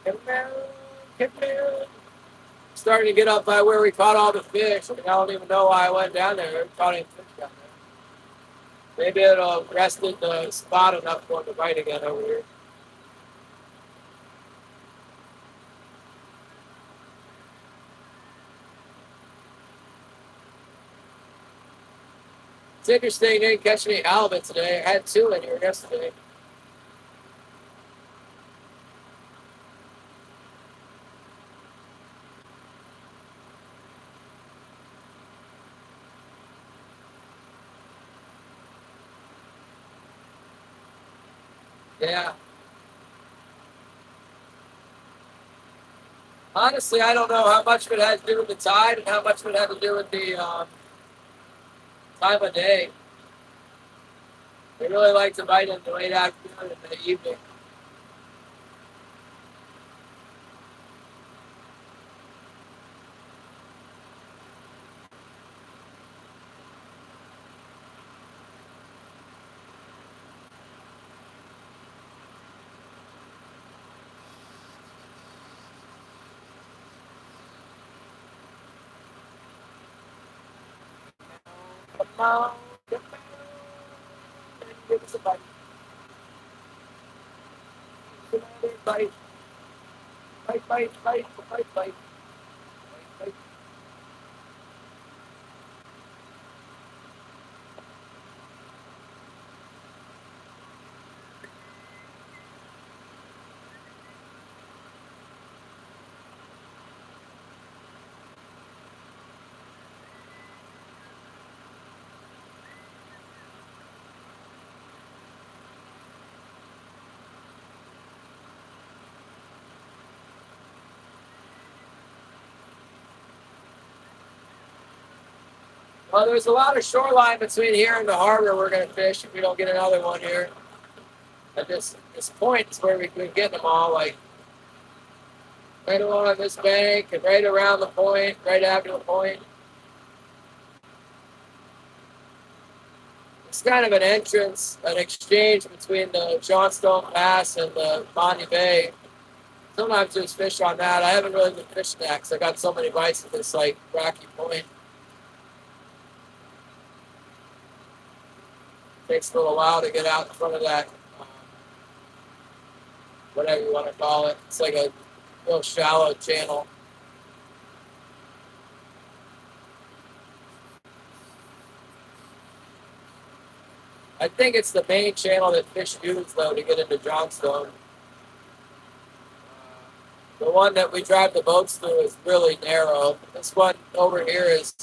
Come down, come down. Starting to get up by where we caught all the fish. I don't even know why I went down there. We caught any fish down there. Maybe it'll rest in the spot enough for them to bite again over here. It's interesting. I didn't catch any halibut today. I had two in here yesterday. Yeah. Honestly, I don't know how much of it had to do with the tide and how much of it had to do with the time of day. They really like to bite in the late afternoon and the evening. Come on, come on, give us a bite. Come on, bite, bite, bite, bite, bite, bite, bite. Well, there's a lot of shoreline between here and the harbor we're going to fish if we don't get another one here. At this point is where we can get them all, like right along this bank and right around the point, right after the point. It's kind of an entrance, an exchange between the Johnstone Pass and the Monty Bay. Sometimes there's fish on that. I haven't really been fishing that because I got so many bites at this like rocky point. It takes a little while to get out in front of that, whatever you want to call it. It's like a real shallow channel. I think it's the main channel that fish use though to get into Johnstone. The one that we drive the boats through is really narrow. This one over here is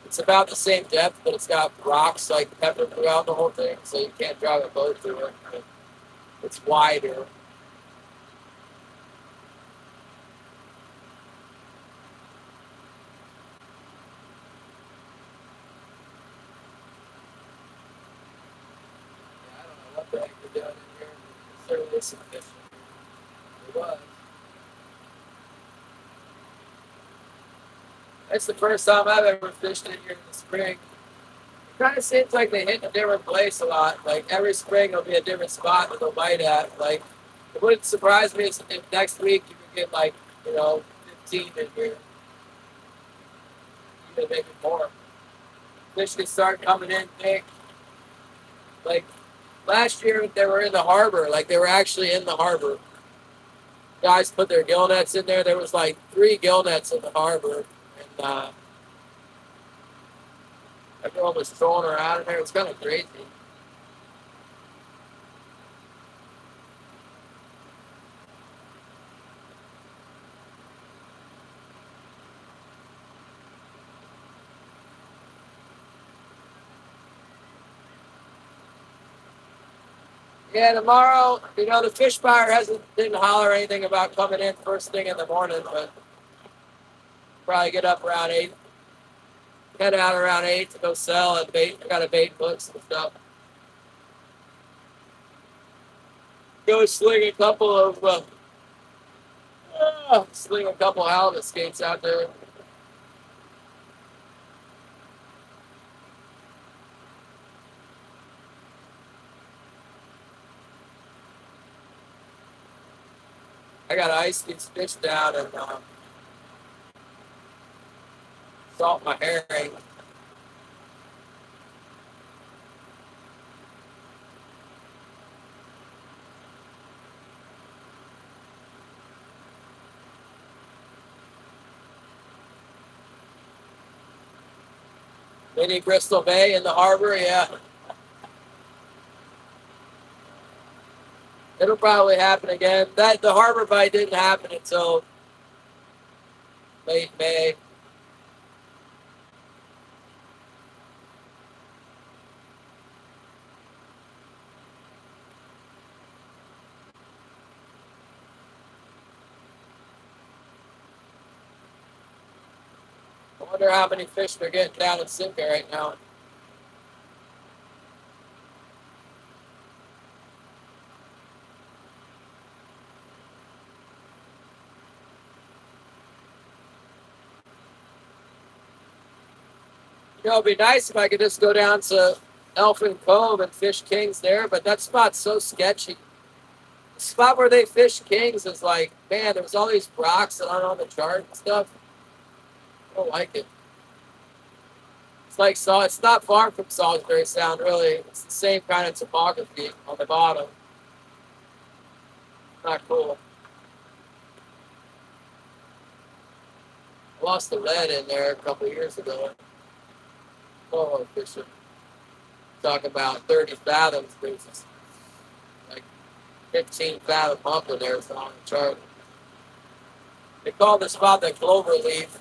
it's about the same depth, but it's got rocks like peppered throughout the whole thing, so you can't drive a boat through it. It's wider. I don't know what the heck we're doing in here. There's certainly some fish. There was. That's the first time I've ever fished in here in the spring. It kind of seems like they hit a different place a lot. Like every spring will be a different spot that they'll bite at. Like it wouldn't surprise me if next week you could get like, 15 in here. Even maybe more. Fish can start coming in big. Like last year they were in the harbor. Like they were actually in the harbor. Guys put their gill nets in there. There was like 3 gill nets in the harbor. And everyone was throwing around in there. It was kind of crazy. Yeah, tomorrow, the fish buyer didn't holler anything about coming in first thing in the morning, but probably get up around 8, head out around 8 to go sell and bait. I got a bait books and stuff. Go sling a couple halibut skates out there. I got to ice these fish down and salt my herring. Mini Bristol Bay in the harbor, yeah. It'll probably happen again. The harbor bite didn't happen until late May. I wonder how many fish they're getting down in Sitka right now. It'd be nice if I could just go down to Elfin Cove and fish kings there, but that spot's so sketchy. The spot where they fish kings is like, man, there's all these rocks that aren't on the chart and stuff. I don't like it. It's like it's not far from Salisbury Sound, really. It's the same kind of topography on the bottom. Not cool. I lost the lead in there a couple of years ago. Oh, fishing. Talk about 30 fathoms. There's like 15 fathom pump in there. It's on the chart. They call the spot the clover leaf.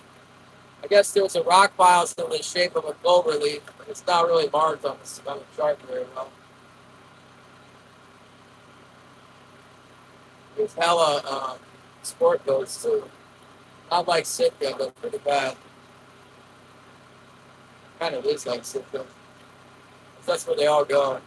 I guess there's a rock pile in the shape of a clover leaf, but it's not really marked on the chart very well. There's hella sport boats too. Not like Sitka, but pretty bad. Kind of is like Sitka. That's where they all go.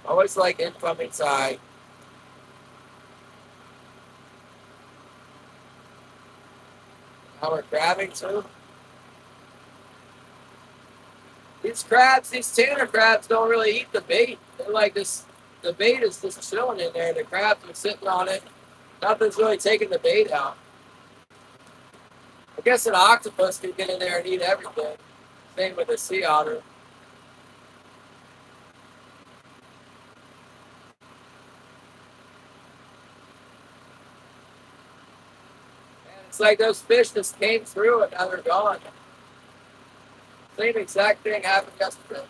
Always like incoming tide. Now we're grabbing too. These crabs, these tanner crabs, don't really eat the bait. They're like this. The bait is just chilling in there. The crabs are sitting on it. Nothing's really taking the bait out. I guess an octopus can get in there and eat everything. Same with a sea otter. And it's like those fish just came through and now they're gone. Same exact thing happened yesterday.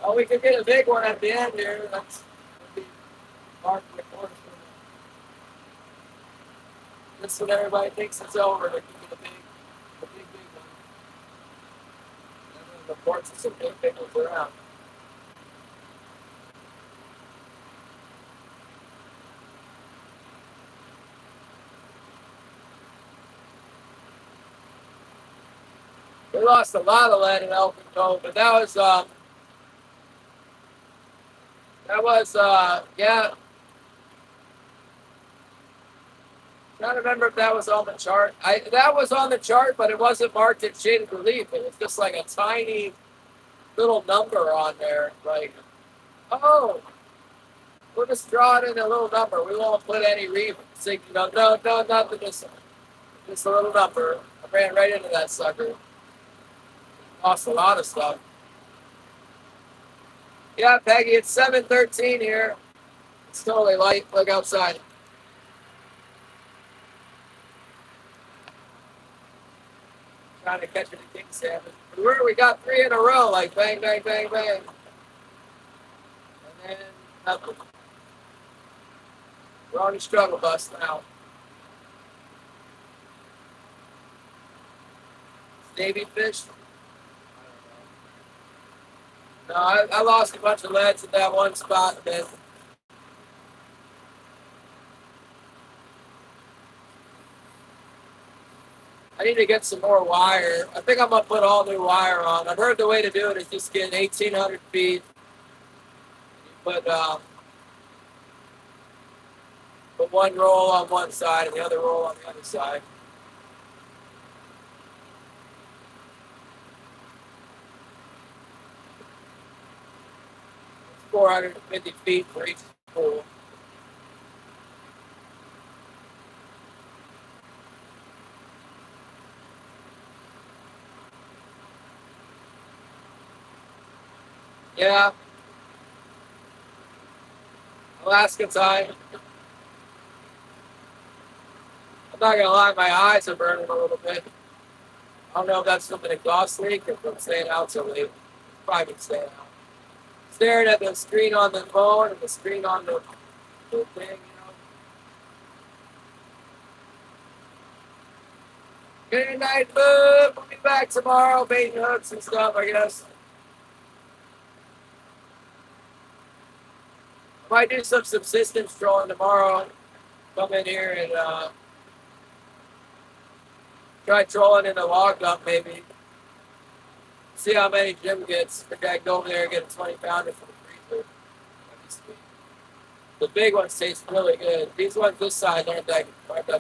Well, we could get a big one at the end here. That's mark the course. Just when everybody thinks it's over, they give you the big one. And then the ports of some big ones around. We lost a lot of lead in Elkin Cove, but yeah. Trying to remember if that was on the chart. That was on the chart, but it wasn't marked in shaded relief. It was just like a tiny little number on there. Like, oh, we'll just draw it in a little number. We won't put any reef. No, nothing. Just a little number. I ran right into that sucker. Lost a lot of stuff. Yeah, Peggy, it's 7:13 here. It's totally light. Look outside. Trying to catch a king salmon. We got three in a row, like bang, bang, bang, bang. And then nothing. We're on the struggle bus now. Navy fish. No, I lost a bunch of leads at that one spot, man. I need to get some more wire. I think I'm gonna put all new wire on. I've heard the way to do it is just get 1,800 feet. Put one roll on one side and the other roll on the other side. 450 feet for each pool. Yeah. Alaska time. I'm not gonna lie, my eyes are burning a little bit. I don't know if that's from an exhaust leak or from staying out so late. Probably staying out. Staring at the screen on the phone and the screen on the thing, Good night, Boo. We'll be back tomorrow, baiting hooks and stuff, I guess. I might do some subsistence trolling tomorrow. Come in here and try trolling in the log dump, maybe. See how many Jim gets. The guy go over there and get a 20-pounder for the freezer. The big ones taste really good. These ones this size aren't that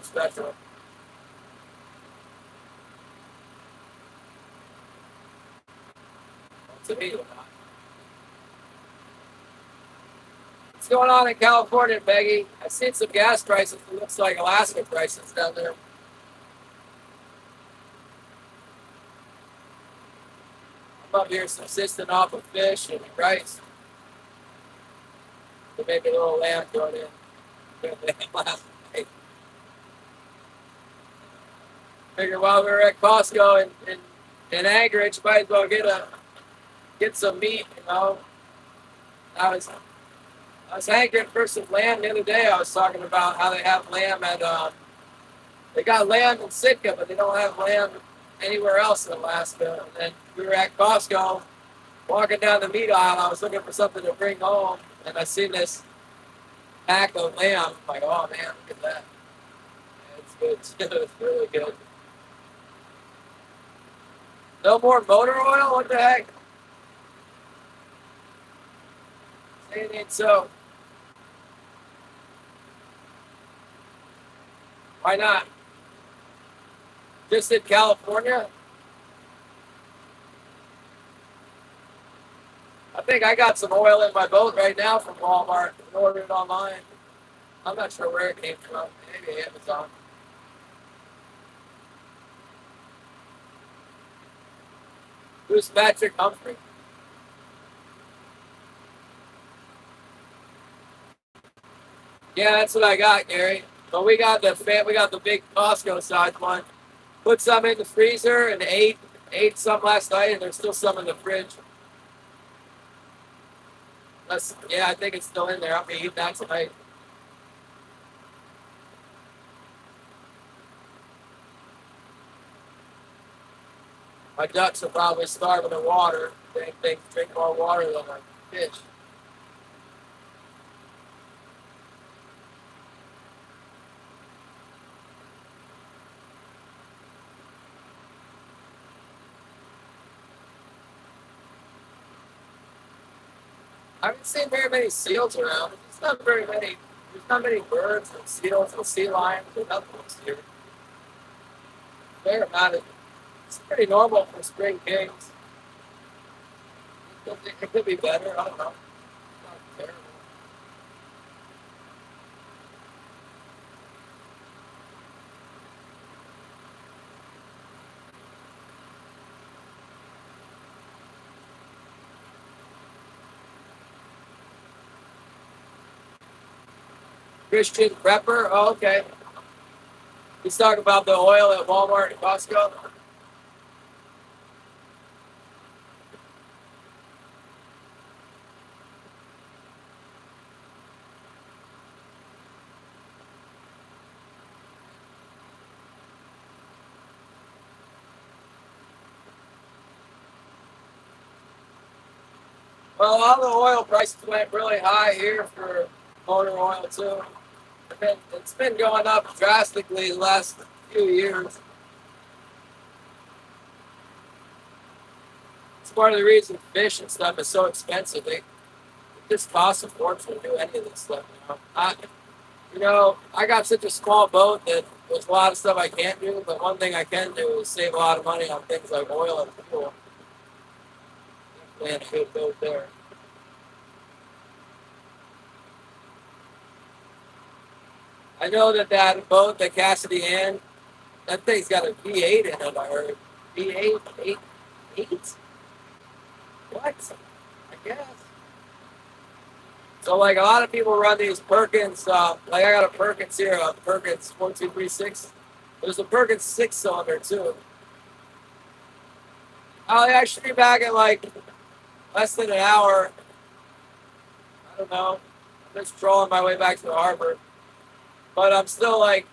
special. To me, they're not. What's going on in California, Peggy? I've seen some gas prices. It looks like Alaska prices down there. I'm up here subsisting off of fish and rice. So maybe a little lamb thrown in. Last night. Figured while we were at Costco in Anchorage, might as well get some meat. I was I was hankering for some lamb the other day. I was talking about how they have lamb at they got lamb in Sitka, but they don't have lamb anywhere else in Alaska. And then we were at Costco walking down the meat aisle. I was looking for something to bring home, and I seen this pack of lamb. I'm like, oh man, look at that. Yeah, it's good. It's really good. No more motor oil? What the heck? Saying ain't so. Why not? Just in California? I think I got some oil in my boat right now from Walmart. I ordered it online. I'm not sure where it came from. Maybe Amazon. Who's Patrick Humphrey? Yeah, that's what I got, Gary. But we got the big Costco size one. Put some in the freezer and ate some last night, and there's still some in the fridge. Yeah, I think it's still in there. I'll be eating that tonight. My ducks are probably starving of water. They drink more water than a fish. I haven't seen very many seals around. There's not many birds and seals and sea lions and nothing this year. Fair amount of, it's pretty normal for spring kings. It could be better. I don't know. It's not terrible. Christian Prepper. Oh, okay. He's talking about the oil at Walmart and Costco. Well, all the oil prices went really high here for motor oil too. It's been going up drastically the last few years. It's part of the reason fish and stuff is so expensive. It just costs a fortune to do any of this stuff. I got such a small boat that there's a lot of stuff I can't do. But one thing I can do is save a lot of money on things like oil and fuel. Definitely a good boat there. I know that boat that Cassidy Ann, that thing's got a V8 in it. I heard V8, eight. What? I guess. So like a lot of people run these Perkins. Like I got a Perkins here, a Perkins 4236. There's a Perkins 6-cylinder too. I should be back in like less than an hour. I don't know. I'm just trolling my way back to the harbor, but I'm still like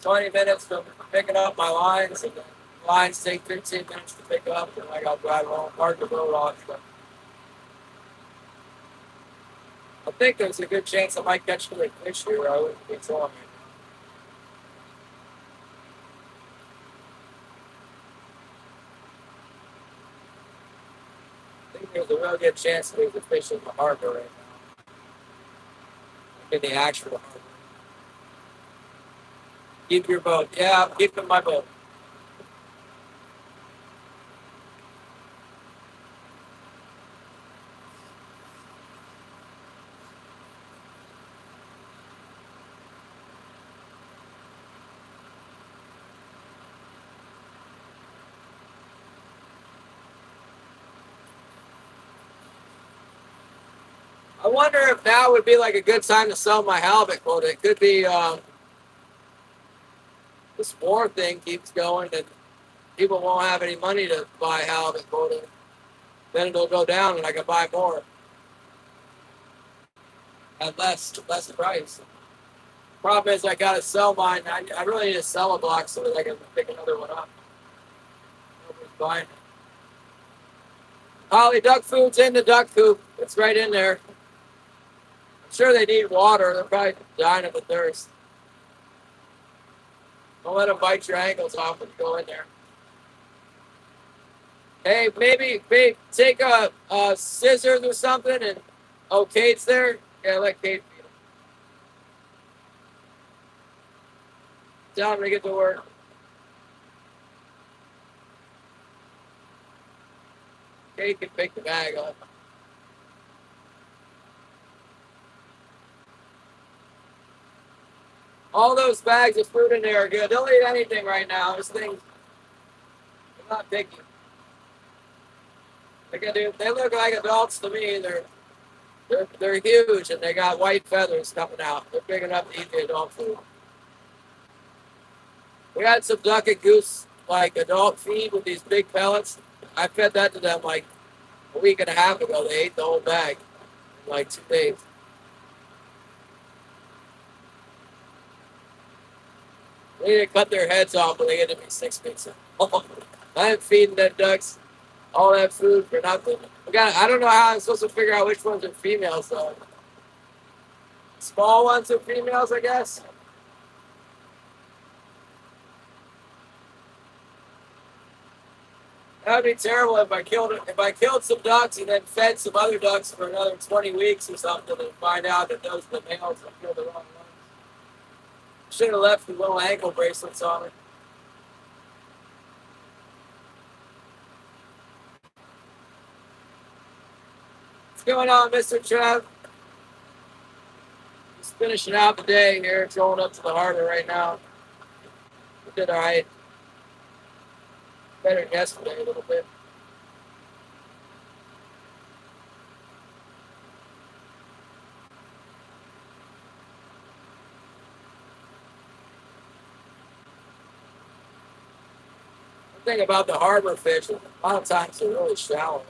20 minutes from picking up my lines, and the lines take 15 minutes to pick up, and I got to drive home, park the boat off. So I think there's a good chance I might catch another fish here. I wouldn't be telling you. I think there's a real good chance there's a fish in the harbor right now, like in the actual harbor. Keep your boat. Yeah, I'm keeping my boat. I wonder if now would be like a good time to sell my halibut quota. It could be this war thing keeps going and people won't have any money to buy halibut quota. Then it'll go down and I can buy more at less price. Problem is I gotta sell mine. I really need to sell a block so that I can pick another one up. Nobody's buying it. Holly, duck food's in the duck coop. It's right in there. I'm sure they need water. They're probably dying of the thirst. Don't let them bite your ankles off when you go in there. Hey, maybe take a scissors or something and oh, Kate's there. Yeah, let Kate feed him. Tell him to get to work. Kate can pick the bag up. All those bags of fruit in there are good. They'll eat anything right now. This thing, they're not picky. They look like adults to me. They're huge and they got white feathers coming out. They're big enough to eat the adult food. We had some duck and goose like adult feed with these big pellets. I fed that to them like a week and a half ago. They ate the whole bag in like 2 days. They need to cut their heads off when they get to be 6 weeks old. I'm feeding the ducks all that food for nothing. I don't know how I'm supposed to figure out which ones are females though. Small ones are females, I guess. That'd be terrible if I killed some ducks and then fed some other ducks for another 20 weeks or something and find out that those are the males and killed the wrong ones. Should have left the little ankle bracelets on it. What's going on, Mr. Trev? Just finishing out the day here, going up to the harbor right now. We did all right. Better than yesterday a little bit. The thing about the harbor fish, a lot of times they're really shallow.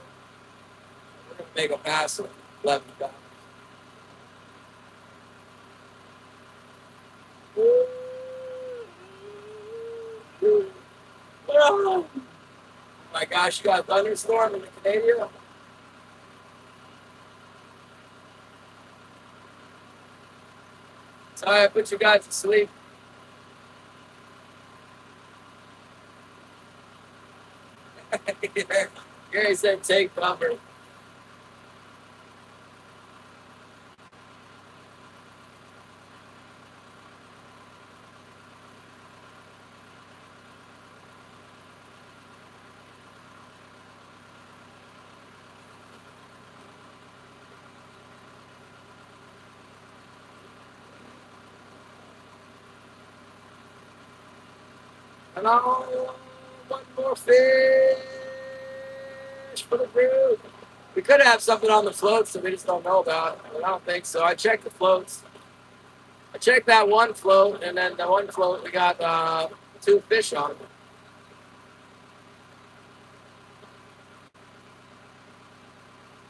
We're going to make a pass of 11 pounds. Oh my gosh, you got a thunderstorm in the Canadian? Sorry, I put you guys to sleep. Gary said take cover. And one more fish for the group. We could have something on the floats that we just don't know about, but I don't think so. I checked the floats. I checked that one float, and then the one float we got 2 fish on it.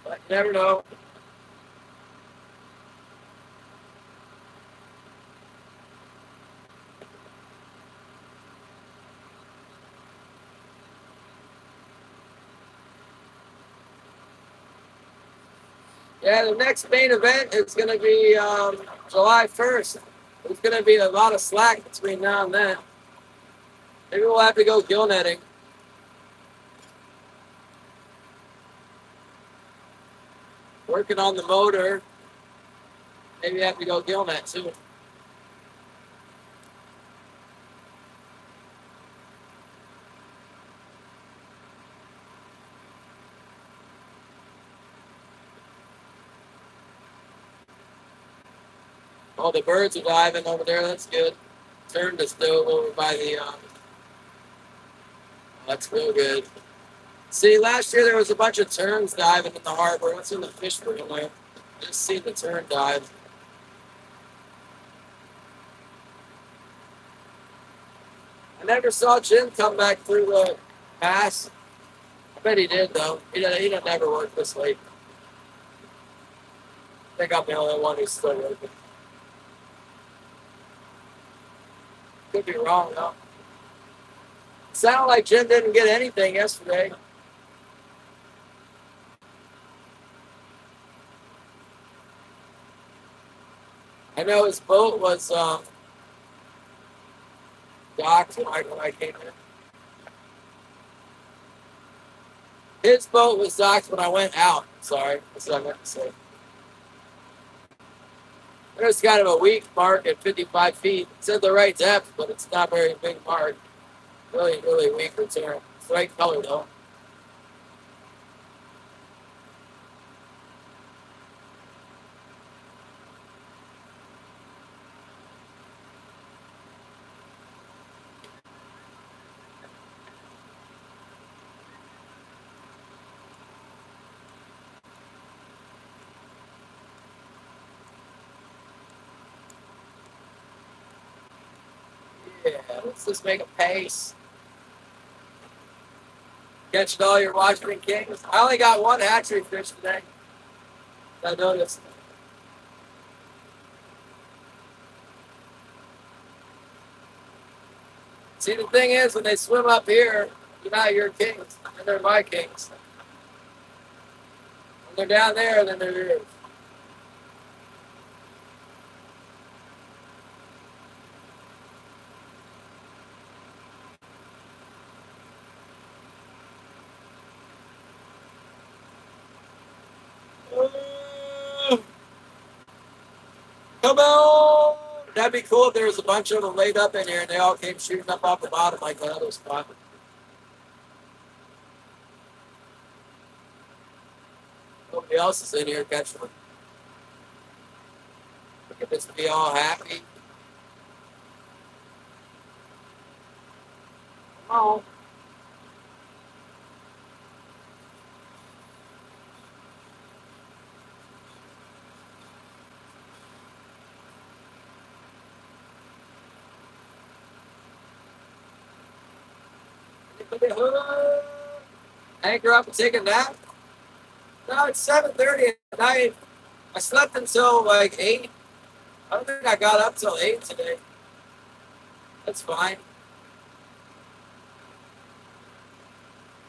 But you never know. Yeah, the next main event is going to be July 1st. There's going to be a lot of slack between now and then. Maybe we'll have to go gill netting. Working on the motor. Maybe have to go gill net too. Oh, the birds are diving over there. That's good. Turned the stove over by the. That's real good. See, last year there was a bunch of terns diving in the harbor. What's in the fish room there? Just see the turn dive. I never saw Jim come back through the pass. I bet he did, though. He didn't never work this late. I think I'm the only one who's still working. Could be wrong, though. It sounded like Jim didn't get anything yesterday. I know his boat was docked when I came in. His boat was docked when I went out. Sorry, that's what I meant to say. There's kind of a weak mark at 55 feet. It's at the right depth, but it's not very big mark. Really, really weak return. It's the right color, though. Yeah, let's just make a pace. Catching all your Washington Kings. I only got one hatchery fish today. I noticed. See, the thing is, when they swim up here, you're not your kings, and they're my kings. When they're down there, then they're yours. Come on! That'd be cool if there was a bunch of them laid up in here and they all came shooting up off the bottom like the other spot. Nobody else is in here catching them. Look at this, be all happy. Come on. Anchor up and take a nap? No, it's 7:30 at night. I slept until like 8. I don't think I got up till 8 today. That's fine.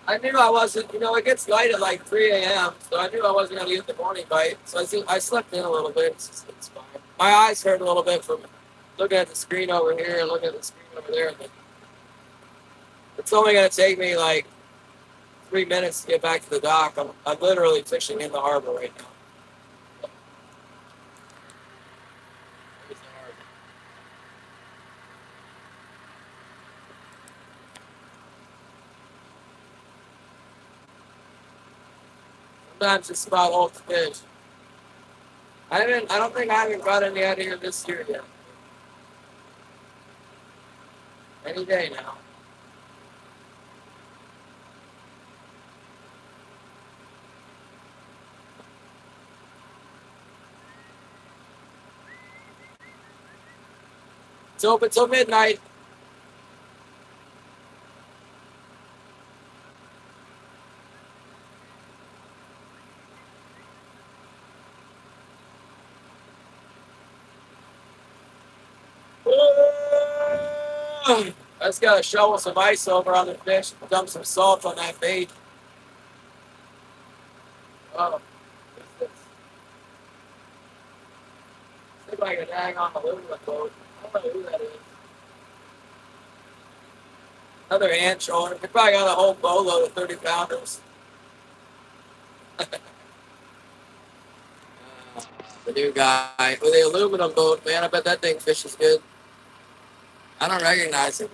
I knew I wasn't, it gets light at like 3 a.m., so I knew I wasn't going to get the morning bite. So I slept in a little bit. It's fine. My eyes hurt a little bit from looking at the screen over here and looking at the screen over there. And it's only going to take me like 3 minutes to get back to the dock. I'm literally fishing in the harbor right now. Sometimes it's about old fish. I don't think I haven't got any out here this year yet. Any day now. It's open till midnight. I just got to shovel some ice over on the fish and dump some salt on that bait. Oh, what's this? Looks like a dang on aluminum boat. I don't know who that is. Another anchorer. They probably got a whole boatload of 30-pounders. The new guy with the aluminum boat, man. I bet that thing fishes good. I don't recognize him.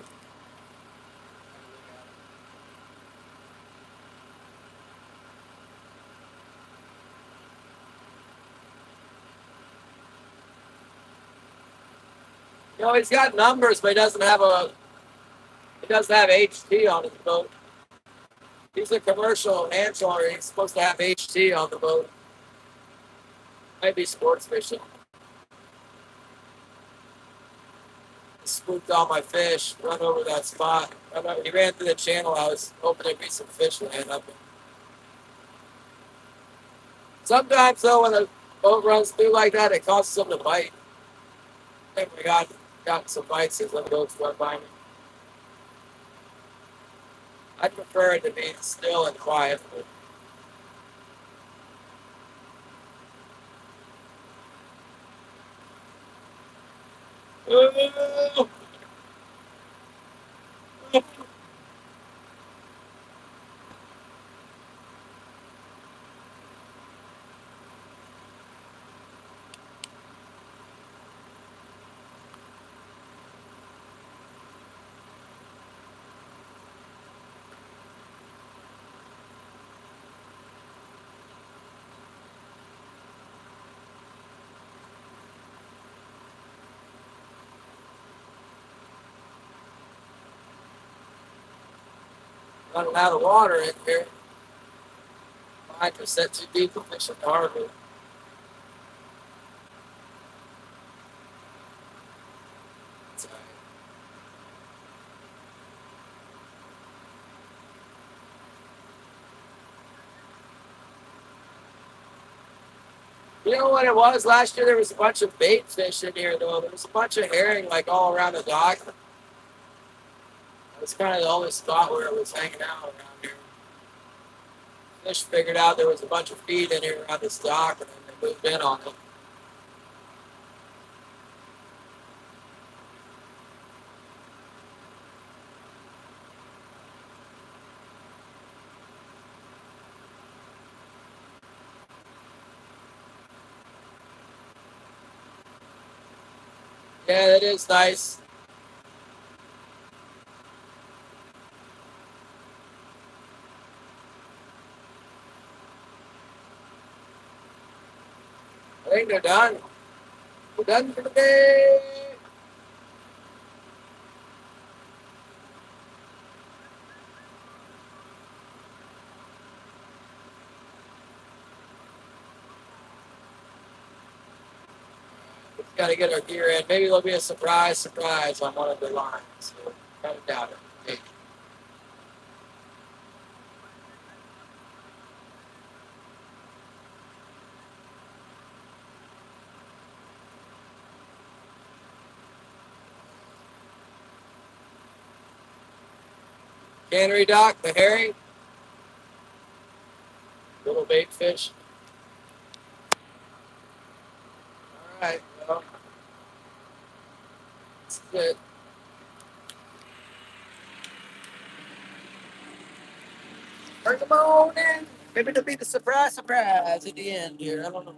He's got numbers, but he doesn't have HT on his boat. He's a commercial anchorer. He's supposed to have HT on the boat. Might be sports fishing. Spooked all my fish, run over that spot. He ran through the channel. I was hoping there'd be some fish land up. Sometimes though, when a boat runs through like that, it causes them to bite. I think we got some bites as the boats went by me. I'd prefer it to be still and quiet. But running out of water in here. 5% too deep to fish in the harbor. It's all right. You know what it was? Last year there was a bunch of bait fish in here, though. There was a bunch of herring like all around the dock. That was kind of the only spot where it was hanging out around here. Fish figured out there was a bunch of feed in here around this dock, and then they moved in on it. Yeah, it is nice. I think they're done. We're done for the day. We've got to get our gear in. Maybe there'll be a surprise on one of the lines. So, kind of doubt it. Maybe. Cannery dock, the herring, little bait fish. All right, well, that's good. Bring them on in. Maybe it'll be the surprise at the end here. I don't know.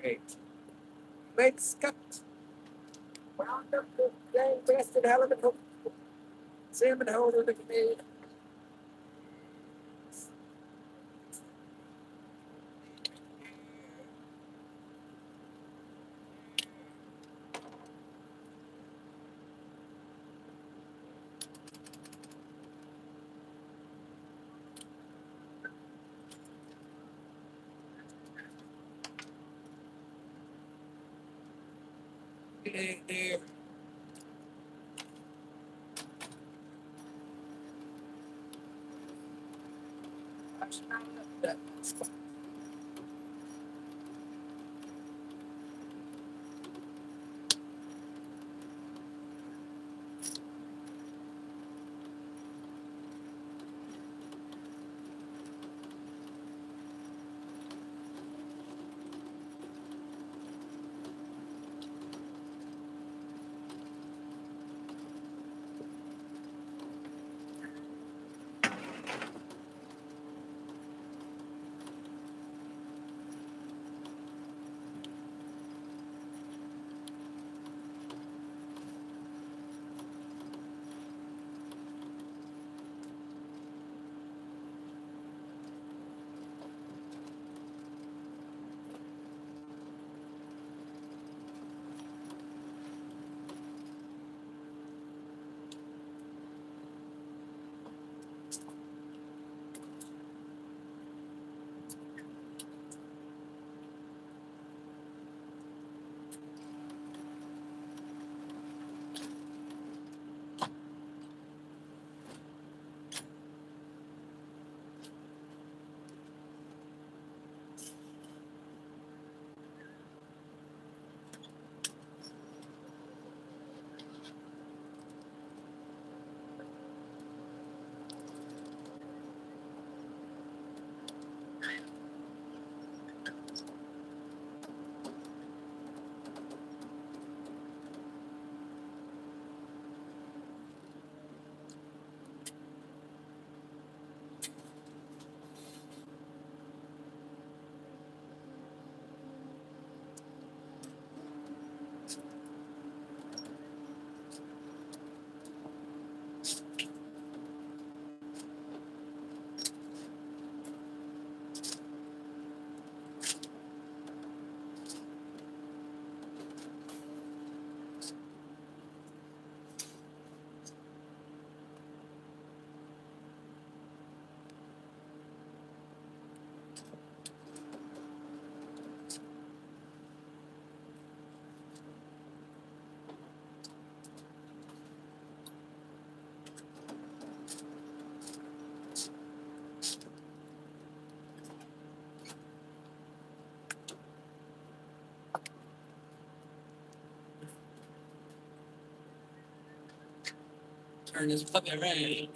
Great. Let's cut. Round up the dang breasted halibut hook. Salmon holder to me. Here. Turn this puppy around.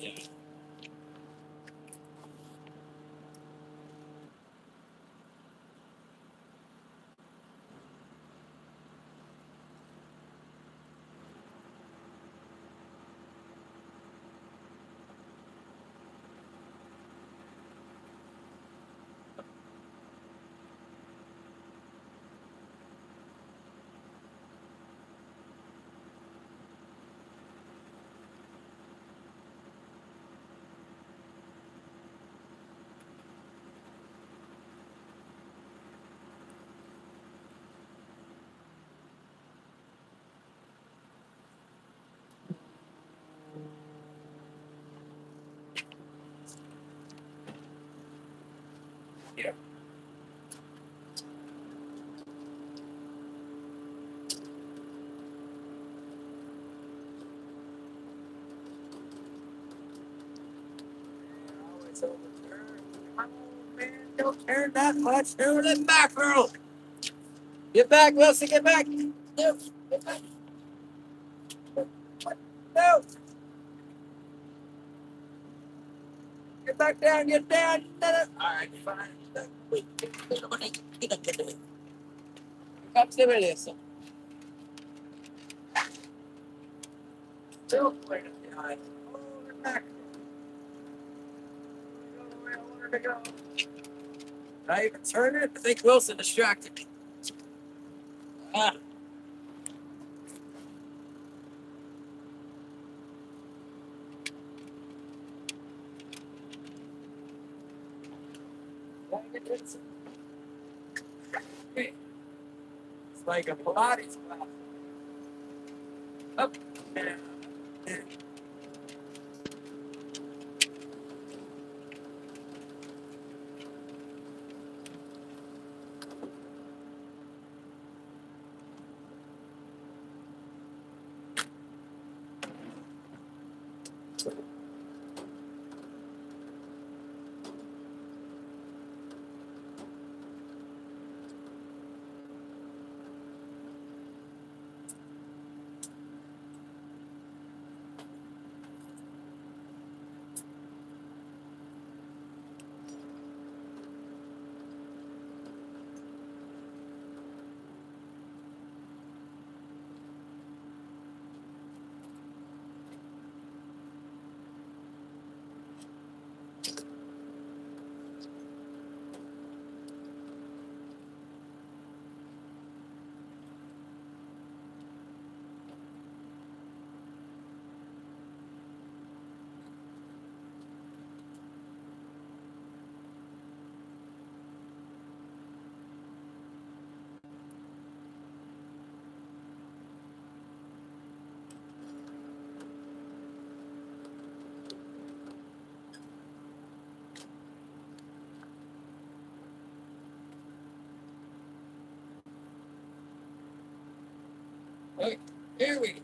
Yeah. Always overturn. Come on, man. Don't turn that much. Turn it back, girl. Get back, Wilson. Get back. No. Get back. No. Get back down. Get down. No, no. All right, fine. Wait. Here comes the release. Still playing behind. Hold it back. Go the way I want her to go. Did I even turn it? I think Wilson distracted me. Ah. It's like a Pilates class. Up. And Right, here we go.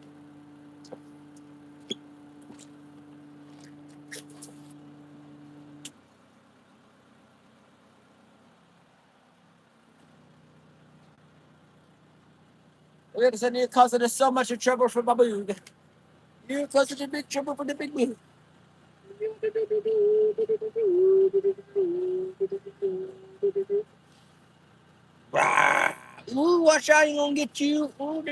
We're gonna send you causing us so much trouble for Babu. You're causing a big trouble for the big man. Rah. Ooh, watch out, he gonna get you. Ooh,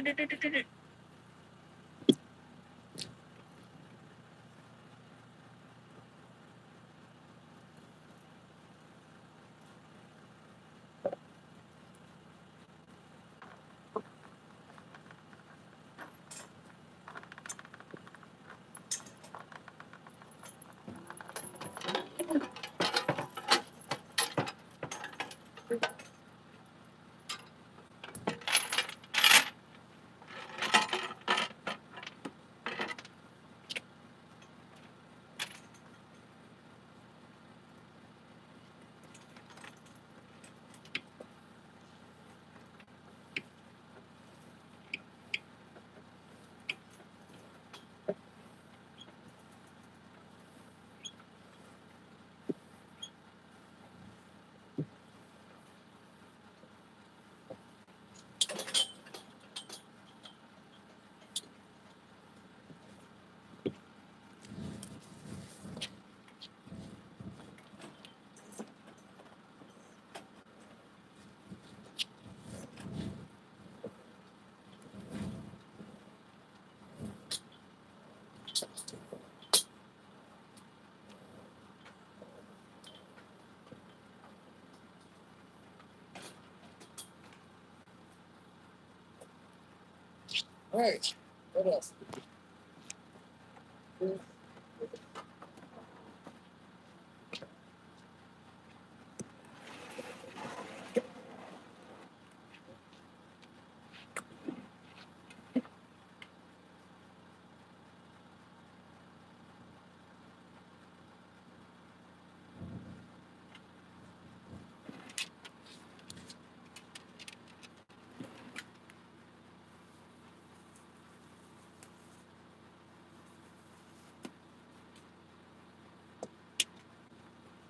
all right, what else?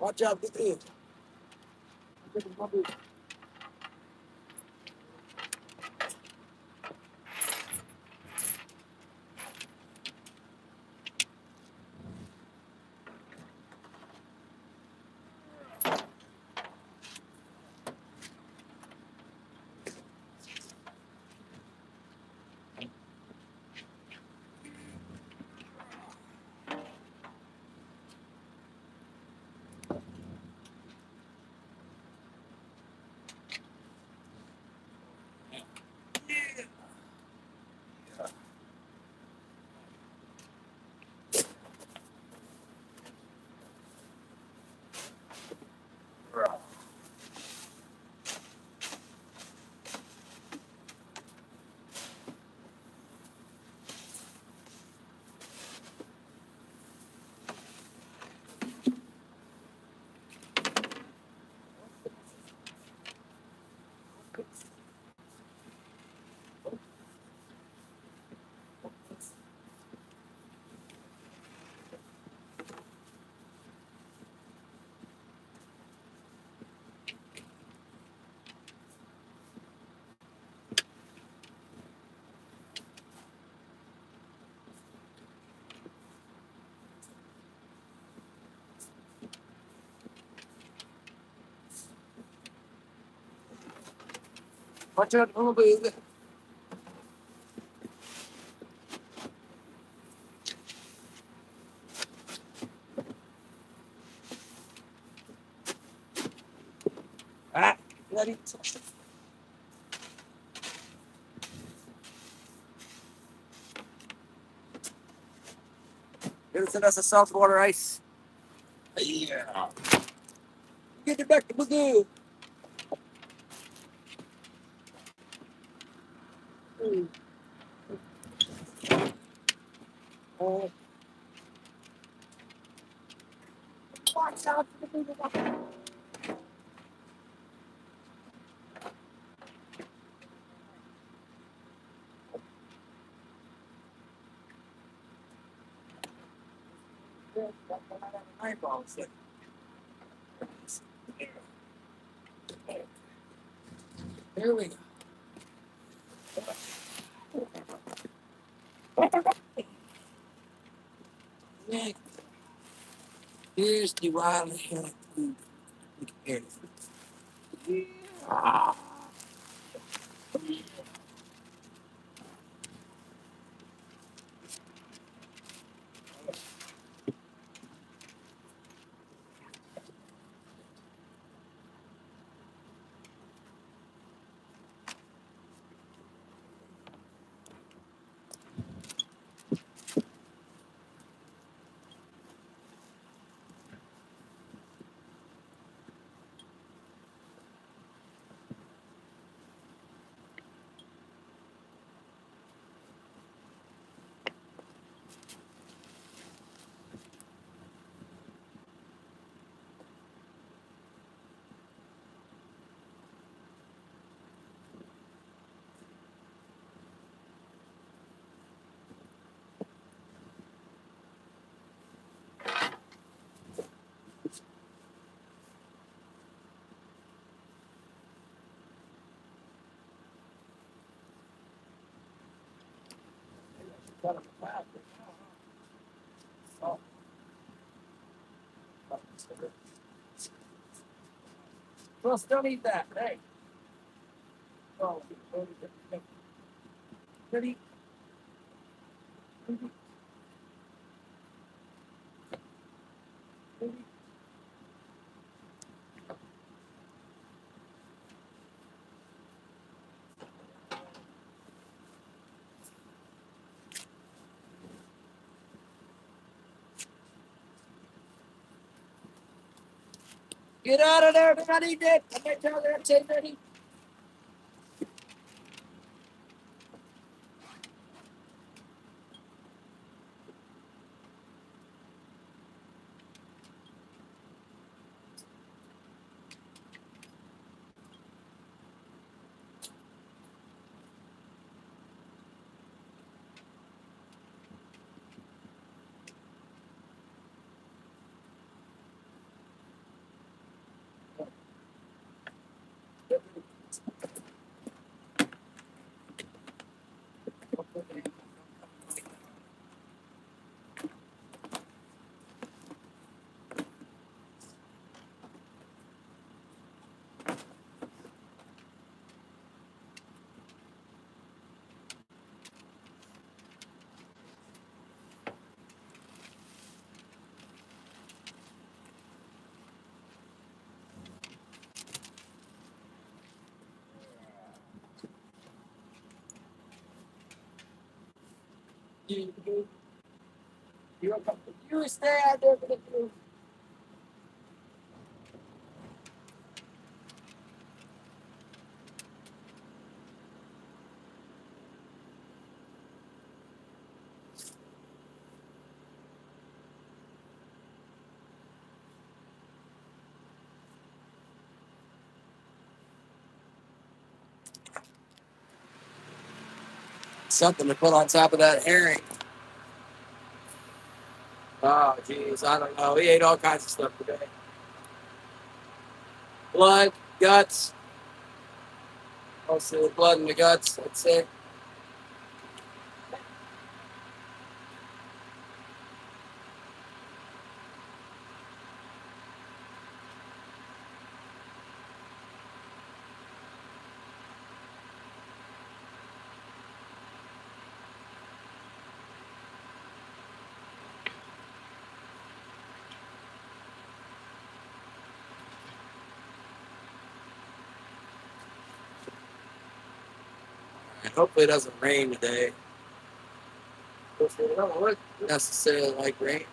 Watch out, get in. Watch out, oh, baby. Ah, bloody. Listen, that's a saltwater ice. Yeah. Get it back to Magoo. Oh, watch out for the big. Eyeballs. There we go. Yeah. Here's the wild hair. Here. Well, still need that. Hey. Oh, ready? Get out of there, buddy, Dick. I might tell that say ready. You stay out there for the crew. Something to put on top of that herring. Oh, jeez, I don't know. He ate all kinds of stuff today. Blood, guts, mostly the blood and the guts, I'd say. And hopefully it doesn't rain today. Hopefully, I don't look necessarily like rain.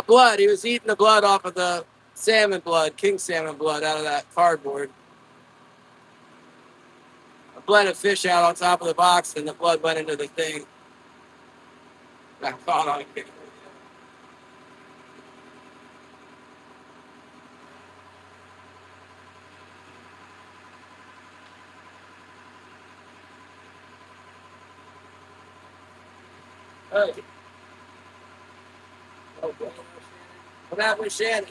Blood. He was eating the blood off of the salmon blood, king salmon blood, out of that cardboard. I bled a fish out on top of the box, and the blood went into the thing. I caught on it. Hey. Okay. What happened with Shannon?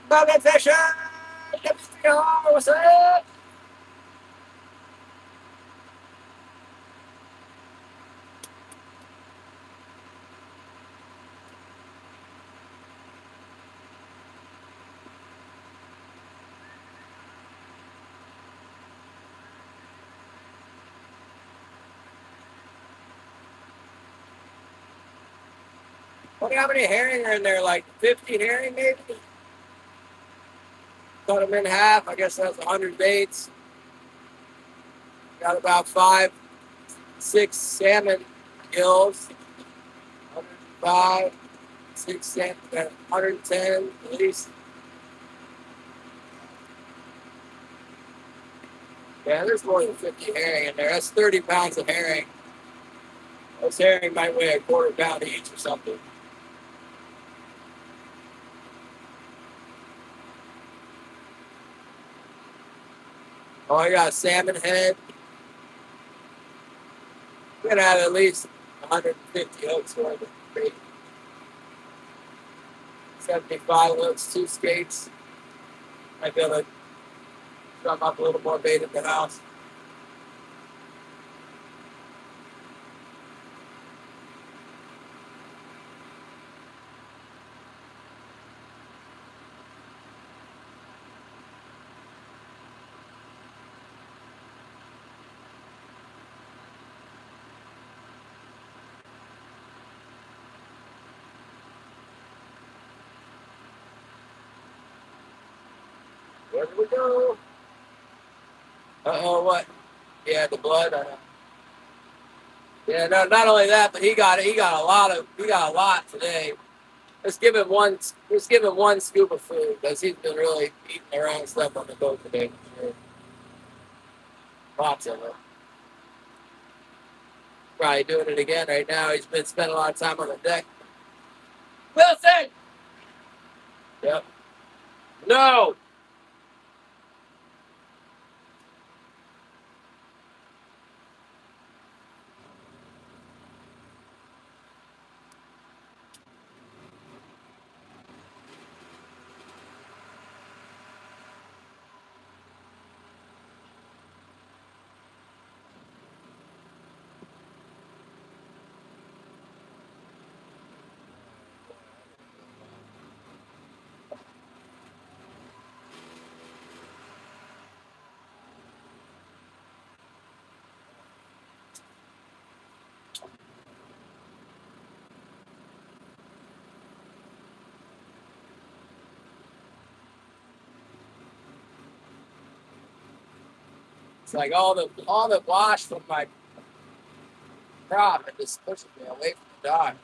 Bobby Fisher! What's up? Look how many herring are in there, like 50 herring maybe? Cut them in half. I guess that's 100 baits. Got about 5, 6 salmon gills. 105, 6 salmon, 110 at least. Yeah, there's more than 50 herring in there. That's 30 pounds of herring. Those herring might weigh a quarter-pound each or something. Oh, I got salmon head. We're going to have at least 150 hooks worth of bait. 75 hooks, 2 skates. Might be able to drum up a little more bait at the house. There we go. Uh-oh, what? Yeah, the blood. Yeah, no, not only that, but he got a lot today. Let's give him one. Let's give him one scoop of food because he's been really eating around stuff on the boat today. For sure. Lots of it. Probably doing it again right now. He's been spending a lot of time on the deck. Wilson. Yep. No. It's like all the wash from my prop and just pushes me away from the dock.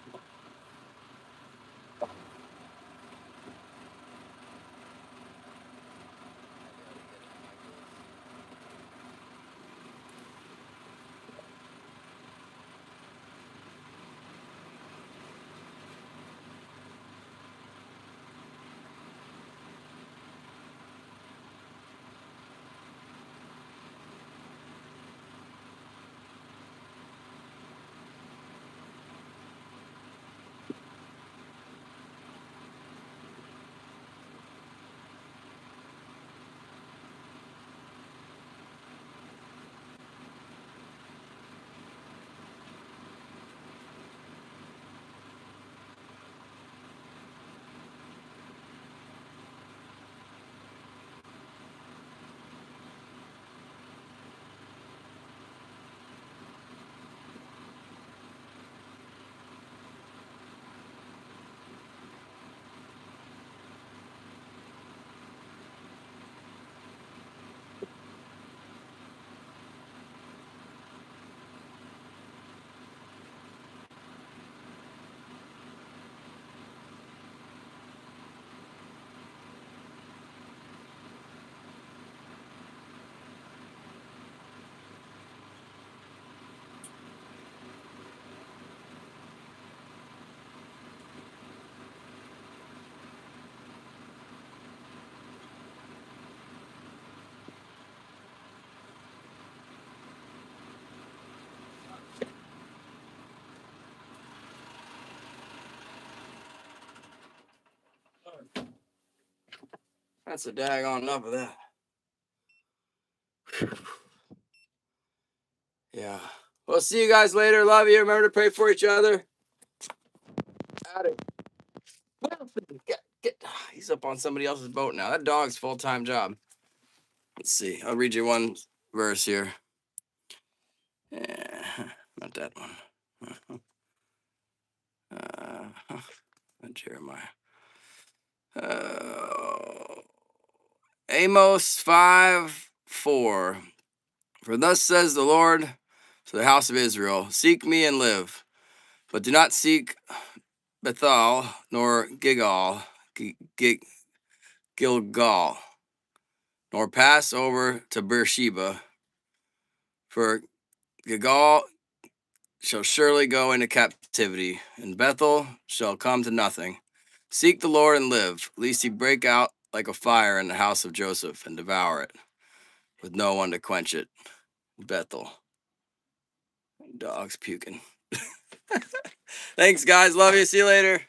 That's a daggone enough of that. Yeah. We'll see you guys later. Love you. Remember to pray for each other. He's up on somebody else's boat now. That dog's full-time job. Let's see. I'll read you one verse here. Yeah, not that one. Not Jeremiah. Amos 5:4. For thus says the Lord to the house of Israel, seek me and live, but do not seek Bethel nor Gilgal, nor pass over to Beersheba, for Gilgal shall surely go into captivity, and Bethel shall come to nothing. Seek the Lord and live, lest he break out like a fire in the house of Joseph and devour it, with no one to quench it. Bethel. Dog's puking. Thanks, guys. Love you. See you later.